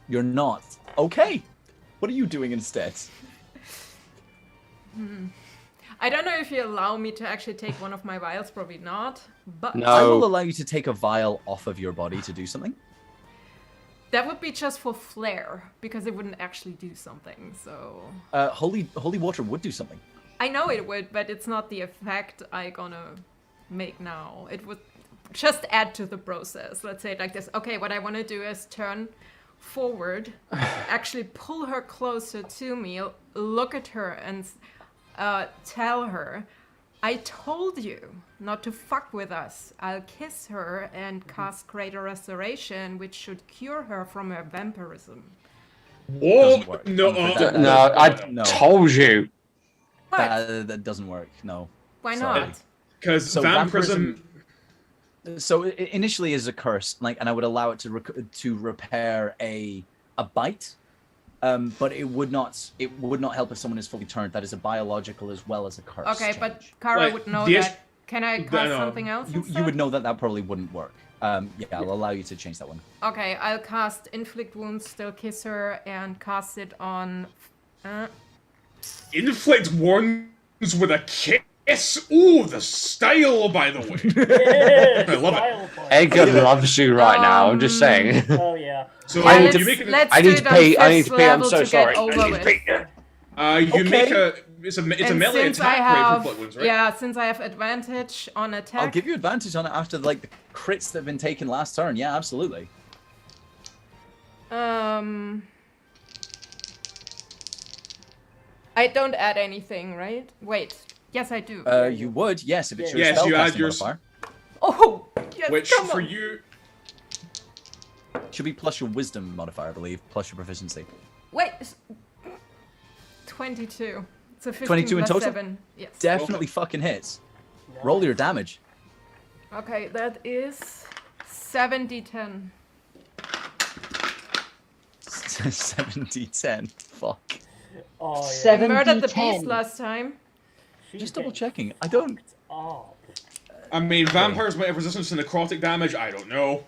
You're not. Okay. What are you doing instead? I don't know if you allow me to actually take one of my vials, probably not, but... No. I will allow you to take a vial off of your body to do something. That would be just for flair, because it wouldn't actually do something, so... Holy water would do something. I know it would, but it's not the effect I gonna make now. It would just add to the process. Let's say it like this. Okay, what I want to do is turn forward, actually pull her closer to me, look at her and tell her, I told you not to fuck with us. I'll kiss her and cast Greater Restoration, which should cure her from her vampirism. Whoa! work. No, No, I No. told you. What? That doesn't work. No. Why Sorry. not? because So vampirism. So initially is a curse, and I would allow it to repair a bite, but it would not help if someone is fully turned. That is a biological as well as a curse. Okay, but change. Kara Like, would know the that. Can I cast no. something else you instead? would know that probably wouldn't work. Yeah, I'll allow you to change that one. Okay, I'll cast Inflict Wounds, still kiss her, and cast it on... Inflict wounds with a kiss. Ooh, the style, by the way. Yeah, I love it. style point. Edgar loves you right now. I'm just saying. Oh yeah. So Yeah, you let's, make it. let's I do need it to on pee. I need fifth to pee. I'm level so to sorry. get over I need with. to pee. You make a. It's a And melee since attack I have, rate for inflict wounds, right? yeah, since I have advantage on attack, I'll give you advantage on it after the crits that have been taken last turn. Yeah, absolutely. I don't add anything, right? Wait, yes I do. You would, yes, if it's your Yes, you add spellcasting your modifier. Oh, yes, Which come for on. you. Should be plus your wisdom modifier, I believe, plus your proficiency. Wait, 22. So 15 22 in plus total? 7. Yes. Definitely fucking hits. Roll your damage. Okay, that is 7d10. 70-10. Fuck. Oh yeah. Seven Murdered the D10. beast last time. She's Just double getting checking. I don't. up. I mean, vampires might have resistance to necrotic damage. I don't know.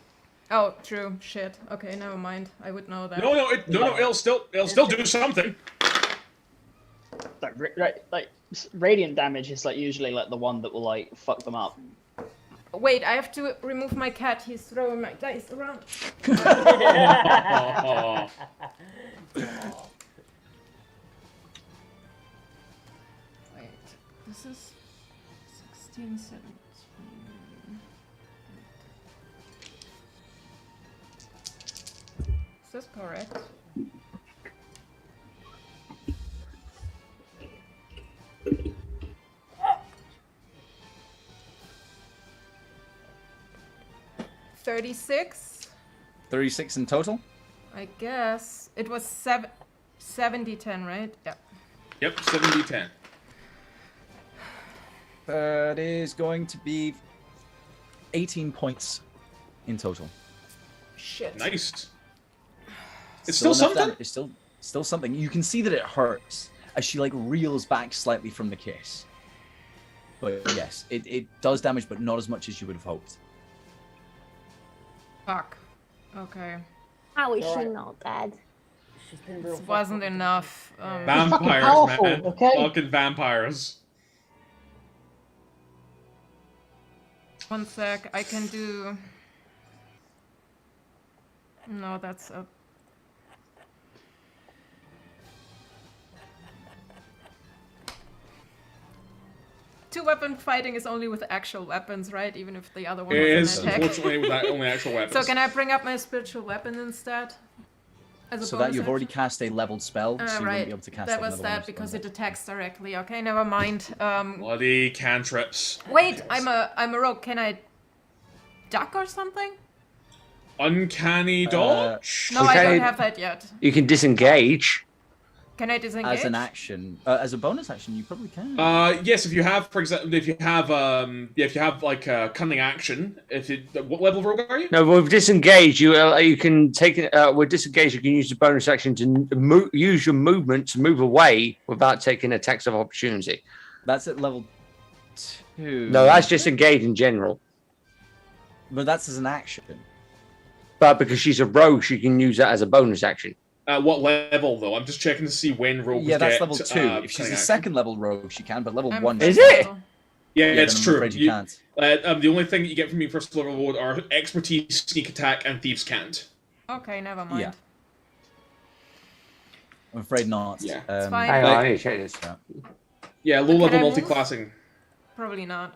Oh, true. Shit. Okay, never mind. I would know that. No, it'll still do something. Like radiant damage is like usually like the one that will like fuck them up. Wait, I have to remove my cat. He's throwing my dice around. Wait, this is 16, 17. Is this correct? $36. 36 in total? I guess it was 70-10, right? Yeah. Yep, 70-10. That is going to be 18 points in total. Shit. Nice. It's still enough something. damage. It's still something. You can see that it hurts as she like reels back slightly from the kiss. But yes, it does damage, but not as much as you would have hoped. Fuck. Okay. How is she Alright. not dead? She's been real This wasn't fucked up. enough. Vampires, powerful, man. okay? Fucking vampires. One sec. I can do... No, that's a... two-weapon fighting is only with actual weapons, right? Even if the other one It is is, an attack. unfortunately, with only actual weapons. So can I bring up my spiritual weapon instead? As a So bonus that you've already action? cast a leveled spell, so you wouldn't Right. be able to cast That like, was another one that of because spells. it attacks directly. Okay, never mind. Bloody cantrips. Wait, I'm a rogue. Can I duck or something? Uncanny dodge? No, I Okay. don't have that yet. You can disengage. Can I disengage? As an action, as a bonus action, you probably can. Yes, if you have, for example, if you have like a cunning action, what level of rogue are you? No, with disengage, you can take it. With disengage, you can use the bonus action to use your movement to move away without taking attacks of opportunity. That's at level 2. No, that's just engage in general. But that's as an action. But because she's a rogue, she can use that as a bonus action. What level though? I'm just checking to see when rogues Yeah, that's get, level 2. If she's cunning a action. second level rogue, she can, but level I'm 1... Is first it? level. Yeah, Yeah, it's then I'm true. afraid you can't. The only thing that you get from me first level reward are expertise, sneak attack, and thieves can't. Okay, never mind. Yeah. I'm afraid not. Yeah. It's fine. Hang on, I need to check this. Yeah, low Can level I move? multi-classing. Probably not.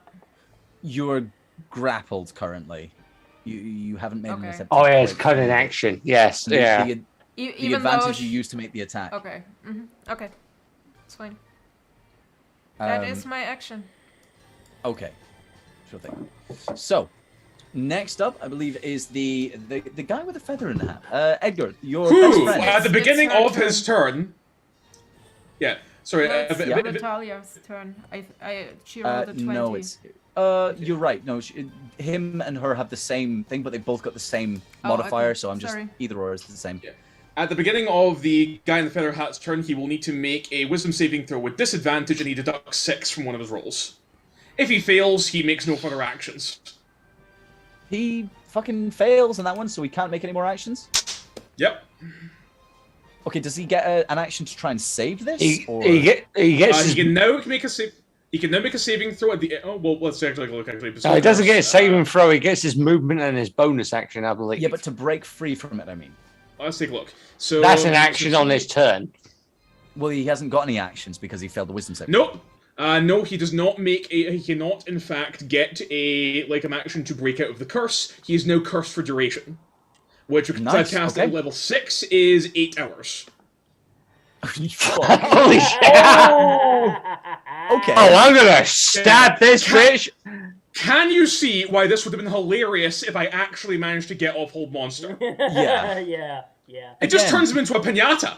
You're grappled currently. You haven't made an Okay. attempt. Oh to yeah, it's break cutting free. action. Yes, The, yeah. the, the Even though advantage you use to make the attack. Okay. Okay. It's fine. That is my action. Okay. Sure thing. So, next up, I believe, is the guy with the feather in the hat. Edgar, your best Who, friend. at the It's beginning her of his turn... Yeah, sorry. No, it's yeah. Natalia's turn. She rolled a 20. No, it's... you're right. No, him and her have the same thing, but they both got the same Oh, modifier, okay. so I'm just... Sorry. Either or is the same. Yeah. At the beginning of the guy in the feather hat's turn, he will need to make a wisdom saving throw with disadvantage, and he deducts 6 from one of his rolls. If he fails, he makes no further actions. He fucking fails on that one, so he can't make any more actions? Yep. Okay, does he get an action to try and save this? He He gets. His, can now make a save. He can now make a saving throw at the. Oh well, let's actually look. Actually, he doesn't get a saving throw. He gets his movement and his bonus action, I believe. Yeah, but to break free from it, I mean. Let's take a look. So That's an action on his turn. Well, he hasn't got any actions because he failed the wisdom save. Nope. No, he does not make a. He cannot, in fact, get an action to break out of the curse. He is now cursed for duration, which because Nice, I cast okay. at level 6 is 8 hours. Holy shit! Okay. Oh, I'm gonna stab this bitch. Can you see why this would have been hilarious if I actually managed to get off Hold Monster? Yeah. yeah. It just Again. turns him into a pinata.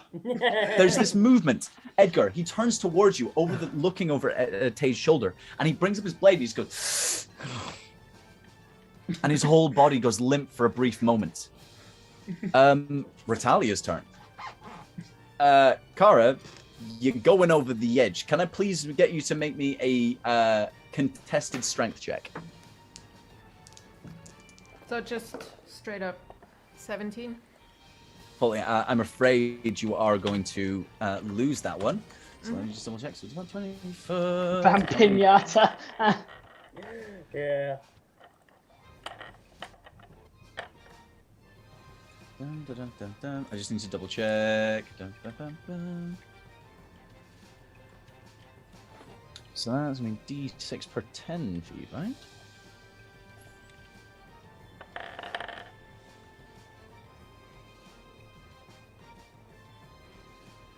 There's this movement. Edgar, he turns towards you, looking over at Tay's shoulder, and he brings up his blade. And he just goes, and his whole body goes limp for a brief moment. Retalia's turn. Kara, you're going over the edge. Can I please get you to make me a contested strength check? So just straight up 17. Fully, I'm afraid you are going to lose that one. So let me just double check. So it's about 20 for... Vampinata. Yeah. Dun, dun, dun, dun, dun. I just need to double check. Dun, dun, dun, dun. So that's going to be D6 per 10 for you, right?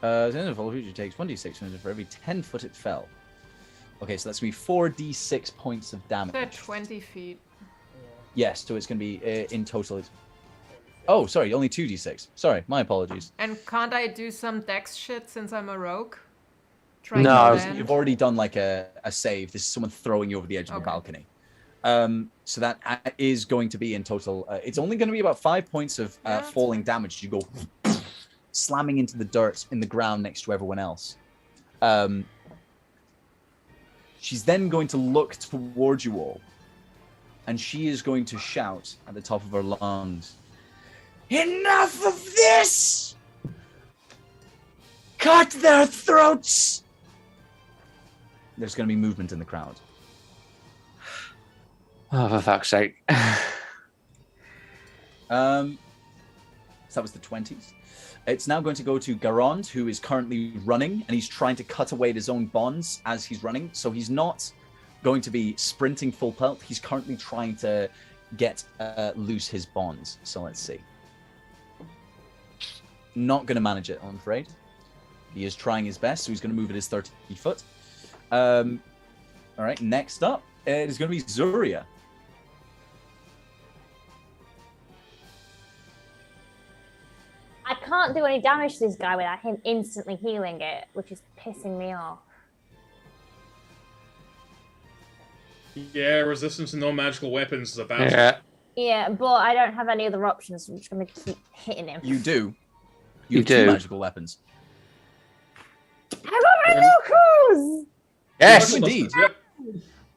The end of all creature takes 1d6 for every 10 foot it fell. Okay, so that's going to be 4d6 points of damage. They're 20 feet. Yes, so it's going to be in total. Oh, sorry, only 2d6. Sorry, my apologies. And can't I do some dex shit since I'm a rogue? No. to land? You've already done like a save. This is someone throwing you over the edge of a Okay. balcony. So that is going to be in total. It's only going to be about 5 points of Yeah, that's falling fine. damage. You go slamming into the dirt in the ground next to everyone else. She's then going to look towards you all, and she is going to shout at the top of her lungs, "Enough of this! Cut their throats!" There's going to be movement in the crowd. Oh, for fuck's sake. So that was the 20s. It's now going to go to Garand, who is currently running, and he's trying to cut away at his own bonds as he's running. So he's not going to be sprinting full pelt. He's currently trying to get loose his bonds. So let's see. Not going to manage it, I'm afraid. He is trying his best, so he's going to move at his 30 foot. All right, next up, it is going to be Zuria. I can't do any damage to this guy without him instantly healing it, which is pissing me off. Yeah, resistance to non-magical weapons is a bad. Yeah. Yeah, but I don't have any other options, so I'm just going to keep hitting him. You do. You have do. 2 magical weapons. I got my knuckles! Yes. Indeed.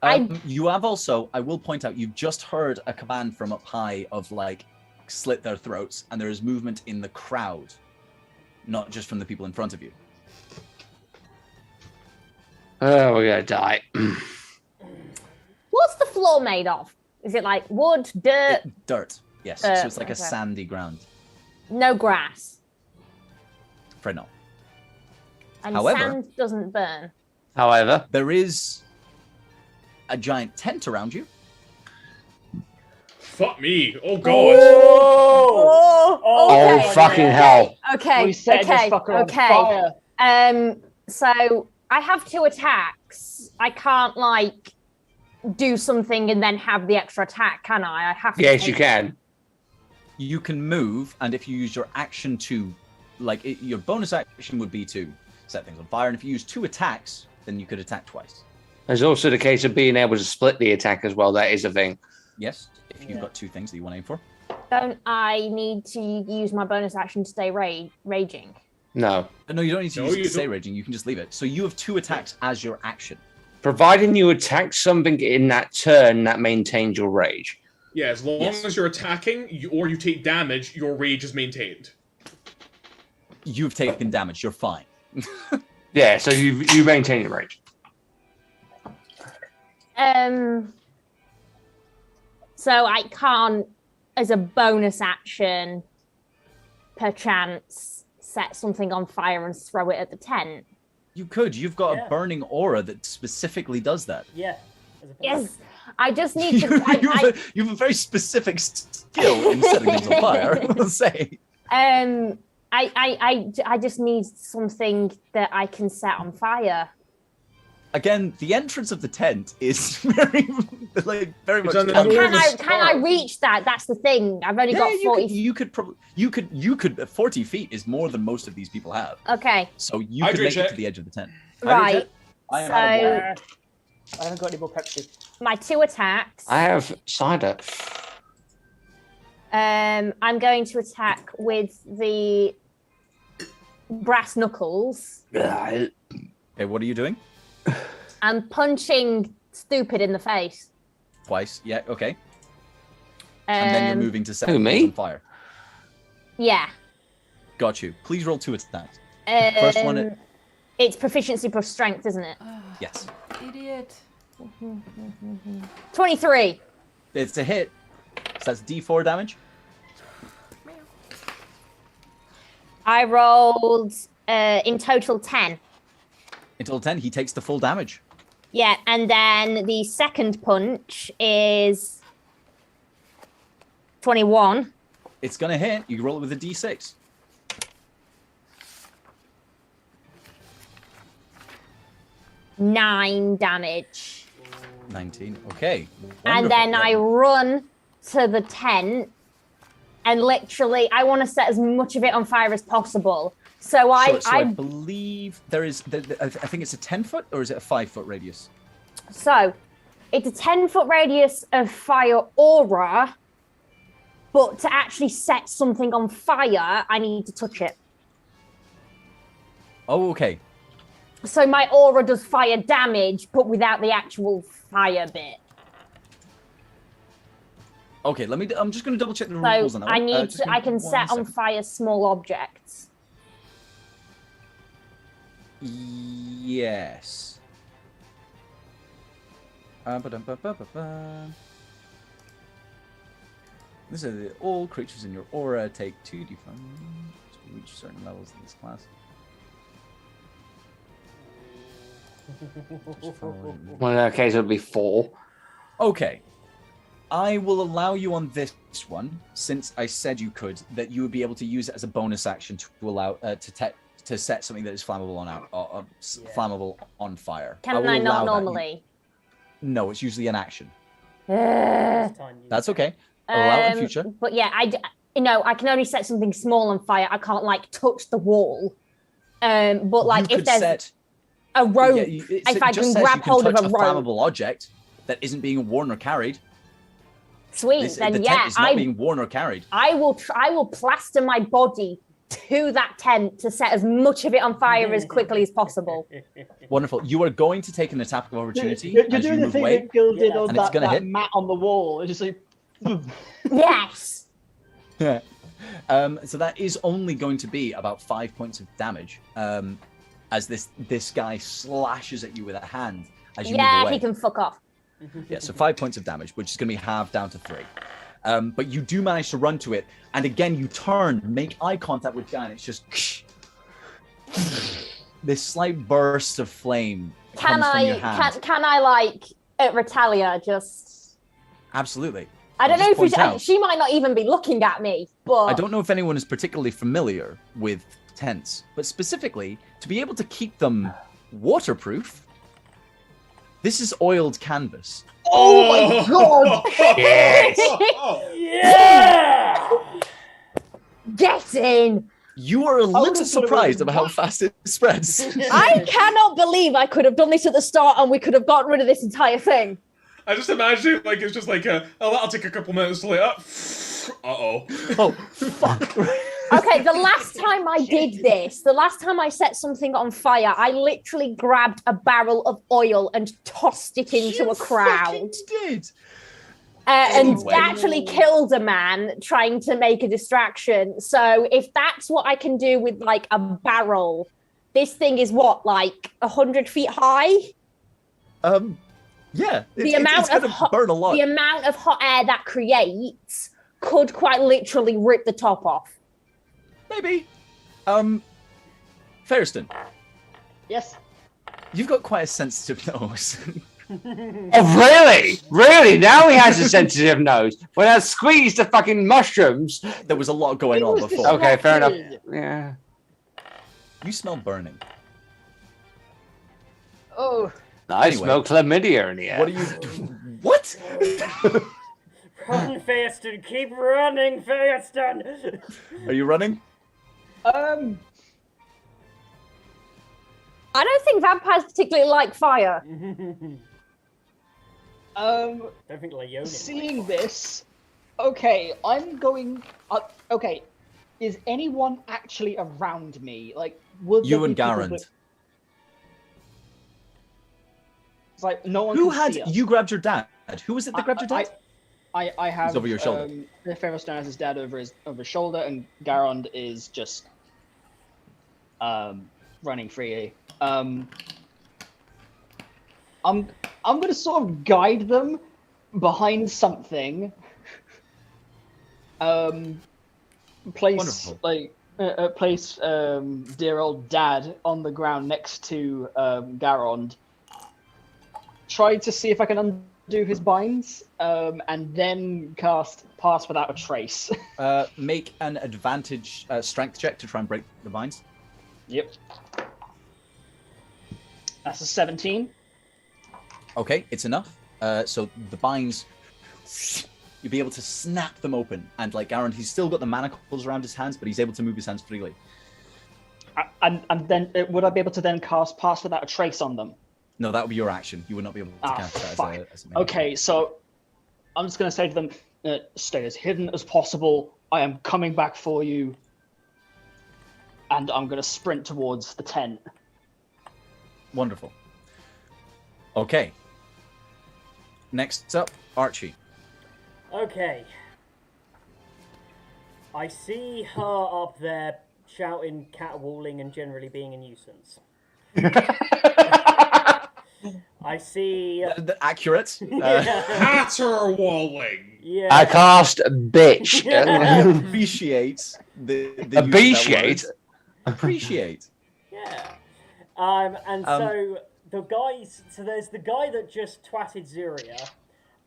Yep. You have also, I will point out, you've just heard a command from up high of like, slit their throats, and there is movement in the crowd, not just from the people in front of you. Oh, we're gonna die. What's the floor made of? Is it like wood, dirt, Dirt, yes. Dirt, So it's like a okay. sandy ground. no grass? Afraid not. And However- sand doesn't burn. However, There is a giant tent around you. Fuck me. Oh god. Oh! oh okay. fucking hell! Okay, We set this okay, fucker on okay. fire. So I have 2 attacks. I can't like do something and then have the extra attack, can I? I have to. Yes, take- you can. You can move, and if you use your action to, your bonus action would be to set things on fire, and if you use 2 attacks, then you could attack twice. There's also the case of being able to split the attack as well. That is a thing. Yes, if you've got 2 things that you want to aim for. Don't I need to use my bonus action to stay raging? No. No, you don't need to No, use it you to stay don't. raging. You can just leave it. So you have 2 attacks as your action. Providing you attack something in that turn that maintains your rage. Yeah, as long Yes. as you're attacking or you take damage, your rage is maintained. You've taken damage. You're fine. Yeah, so you maintain your rage. So I can't, as a bonus action, perchance set something on fire and throw it at the tent. You could. You've got Yeah. a burning aura that specifically does that. Yeah. As a Yes, I just need to. You have a very specific skill in setting things on fire, I will say. I just need something that I can set on fire. Again, the entrance of the tent is very much. on the Can More of a I start. reach that? That's the thing. I've only got 40. You could probably. You could. 40 feet is more than most of these people have. Okay, So you Hydra could make it check. to the edge of the tent. right. I am out of So- water. I haven't got any more Pepsi. My 2 attacks. I have cider. I'm going to attack with the brass knuckles. Okay, what are you doing? I'm punching stupid in the face. Twice. Yeah. Okay. And then you're moving to set Who, things me? on fire. Yeah. Got you. Please roll 2 attacks. First one. It's proficiency plus strength, isn't it? Yes. Idiot. 23. It's a hit. So that's D4 damage. I rolled in total 10. Until 10, he takes the full damage. Yeah, and then the second punch is 21. It's gonna hit. You roll it with a D6. Nine damage. 19. Okay. And then Wonderful. I run to the tent and literally I want to set as much of it on fire as possible. So I believe there is. I think it's a 10-foot, or is it a 5-foot radius? So it's a 10-foot radius of fire aura, but to actually set something on fire, I need to touch it. Oh, okay. So my aura does fire damage, but without the actual fire bit. Okay, let me. I'm just going to double check the So rules on that. I one. need Just to. give I me can one set on second. fire small objects. Yes. Ba-dum-ba-ba-ba-ba. This is all creatures in your aura take 2d4 to reach certain levels in this class. Well, in that case, it would be 4. Okay. I will allow you on this one, since I said you could, that you would be able to use it as a bonus action to allow to set something that is flammable flammable on fire. Can will I allow not that. normally? No, it's usually an action. This time you- That's okay. Allow it in future. But yeah, I can only set something small on fire. I can't like touch the wall. But like You if could there's set, a rope, it if I just can says grab you can hold of touch a a rope, flammable object that isn't being worn or carried. sweet. The Then tent yeah, is not being worn or carried. I will plaster my body to that tent to set as much of it on fire as quickly as possible. Wonderful. You are going to take an attack of opportunity You're as you doing the move thing away. that Gil did Yeah, on and it's that, gonna that hit. mat on the wall. It's just like, Yes. Yeah. So that is only going to be about 5 points of damage. As this guy slashes at you with a hand as you move Yeah, away. he can fuck off. Yeah, so 5 points of damage, which is going to be halved down to 3. But you do manage to run to it, and again you turn, make eye contact with Guy, and it's just this slight burst of flame Can comes from your hand. can I like at Retalia just? Absolutely. I don't I'll know just if point out, she might not even be looking at me, but I don't know if anyone is particularly familiar with tents, but specifically to be able to keep them waterproof, this is oiled canvas. oh my god! Yes. Yeah! get in. You are a would've little thought it surprised was about how fast it spreads. I cannot believe I could have done this at the start and we could have gotten rid of this entire thing. I just imagine like it's just like that'll take a couple minutes later. Uh-oh. Oh, fuck. Okay, the last time I did this, the last time I set something on fire, I literally grabbed a barrel of oil and tossed it into You a crowd. fucking did. And Anyway. actually killed a man trying to make a distraction. So if that's what I can do with like a barrel, this thing is what, like 100 feet high? Yeah, The it's amount of gonna burn a lot. The amount of hot air that creates could quite literally rip the top off. Maybe. Ferriston, Yes. you've got quite a sensitive nose. Oh, really? Really? Now he has a sensitive nose. When I squeezed the fucking mushrooms. There was a lot going on was before. Okay, fair enough. distracted. Yeah. You smell burning. Oh. I Anyway. smell chlamydia in the air. What are you? What? Run, Fairstone, keep running, Fairstone! Are you running? I don't think vampires particularly like fire. Don't think Leone. Seeing this, okay, I'm going. Okay, is anyone actually around me? Like, would You there and be people Garand. that- It's like no one. Who can had see us. you grabbed your dad? Who was it that grabbed your dad? I have over your shoulder. Ferrostone has his dad over his shoulder, and Garand is just running freely. I'm gonna sort of guide them behind something. Place Wonderful. like place dear old dad on the ground next to Garand. Try to see if I can undo his binds, and then cast Pass Without a Trace. Make an advantage strength check to try and break the vines. Yep. That's a 17. Okay, it's enough. So the binds, you'll be able to snap them open, and like Aaron, he's still got the manacles around his hands, but he's able to move his hands freely. And then would I be able to then cast Pass Without a Trace on them? No, that would be your action. You would not be able to Ah, cast that fuck. as a main Okay, so I'm just going to say to them, stay as hidden as possible. I am coming back for you. And I'm going to sprint towards the tent. Wonderful. Okay. Next up, Archie. Okay. I see her up there shouting, caterwauling, and generally being a nuisance. I see. Accurate. Caterwauling. Yeah. I cast bitch. I appreciate the use of that Appreciate? word. Appreciate. Yeah. And so the guys. So there's the guy that just twatted Zuria,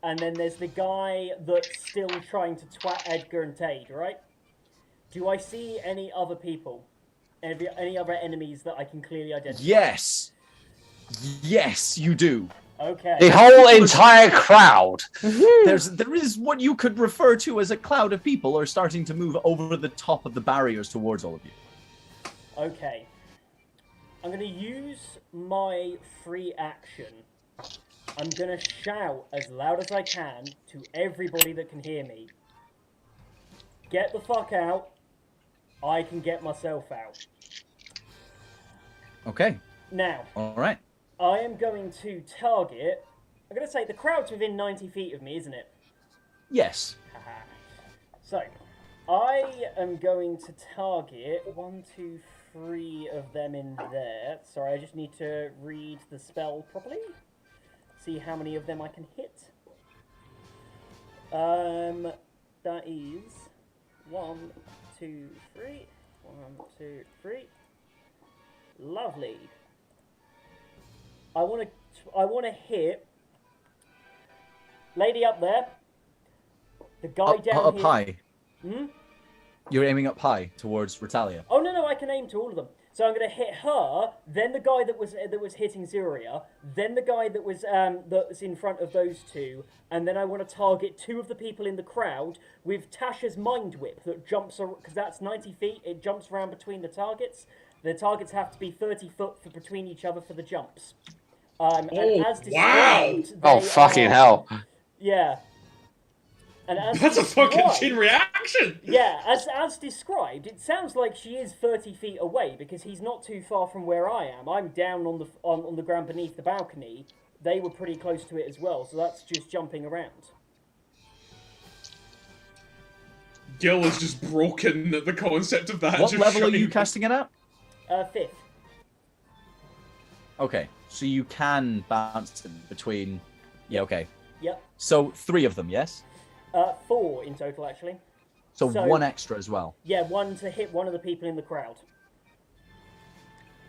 and then there's the guy that's still trying to twat Edgar and Tade, right? Do I see any other people? Any other enemies that I can clearly identify? Yes. Yes, you do. Okay. The whole entire crowd. There is what you could refer to as a cloud of people are starting to move over the top of the barriers towards all of you. Okay. I'm going to use my free action. I'm going to shout as loud as I can to everybody that can hear me. Get the fuck out. I can get myself out. Okay. Now, All right. I am going to target... I'm going to say the crowd's within 90 feet of me, isn't it? Yes. Haha. So, I am going to target 1, 2, 3 of them in there. Sorry, I just need to read the spell properly. See how many of them I can hit. That is 1, 2, 3. 1, 2, 3. Lovely. I want to hit lady up there. The guy down up here. high. Hmm? You're aiming up high towards Retalia. Oh no, I can aim to all of them. So I'm going to hit her, then the guy that was hitting Zuria, then the guy that was in front of those two, and then I want to target 2 of the people in the crowd with Tasha's mind whip that jumps because that's 90 feet. It jumps around between the targets. The targets have to be 30 foot between each other for the jumps. And as described, Oh, fucking hell. Yeah. And as That's a fucking described- chain reaction! Yeah, as described, it sounds like she is 30 feet away because he's not too far from where I am. I'm down on the ground beneath the balcony. They were pretty close to it as well, so that's just jumping around. Gil is just broken at the concept of that. What just level are you showing- casting it at? 5th. Okay, so you can bounce it between... Yeah, okay. Yep. So 3 of them, yes? 4 in total, actually. So 1 So- extra as well. Yeah, 1 to hit one of the people in the crowd.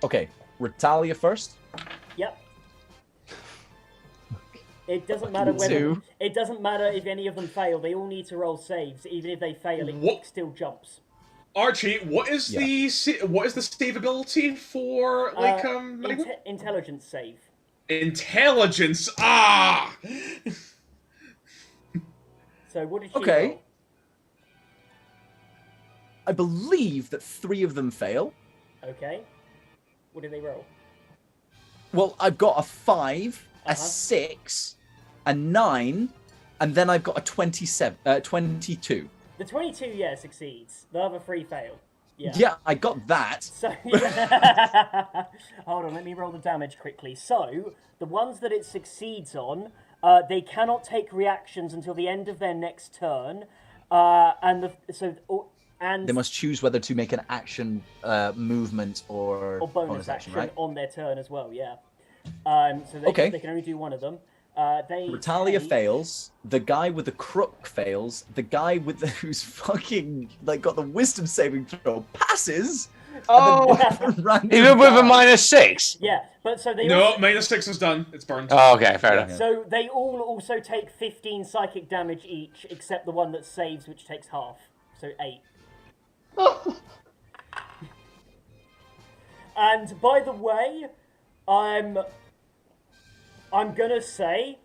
Okay, Retalia first. Yep. It doesn't matter whether 2. it doesn't matter if any of them fail. They all need to roll saves. Even if they fail, it What? still jumps. Archie, what is the save ability for Intelligence save. intelligence? Ah. So what did she Okay. roll? I believe that 3 of them fail. Okay. What did they roll? Well, I've got a 5, a Uh-huh. 6, a 9, and then I've got a 22. The 22, yeah, succeeds. The other 3 fail. Yeah. Yeah, I got that. So, hold on, let me roll the damage quickly. So, the ones that it succeeds on, they cannot take reactions until the end of their next turn, and They must choose whether to make an action, movement, or bonus action right? on their turn as well. Yeah. So they can only do one of them. Retalia fails. The guy with the crook fails. The guy with who's fucking got the wisdom saving throw passes. Oh, even with a -6. Yeah, but so they No, -6 is done. It's burned. Oh, okay, fair enough. So they all also take 15 psychic damage each, except the one that saves, which takes half. So 8. And by the way, I'm gonna say,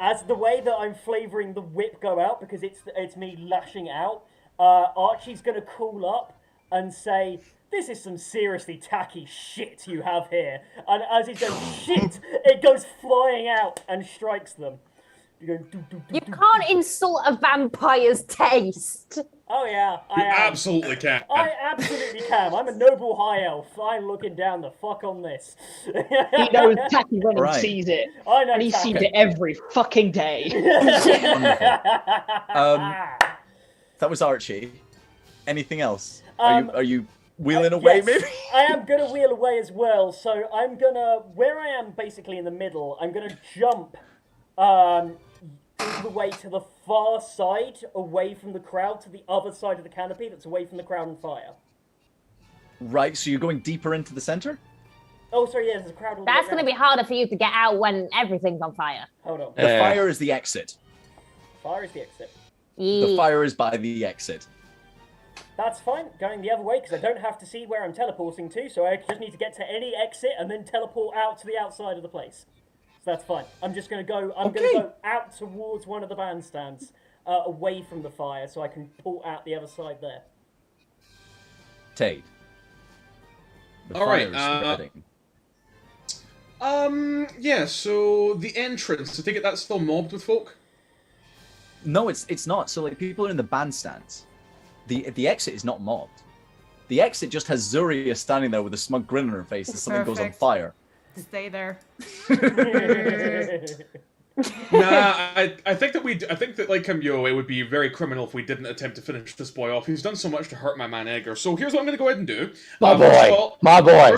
as the way that I'm flavouring the whip go out, because it's me lashing out, Archie's gonna call up and say, "This is some seriously tacky shit you have here." And as he says shit, it goes flying out and strikes them. You go, You can't insult a vampire's taste. Oh yeah, You I am. absolutely can. I absolutely can. I'm a noble high elf. I'm looking down the fuck on this. He knows tacky when Right. he sees it. I know And he tacky. sees it every fucking day. That was Archie. Anything else? Um, Are you wheeling away? Yes, Maybe. I am gonna wheel away as well. So I'm gonna, where I am basically in the middle, I'm gonna jump all the way to the far side, away from the crowd, to the other side of the canopy that's away from the crowd and fire. Right. So you're going deeper into the center. Oh, sorry, yeah, there's a crowd. All That's going to be harder for you to get out when everything's on fire. Hold on. The fire is the exit. Fire is the exit. The fire is by the exit. That's fine. Going the other way because I don't have to see where I'm teleporting to, so I just need to get to any exit and then teleport out to the outside of the place. So that's fine. I'm just going to go. I'm going to go out towards one of the bandstands, away from the fire, so I can pull out the other side there. Tade. The All right. fire is spreading. Yeah. So the entrance. I take it that's still mobbed with folk. No, it's not. So like people are in the bandstands. The exit is not mobbed. The exit just has Zuria standing there with a smug grin on her face as something goes on fire. Stay there. Nah, I think that like it would be very criminal if we didn't attempt to finish this boy off. He's done so much to hurt my man Edgar. So here's what I'm going to go ahead and do. My boy.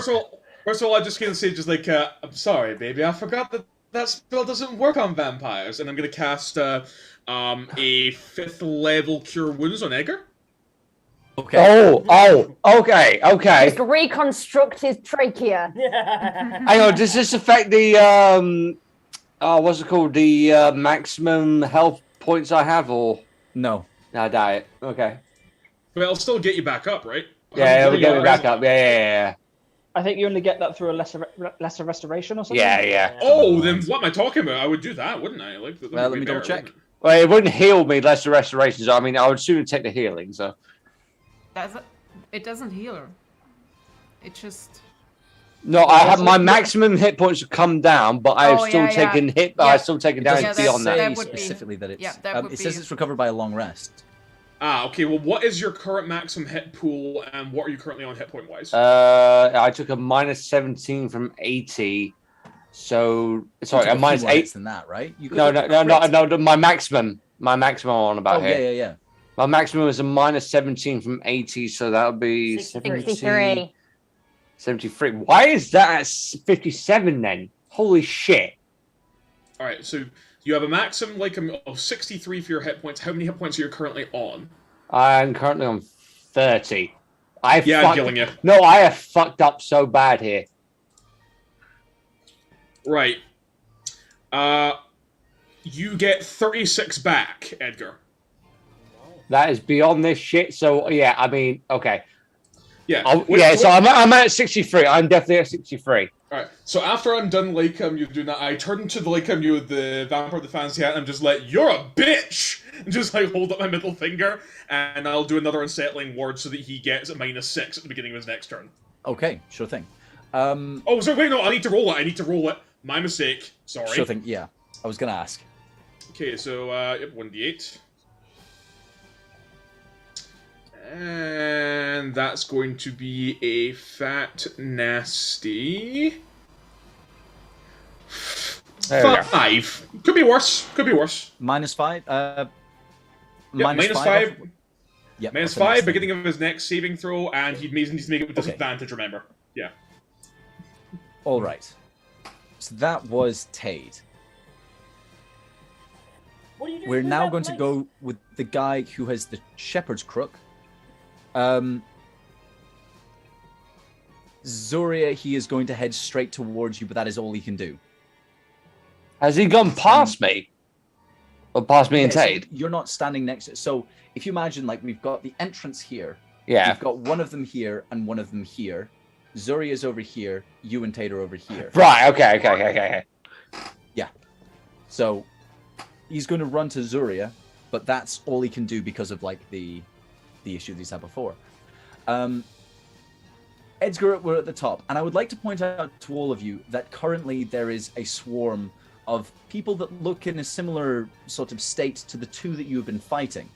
First of all, I'm just going to say just like I'm sorry, baby, I forgot that spell doesn't work on vampires, and I'm going to cast a 5th level Cure Wounds on Edgar. Okay. Okay. Just reconstruct his trachea. Hang on, does this affect the what's it called? The maximum health points I have, or no? I doubt it. Okay. But it'll still get you back up, right? Yeah, it'll get me back up. Yeah. I think you only get that through a lesser restoration or something. Yeah. Oh, then what am I talking about? I would do that, wouldn't I? Like, well, let me double check. Well, it wouldn't heal me lesser restoration. So I mean, I would sooner take the healing. So. It doesn't heal her. It just... No, I have my maximum hit points have come down, but I have still taken hit. Yeah. I've still taken damage beyond that. It doesn't say specifically that it's. It says it's recovered by a long rest. Okay. Well, what is your current maximum hit pool, and what are you currently on hit point wise? I took a minus 17 from 80. So sorry, a minus 8 than that, right? No. My maximum I'm on about here. Yeah. My maximum is a minus 17 from 80, so that would be 63. 73. Why is that at 57 then? Holy shit. Alright, so you have a maximum of 63 for your hit points. How many hit points are you currently on? I'm currently on 30. I'm killing you. No, I have fucked up so bad here. Right. You get 36 back, Edgar. That is beyond this shit. So yeah, I mean, okay. Yeah. So I'm at 63. I'm definitely at 63. All right. So after I'm done, you doing that, I turn to the vampire with the fancy hat, and I'm just like, "You're a bitch!" And just like hold up my middle finger, and I'll do another unsettling word so that he gets a -6 at the beginning of his next turn. Okay, sure thing. Oh, sorry. Wait, no. I need to roll it. My mistake. Sorry. Sure thing. Yeah, I was gonna ask. Okay, so 1d8. And that's going to be a fat, nasty 5. Could be worse. -5. -5. Yeah, -5. Beginning of his next saving throw, and he needs to make it with disadvantage. Remember? Yeah. All right. So that was Tade. We're now going to go with the guy who has the shepherd's crook. Zuria, he is going to head straight towards you, but that is all he can do. Has he gone past me? Or past me and Tade? So you're not standing next to it. So if you imagine, like, we've got the entrance here. Yeah. We've got one of them here and one of them here. Zuria's over here. You and Tade are over here. Right, okay. Yeah. So he's going to run to Zuria, but that's all he can do because of, like, the issue that he's had before. Edgar, we're at the top, and I would like to point out to all of you that currently there is a swarm of people that look in a similar sort of state to the two that you have been fighting.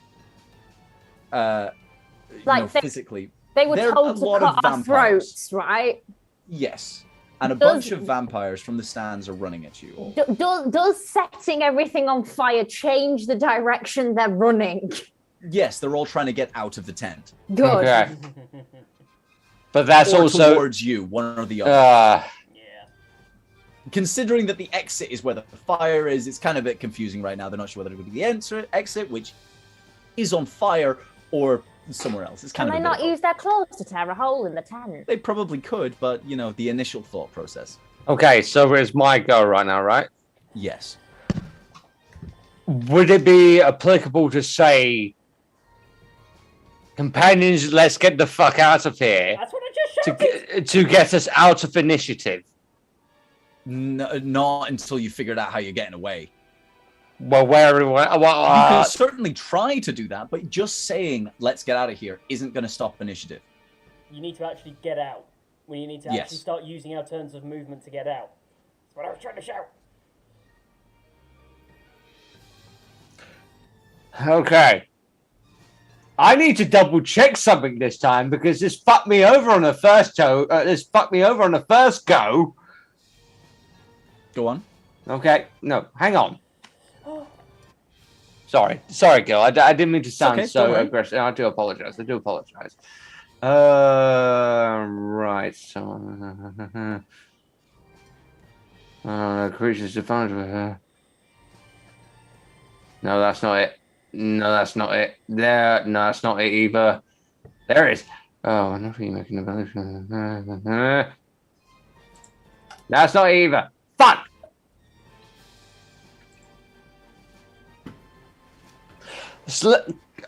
Physically. They were told to cut our throats, right? Yes. And a bunch of vampires from the stands are running at you. Does setting everything on fire change the direction they're running? Yes, they're all trying to get out of the tent. Good. Okay. But that's or also towards you, one or the other. Yeah. Considering that the exit is where the fire is, it's kind of a bit confusing right now. They're not sure whether it would be the exit, which is on fire, or somewhere else. It's Can kind they of not use their claws to tear a hole in the tent? They probably could, but the initial thought process. Okay, so where's my go right now, right? Yes. Would it be applicable to say, companions, let's get the fuck out of here That's what I just shouted. to get us out of initiative? No, not until you figured out how you're getting away. Well, where You can certainly try to do that, but just saying "let's get out of here" isn't going to stop initiative. You need to actually get out. We need to actually start using our turns of movement to get out. That's what I was trying to shout. Okay. I need to double check something this time because this fucked me over on the first go. Go on. Okay. No, hang on. Sorry, girl. I didn't mean to sound so aggressive. I do apologize. Right. So, creatures defined with her. No, that's not it. No, that's not it. No, that's not it either. There it is. Oh, I'm not really making a value. That's not it either. Fuck!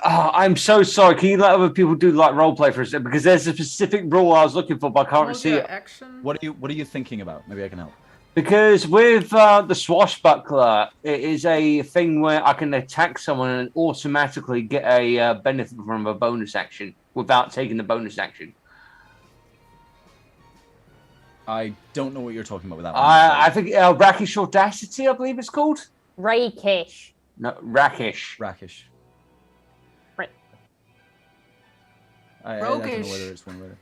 I'm so sorry. Can you let other people do roleplay for a second? Because there's a specific rule I was looking for, but I can't see it. Action. What are you thinking about? Maybe I can help. Because with the swashbuckler, it is a thing where I can attack someone and automatically get a benefit from a bonus action without taking the bonus action. I don't know what you're talking about with that one. I think Rakish Audacity, I believe it's called. Rakish. No, Rakish. Rakish. Right. I don't know whether it's one word.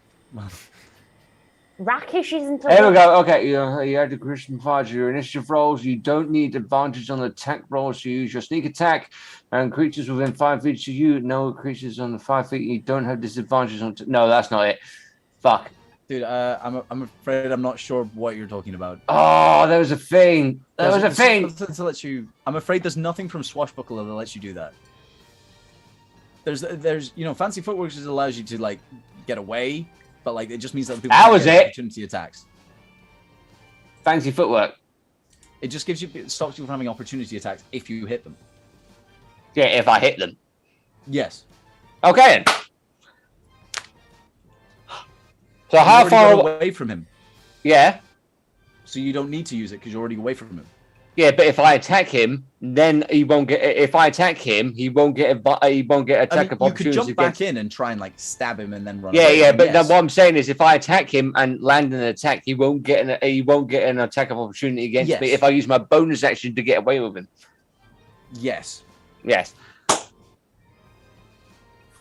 Rakish isn't. There we go. Okay, you had the Christian Fire. Your initiative rolls. You don't need advantage on the attack rolls. You use your sneak attack, and creatures within 5 feet of you. No creatures on the 5 feet. You don't have disadvantages on. No, that's not it. Fuck. Dude, I'm afraid I'm not sure what you're talking about. Oh, there was a thing. There was a thing. To let you. I'm afraid there's nothing from Swashbuckler that lets you do that. There's Fancy Footwork just allows you to get away. But it just means that people get opportunity attacks. Fancy Footwork. It just stops you from having opportunity attacks if you hit them. Yeah, if I hit them. Yes. Okay. So how far away from him? Yeah. So you don't need to use it because you're already away from him. Yeah, but if I attack him, then he won't get. If I attack him, he won't get attack of opportunity. You could jump back in and try and stab him and then run. Yeah, away. yeah. But what I'm saying is, if I attack him and land an attack, he won't get an attack of opportunity against me if I use my bonus action to get away with him. Yes. Yes.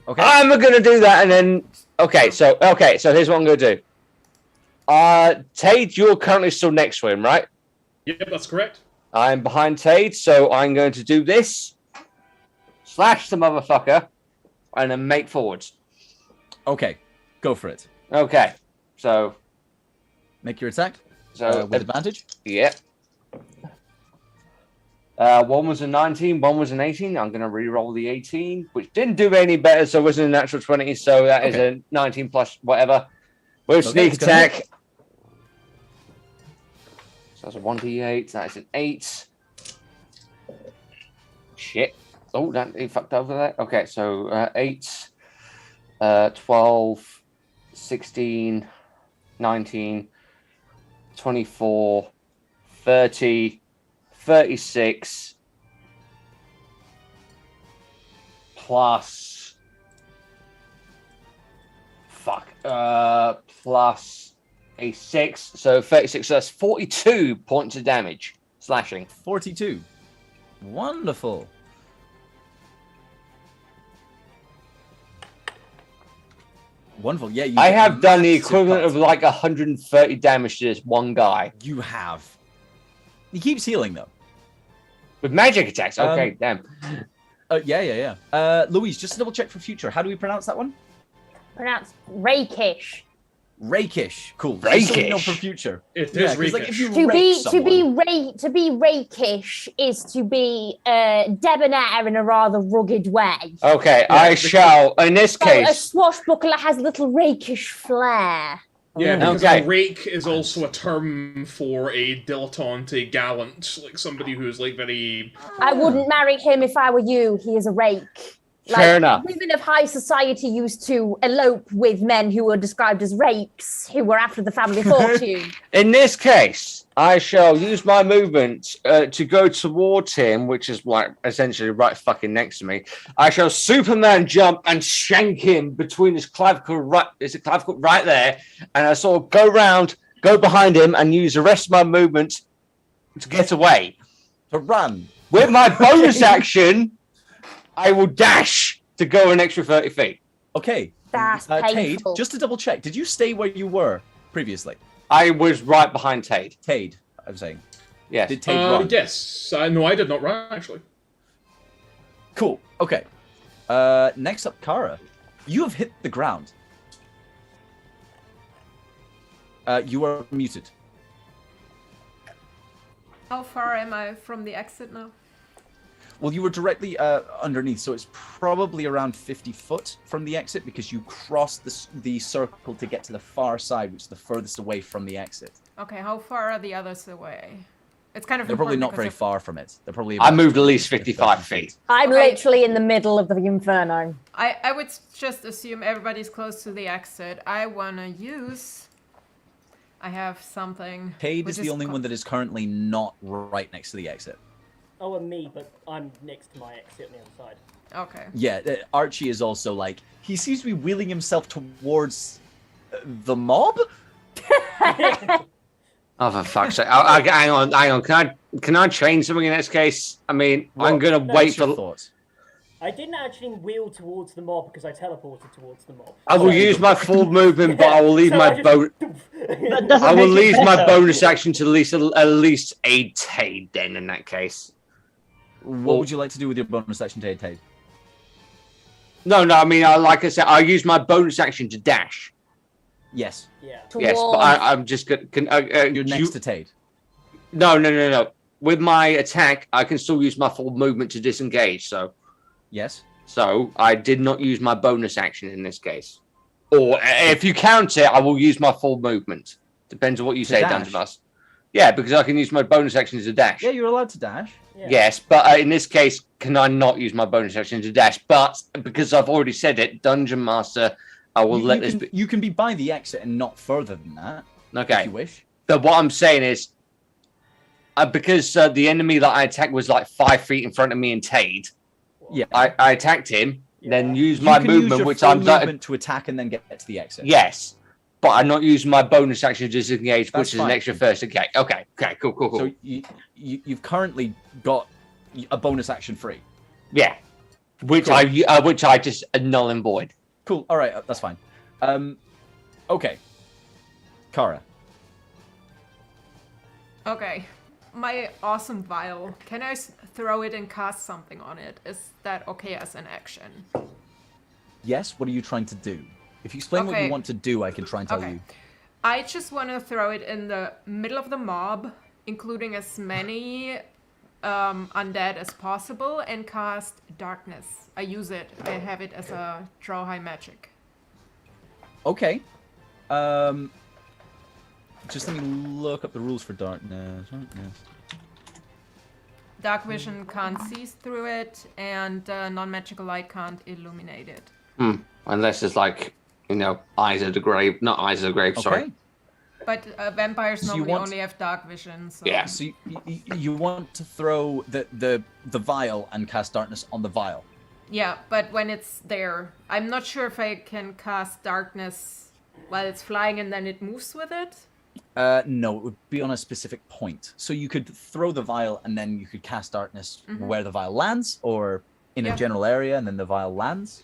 Okay. I'm gonna do that, and then So here's what I'm gonna do. Tade, you're currently still next to him, right? Yep, that's correct. I'm behind Tade, so I'm going to do this. Slash the motherfucker, and then make forwards. Okay, go for it. Okay, so make your attack. So with advantage. Yeah. One was a 19, one was an 18. I'm going to re-roll the 18, which didn't do any better, so it wasn't a natural 20. So that is a 19 plus whatever. With sneak attack. So that's a 1d8. That is an 8. Shit. Oh, that he fucked over there. Okay, so 8, 12, 16, 19, 24, 30, 36, plus... plus a 6, so 36, so that's 42 points of damage, slashing. 42. Wonderful. Wonderful. Yeah, I have done the equivalent of 130 damage to this one guy. You have. He keeps healing, though. With magic attacks? Okay, damn. Yeah. Louise, just to double check for future, how do we pronounce that one? Pronounced rakish. Rakish. Cool. Rakish? So we know for future. It is 'cause, like, if you To rake be someone- rakish is to be debonair in a rather rugged way. Okay, I shall. In this So a case, swashbuckler has a little rakish flair. Yeah, because Okay. a rake is also a term for a dilettante, a gallant, like somebody who's like very. I wouldn't marry him if I were you. He is a rake. Fair enough. Women of high society used to elope with men who were described as rakes, who were after the family fortune. in this case, I shall use my movement to go towards him, which is like essentially right fucking next to me. I shall Superman jump and shank him between his clavicle. Right, is it clavicle right there? And I sort of go round, go behind him, and use the rest of my movement to get away. To run. With my bonus action, I will dash to go an extra 30 feet. Okay. That's Tade, painful. just to double check, did you stay where you were previously? I was right behind Tade. Tade, I'm saying. Yes. Did Tade run? Yes. No, I did not run, actually. Cool. Okay. Next up, Kara. You have hit the ground. You are muted. How far am I from the exit now? Well, you were directly underneath, so it's probably around 50 foot from the exit because you crossed the circle to get to the far side, which is the furthest away from the exit. Okay, how far are the others away? It's kind of They're probably important not very because far from it. They're probably. I about moved at least 30 55 feet. I'm Okay. literally in the middle of the inferno. I would just assume everybody's close to the exit. I wanna use. I have something. Tade which is the only one that is currently not right next to the exit. Oh, and me, but I'm next to my exit on the other side. Okay. Yeah, Archie is also like he seems to be wheeling himself towards the mob. Oh, for fuck's sake. Hang on. Can I change something in this case? I mean, I'm going to wait What's your for... thoughts? I didn't actually wheel towards the mob because I teleported towards the mob. I will use my full movement, but I will leave So my I bonus... That doesn't I will make it leave my better. bonus action to at least aid Tade then in that case. What would you like to do with your bonus action, Tade? No, I mean, like I said, I use my bonus action to dash. Yes, Yeah. Yes, but I'm just going to... you're next to Tade. No. With my attack, I can still use my full movement to disengage, so... Yes. So, I did not use my bonus action in this case. Or, if you count it, I will use my full movement. Depends on what you say, dash? Dungeon Master. Yeah, because I can use my bonus action to dash. Yeah, you're allowed to dash. Yeah. Yes, but in this case, can I not use my bonus action to dash? But, because I've already said it, Dungeon Master, I will let this be... You can be by the exit and not further than that. Okay. If you wish. But what I'm saying is, because the enemy that I attacked was like 5 feet in front of me and Tade, Yeah. I attacked him, then Yeah. used my you can use movement, your which full I'm... movement to attack and then get to the exit. Yes, but I'm not using my bonus action to disengage, That's which is an fine. extra first. Okay, cool. So you've currently got a bonus action free. Yeah, which Cool. I just null and void. Cool. All right, that's fine. Okay. Kara. Okay. My awesome vial. Can I throw it and cast something on it? Is that okay as an action? Yes. What are you trying to do? If you explain what Okay. you want to do, I can try and tell Okay. you. I just want to throw it in the middle of the mob, including as many undead as possible, and cast darkness. I use it. I have it as a draw high magic. Okay. Just let me look up the rules for darkness. Dark vision can't see through it, and non-magical light can't illuminate it. Unless it's like, eyes of the grave. Not eyes of the grave, sorry. Okay. But vampires So you normally want- only have dark vision. So. Yeah. So you want to throw the vial and cast darkness on the vial. Yeah, but when it's there, I'm not sure if I can cast darkness while it's flying and then it moves with it. No, it would be on a specific point. So you could throw the vial and then you could cast darkness where the vial lands, or in Yeah. a general area and then the vial lands.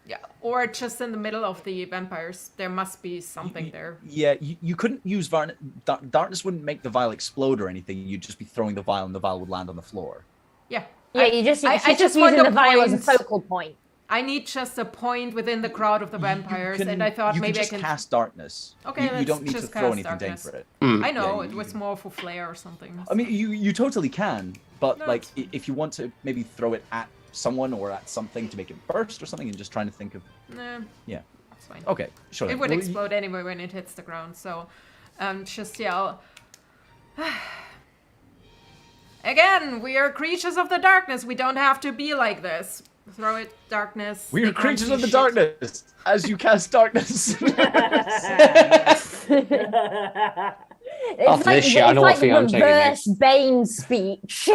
Yeah, or just in the middle of the vampires. There must be something there. Yeah, you couldn't use darkness wouldn't make the vial explode or anything. You'd just be throwing the vial and the vial would land on the floor. Yeah. Yeah, she's just I using just the want the vial as a point. focal point. I need just a point within the crowd of the vampires, and I thought maybe I can cast darkness. Okay, you don't need to just throw cast anything down darkness. for it. I know Yeah, it was more for flair or something. I mean, you totally can, but No, like it's- if you want to maybe throw it at someone or at something to make it burst or something, and just trying to think of Nah, yeah. it's fine. Okay, sure. It would Well, explode anyway when it hits the ground, so just yell. Again, we are creatures of the darkness. We don't have to be like this. Throw it, darkness. We They are can't creatures see of the shit. darkness. As you cast darkness. It's After this shit, I know it's what thing I'm taking reverse Bane speech.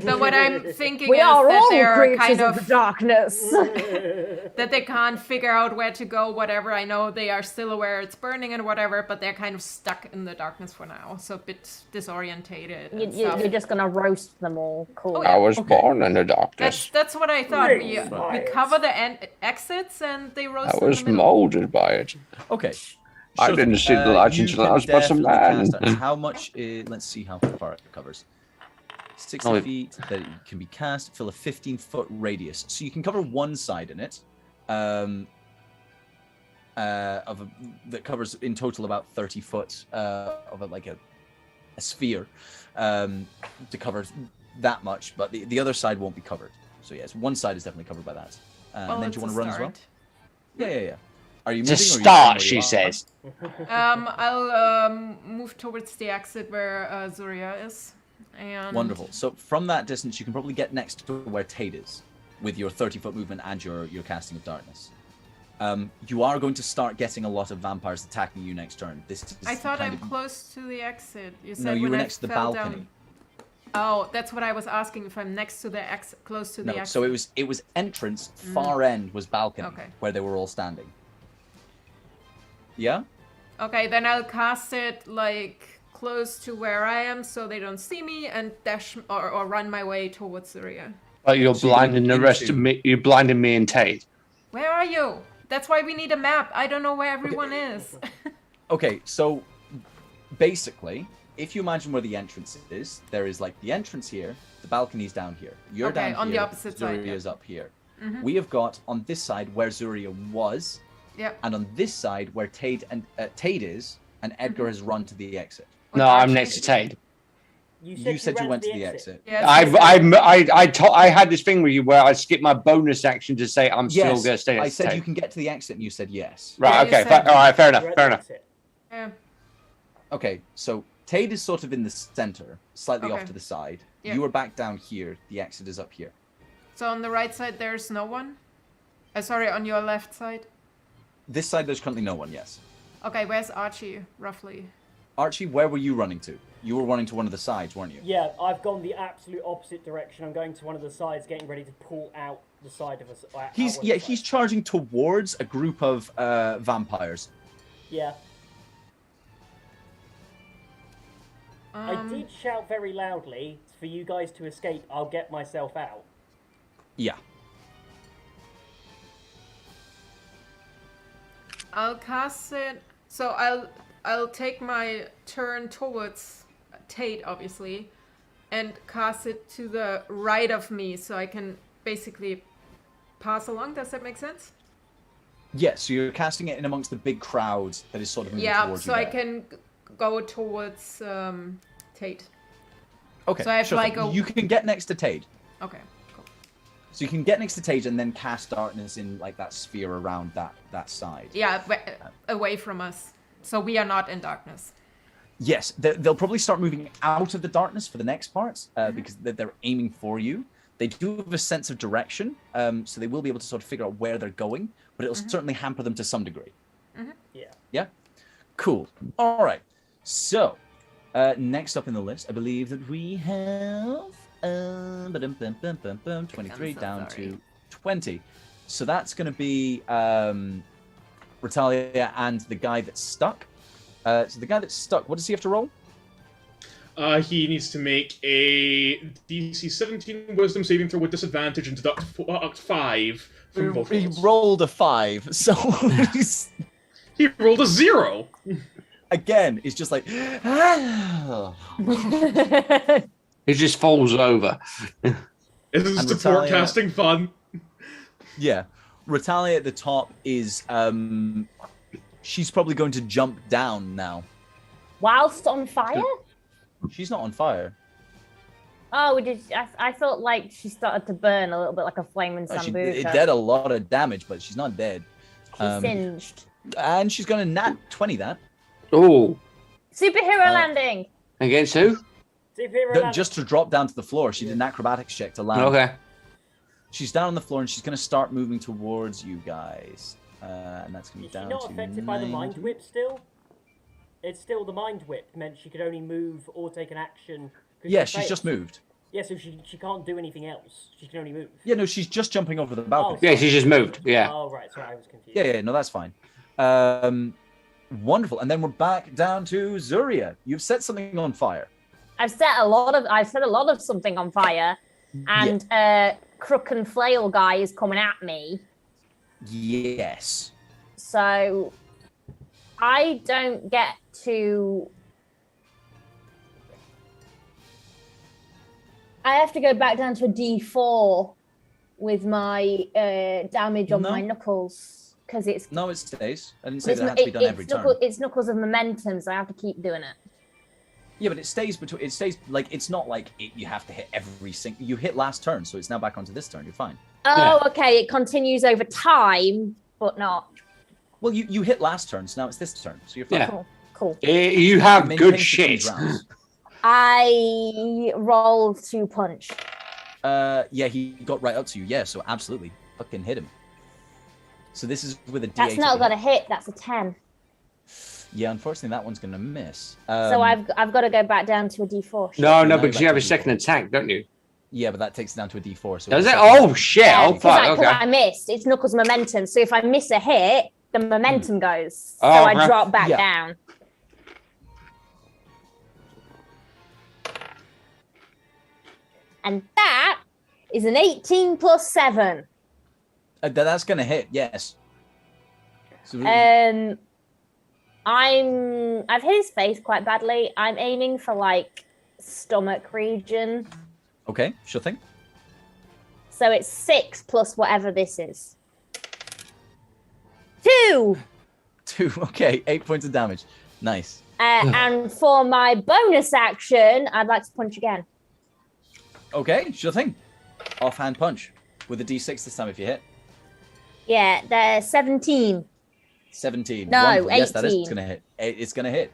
So what I'm thinking We is are that all they're creatures kind of the of darkness. that they can't figure out where to go, whatever. I know they are still aware it's burning and whatever, but they're kind of stuck in the darkness for now, so a bit disorientated. And stuff. You're just gonna roast them all. Cool. Oh, yeah. I was born in the darkness. That's what I thought. We cover the exits and they roast I in was the middle. molded by it. Okay. I Sure didn't thing. see the lights You until I can was but a definitely man. cast it. How much? Let's see how far it covers. 60 Oh, feet that it can be cast. Fill a 15-foot radius, so you can cover one side in it. That covers in total about 30 foot of a sphere to cover that much, but the other side won't be covered. So yes, one side is definitely covered by that. And then do you want to run as well? Yeah. Are you moving? To or are you start, staying she where you are? says. I'll move towards the exit where Zuria is. And Wonderful. So from that distance, you can probably get next to where Tate is, with your 30-foot movement and your casting of darkness. You are going to start getting a lot of vampires attacking you next turn. This is I thought kind I'm of- close to the exit. You said No, you when were I next to the fell balcony. Down. Oh, that's what I was asking. If I'm next to the close to the No, exit. so it was entrance, far end was balcony, Okay. where they were all standing. Yeah? Okay, then I'll cast it like close to where I am, so they don't see me, and dash or run my way towards Zuria. But you're So you're blinding the going rest into- of me. You're blinding me and Tate. Where are you? That's why we need a map. I don't know where everyone is. Okay, so basically, if you imagine where the entrance is, there is like the entrance here, the balcony's down here. You're Okay, down on the here, opposite side, Zuria's yeah. up here. Mhm. We have got on this side where Zuria was, Yep. and on this side where Tate is, and Edgar Mm-hmm. has run to the exit. No, I'm next to Tate. You said you ran went to the exit. Yes, I had this thing with you where I skipped my bonus action to say I'm still Yes, going to stay I next to said Tate. you can get to the exit, and you said yes. Right, Yeah, you okay. said- All right, fair enough, You're at fair the enough. exit. Yeah. Okay, so Tate is sort of in the center, slightly off Okay. to the side. Yeah. You are back down here. The exit is up here. So on the right side, there's no one. Sorry, on your left side. This side, there's currently no one. Yes. Okay, where's Archie roughly? Archie, where were you running to? You were running to one of the sides, weren't you? Yeah, I've gone the absolute opposite direction. I'm going to one of the sides, getting ready to pull out the side of us. He's charging towards a group of vampires. Yeah. I did shout very loudly for you guys to escape. I'll get myself out. Yeah. I'll cast it. So I'll take my turn towards Tate, obviously, and cast it to the right of me, so I can basically pass along. Does that make sense? Yes, so you're casting it in amongst the big crowds that is sort of moving Yeah, towards so you I there. can go towards Tate. Okay, so I have sure like thing. a- You can get next to Tate. Okay, cool. So you can get next to Tate and then cast darkness in like that sphere around that side. Yeah, away from us. So we are not in darkness. Yes, they'll probably start moving out of the darkness for the next parts because they're aiming for you. They do have a sense of direction, so they will be able to sort of figure out where they're going, but it'll certainly hamper them to some degree. Yeah. Yeah? Cool. All right. So, next up in the list, I believe that we have 23 so down sorry. to 20. So that's going to be Retalia and the guy that's stuck. So the guy that's stuck, what does he have to roll? He needs to make a DC 17 Wisdom saving throw with disadvantage and deduct 5 from both He rolls. rolled a 5, so he's, He rolled a 0! again, it's just like, He just falls over. This is And support Retalia- casting fun. yeah. Ratalia at the top is she's probably going to jump down now. Whilst on fire? She's not on fire. Oh, I thought like she started to burn a little bit like a flaming sambuca. It did a lot of damage, but she's not dead. She's singed. And she's going to nat 20 that. Oh. Superhero landing. Against who? Superhero landing. Just to drop down to the floor. She did an acrobatics check to land. Okay. She's down on the floor and she's going to start moving towards you guys. And that's going to be down to... Is she not affected by the mind whip still? It's still the mind whip meant she could only move or take an action. Yeah, she's just moved. Yeah, so she can't do anything else. She can only move. Yeah, no, she's just jumping over the balcony. Yeah, she just moved. Yeah. Oh, right. Sorry, I was confused. Yeah, no, that's fine. Wonderful. And then we're back down to Zuria. You've set something on fire. I've set a lot of something on fire, and Crook and Flail guy is coming at me. Yes. So I don't get to. I have to go back down to a D4 with my damage on my knuckles because it's. No, it stays. I didn't say that had to be done every turn. It's knuckles of momentum, so I have to keep doing it. Yeah, but it stays between. It stays like it's not like you have to hit every single. You hit last turn, so it's now back onto this turn. You're fine. Oh, okay. It continues over time, but not. Well, you hit last turn, so now it's this turn, so you're fine. Yeah. Cool. You have good shit. I rolled to punch. Yeah, he got right up to you. Yeah, so absolutely, fucking hit him. So this is with a D8. That's not got a hit. That's a 10. Yeah, unfortunately, that one's gonna miss. So I've got to go back down to a D4. No, because you have a second attack, don't you? Yeah, but that takes it down to a D4. So does it? Oh shit! Oh fuck! Okay. I missed. It's knuckles momentum. So if I miss a hit, the momentum goes. So Oh, I drop back down. And that is an 18 plus 7. That's gonna hit. Yes. So, I've hit his face quite badly. I'm aiming for like stomach region. Okay, sure thing. So it's 6 plus whatever this is. 2. 2. Okay, 8 points of damage. Nice. And for my bonus action, I'd like to punch again. Okay, sure thing. Offhand punch with a D6 this time if you hit. Yeah, they're 17. 17. No, Wonderful. 18. Yes, that is gonna hit. It's gonna hit.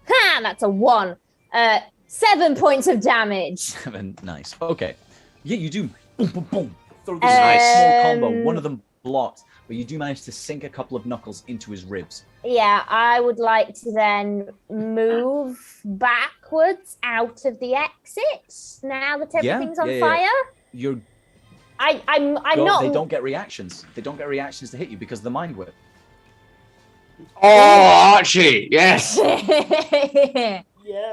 Ha! That's a 1. 7 points of damage. 7. Nice. Okay. Yeah, you do. Boom, boom, boom. Throw this small combo. One of them blocked, but you do manage to sink a couple of knuckles into his ribs. Yeah, I would like to then move backwards out of the exit now that everything's on fire. You're. I'm not. They don't get reactions. They don't get reactions to hit you because of the mind whip. Oh, Archie, yes. Yeah.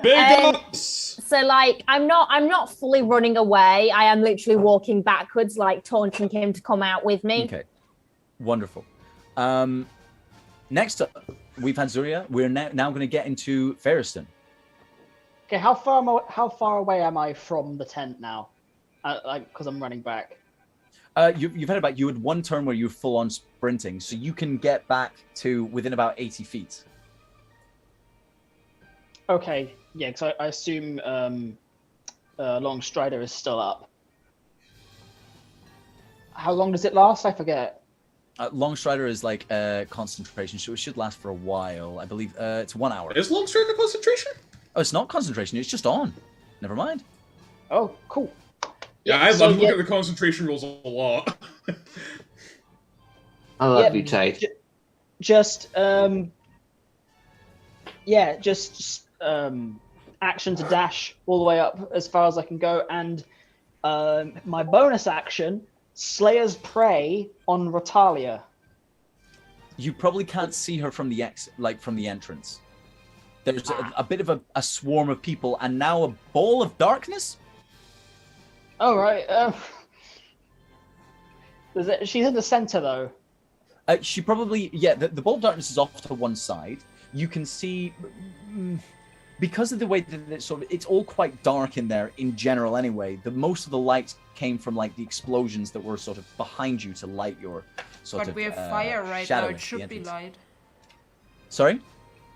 Big ups. So like I'm not fully running away. I am literally walking backwards, like taunting him to come out with me. Okay. Wonderful. Next up, we've had Zuria. We're now going to get into Ferriston. Okay, how far away am I from the tent now? Because I'm running back. You've had about, you had one turn where you were full on sprinting, so you can get back to within about 80 feet. Okay, yeah, because I assume Long Strider is still up. How long does it last? I forget. Long Strider is like concentration, so it should last for a while. I believe it's 1 hour. Is Long Strider concentration? Oh, it's not concentration, it's just on. Never mind. Oh, cool. Yeah, I love looking at the concentration rules a lot. I love you, Tate. Just action to dash all the way up as far as I can go, and my bonus action, Slayer's Prey on Rotalia. You probably can't see her from the from the entrance. There's a bit of a swarm of people, and now a ball of darkness. All right. She's in the center though. She probably, the ball of darkness is off to one side. You can see because of the way that it's all quite dark in there in general anyway. Most of the light came from like the explosions that were sort of behind you to light your sort of. But we have fire right now. It should be light. Sorry.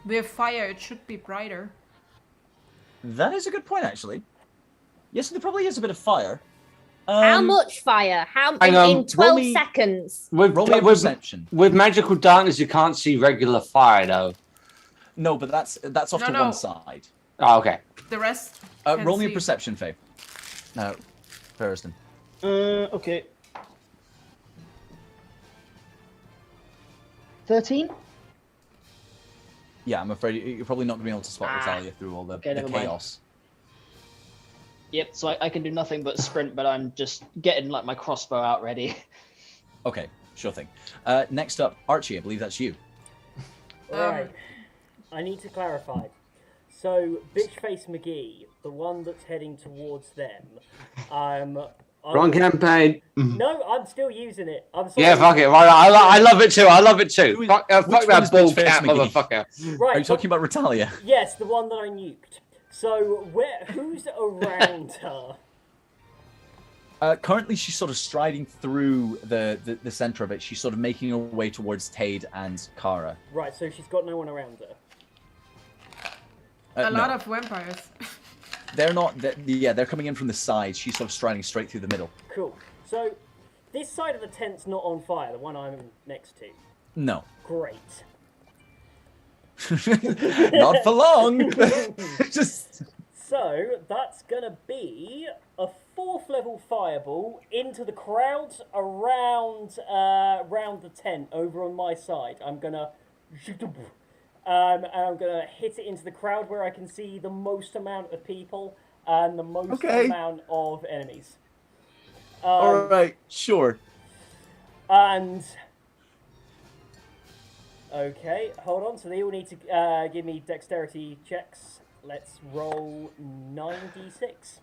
We have fire. It should be brighter. That is a good point, actually. Yes, there probably is a bit of fire. How much fire? In 12 seconds? Roll me a perception. With magical darkness, you can't see regular fire, though. No, but that's off to one side. Oh, okay. The rest. Roll me a perception, Faye. No, Ferriston. Okay. 13? Yeah, I'm afraid you're probably not going to be able to spot Ritalia through all the chaos. Yep, so I can do nothing but sprint, but I'm just getting like my crossbow out ready. Okay, sure thing. Next up, Archie, I believe that's you. Alright, I need to clarify. So, Bitchface McGee, the one that's heading towards them, Wrong campaign. No, I'm still using it. I'm sorry. Yeah, fuck it. I love it too. I love it too. Fuck that ball cap, motherfucker. Right, are you talking about Ritalia? Yes, the one that I nuked. So, who's around her? Currently, she's sort of striding through the center of it. She's sort of making her way towards Tade and Kara. Right, so she's got no one around her. A lot of vampires. They're not. They're coming in from the side. She's sort of striding straight through the middle. Cool. So, this side of the tent's not on fire, the one I'm next to. No. Great. Not for long. Just. So, that's gonna be a 4th level fireball into the crowds around the tent over on my side. I'm gonna and I'm gonna hit it into the crowd where I can see the most amount of people and the most amount of enemies. All right, sure. And okay, hold on. So they all need to give me dexterity checks. Let's roll 9d6.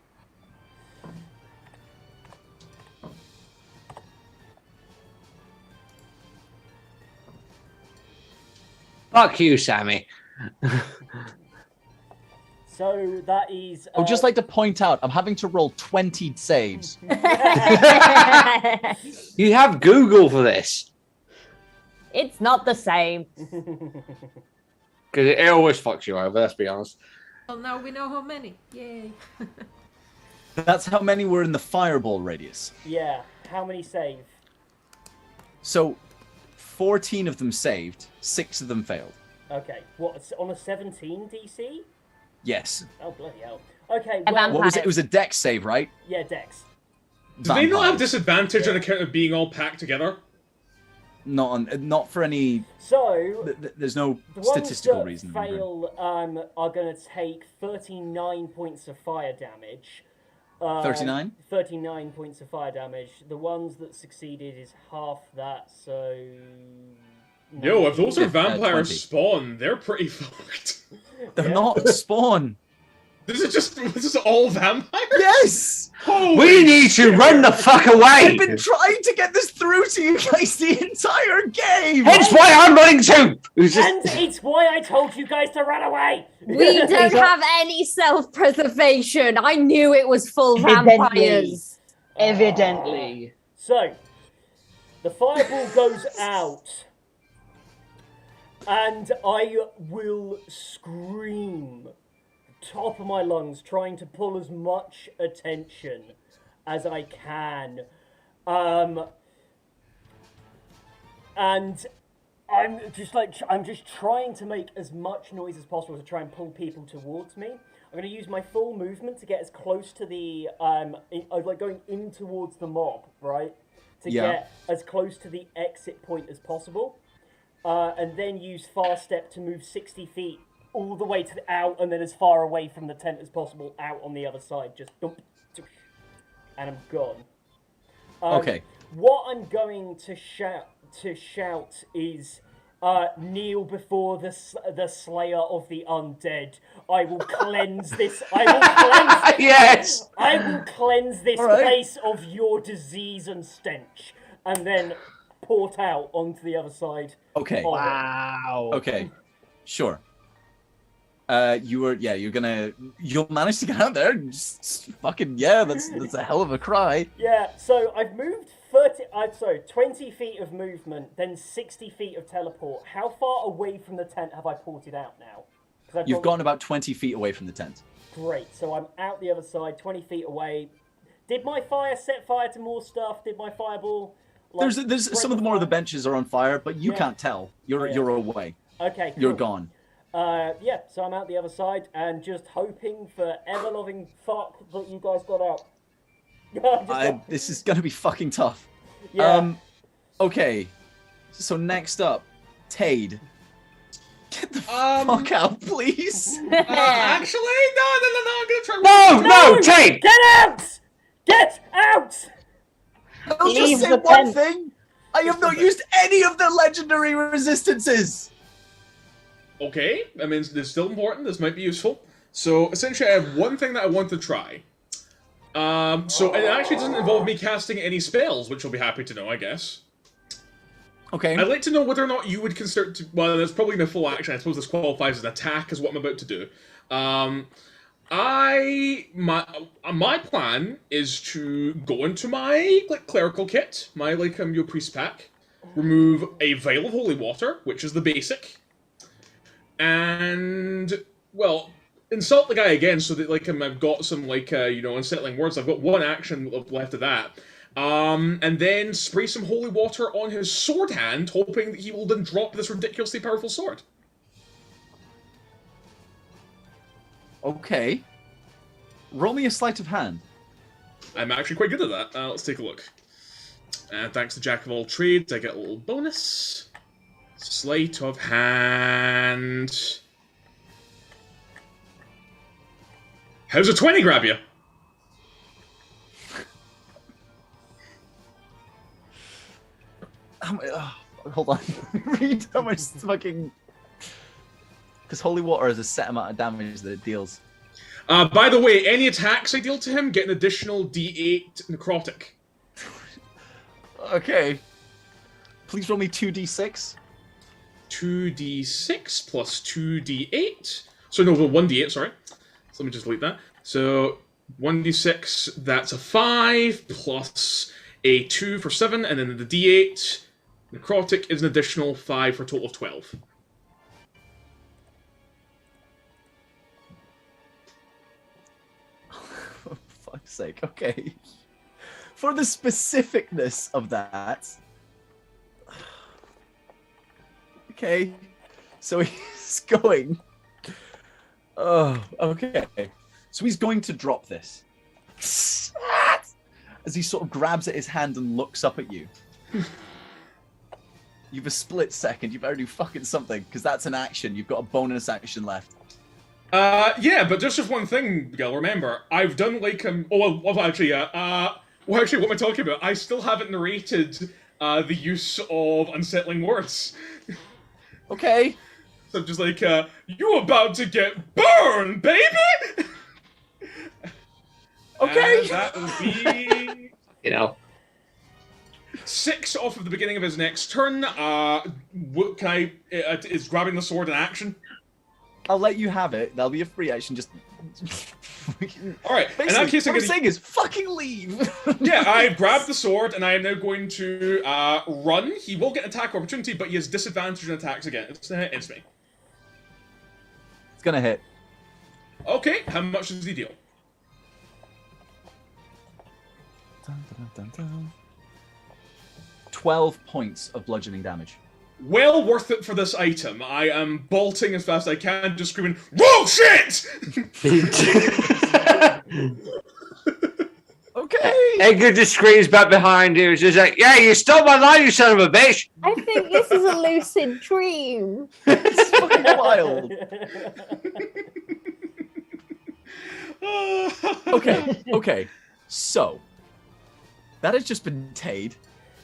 Fuck you, Sammy. So that is. I would just like to point out, I'm having to roll 20 saves. You have Google for this. It's not the same. Because it always fucks you over, let's be honest. Well, now we know how many. Yay. That's how many were in the fireball radius. Yeah. How many save? So, 14 of them saved, 6 of them failed. Okay. What, on a 17 DC? Yes. Oh, bloody hell. Okay, well... What was it? It was a dex save, right? Yeah, dex. Do they not have disadvantage on account of being all packed together? Not for any... So... There's no statistical reason. The ones that fail are going to take 39 points of fire damage. 39? 39 points of fire damage. The ones that succeeded is half that, so... Yo, if those are vampire spawn, they're pretty fucked. They're not spawn. This is all vampires? Yes! Holy we need to run the fuck away! I've been trying to get this through to you guys the entire game! Hence why I'm running too! And it's why I told you guys to run away! We don't have any self-preservation. I knew it was full vampires. Evidently. So, the fireball goes out. And I will scream top of my lungs, trying to pull as much attention as I can. And I'm just trying to make as much noise as possible to try and pull people towards me. I'm going to use my full movement to get as close to the going in towards the mob, right? To get as close to the exit point as possible. And then use fast step to move 60 feet all the way to the out, and then as far away from the tent as possible, out on the other side. Just dump, and I'm gone. Okay. What I'm going to shout is, kneel before the Slayer of the Undead. I will cleanse this. I will cleanse. Yes. I will cleanse this place of your disease and stench, and then port out onto the other side. Okay. Wow. Okay. Sure. You'll manage to get out there. And just fucking that's a hell of a cry. Yeah, so I've moved 20 feet of movement, then 60 feet of teleport. How far away from the tent have I ported out now? You've gone about 20 feet away from the tent. Great, so I'm out the other side, 20 feet away. Did my fire set fire to more stuff? Did my fireball... There's some of the more of the benches are on fire, but you can't tell. You're away. Okay, cool. You're gone. So I'm out the other side and just hoping for ever-loving fuck that you guys got out. This is gonna be fucking tough. Yeah. Okay. So next up, Tade. Get the fuck out, please. Actually, no, I'm gonna try. No, Tade! Get out! Get out! I'll just say one thing. I have not used any of the legendary resistances. Okay, I mean, this is still important. This might be useful. So, essentially, I have one thing that I want to try. So it actually doesn't involve me casting any spells, which you'll be happy to know, I guess. Okay. I'd like to know whether or not you would consider... Well, that's probably my full action. I suppose this qualifies as an attack, is what I'm about to do. My plan is to go into my clerical kit, my your priest pack, remove a vial of holy water, which is the basic, and well, insult the guy again so that I've got some unsettling words. I've got one action left of that, and then spray some holy water on his sword hand, hoping that he will then drop this ridiculously powerful sword. Okay. Roll me a sleight of hand. I'm actually quite good at that. Let's take a look. And thanks to Jack of all trades, I get a little bonus. Sleight of hand. How's a 20 grab you? Hold on. Read how much fucking... Because holy water has a set amount of damage that it deals. By the way, any attacks I deal to him get an additional D8 necrotic. Okay. Please roll me 2d6. 2d6 plus 2d8. So no, 1d8, sorry. So let me just delete that. So 1d6, that's a 5, plus a 2 for 7, and then the d8 necrotic is an additional 5 for a total of 12. For fuck's sake, okay. For the specificness of that... Okay. So he's going... Oh, okay. So he's going to drop this. As he sort of grabs at his hand and looks up at you. You've a split second. You better do fucking something, because that's an action. You've got a bonus action left. Yeah, but just one thing, Gil, remember, I've done what am I talking about? I still haven't narrated the use of unsettling words. Okay. So I'm just you about to get burned, baby! Okay. And that will be... 6 off of the beginning of his next turn. Is grabbing the sword an action? I'll let you have it. That'll be a free action. Just... Alright, in that case what I'm saying is, fucking leave! Yeah, I've grabbed the sword, and I am now going to run. He will get an attack opportunity, but he has disadvantage on attacks again. It's me. It's gonna hit. Okay, how much does he deal? Dun, dun, dun, dun. 12 points of bludgeoning damage. Well worth it for this item. I am bolting as fast as I can, just screaming, "Roll shit!" Okay. Edgar just screams back behind you. He's just like, "Yeah, you stole my line, you son of a bitch!" I think this is a lucid dream. It's fucking wild. Okay. So, that has just been Tade.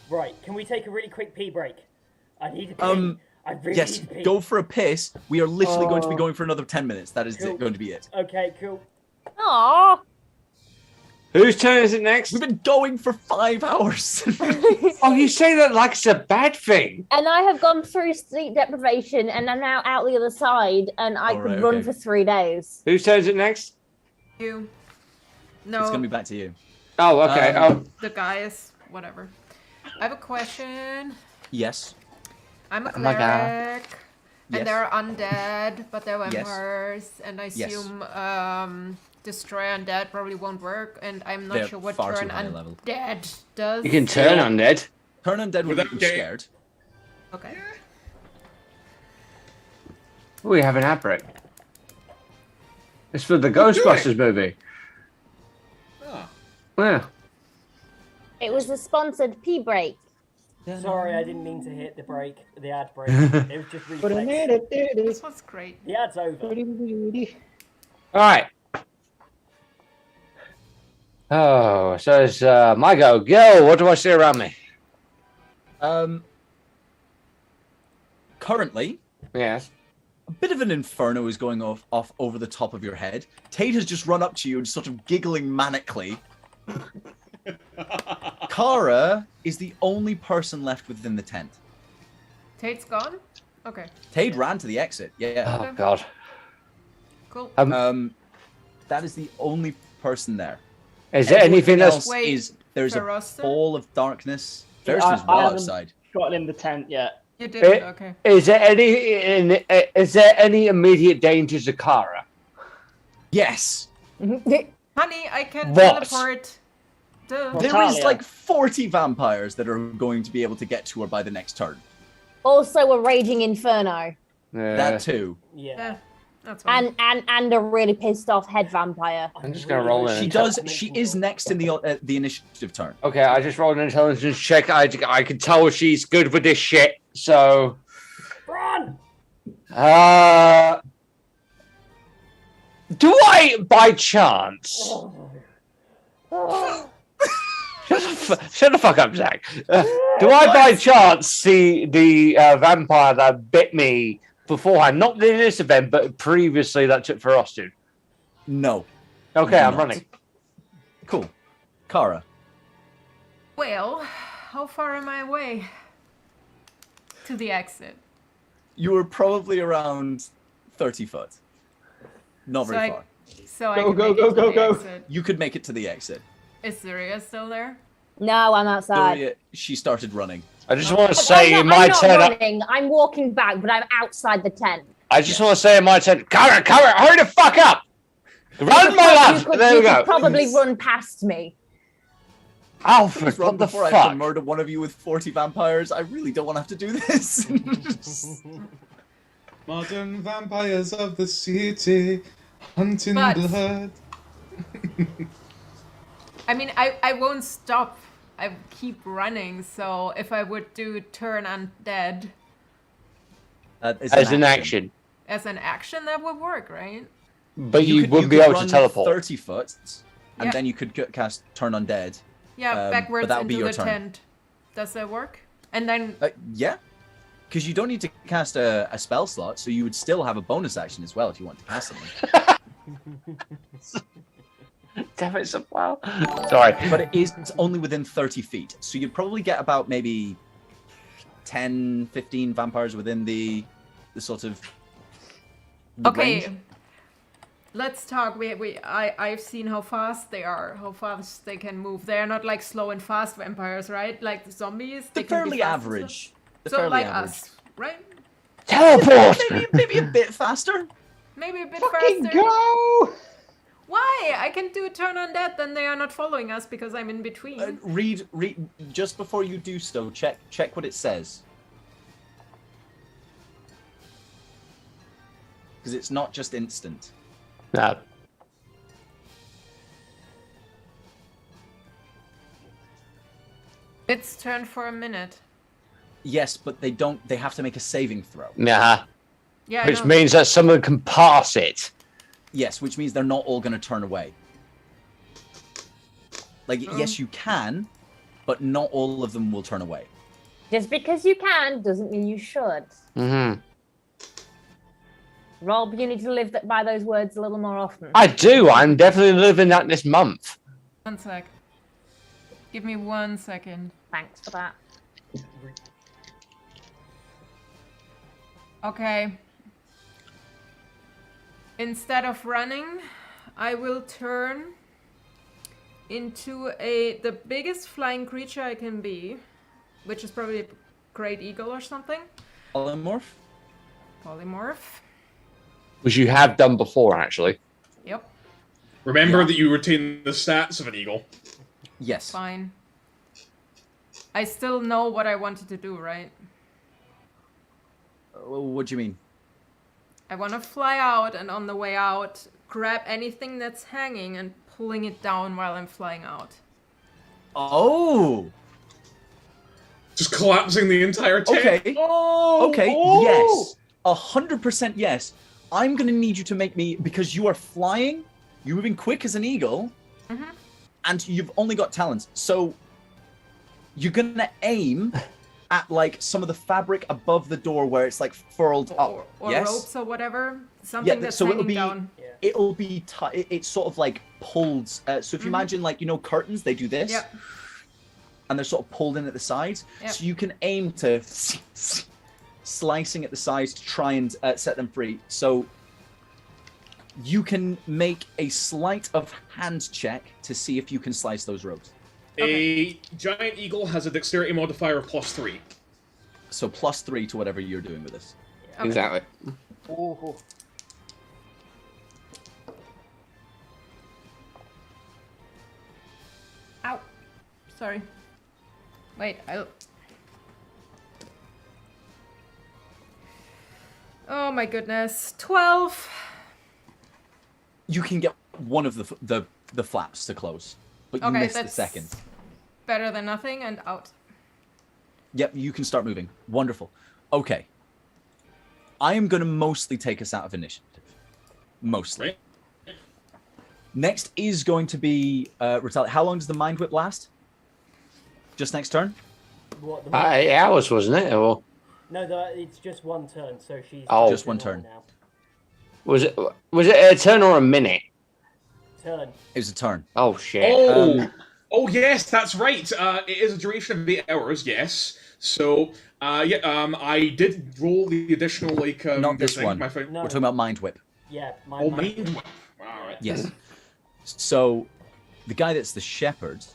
Right, can we take a really quick pee break? I need to pee. I really yes, need to pee. go for a piss. We are literally going to be going for another 10 minutes. That is going to be it. Okay, cool. Aww. Whose turn is it next? We've been going for 5 hours. Oh, you say that like it's a bad thing. And I have gone through sleep deprivation and I'm now out the other side and I Oh, could right, run okay. for 3 days. Whose turn is it next? You. No. It's gonna be back to you. Oh, okay. The guys, whatever. I have a question. Yes. I'm a Oh my God. cleric, Yes. and they're undead, but they're Yes. vampires, and I Yes. assume destroy undead probably won't work, and I'm not They're sure what far too turn high level. undead does. You can turn undead. Turn undead would Without make them getting- scared. Okay. We have an ad break. It's for the Ghostbusters movie. Ah. Yeah. It was a sponsored pee break. Sorry, I didn't mean to hit the break, the ad break. It was just reflex. This was great. The ad's over. All right. Oh, so it's my go. Gil, what do I see around me? Currently, Yes. a bit of an inferno is going off over the top of your head. Tate has just run up to you and sort of giggling manically. Kara is the only person left within the tent. Tate's gone? Okay, Tate ran to the exit. Yeah. Oh God. cool. That is the only person there. Is there anything else? Wait, Is there's a Ferocity? ball of darkness. Yeah, Ferriston is I well haven't- outside. Got in the tent yet. You didn't? Okay. Is there any immediate danger to Kara? Yes. Honey, I can What? teleport. Duh. Well, There is Talia. like 40 vampires that are going to be able to get to her by the next turn. Also a raging inferno. That too. Yeah. Yeah, that's fine. And a really pissed off head vampire. I'm just gonna roll in. She does. She is next in the initiative turn. Okay, I just rolled an intelligence check. I can tell she's good with this shit. So, Run! do I by chance? Shut the fuck up, Zach. Do I by chance see the vampire that bit me beforehand? Not in this event, but previously that took for Austin. No. Okay, You do I'm not. running. Cool. Kara. Well, how far am I away to the exit? You were probably around 30 foot. Not So very I- far. So I Go, can go, make go, it to go, the go. exit. You could make it to the exit. Is Syria still there? No, I'm outside. Doria, she started running. I just want to I'm say not, in my I'm not turn. running. I'm walking back, but I'm outside the tent. I just want to say in my turn. Kara, hurry the fuck up! Run, my You love. could, There you we could go. probably run past me. Alfred, Just run what the before I have to fuck? murder one of you with 40 vampires. I really don't want to have to do this. Modern vampires of the city, hunting But- blood. I mean, I won't stop. I keep running. So if I would do turn undead As an action. as an action, that would work, right? But you, could- wouldn't be could able to run teleport. 30 foot, and Yeah. then you could cast turn undead. Yeah, but backwards that would be into your the turn. tent. Does that work? And then Yeah. Because you don't need to cast a spell slot, so you would still have a bonus action as well if you want to cast something. Damn it, so well. Sorry. But it is only within 30 feet. So you'd probably get about maybe 10, 15 vampires within the sort of the okay. range. Let's talk. I've seen how fast they are, how fast they can move. They're not like slow and fast vampires, right? Like the zombies. They're can be fairly fast and average. stuff. They're So fairly like average. us, right? Teleport! Maybe a bit faster. Maybe a bit Fucking faster. go! Why? I can do a turn on that, then they are not following us because I'm in between. Read just before you do so. Check what it says. Because it's not just instant. No. It's turn for a minute. Yes, but they don't. They have to make a saving throw. Nah. Yeah, I Which know. means that someone can pass it. Yes, which means they're not all going to turn away. Like, yes, you can, but not all of them will turn away. Just because you can doesn't mean you should. Mm-hmm. Rob, you need to live by those words a little more often. I do. I'm definitely living that this month. 1 sec. Give me 1 second. Thanks for that. Okay. Instead of running, I will turn into the biggest flying creature I can be, which is probably a great eagle or something. Polymorph? Polymorph. Which you have done before, actually. Yep. Remember that you retain the stats of an eagle. Yes. Fine. I still know what I wanted to do, right? What do you mean? I want to fly out, and on the way out, grab anything that's hanging and pulling it down while I'm flying out. Oh! Just collapsing the entire tent. Okay. Oh, Okay, oh! yes. 100% yes. I'm gonna need you to make me, because you are flying, you're moving quick as an eagle, and you've only got talents. So you're gonna aim at like some of the fabric above the door where it's like furled up. Or yes? ropes or whatever. Something that's so hanging down. it'll be it's sort of like pulled. So if you imagine like, you know, curtains, they do this. Yep. And they're sort of pulled in at the sides. Yep. So you can aim to slicing at the sides to try and set them free. So you can make a sleight of hand check to see if you can slice those ropes. A giant eagle has a dexterity modifier of +3. So +3 to whatever you're doing with this. Okay. Exactly. Oh. Ow. Sorry. Wait, Oh my goodness. 12. You can get one of the flaps to close, but you Okay, missed the that's second. better than nothing, and out. Yep, you can start moving. Wonderful. Okay. I am going to mostly take us out of initiative. Mostly. Right. Next is going to be Retaliate. How long does the Mind Whip last? Just next turn? What, 8 hours, wasn't it? Or No, it's just one turn, so she's Oh. Just one turn. now. was it a turn or a minute? Turn. It was a turn. Oh shit. Oh yes, that's right. It is a duration of 8 hours. Yes. So I did roll the additional Not this thing, one. my friend. No. We're talking about Mind Whip. Yeah, Oh, Mind Whip. All right. Yes. So the guy that's the shepherd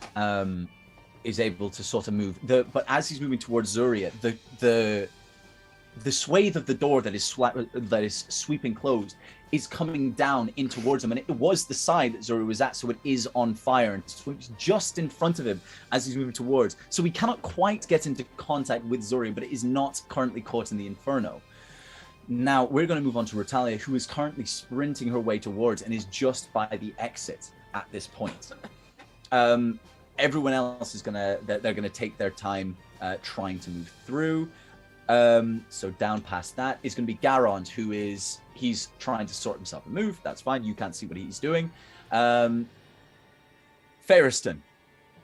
is able to sort of move. But as he's moving towards Zuria, the swathe of the door that is sweeping closed is coming down in towards him, and it was the side that Zuria was at, so it is on fire and sweeps just in front of him as he's moving towards. So we cannot quite get into contact with Zuria, but it is not currently caught in the inferno. Now we're going to move on to Retalia, who is currently sprinting her way towards and is just by the exit at this point. Everyone else is they're gonna take their time trying to move through. So down past that is going to be Garond, he's trying to sort himself and move. That's fine. You can't see what he's doing. Ferriston.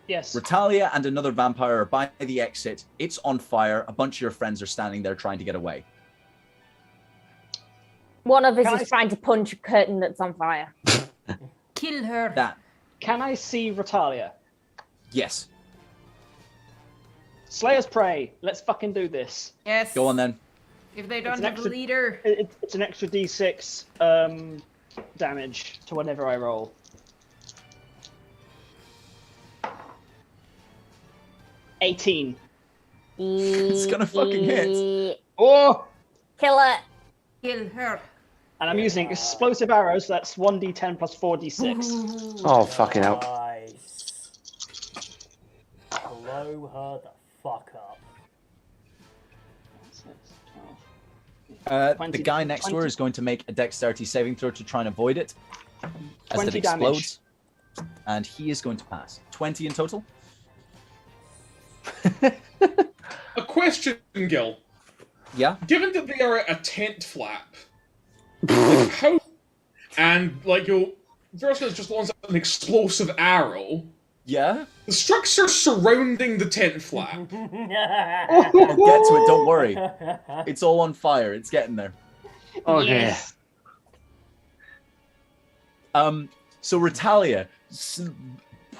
Yes. Retalia and another vampire are by the exit. It's on fire. A bunch of your friends are standing there trying to get away. One of us is trying to punch a curtain that's on fire. Kill her. That. Can I see Retalia? Yes. Slayer's Prey. Let's fucking do this. Yes. Go on then. If they don't an have extra- a leader. It's an extra d6 damage to whatever I roll. $18. It's gonna fucking hit. Oh! Kill it. Kill her. And I'm using explosive arrows, so that's 1d10 plus 4d6. Oh fucking hell. Nice. Blow her the fuck up. The 20 guy next to her 20 is going to make a dexterity saving throw to try and avoid it. As 20 it explodes. And he is going to pass. 20 in total. A question, Gil. Yeah. Given that they are a tent flap, like how and like Versus just launches an explosive arrow. Yeah. The structure surrounding the tent flap. I'll get to it. Don't worry. It's all on fire. It's getting there. Okay. Yes. So Retalia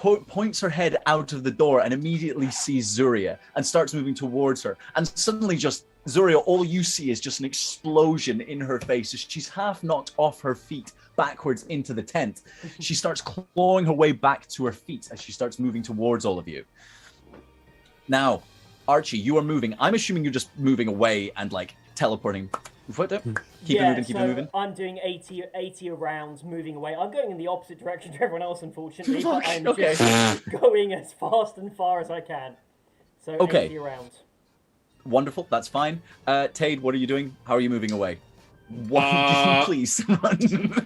points her head out of the door and immediately sees Zuria and starts moving towards her. And suddenly just, Zuria, all you see is just an explosion in her face as she's half knocked off her feet backwards into the tent. She starts clawing her way back to her feet as she starts moving towards all of you. Now, Archie, you are moving. I'm assuming you're just moving away and like teleporting. Keep it moving. I'm doing 80 around, moving away. I'm going in the opposite direction to everyone else, unfortunately, but I'm just going as fast and far as I can. So 80 around. Wonderful, that's fine. Tade, what are you doing? How are you moving away? Please run.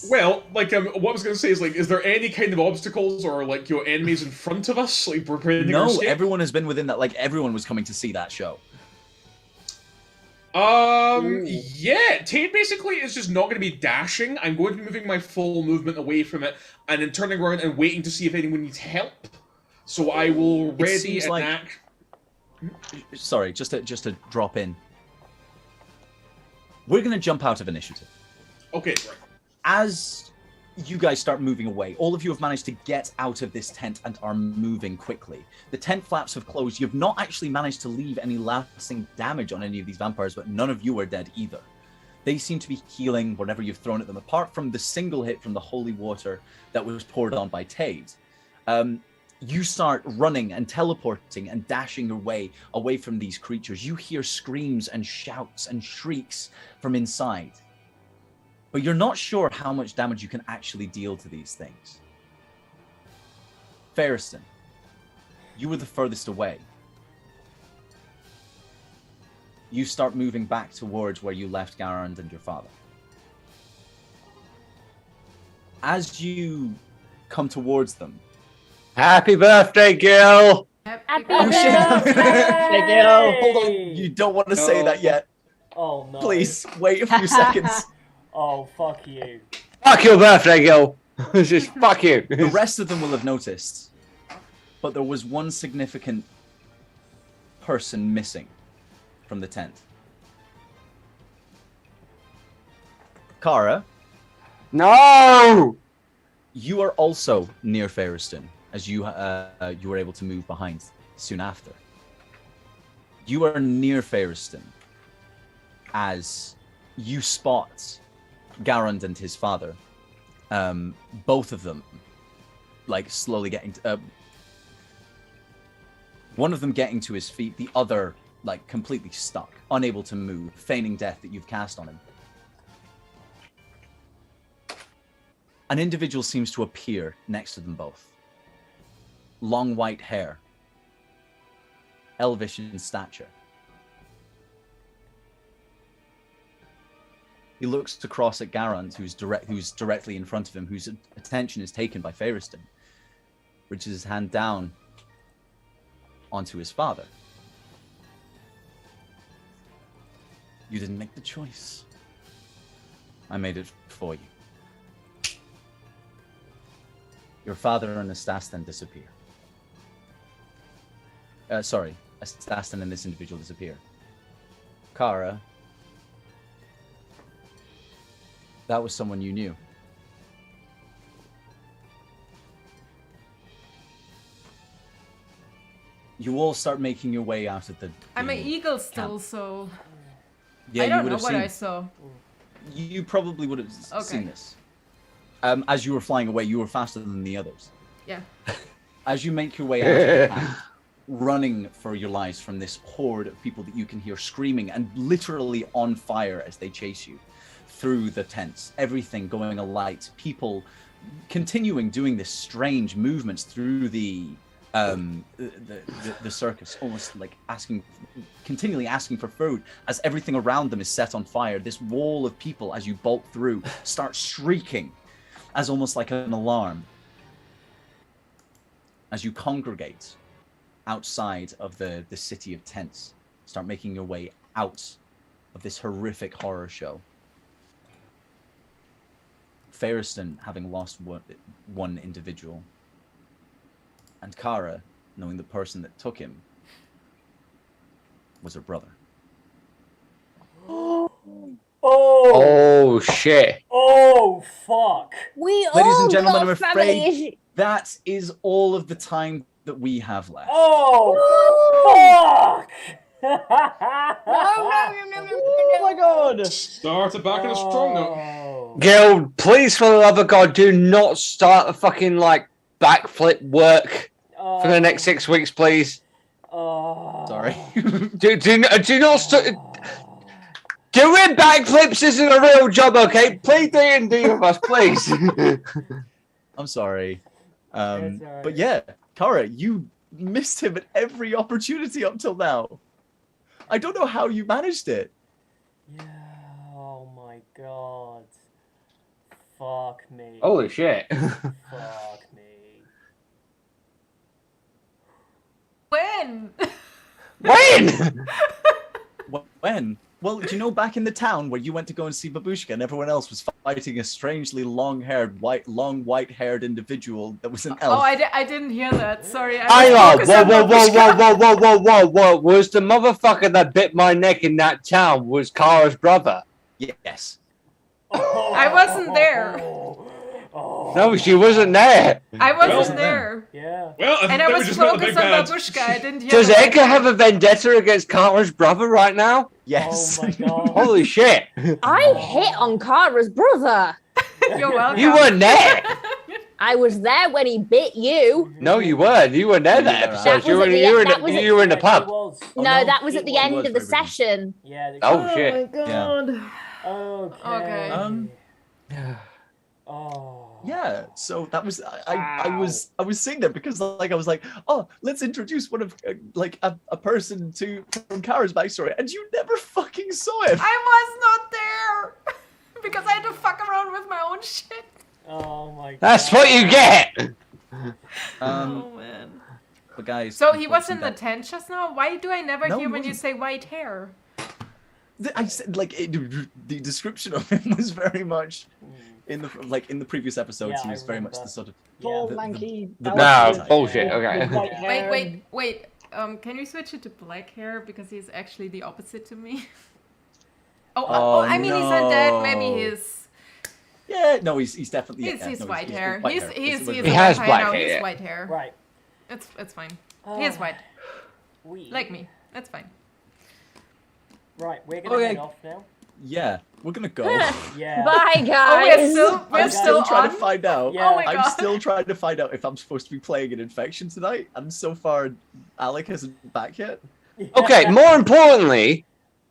Well, like, what I was going to say is, like, is there any kind of obstacles or, like, your enemies in front of us? Like, preventing our escape? Everyone has been within that. Like, everyone was coming to see that show. Yeah, Tade basically is just not going to be dashing. I'm going to be moving my full movement away from it, and then turning around and waiting to see if anyone needs help. So I will ready an act. Sorry, just to drop in. We're going to jump out of initiative. Okay, right. As you guys start moving away, all of you have managed to get out of this tent and are moving quickly. The tent flaps have closed. You've not actually managed to leave any lasting damage on any of these vampires, but none of you are dead either. They seem to be healing whatever you've thrown at them, apart from the single hit from the holy water that was poured on by Tade. You start running and teleporting and dashing your way away from these creatures. You hear screams and shouts and shrieks from inside. But you're not sure how much damage you can actually deal to these things. Ferriston, you were the furthest away. You start moving back towards where you left Garand and your father. As you come towards them, happy birthday, Gil! Happy birthday, Gil! Hold on, you don't want to say that yet. Oh no. Please, wait a few seconds. Oh, fuck you. Fuck your birthday, Gil! Just fuck you. The rest of them will have noticed, but there was one significant person missing from the tent. Kara? No! You are also near Ferriston, as you were able to move behind soon after. You are near Ferriston as you spot Garand and his father, both of them, like slowly getting. One of them getting to his feet, the other like completely stuck, unable to move, feigning death that you've cast on him. An individual seems to appear next to them both. Long white hair, elvish in stature. He looks across at Garand, who's directly in front of him, whose attention is taken by Ferriston. Reaches his hand down onto his father. You didn't make the choice. I made it for you. Your father and Astastin disappear. Astastin and this individual disappear. Kara, that was someone you knew. You all start making your way out of the I'm an eagle camp. still, so Yeah, I don't you would know have what seen. I saw. You probably would have seen this. As you were flying away, you were faster than the others. Yeah. As you make your way out of the camp, running for your lives from this horde of people that you can hear screaming and literally on fire as they chase you through the tents, everything going alight, people continuing doing this strange movements through the circus, almost like continually asking for food as everything around them is set on fire. This wall of people, as you bolt through, start shrieking as almost like an alarm. As you congregate outside of the city of tents, start making your way out of this horrific horror show. Ferriston having lost one individual, and Kara knowing the person that took him was her brother. Oh shit. Oh fuck. We Ladies all and gentlemen, got I'm family afraid That is all of the time that we have left. Oh, fuck! Oh my god! Started back on a strong note. Guild, please, for the love of God, do not start a fucking like backflip work for the next 6 weeks, please. Sorry. Do not start. Doing backflips isn't a real job, okay? Play D&D with us, please. I'm sorry. It's all right. But yeah, Kara, you missed him at every opportunity up till now. I don't know how you managed it. Yeah. Oh my god. Fuck me. Holy shit. Fuck me. When? When? When? Well, do you know back in the town where you went to go and see Babushka and everyone else was fighting a strangely long-haired, white-haired individual that was an elf? Oh, I didn't hear that. Sorry. Hang on. was focused on Babushka. Whoa. Was the motherfucker that bit my neck in that town was Kara's brother? Yes. I wasn't there. No, she wasn't there. I wasn't there. Yeah. Well, And I then we was just met the focused big on bad. Babushka. I didn't hear Does the Edgar white have a vendetta against Kara's brother right now? Yes. Oh my god. Holy shit. I hit on Kara's brother. man. You're welcome. You weren't there. I was there when he bit you. No, you weren't. You weren't there that That episode. was You were at the you end- were that was in at- the- you were in the He pub. was. Oh, No, no, that was it at the was end of the very brief. session. Yeah. Oh shit. God. Okay. Okay. Oh. Yeah, so that was I was saying that because like I was like, oh, let's introduce one of like a person from Kara's backstory, and you never fucking saw him. I was not there because I had to fuck around with my own shit. Oh my god. That's what you get. Oh man. But guys, So he was in the unfortunately, tent just now? Why do I never No, hear he when you wasn't. say white hair? I said like the description of him was very much in the previous episodes. Yeah, he I was very much remember. the sort of Tall, the- lanky. the elf black with- type. bullshit, with okay. white hair Wait. Can you switch it to black hair because he's actually the opposite to me? Oh, I mean he's undead. Maybe no. he's Yeah, no, he's definitely he's no, white hair. white He's hair. he's It's- he's He a has vampire black now. hair. He's white hair. Right. It's fine. He is white, We. like me. That's fine. Right. We're gonna Okay. head off now. Yeah, we're gonna go. Yeah. Bye, Oh, guys. we're I'm still still trying on. to find out. Yeah. Oh my I'm god. still trying to find out if I'm supposed to be playing an infection tonight, and so far Alec isn't back yet. Okay, more importantly,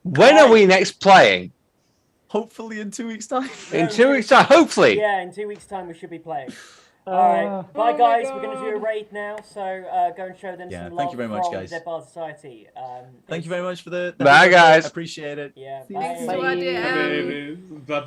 when are we next playing? Hopefully in 2 weeks' time. In 2 weeks' time, hopefully. Yeah, in 2 weeks' time we should be playing. Alright, bye Oh my guys, we're going to do a God. raid now, so go and show them Yeah, some thank love you very much, from guys. Dead Bar Society. Thank you very much for the Bye, guys. I appreciate it. Yeah, Thanks bye. to our DM. Bye bye.